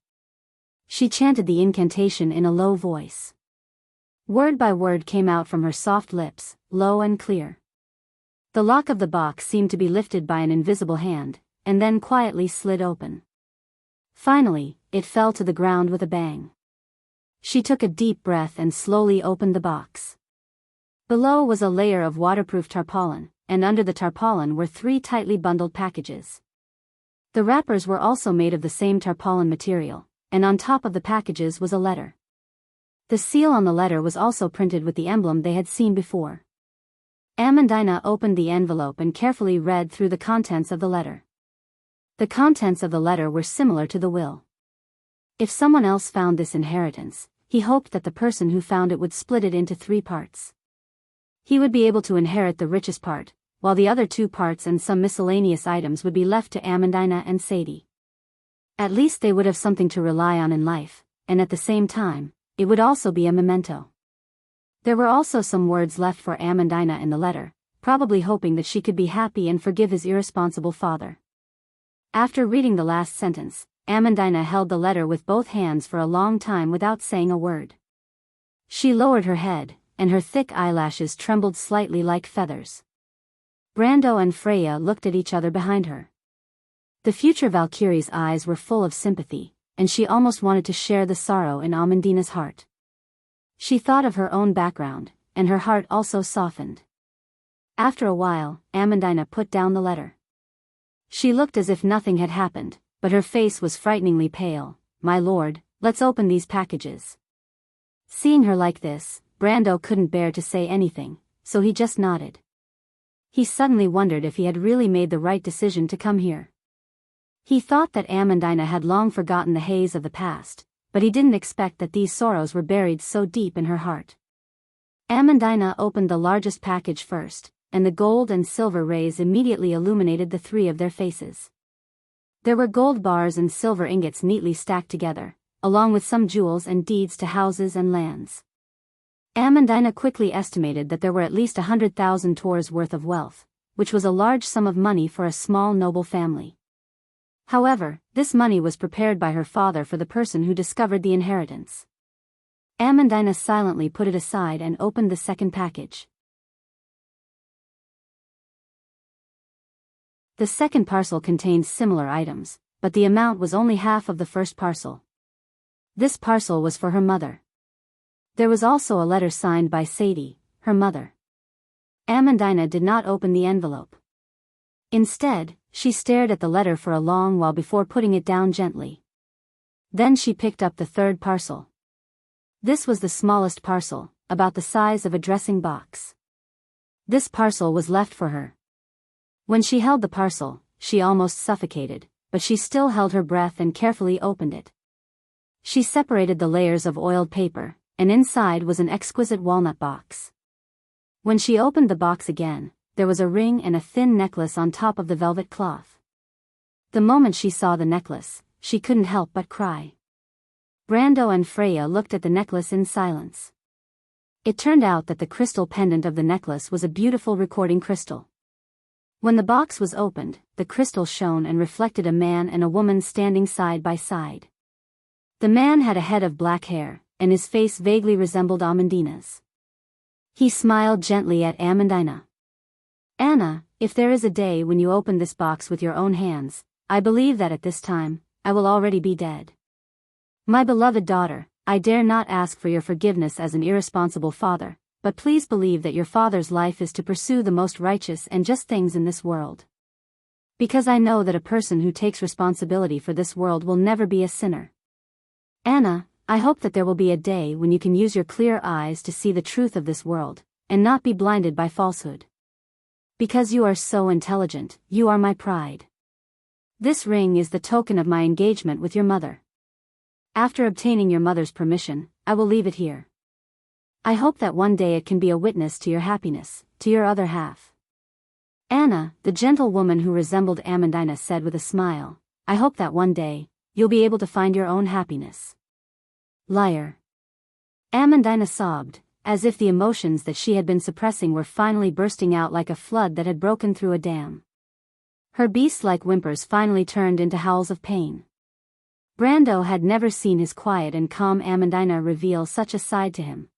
She chanted the incantation in a low voice. Word by word came out from her soft lips, low and clear. The lock of the box seemed to be lifted by an invisible hand, and then quietly slid open. Finally, it fell to the ground with a bang. She took a deep breath and slowly opened the box. Below was a layer of waterproof tarpaulin, and under the tarpaulin were 3 tightly bundled packages. The wrappers were also made of the same tarpaulin material, and on top of the packages was a letter. The seal on the letter was also printed with the emblem they had seen before. Amandina opened the envelope and carefully read through the contents of the letter. The contents of the letter were similar to the will. If someone else found this inheritance, he hoped that the person who found it would split it into 3 parts. He would be able to inherit the richest part, while the other 2 parts and some miscellaneous items would be left to Amandina and Sadie. At least they would have something to rely on in life, and at the same time, it would also be a memento. There were also some words left for Amandina in the letter, probably hoping that she could be happy and forgive his irresponsible father. After reading the last sentence, Amandina held the letter with both hands for a long time without saying a word. She lowered her head, and her thick eyelashes trembled slightly like feathers. Brando and Freya looked at each other behind her. The future Valkyrie's eyes were full of sympathy, and she almost wanted to share the sorrow in Amandina's heart. She thought of her own background, and her heart also softened. After a while, Amandina put down the letter. She looked as if nothing had happened, but her face was frighteningly pale. "My lord, let's open these packages." Seeing her like this, Brando couldn't bear to say anything, so he just nodded. He suddenly wondered if he had really made the right decision to come here. He thought that Amandina had long forgotten the haze of the past, but he didn't expect that these sorrows were buried so deep in her heart. Amandina opened the largest package first, and the gold and silver rays immediately illuminated the 3 of their faces. There were gold bars and silver ingots neatly stacked together, along with some jewels and deeds to houses and lands. Amandina quickly estimated that there were at least 100,000 tours worth of wealth, which was a large sum of money for a small noble family. However, this money was prepared by her father for the person who discovered the inheritance. Amandina silently put it aside and opened the second package. The second parcel contained similar items, but the amount was only half of the first parcel. This parcel was for her mother. There was also a letter signed by Sadie, her mother. Amandina did not open the envelope. Instead, she stared at the letter for a long while before putting it down gently. Then she picked up the third parcel. This was the smallest parcel, about the size of a dressing box. This parcel was left for her. When she held the parcel, she almost suffocated, but she still held her breath and carefully opened it. She separated the layers of oiled paper, and inside was an exquisite walnut box. When she opened the box again, there was a ring and a thin necklace on top of the velvet cloth. The moment she saw the necklace, she couldn't help but cry. Brando and Freya looked at the necklace in silence. It turned out that the crystal pendant of the necklace was a beautiful recording crystal. When the box was opened, the crystal shone and reflected a man and a woman standing side by side. The man had a head of black hair, and his face vaguely resembled Amandina's. He smiled gently at Amandina. "Anna, if there is a day when you open this box with your own hands, I believe that at this time, I will already be dead. My beloved daughter, I dare not ask for your forgiveness as an irresponsible father, but please believe that your father's life is to pursue the most righteous and just things in this world. Because I know that a person who takes responsibility for this world will never be a sinner. Anna, I hope that there will be a day when you can use your clear eyes to see the truth of this world, and not be blinded by falsehood. Because you are so intelligent, you are my pride. This ring is the token of my engagement with your mother. After obtaining your mother's permission, I will leave it here. I hope that one day it can be a witness to your happiness, to your other half." Anna, the gentle woman who resembled Amandina, said with a smile, "I hope that one day, you'll be able to find your own happiness." "Liar." Amandina sobbed, as if the emotions that she had been suppressing were finally bursting out like a flood that had broken through a dam. Her beast-like whimpers finally turned into howls of pain. Brando had never seen his quiet and calm Amandina reveal such a side to him.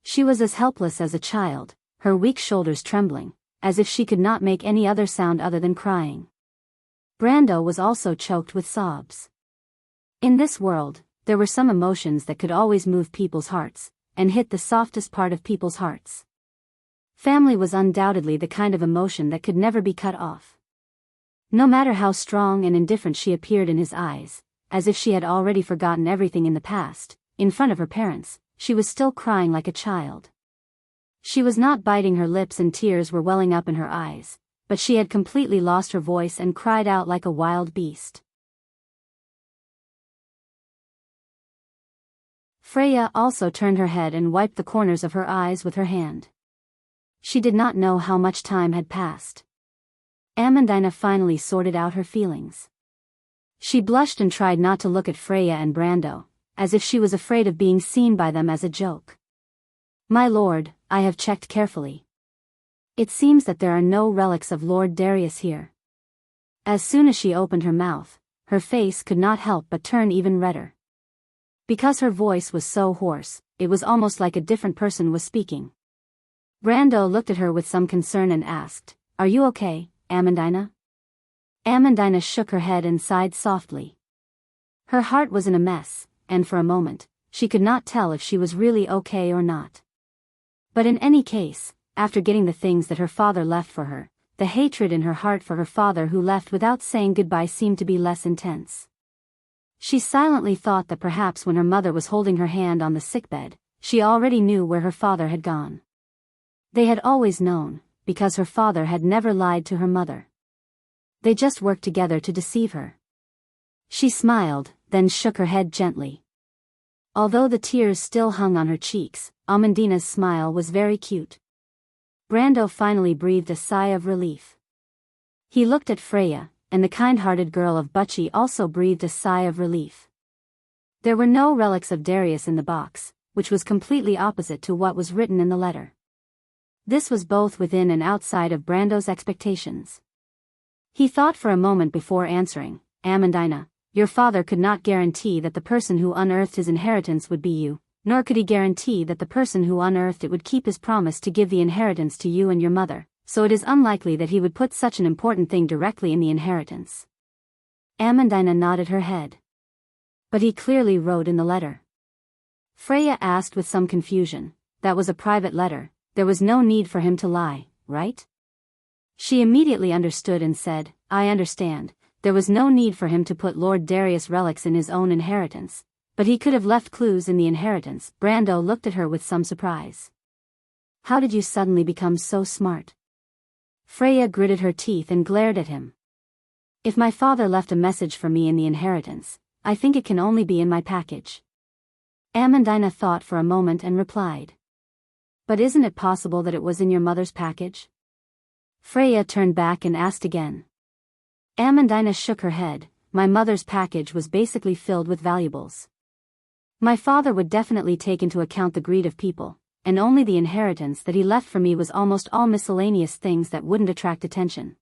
She was as helpless as a child, her weak shoulders trembling, as if she could not make any other sound other than crying. Brando was also choked with sobs. In this world, there were some emotions that could always move people's hearts, and hit the softest part of people's hearts. Family was undoubtedly the kind of emotion that could never be cut off. No matter how strong and indifferent she appeared in his eyes, as if she had already forgotten everything in the past, in front of her parents, she was still crying like a child. She was not biting her lips and tears were welling up in her eyes, but she had completely lost her voice and cried out like a wild beast. Freya also turned her head and wiped the corners of her eyes with her hand. She did not know how much time had passed. Amandina finally sorted out her feelings. She blushed and tried not to look at Freya and Brando, as if she was afraid of being seen by them as a joke. "My lord, I have checked carefully. It seems that there are no relics of Lord Darius here." As soon as she opened her mouth, her face could not help but turn even redder. Because her voice was so hoarse, it was almost like a different person was speaking. Brando looked at her with some concern and asked, "Are you okay, Amandina?" Amandina shook her head and sighed softly. Her heart was in a mess, and for a moment, she could not tell if she was really okay or not. But in any case, after getting the things that her father left for her, the hatred in her heart for her father who left without saying goodbye seemed to be less intense. She silently thought that perhaps when her mother was holding her hand on the sickbed, she already knew where her father had gone. They had always known, because her father had never lied to her mother. They just worked together to deceive her. She smiled, then shook her head gently. Although the tears still hung on her cheeks, Amandina's smile was very cute. Brando finally breathed a sigh of relief. He looked at Freya, and the kind-hearted girl of Butchie also breathed a sigh of relief. There were no relics of Darius in the box, which was completely opposite to what was written in the letter. This was both within and outside of Brando's expectations. He thought for a moment before answering, "Amandina, your father could not guarantee that the person who unearthed his inheritance would be you, nor could he guarantee that the person who unearthed it would keep his promise to give the inheritance to you and your mother, so it is unlikely that he would put such an important thing directly in the inheritance." Amandina nodded her head. "But he clearly wrote in the letter." Freya asked with some confusion, "That was a private letter, there was no need for him to lie, right?" She immediately understood and said, "I understand, there was no need for him to put Lord Darius' relics in his own inheritance, but he could have left clues in the inheritance." Brando looked at her with some surprise. "How did you suddenly become so smart?" Freya gritted her teeth and glared at him. "If my father left a message for me in the inheritance, I think it can only be in my package." Amandina thought for a moment and replied, "But isn't it possible that it was in your mother's package?" Freya turned back and asked again. Amandina shook her head. "My mother's package was basically filled with valuables. My father would definitely take into account the greed of people, and only the inheritance that he left for me was almost all miscellaneous things that wouldn't attract attention.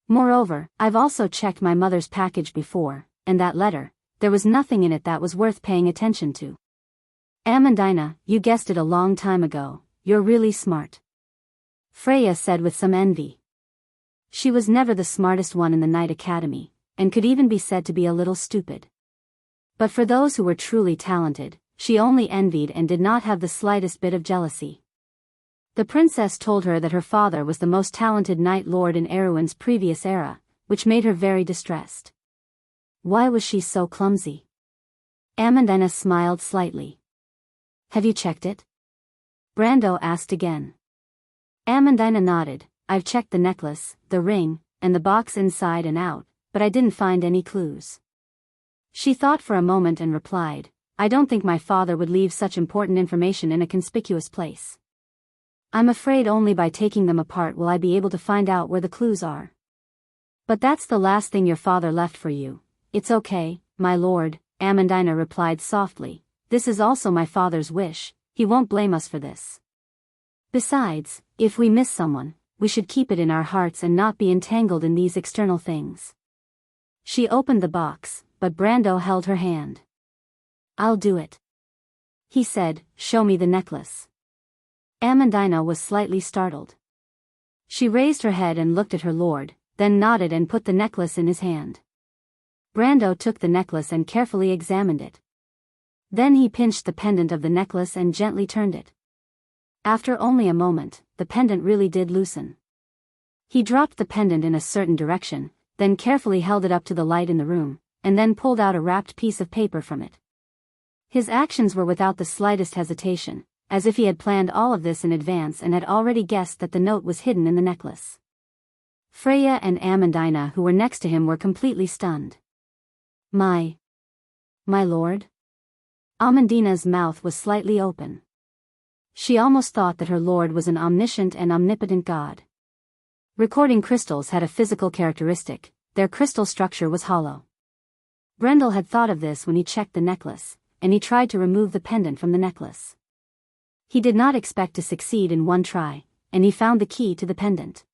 Moreover, I've also checked my mother's package before, and that letter, there was nothing in it that was worth paying attention to." "Amandina, you guessed it a long time ago, you're really smart," Freya said with some envy. She was never the smartest one in the Knight Academy, and could even be said to be a little stupid. But for those who were truly talented, she only envied and did not have the slightest bit of jealousy. The princess told her that her father was the most talented Knight Lord in Erewhon's previous era, which made her very distressed. Why was she so clumsy? Amandina smiled slightly. "Have you checked it?" Brando asked again. Amandina nodded. "I've checked the necklace, the ring, and the box inside and out, but I didn't find any clues." She thought for a moment and replied, "I don't think my father would leave such important information in a conspicuous place. I'm afraid only by taking them apart will I be able to find out where the clues are." "But that's the last thing your father left for you." "It's okay, my lord," Amandina replied softly. "This is also my father's wish, he won't blame us for this. Besides, if we miss someone, we should keep it in our hearts and not be entangled in these external things." She opened the box, but Brando held her hand. "I'll do it," he said. "Show me the necklace." Amandina was slightly startled. She raised her head and looked at her lord, then nodded and put the necklace in his hand. Brando took the necklace and carefully examined it. Then he pinched the pendant of the necklace and gently turned it. After only a moment, the pendant really did loosen. He dropped the pendant in a certain direction, then carefully held it up to the light in the room, and then pulled out a wrapped piece of paper from it. His actions were without the slightest hesitation, as if he had planned all of this in advance and had already guessed that the note was hidden in the necklace. Freya and Amandina, who were next to him, were completely stunned. My lord? Amandina's mouth was slightly open. She almost thought that her lord was an omniscient and omnipotent god. Recording crystals had a physical characteristic: their crystal structure was hollow. Brendel had thought of this when he checked the necklace, and he tried to remove the pendant from the necklace. He did not expect to succeed in one try, and he found the key to the pendant.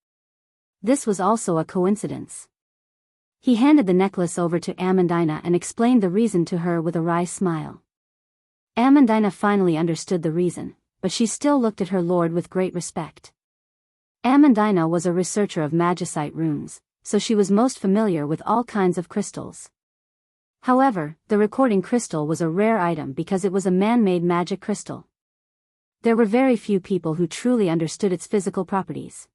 This was also a coincidence. He handed the necklace over to Amandina and explained the reason to her with a wry smile. Amandina finally understood the reason, but she still looked at her lord with great respect. Amandina was a researcher of magicite runes, so she was most familiar with all kinds of crystals. However, the recording crystal was a rare item because it was a man-made magic crystal. There were very few people who truly understood its physical properties.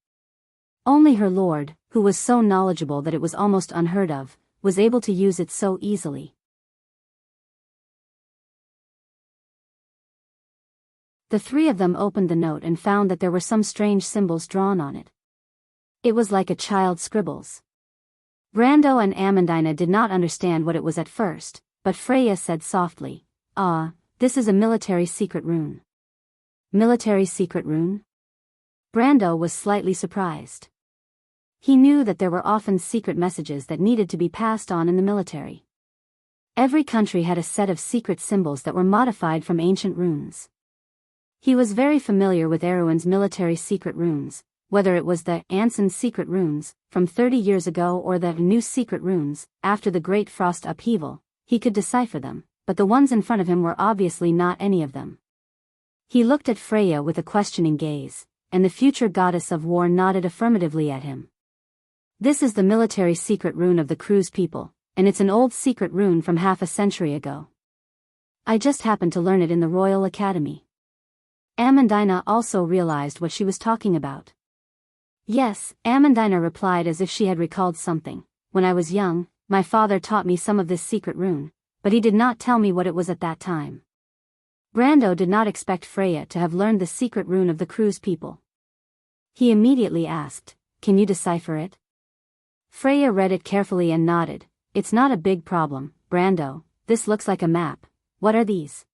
Only her lord, who was so knowledgeable that it was almost unheard of, was able to use it so easily. The three of them opened the note and found that there were some strange symbols drawn on it. It was like a child scribbles. Brando and Amandina did not understand what it was at first, but Freya said softly, "Ah, this is a military secret rune." Military secret rune? Brando was slightly surprised. He knew that there were often secret messages that needed to be passed on in the military. Every country had a set of secret symbols that were modified from ancient runes. He was very familiar with Erewhon's military secret runes, whether it was the Anson's secret runes, from 30 years ago, or the new secret runes, after the Great Frost upheaval. He could decipher them, but the ones in front of him were obviously not any of them. He looked at Freya with a questioning gaze, and the future goddess of war nodded affirmatively at him. "This is the military secret rune of the Cruz people, and it's an old secret rune from half a century ago. I just happened to learn it in the Royal Academy." Amandina also realized what she was talking about. "Yes," Amandina replied as if she had recalled something. "When I was young, my father taught me some of this secret rune, but he did not tell me what it was at that time." Brando did not expect Freya to have learned the secret rune of the Cruz people. He immediately asked, "Can you decipher it?" Freya read it carefully and nodded. "It's not a big problem, Brando. This looks like a map. What are these?"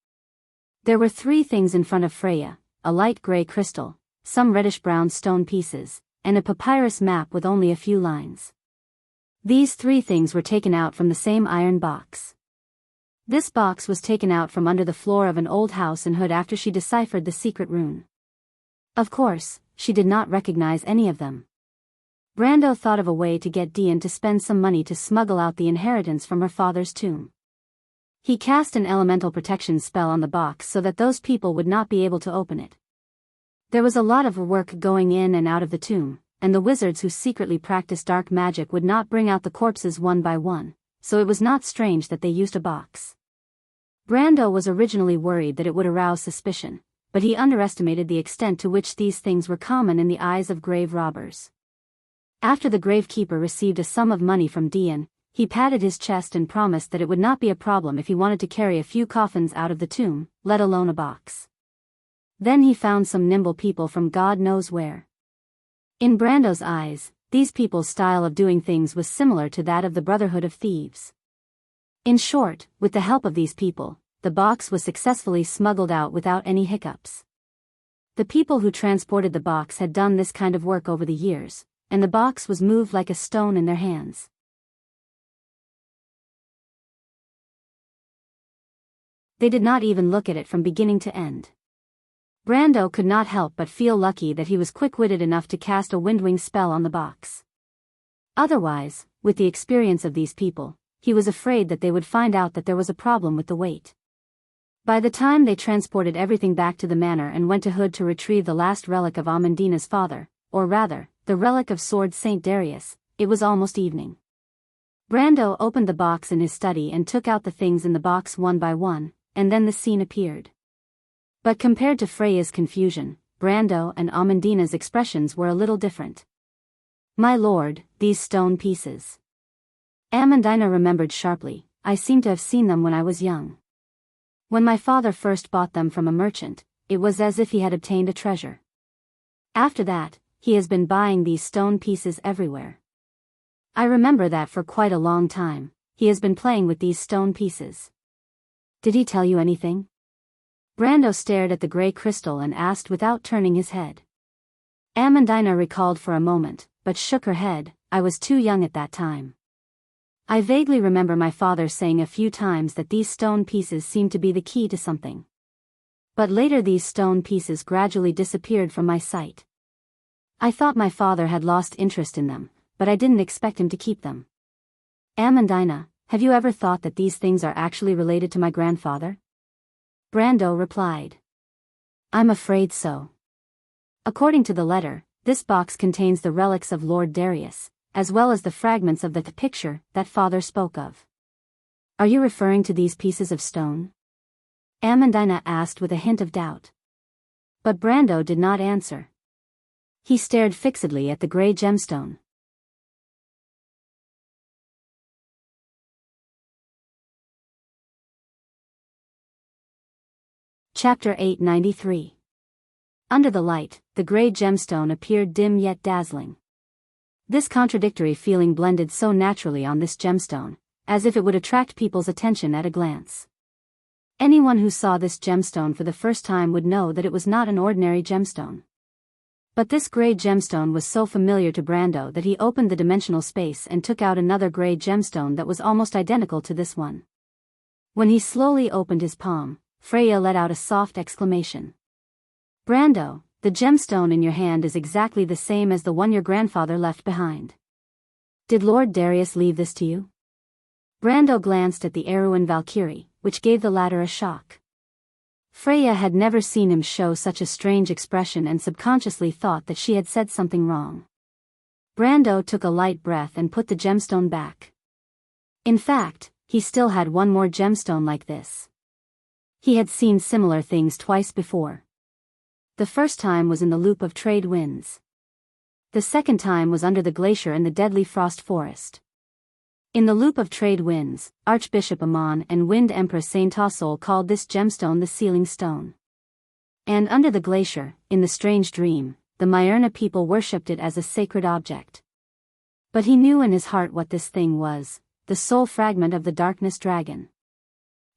There were three things in front of Freya: a light gray crystal, some reddish-brown stone pieces, and a papyrus map with only a few lines. These three things were taken out from the same iron box. This box was taken out from under the floor of an old house in Hood after she deciphered the secret rune. Of course, she did not recognize any of them. Brando thought of a way to get Dian to spend some money to smuggle out the inheritance from her father's tomb. He cast an elemental protection spell on the box so that those people would not be able to open it. There was a lot of work going in and out of the tomb, and the wizards who secretly practiced dark magic would not bring out the corpses one by one, so it was not strange that they used a box. Brando was originally worried that it would arouse suspicion, but he underestimated the extent to which these things were common in the eyes of grave robbers. After the gravekeeper received a sum of money from Dian, he patted his chest and promised that it would not be a problem if he wanted to carry a few coffins out of the tomb, let alone a box. Then he found some nimble people from God knows where. In Brando's eyes, these people's style of doing things was similar to that of the Brotherhood of Thieves. In short, with the help of these people, the box was successfully smuggled out without any hiccups. The people who transported the box had done this kind of work over the years, and the box was moved like a stone in their hands. They did not even look at it from beginning to end. Brando could not help but feel lucky that he was quick-witted enough to cast a windwing spell on the box. Otherwise, with the experience of these people, he was afraid that they would find out that there was a problem with the weight. By the time they transported everything back to the manor and went to Hood to retrieve the last relic of Amandina's father, or rather, the relic of Sword Saint Darius, it was almost evening. Brando opened the box in his study and took out the things in the box one by one, and then the scene appeared. But compared to Freya's confusion, Brando and Amandina's expressions were a little different. "My lord, these stone pieces." Amandina remembered sharply, "I seem to have seen them when I was young." When my father first bought them from a merchant, it was as if he had obtained a treasure. After that, he has been buying these stone pieces everywhere. I remember that for quite a long time, he has been playing with these stone pieces. Did he tell you anything? Brando stared at the gray crystal and asked without turning his head. Amandina recalled for a moment, but shook her head. I was too young at that time. I vaguely remember my father saying a few times that these stone pieces seemed to be the key to something. But later these stone pieces gradually disappeared from my sight. I thought my father had lost interest in them, but I didn't expect him to keep them. Amandina, have you ever thought that these things are actually related to my grandfather? Brando replied. I'm afraid so. According to the letter, this box contains the relics of Lord Darius, as well as the fragments of the picture that father spoke of. Are you referring to these pieces of stone? Amandina asked with a hint of doubt. But Brando did not answer. He stared fixedly at the gray gemstone. Chapter 893. Under the light, the gray gemstone appeared dim yet dazzling. This contradictory feeling blended so naturally on this gemstone, as if it would attract people's attention at a glance. Anyone who saw this gemstone for the first time would know that it was not an ordinary gemstone. But this gray gemstone was so familiar to Brando that he opened the dimensional space and took out another gray gemstone that was almost identical to this one. When he slowly opened his palm, Freya let out a soft exclamation. Brando, the gemstone in your hand is exactly the same as the one your grandfather left behind. Did Lord Darius leave this to you? Brando glanced at the Eruin Valkyrie, which gave the latter a shock. Freya had never seen him show such a strange expression and subconsciously thought that she had said something wrong. Brando took a light breath and put the gemstone back. In fact, he still had one more gemstone like this. He had seen similar things twice before. The first time was in the Loop of Trade Winds. The second time was under the glacier in the Deadly Frost Forest. In the Loop of Trade Winds, Archbishop Amon and Wind Empress Saint Tassol called this gemstone the Sealing Stone. And under the glacier, in the Strange Dream, the Myrna people worshipped it as a sacred object. But he knew in his heart what this thing was, the soul fragment of the Darkness Dragon.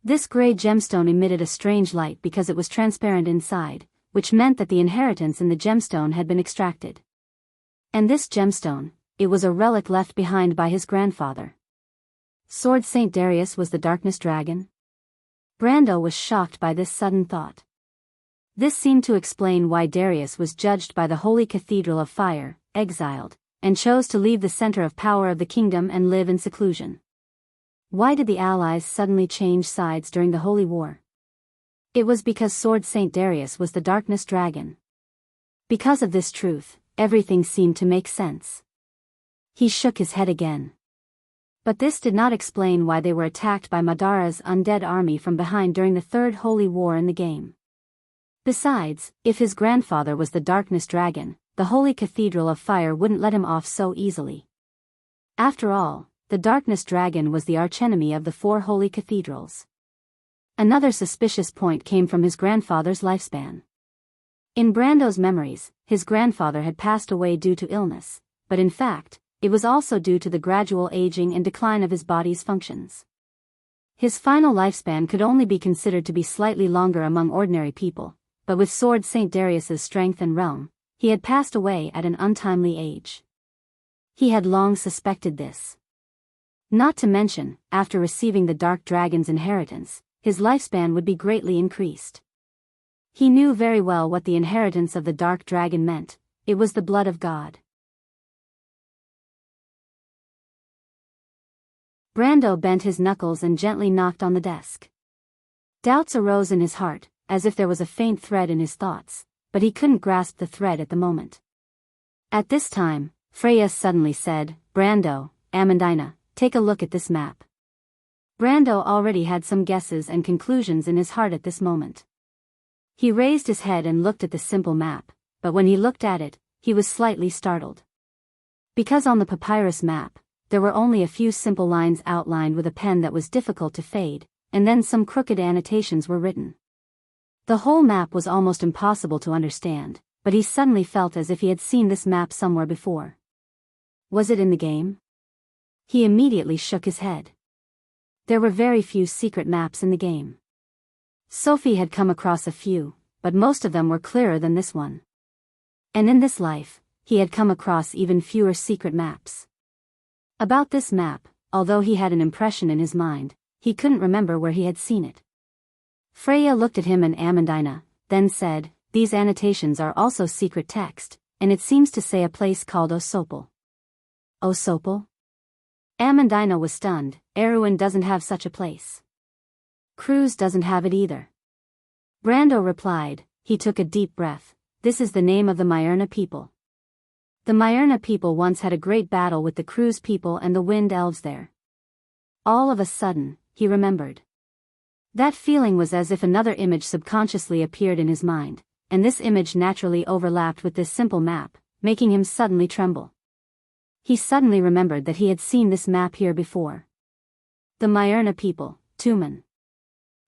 This gray gemstone emitted a strange light because it was transparent inside, which meant that the inheritance in the gemstone had been extracted. And this gemstone, it was a relic left behind by his grandfather. Sword Saint Darius was the Darkness Dragon? Brando was shocked by this sudden thought. This seemed to explain why Darius was judged by the Holy Cathedral of Fire, exiled, and chose to leave the center of power of the kingdom and live in seclusion. Why did the Allies suddenly change sides during the Holy War? It was because Sword Saint Darius was the Darkness Dragon. Because of this truth, everything seemed to make sense. He shook his head again. But this did not explain why they were attacked by Madara's undead army from behind during the Third Holy War in the game. Besides, if his grandfather was the Darkness Dragon, the Holy Cathedral of Fire wouldn't let him off so easily. After all, the Darkness Dragon was the archenemy of the 4 holy cathedrals. Another suspicious point came from his grandfather's lifespan. In Brando's memories, his grandfather had passed away due to illness, but in fact, it was also due to the gradual aging and decline of his body's functions. His final lifespan could only be considered to be slightly longer among ordinary people, but with Sword Saint Darius's strength and realm, he had passed away at an untimely age. He had long suspected this. Not to mention, after receiving the Dark Dragon's inheritance, his lifespan would be greatly increased. He knew very well what the inheritance of the Dark Dragon meant. It was the blood of God. Brando bent his knuckles and gently knocked on the desk. Doubts arose in his heart, as if there was a faint thread in his thoughts, but he couldn't grasp the thread at the moment. At this time, Freya suddenly said, "Brando, Amandina, take a look at this map." Brando already had some guesses and conclusions in his heart at this moment. He raised his head and looked at the simple map, but when he looked at it, he was slightly startled. Because on the papyrus map, there were only a few simple lines outlined with a pen that was difficult to fade, and then some crooked annotations were written. The whole map was almost impossible to understand, but he suddenly felt as if he had seen this map somewhere before. Was it in the game? He immediately shook his head. There were very few secret maps in the game. Sophie had come across a few, but most of them were clearer than this one. And in this life, he had come across even fewer secret maps. About this map, although he had an impression in his mind, he couldn't remember where he had seen it. Freya looked at him and Amandina, then said, "These annotations are also secret text, and it seems to say a place called Osopal." Osopal? Amandina was stunned. Erewhon doesn't have such a place. Cruz doesn't have it either. Brando replied. He took a deep breath. This is the name of the Myrna people. The Myrna people once had a great battle with the Cruz people and the Wind Elves there. All of a sudden, he remembered. That feeling was as if another image subconsciously appeared in his mind, and this image naturally overlapped with this simple map, making him suddenly tremble. He suddenly remembered that he had seen this map here before. The Myrna people, Tumen.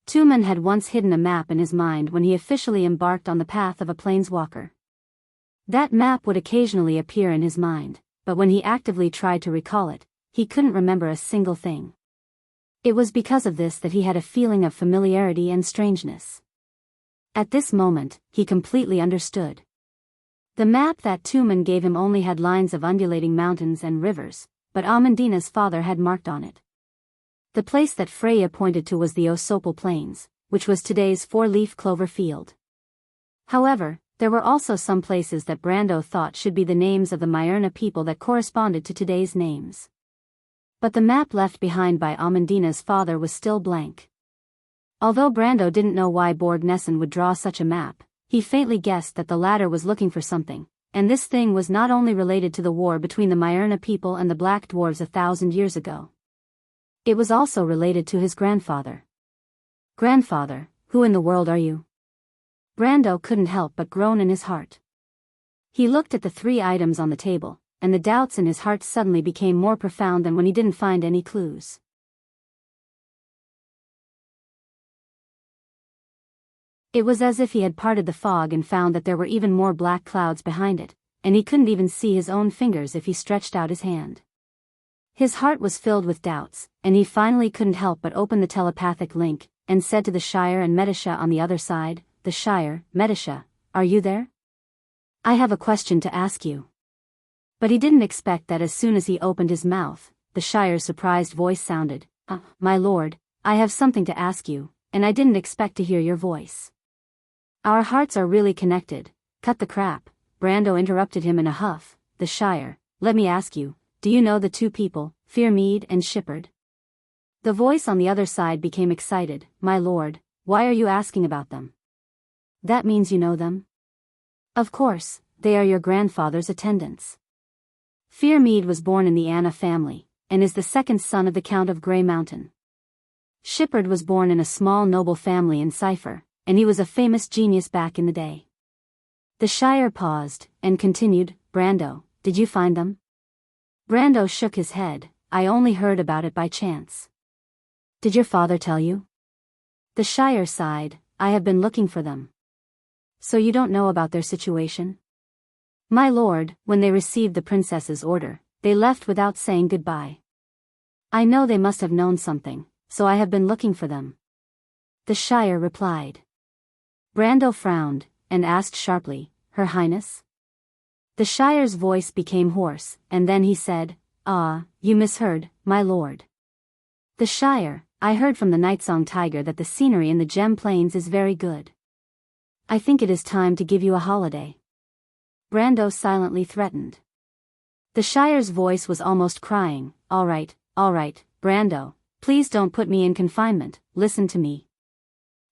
Tumen had once hidden a map in his mind when he officially embarked on the path of a planeswalker. That map would occasionally appear in his mind, but when he actively tried to recall it, he couldn't remember a single thing. It was because of this that he had a feeling of familiarity and strangeness. At this moment, he completely understood. The map that Tumen gave him only had lines of undulating mountains and rivers, but Amandina's father had marked on it. The place that Freya pointed to was the Osopal Plains, which was today's four-leaf clover field. However, there were also some places that Brando thought should be the names of the Myrna people that corresponded to today's names. But the map left behind by Amandina's father was still blank. Although Brando didn't know why Borg Nessun would draw such a map, he faintly guessed that the latter was looking for something, and this thing was not only related to the war between the Myrna people and the Black Dwarves 1,000 years ago. It was also related to his grandfather. Grandfather, who in the world are you? Brando couldn't help but groan in his heart. He looked at the 3 items on the table, and the doubts in his heart suddenly became more profound than when he didn't find any clues. It was as if he had parted the fog and found that there were even more black clouds behind it, and he couldn't even see his own fingers if he stretched out his hand. His heart was filled with doubts, and he finally couldn't help but open the telepathic link, and said to the Shire and Medisha on the other side, "The Shire, Medisha, are you there? I have a question to ask you." But he didn't expect that as soon as he opened his mouth, the Shire's surprised voice sounded, "My lord, I have something to ask you, and I didn't expect to hear your voice." "Our hearts are really connected." "Cut the crap," Brando interrupted him in a huff. "The Shire, let me ask you, do you know the 2 people, Fearmead and Shippard?" The voice on the other side became excited. "My lord, why are you asking about them?" "That means you know them?" "Of course, they are your grandfather's attendants. Fearmead was born in the Anna family, and is the 2nd son of the Count of Grey Mountain. Shippard was born in a small noble family in Cipher, and he was a famous genius back in the day." The Shire paused, and continued, "Brando, did you find them?" Brando shook his head. "I only heard about it by chance." "Did your father tell you?" The Shire sighed. "I have been looking for them." "So you don't know about their situation?" "My lord, when they received the princess's order, they left without saying goodbye. I know they must have known something, so I have been looking for them." The Shire replied. Brando frowned, and asked sharply, "Her Highness?" The Shire's voice became hoarse, and then he said, You misheard, my lord." "The Shire, I heard from the Nightsong Tiger that the scenery in the Gem Plains is very good. I think it is time to give you a holiday." Brando silently threatened. The Shire's voice was almost crying. All right, Brando, please don't put me in confinement, listen to me."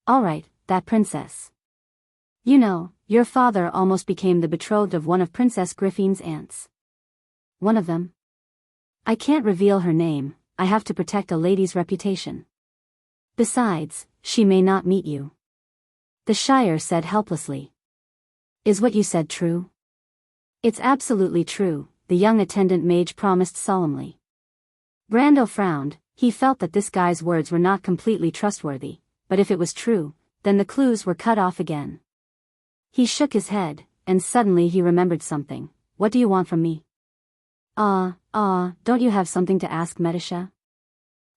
"All right, that princess. You know, your father almost became the betrothed of one of Princess Griffin's aunts." "One of them?" "I can't reveal her name, I have to protect a lady's reputation. Besides, she may not meet you." The Shire said helplessly. "Is what you said true?" "It's absolutely true," the young attendant mage promised solemnly. Brando frowned. He felt that this guy's words were not completely trustworthy, but if it was true, then the clues were cut off again. He shook his head, and suddenly he remembered something. What do you want from me? Don't you have something to ask, Medisha?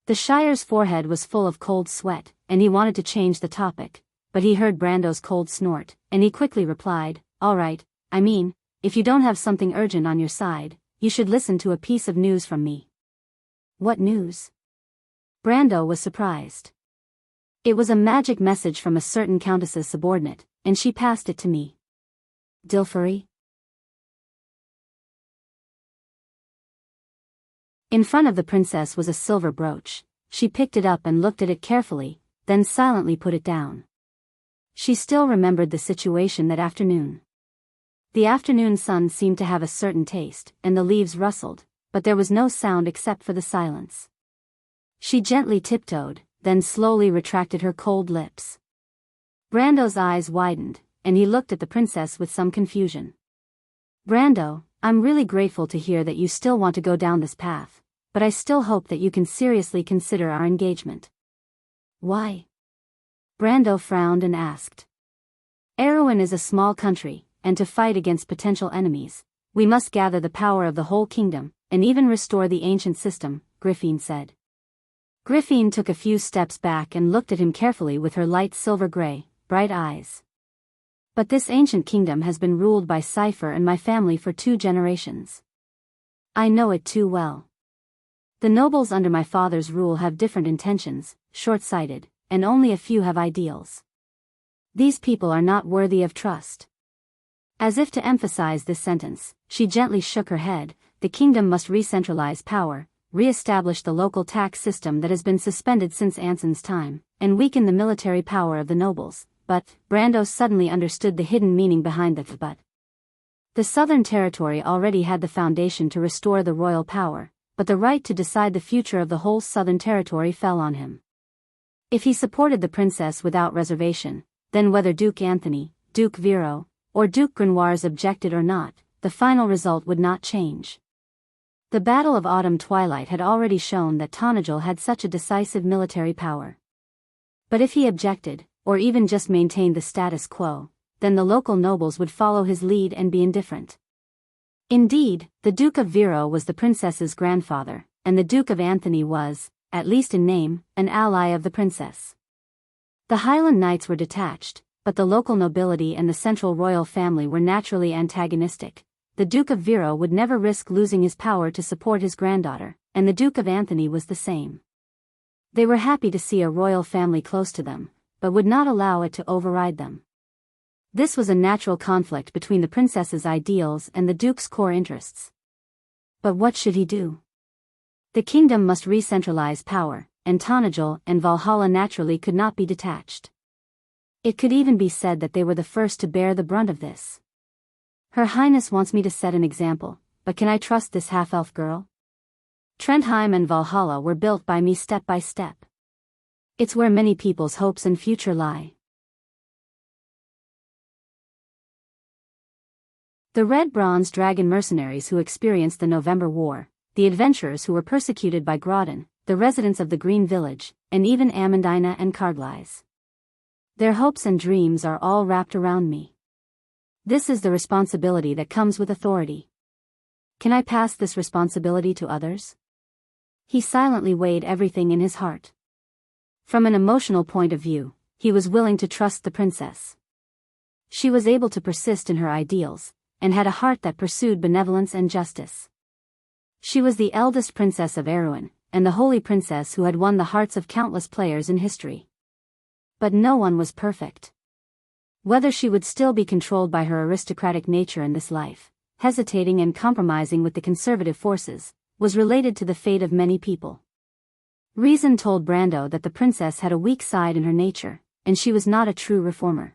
The Shire's forehead was full of cold sweat, and he wanted to change the topic, but he heard Brando's cold snort, and he quickly replied, all right, I mean, if you don't have something urgent on your side, you should listen to a piece of news from me. What news? Brando was surprised. It was a magic message from a certain countess's subordinate, and she passed it to me. Dilfari? In front of the princess was a silver brooch. She picked it up and looked at it carefully, then silently put it down. She still remembered the situation that afternoon. The afternoon sun seemed to have a certain taste, and the leaves rustled, but there was no sound except for the silence. She gently tiptoed, then slowly retracted her cold lips. Brando's eyes widened, and he looked at the princess with some confusion. Brando, I'm really grateful to hear that you still want to go down this path, but I still hope that you can seriously consider our engagement. Why? Brando frowned and asked. Erewhon is a small country, and to fight against potential enemies, we must gather the power of the whole kingdom, and even restore the ancient system, Griffin said. Griffin took a few steps back and looked at him carefully with her light silver-gray, bright eyes. But this ancient kingdom has been ruled by Cypher and my family for 2 generations. I know it too well. The nobles under my father's rule have different intentions, short-sighted, and only a few have ideals. These people are not worthy of trust. As if to emphasize this sentence, she gently shook her head. The kingdom must re-centralize power, re-establish the local tax system that has been suspended since Anson's time, and weaken the military power of the nobles. But, Brando suddenly understood the hidden meaning behind the but. The Southern Territory already had the foundation to restore the royal power, but the right to decide the future of the whole Southern Territory fell on him. If he supported the princess without reservation, then whether Duke Anthony, Duke Vero, or Duke Grenoires objected or not, the final result would not change. The Battle of Autumn Twilight had already shown that Tonajal had such a decisive military power. But if he objected, or even just maintained the status quo, then the local nobles would follow his lead and be indifferent. Indeed, the Duke of Vero was the princess's grandfather, and the Duke of Anthony was, at least in name, an ally of the princess. The Highland Knights were detached, but the local nobility and the central royal family were naturally antagonistic. The Duke of Vero would never risk losing his power to support his granddaughter, and the Duke of Anthony was the same. They were happy to see a royal family close to them, but would not allow it to override them. This was a natural conflict between the princess's ideals and the duke's core interests. But what should he do? The kingdom must re-centralize power, and Tonajal and Valhalla naturally could not be detached. It could even be said that they were the first to bear the brunt of this. Her Highness wants me to set an example, but can I trust this half-elf girl? Trondheim and Valhalla were built by me step by step. It's where many people's hopes and future lie. The Red Bronze Dragon mercenaries who experienced the November War, the adventurers who were persecuted by Grodin, the residents of the Green Village, and even Amandina and Carglass. Their hopes and dreams are all wrapped around me. This is the responsibility that comes with authority. Can I pass this responsibility to others? He silently weighed everything in his heart. From an emotional point of view, he was willing to trust the princess. She was able to persist in her ideals, and had a heart that pursued benevolence and justice. She was the eldest princess of Erewhon, and the holy princess who had won the hearts of countless players in history. But no one was perfect. Whether she would still be controlled by her aristocratic nature in this life, hesitating and compromising with the conservative forces, was related to the fate of many people. Reason told Brando that the princess had a weak side in her nature, and she was not a true reformer.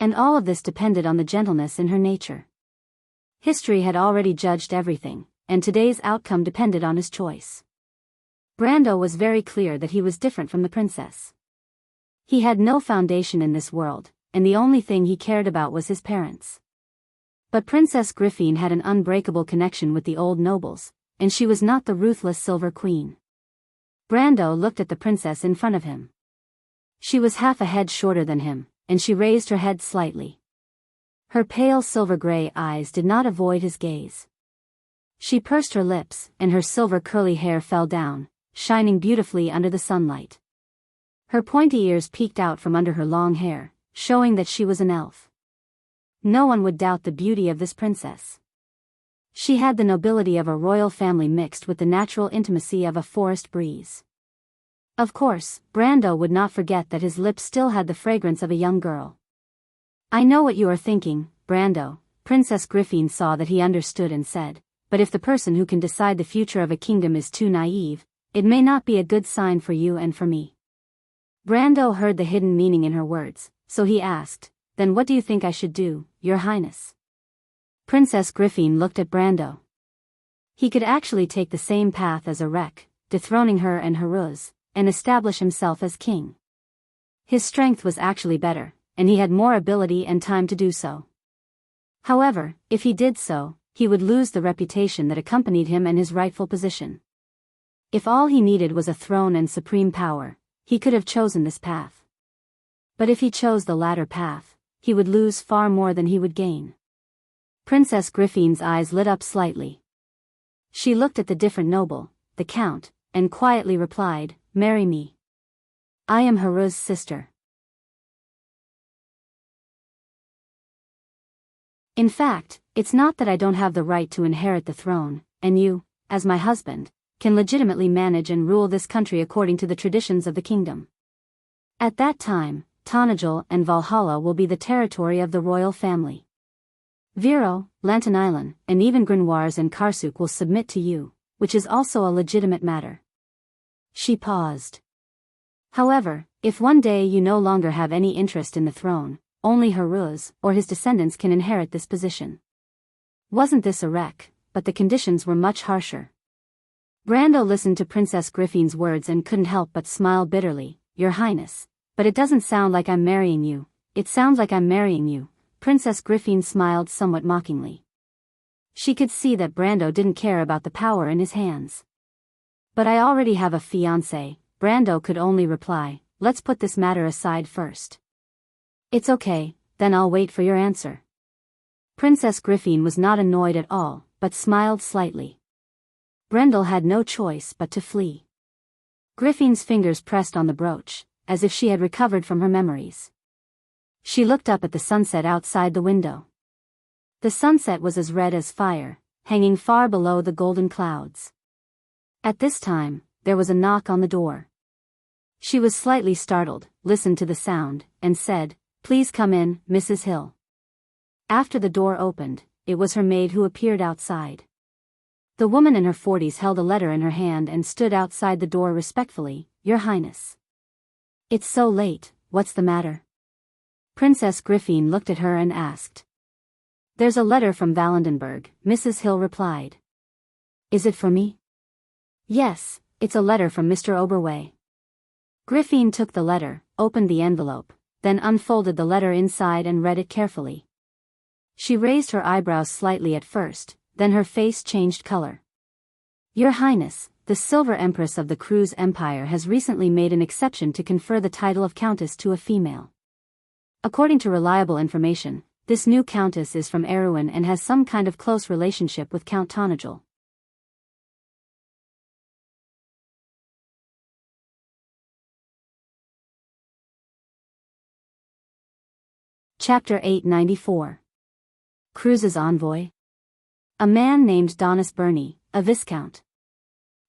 And all of this depended on the gentleness in her nature. History had already judged everything, and today's outcome depended on his choice. Brando was very clear that he was different from the princess. He had no foundation in this world, and the only thing he cared about was his parents. But Princess Griffin had an unbreakable connection with the old nobles, and she was not the ruthless Silver Queen. Brando looked at the princess in front of him. She was half a head shorter than him, and she raised her head slightly. Her pale silver-gray eyes did not avoid his gaze. She pursed her lips, and her silver curly hair fell down, shining beautifully under the sunlight. Her pointy ears peeked out from under her long hair, showing that she was an elf. No one would doubt the beauty of this princess. She had the nobility of a royal family mixed with the natural intimacy of a forest breeze. Of course, Brando would not forget that his lips still had the fragrance of a young girl. "I know what you are thinking, Brando." Princess Griffin saw that he understood and said, "But if the person who can decide the future of a kingdom is too naive, it may not be a good sign for you and for me." Brando heard the hidden meaning in her words, so he asked, "Then what do you think I should do, Your Highness?" Princess Griffin looked at Brando. He could actually take the same path as Enrich, dethroning her and Heruz, and establish himself as king. His strength was actually better, and he had more ability and time to do so. However, if he did so, he would lose the reputation that accompanied him and his rightful position. If all he needed was a throne and supreme power, he could have chosen this path. But if he chose the latter path, he would lose far more than he would gain. Princess Griffin's eyes lit up slightly. She looked at the different noble, the count, and quietly replied, "Marry me. I am Heruz's sister." In fact, it's not that I don't have the right to inherit the throne, and you, as my husband, can legitimately manage and rule this country according to the traditions of the kingdom. At that time, Tonajal and Valhalla will be the territory of the royal family. Viro, Lantanilan, and even Grimoires and Karsuk will submit to you, which is also a legitimate matter. She paused. However, if one day you no longer have any interest in the throne, only Heruz or his descendants can inherit this position. Wasn't this Enrich, but the conditions were much harsher. Brando listened to Princess Griffin's words and couldn't help but smile bitterly. "Your Highness, but it doesn't sound like I'm marrying you." "It sounds like I'm marrying you." Princess Griffin smiled somewhat mockingly. She could see that Brando didn't care about the power in his hands. "But I already have a fiancé," Brando could only reply. "Let's put this matter aside first." "It's okay, then I'll wait for your answer." Princess Griffin was not annoyed at all, but smiled slightly. Brendel had no choice but to flee. Griffin's fingers pressed on the brooch, as if she had recovered from her memories. She looked up at the sunset outside the window. The sunset was as red as fire, hanging far below the golden clouds. At this time, there was a knock on the door. She was slightly startled, listened to the sound, and said, "Please come in, Mrs. Hill." After the door opened, it was her maid who appeared outside. The woman in her 40s held a letter in her hand and stood outside the door respectfully. "Your Highness. It's so late, what's the matter?" Princess Griffin looked at her and asked. "There's a letter from Valendenburg," Mrs. Hill replied. "Is it for me?" "Yes, it's a letter from Mr. Oberway." Griffin took the letter, opened the envelope, then unfolded the letter inside and read it carefully. She raised her eyebrows slightly at first, then her face changed color. "Your Highness, the Silver Empress of the Cruz Empire has recently made an exception to confer the title of Countess to a female. According to reliable information, this new Countess is from Erewhon and has some kind of close relationship with Count Tonajal." Chapter 894. Cruz's Envoy. A man named Donis Burney, a viscount.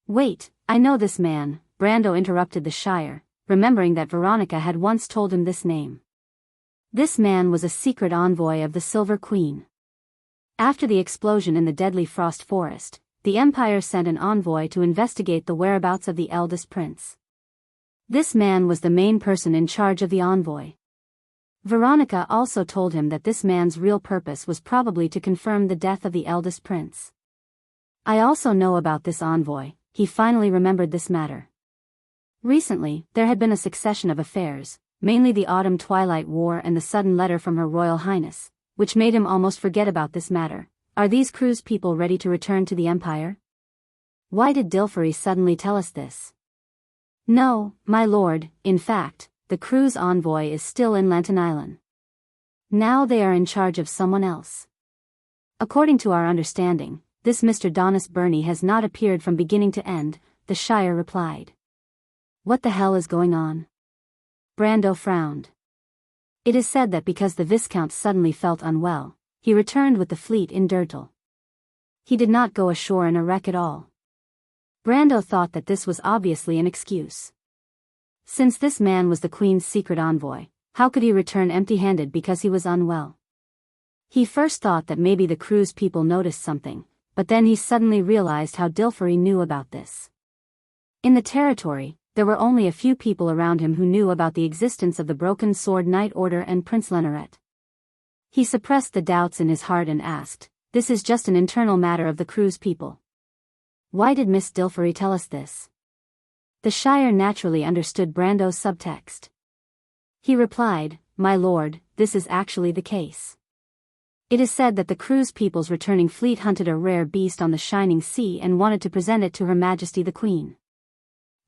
"Wait, I know this man," Brando interrupted the Shire, remembering that Veronica had once told him this name. This man was a secret envoy of the Silver Queen. After the explosion in the deadly Frost Forest, the Empire sent an envoy to investigate the whereabouts of the eldest prince. This man was the main person in charge of the envoy. Veronica also told him that this man's real purpose was probably to confirm the death of the eldest prince. "I also know about this envoy," he finally remembered this matter. Recently, there had been a succession of affairs, mainly the Autumn Twilight War and the sudden letter from Her Royal Highness, which made him almost forget about this matter. Are these Cruz people ready to return to the Empire? Why did Dilferi suddenly tell us this? No, my lord, in fact, the crew's envoy is still in Lantanailan. Now they are in charge of someone else. According to our understanding, this Mr. Donis Burney has not appeared from beginning to end, the Shire replied. What the hell is going on? Brando frowned. It is said that because the Viscount suddenly felt unwell, he returned with the fleet in Durtle. He did not go ashore in a wreck at all. Brando thought that this was obviously an excuse. Since this man was the Queen's secret envoy, how could he return empty-handed because he was unwell? He first thought that maybe the crew's people noticed something, but then he suddenly realized how Dilfery knew about this. In the territory, there were only a few people around him who knew about the existence of the Broken Sword Knight Order and Prince Leneret. He suppressed the doubts in his heart and asked, "This is just an internal matter of the crew's people. Why did Miss Dilfery tell us this?" The Shire naturally understood Brando's subtext. He replied, "My lord, this is actually the case. It is said that the crew's people's returning fleet hunted a rare beast on the shining sea and wanted to present it to Her Majesty the Queen.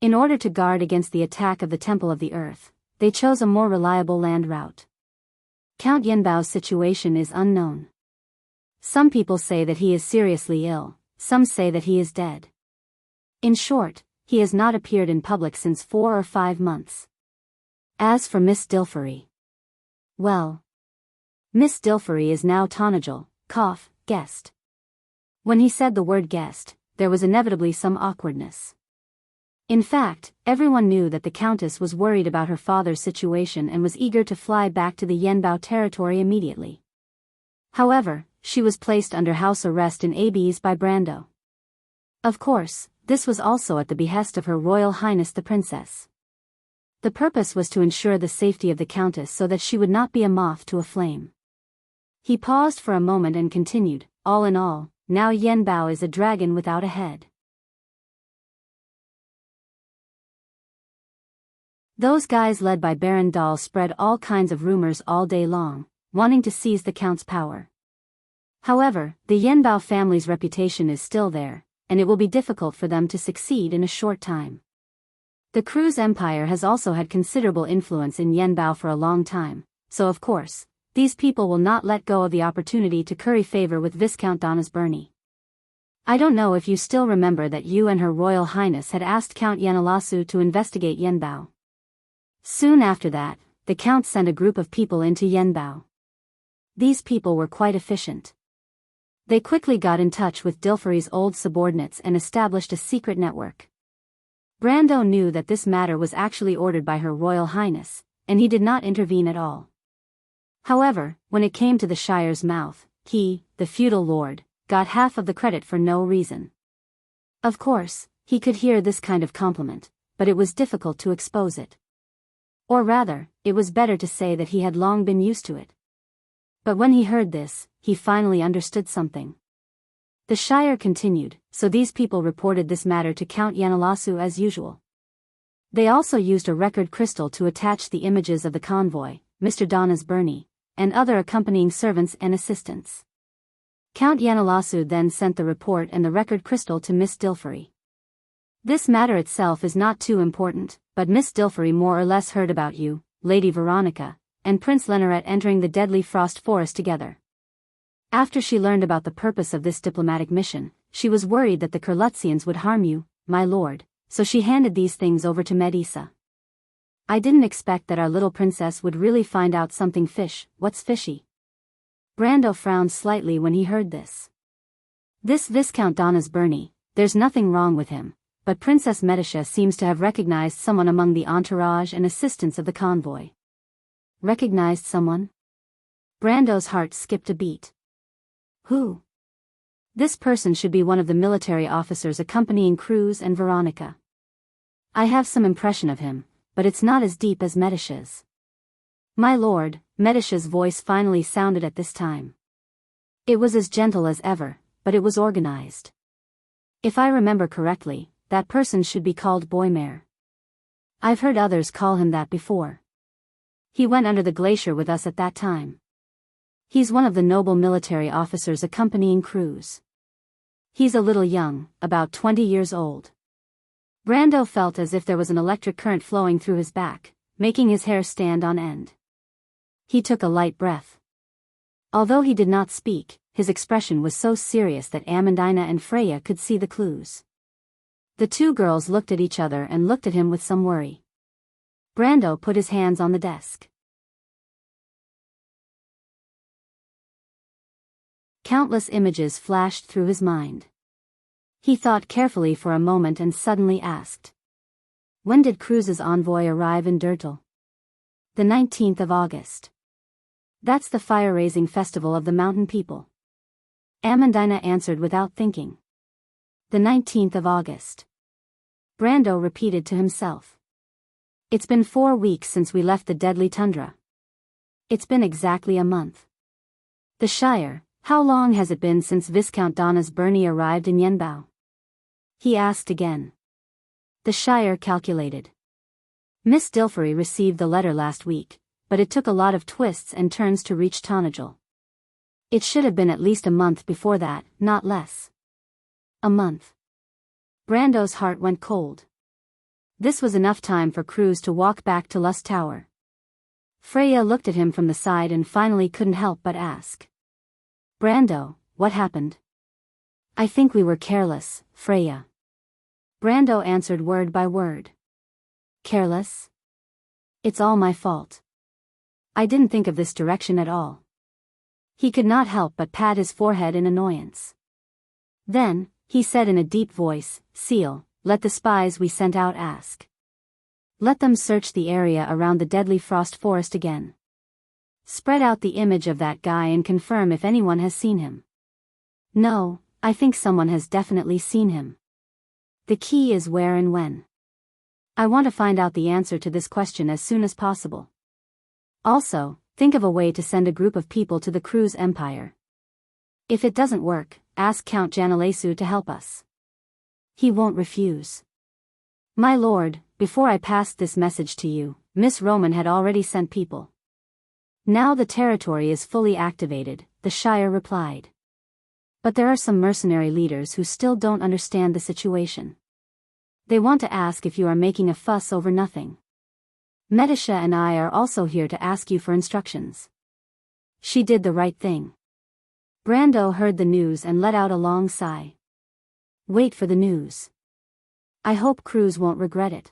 In order to guard against the attack of the Temple of the Earth, they chose a more reliable land route. Count Yenbao's situation is unknown. Some people say that he is seriously ill, some say that he is dead. In short, he has not appeared in public since 4 or 5 months. As for Miss Dilfery, well, Miss Dilfery is now Tonajal, guest." When he said the word guest, there was inevitably some awkwardness. In fact, everyone knew that the Countess was worried about her father's situation and was eager to fly back to the Yenbao territory immediately. However, she was placed under house arrest in Abes by Brando. Of course, this was also at the behest of Her Royal Highness the Princess. The purpose was to ensure the safety of the Countess so that she would not be a moth to a flame. He paused for a moment and continued, "All in all, now Yenbao is a dragon without a head. Those guys led by Baron Dahl spread all kinds of rumors all day long, wanting to seize the Count's power. However, the Yenbao family's reputation is still there, and it will be difficult for them to succeed in a short time. The crew's empire has also had considerable influence in Yenbao for a long time, so of course, these people will not let go of the opportunity to curry favor with Viscount Donis Burney. I don't know if you still remember that you and Her Royal Highness had asked Count Yanalasu to investigate Yenbao. Soon after that, the Count sent a group of people into Yenbao. These people were quite efficient. They quickly got in touch with Dilfery's old subordinates and established a secret network. Brando knew that this matter was actually ordered by Her Royal Highness, and he did not intervene at all. However, when it came to the Shire's mouth, he, the feudal lord, got half of the credit for no reason. Of course, he could hear this kind of compliment, but it was difficult to expose it. Or rather, it was better to say that he had long been used to it. But when he heard this, he finally understood something. The Shire continued, so these people reported this matter to Count Yanalasu as usual. They also used a record crystal to attach the images of the convoy, Mr. Donis Burney, and other accompanying servants and assistants. Count Yanalasu then sent the report and the record crystal to Miss Dilfery. This matter itself is not too important, but Miss Dilfery more or less heard about you, Lady Veronica, and Prince Leneret entering the deadly frost forest together. After she learned about the purpose of this diplomatic mission, she was worried that the Kurlutzians would harm you, my lord, so she handed these things over to Medisa. I didn't expect that our little princess would really find out something what's fishy? Brando frowned slightly when he heard this. This Viscount Donis Burney, there's nothing wrong with him, but Princess Medisha seems to have recognized someone among the entourage and assistants of the convoy. Recognized someone? Brando's heart skipped a beat. Who? This person should be one of the military officers accompanying Cruz and Veronica. I have some impression of him, but it's not as deep as Medisha's. My lord, Medisha's voice finally sounded at this time. It was as gentle as ever, but it was organized. If I remember correctly, that person should be called Boymare. I've heard others call him that before. He went under the glacier with us at that time. He's one of the noble military officers accompanying Cruz. He's a little young, about 20 years old. Brando felt as if there was an electric current flowing through his back, making his hair stand on end. He took a light breath. Although he did not speak, his expression was so serious that Amandina and Freya could see the clues. The two girls looked at each other and looked at him with some worry. Brando put his hands on the desk. Countless images flashed through his mind. He thought carefully for a moment and suddenly asked. When did Cruz's envoy arrive in Dirtle? The 19th of August. That's the fire-raising festival of the mountain people. Amandina answered without thinking. The 19th of August. Brando repeated to himself. It's been 4 weeks since we left the deadly tundra. It's been exactly a month. The Shire, how long has it been since Viscount Donna's Bernie arrived in Yenbao? He asked again. The Shire calculated. Miss Dilfery received the letter last week, but it took a lot of twists and turns to reach Tonagel. It should have been at least a month before that, not less. A month. Brando's heart went cold. This was enough time for Cruz to walk back to Lust Tower. Freya looked at him from the side and finally couldn't help but ask. Brando, what happened? I think we were careless, Freya. Brando answered word by word. Careless? It's all my fault. I didn't think of this direction at all. He could not help but pat his forehead in annoyance. Then, he said in a deep voice, Seal, let the spies we sent out ask. Let them search the area around the deadly frost forest again. Spread out the image of that guy and confirm if anyone has seen him. No, I think someone has definitely seen him. The key is where and when. I want to find out the answer to this question as soon as possible. Also, think of a way to send a group of people to the Cruz Empire. If it doesn't work, ask Count Janalesu to help us. He won't refuse. My lord, before I passed this message to you, Miss Roman had already sent people. Now the territory is fully activated, the Shire replied. But there are some mercenary leaders who still don't understand the situation. They want to ask if you are making a fuss over nothing. Medisha and I are also here to ask you for instructions. She did the right thing. Brando heard the news and let out a long sigh. Wait for the news. I hope Cruz won't regret it.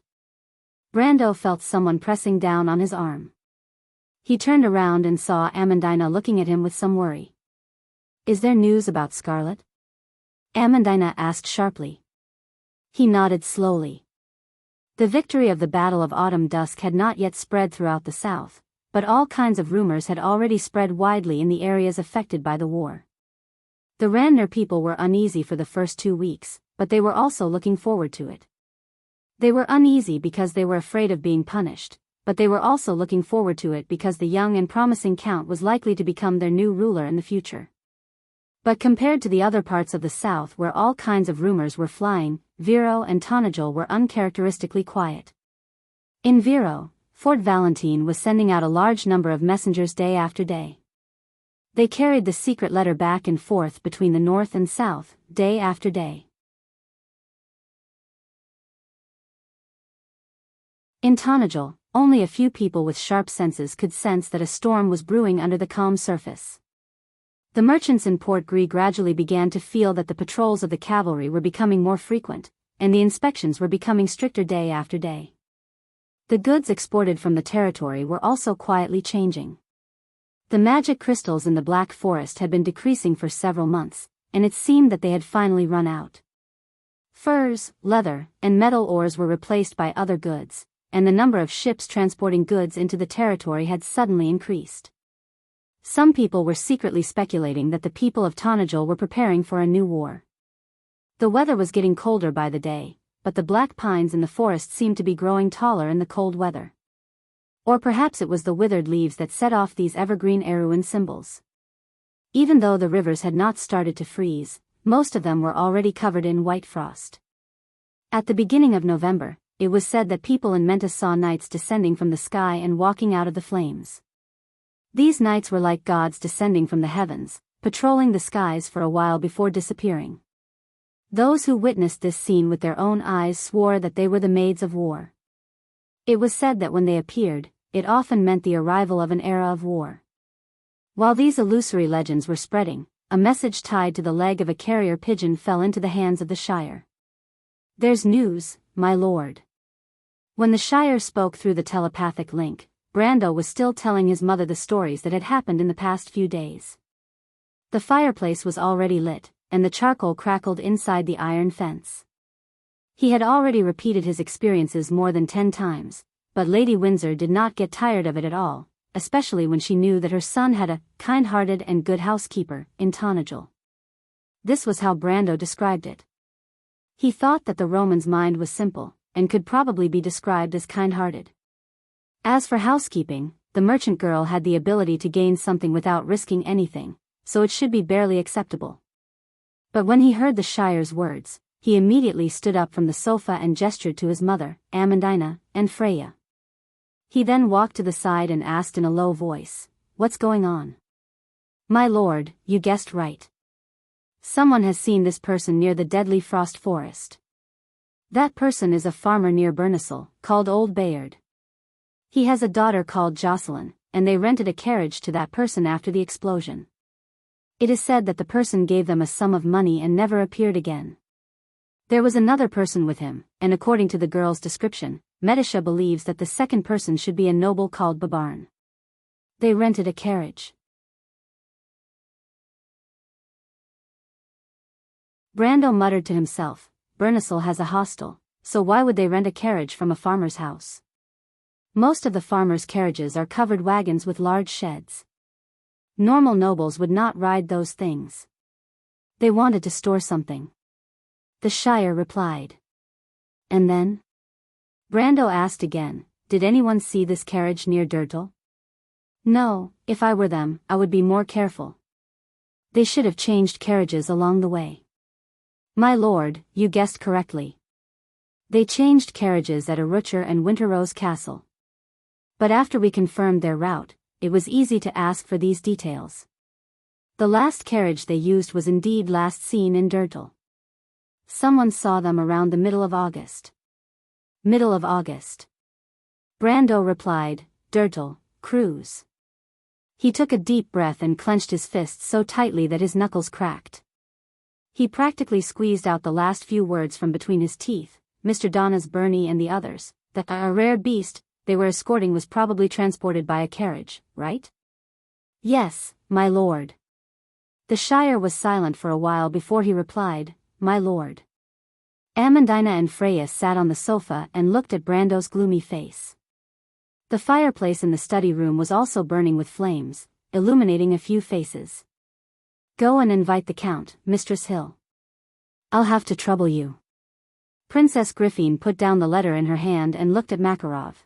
Brando felt someone pressing down on his arm. He turned around and saw Amandina looking at him with some worry. Is there news about Scarlet? Amandina asked sharply. He nodded slowly. The victory of the Battle of Autumn Dusk had not yet spread throughout the south, but all kinds of rumors had already spread widely in the areas affected by the war. The Ranner people were uneasy for the first 2 weeks, but they were also looking forward to it. They were uneasy because they were afraid of being punished, but they were also looking forward to it because the young and promising Count was likely to become their new ruler in the future. But compared to the other parts of the south where all kinds of rumors were flying, Viro and Tonagel were uncharacteristically quiet. In Viro, Fort Valentine was sending out a large number of messengers day after day. They carried the secret letter back and forth between the north and south, day after day. In Tonagel, only a few people with sharp senses could sense that a storm was brewing under the calm surface. The merchants in Port Gris gradually began to feel that the patrols of the cavalry were becoming more frequent, and the inspections were becoming stricter day after day. The goods exported from the territory were also quietly changing. The magic crystals in the Black Forest had been decreasing for several months, and it seemed that they had finally run out. Furs, leather, and metal ores were replaced by other goods, and the number of ships transporting goods into the territory had suddenly increased. Some people were secretly speculating that the people of Tonagel were preparing for a new war. The weather was getting colder by the day, but the black pines in the forest seemed to be growing taller in the cold weather. Or perhaps it was the withered leaves that set off these evergreen Eruin symbols. Even though the rivers had not started to freeze, most of them were already covered in white frost. At the beginning of November, it was said that people in Menta saw knights descending from the sky and walking out of the flames. These knights were like gods descending from the heavens, patrolling the skies for a while before disappearing. Those who witnessed this scene with their own eyes swore that they were the maids of war. It was said that when they appeared, it often meant the arrival of an era of war. While these illusory legends were spreading, a message tied to the leg of a carrier pigeon fell into the hands of the Shire. "There's news, my lord." When the Shire spoke through the telepathic link, Brando was still telling his mother the stories that had happened in the past few days. The fireplace was already lit, and the charcoal crackled inside the iron fence. He had already repeated his experiences more than 10 times, but Lady Windsor did not get tired of it at all, especially when she knew that her son had a kind-hearted and good housekeeper in Tonnagel. This was how Brando described it. He thought that the Roman's mind was simple, and could probably be described as kind-hearted. As for housekeeping, the merchant girl had the ability to gain something without risking anything, so it should be barely acceptable. But when he heard the Shire's words, he immediately stood up from the sofa and gestured to his mother, Amandina, and Freya. He then walked to the side and asked in a low voice, "What's going on?" "My lord, you guessed right. Someone has seen this person near the deadly frost forest. That person is a farmer near Burnesel, called Old Bayard. He has a daughter called Jocelyn, and they rented a carriage to that person after the explosion. It is said that the person gave them a sum of money and never appeared again. There was another person with him, and according to the girl's description, Medisha believes that the second person should be a noble called Babarn. They rented a carriage." Brando muttered to himself, "Burnesel has a hostel, so why would they rent a carriage from a farmer's house? Most of the farmers' carriages are covered wagons with large sheds. Normal nobles would not ride those things. They wanted to store something." The Shire replied. "And then?" Brando asked again, "Did anyone see this carriage near Dirtle?" "No, if I were them, I would be more careful. They should have changed carriages along the way." "My lord, you guessed correctly. They changed carriages at Arucher and Winterrose Castle. But after we confirmed their route, it was easy to ask for these details. The last carriage they used was indeed last seen in Dirtle. Someone saw them around the middle of August." "Middle of August?" Brando replied, "Dirtle, cruise." He took a deep breath and clenched his fists so tightly that his knuckles cracked. He practically squeezed out the last few words from between his teeth. Mr. Donna's Bernie and the others, that a rare beast they were escorting was probably transported by a carriage, right? "Yes, my lord." The Shire was silent for a while before he replied, "My lord." Amandina and Freya sat on the sofa and looked at Brando's gloomy face. The fireplace in the study room was also burning with flames, illuminating a few faces. "Go and invite the Count, Mistress Hill. I'll have to trouble you." Princess Griffin put down the letter in her hand and looked at Makarov.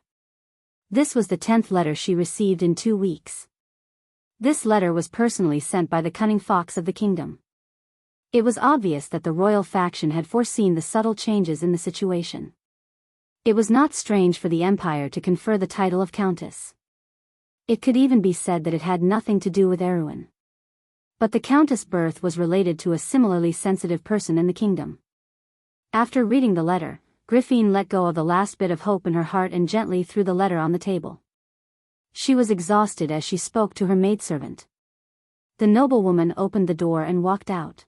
This was the 10th letter she received in 2 weeks. This letter was personally sent by the cunning fox of the kingdom. It was obvious that the royal faction had foreseen the subtle changes in the situation. It was not strange for the Empire to confer the title of Countess. It could even be said that it had nothing to do with Erwin. But the Countess' birth was related to a similarly sensitive person in the kingdom. After reading the letter, Griffin let go of the last bit of hope in her heart and gently threw the letter on the table. She was exhausted as she spoke to her maidservant. The noblewoman opened the door and walked out.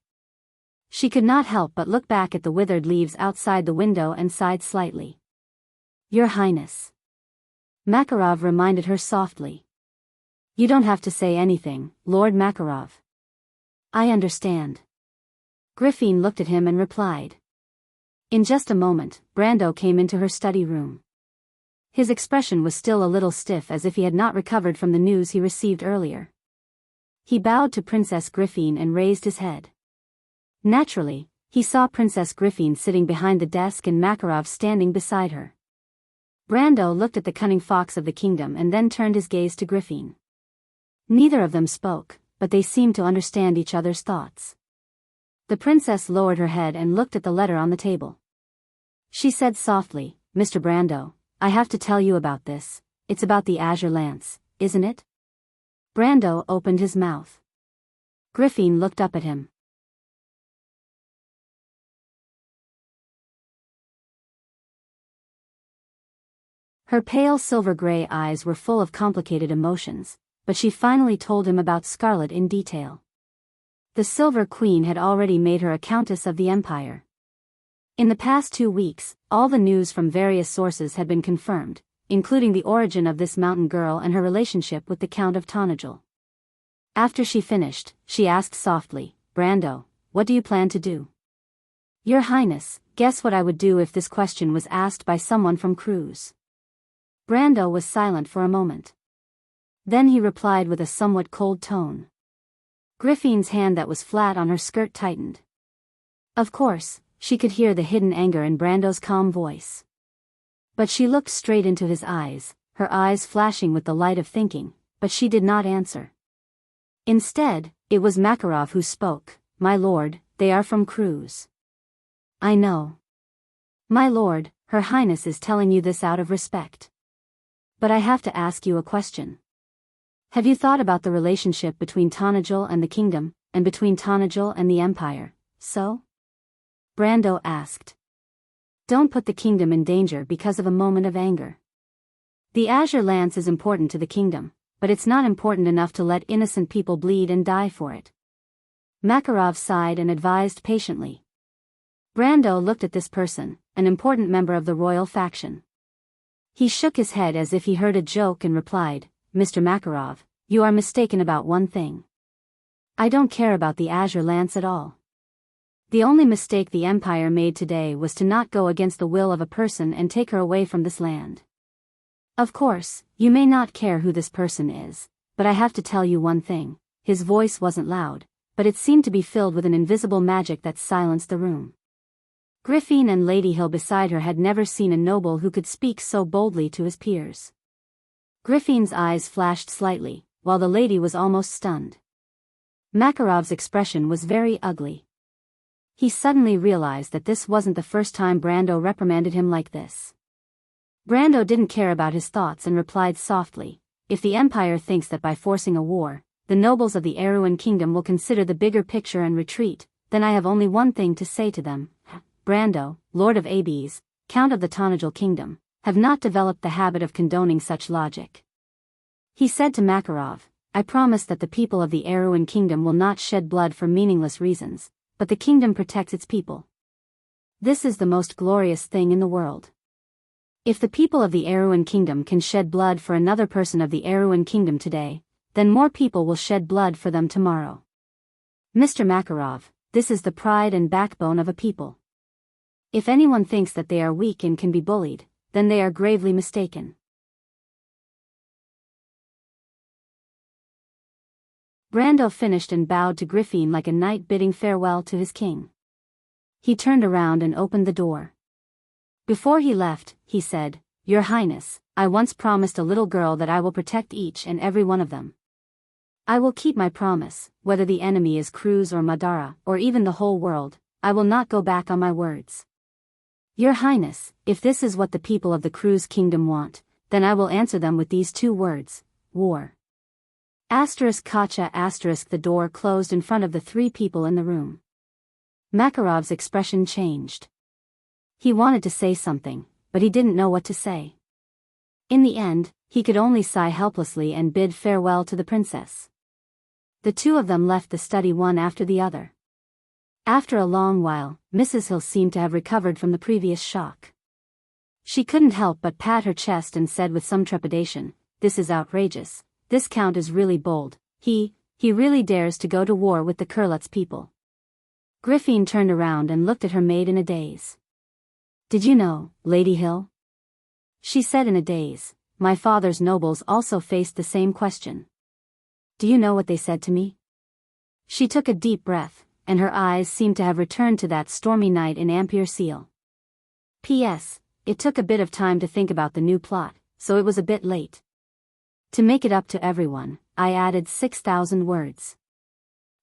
She could not help but look back at the withered leaves outside the window and sighed slightly. "Your Highness." Makarov reminded her softly. "You don't have to say anything, Lord Makarov. I understand." Griffin looked at him and replied. In just a moment, Brando came into her study room. His expression was still a little stiff as if he had not recovered from the news he received earlier. He bowed to Princess Griffin and raised his head. Naturally, he saw Princess Griffin sitting behind the desk and Makarov standing beside her. Brando looked at the cunning fox of the kingdom and then turned his gaze to Griffin. Neither of them spoke, but they seemed to understand each other's thoughts. The princess lowered her head and looked at the letter on the table. She said softly, "Mr. Brando, I have to tell you about this. It's about the Azure Lance, isn't it?" Brando opened his mouth. Griffin looked up at him. Her pale silver-gray eyes were full of complicated emotions, but she finally told him about Scarlet in detail. The Silver Queen had already made her a Countess of the Empire. In the past 2 weeks, all the news from various sources had been confirmed, including the origin of this mountain girl and her relationship with the Count of Tanagal. After she finished, she asked softly, "Brando, what do you plan to do?" "Your Highness, guess what I would do if this question was asked by someone from Cruz?" Brando was silent for a moment. Then he replied with a somewhat cold tone. Griffin's hand that was flat on her skirt tightened. Of course, she could hear the hidden anger in Brando's calm voice. But she looked straight into his eyes, her eyes flashing with the light of thinking, but she did not answer. Instead, it was Makarov who spoke. "My lord, they are from Cruz." "I know. My lord, Her Highness is telling you this out of respect. But I have to ask you a question. Have you thought about the relationship between Tanagal and the kingdom, and between Tanagal and the empire, so?" Brando asked. "Don't put the kingdom in danger because of a moment of anger. The Azure Lance is important to the kingdom, but it's not important enough to let innocent people bleed and die for it." Makarov sighed and advised patiently. Brando looked at this person, an important member of the royal faction. He shook his head as if he heard a joke and replied, "Mr. Makarov, you are mistaken about one thing. I don't care about the Azure Lance at all. The only mistake the Empire made today was to not go against the will of a person and take her away from this land. Of course, you may not care who this person is, but I have to tell you one thing." His voice wasn't loud, but it seemed to be filled with an invisible magic that silenced the room. Griffin and Lady Hill beside her had never seen a noble who could speak so boldly to his peers. Griffin's eyes flashed slightly, while the lady was almost stunned. Makarov's expression was very ugly. He suddenly realized that this wasn't the first time Brando reprimanded him like this. Brando didn't care about his thoughts and replied softly, "If the Empire thinks that by forcing a war, the nobles of the Erewhon Kingdom will consider the bigger picture and retreat, then I have only one thing to say to them. Brando, Lord of Abes, Count of the Tanagal Kingdom, have not developed the habit of condoning such logic." He said to Makarov, "I promise that the people of the Erewhon Kingdom will not shed blood for meaningless reasons, but the kingdom protects its people. This is the most glorious thing in the world. If the people of the Erewhon Kingdom can shed blood for another person of the Erewhon Kingdom today, then more people will shed blood for them tomorrow. Mr. Makarov, this is the pride and backbone of a people. If anyone thinks that they are weak and can be bullied, then they are gravely mistaken." Brando finished and bowed to Griffin like a knight bidding farewell to his king. He turned around and opened the door. Before he left, he said, "Your Highness, I once promised a little girl that I will protect each and every one of them. I will keep my promise, whether the enemy is Cruz or Madara, or even the whole world. I will not go back on my words. Your Highness, if this is what the people of the Cruz Kingdom want, then I will answer them with these 2 words, war." ****. The door closed in front of the 3 people in the room. Makarov's expression changed. He wanted to say something, but he didn't know what to say. In the end, he could only sigh helplessly and bid farewell to the princess. The 2 of them left the study one after the other. After a long while, Mrs. Hill seemed to have recovered from the previous shock. She couldn't help but pat her chest and said with some trepidation, "This is outrageous. This count is really bold. He really dares to go to war with the Kurlutz people." Griffin turned around and looked at her maid in a daze. "Did you know, Lady Hill?" She said in a daze, "My father's nobles also faced the same question. Do you know what they said to me?" She took a deep breath, and her eyes seemed to have returned to that stormy night in Ampere Seal. P.S. It took a bit of time to think about the new plot, so it was a bit late. To make it up to everyone, I added 6,000 words.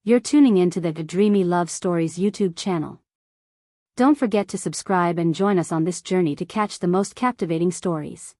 You're tuning into the Dreamy Love Stories YouTube channel. Don't forget to subscribe and join us on this journey to catch the most captivating stories.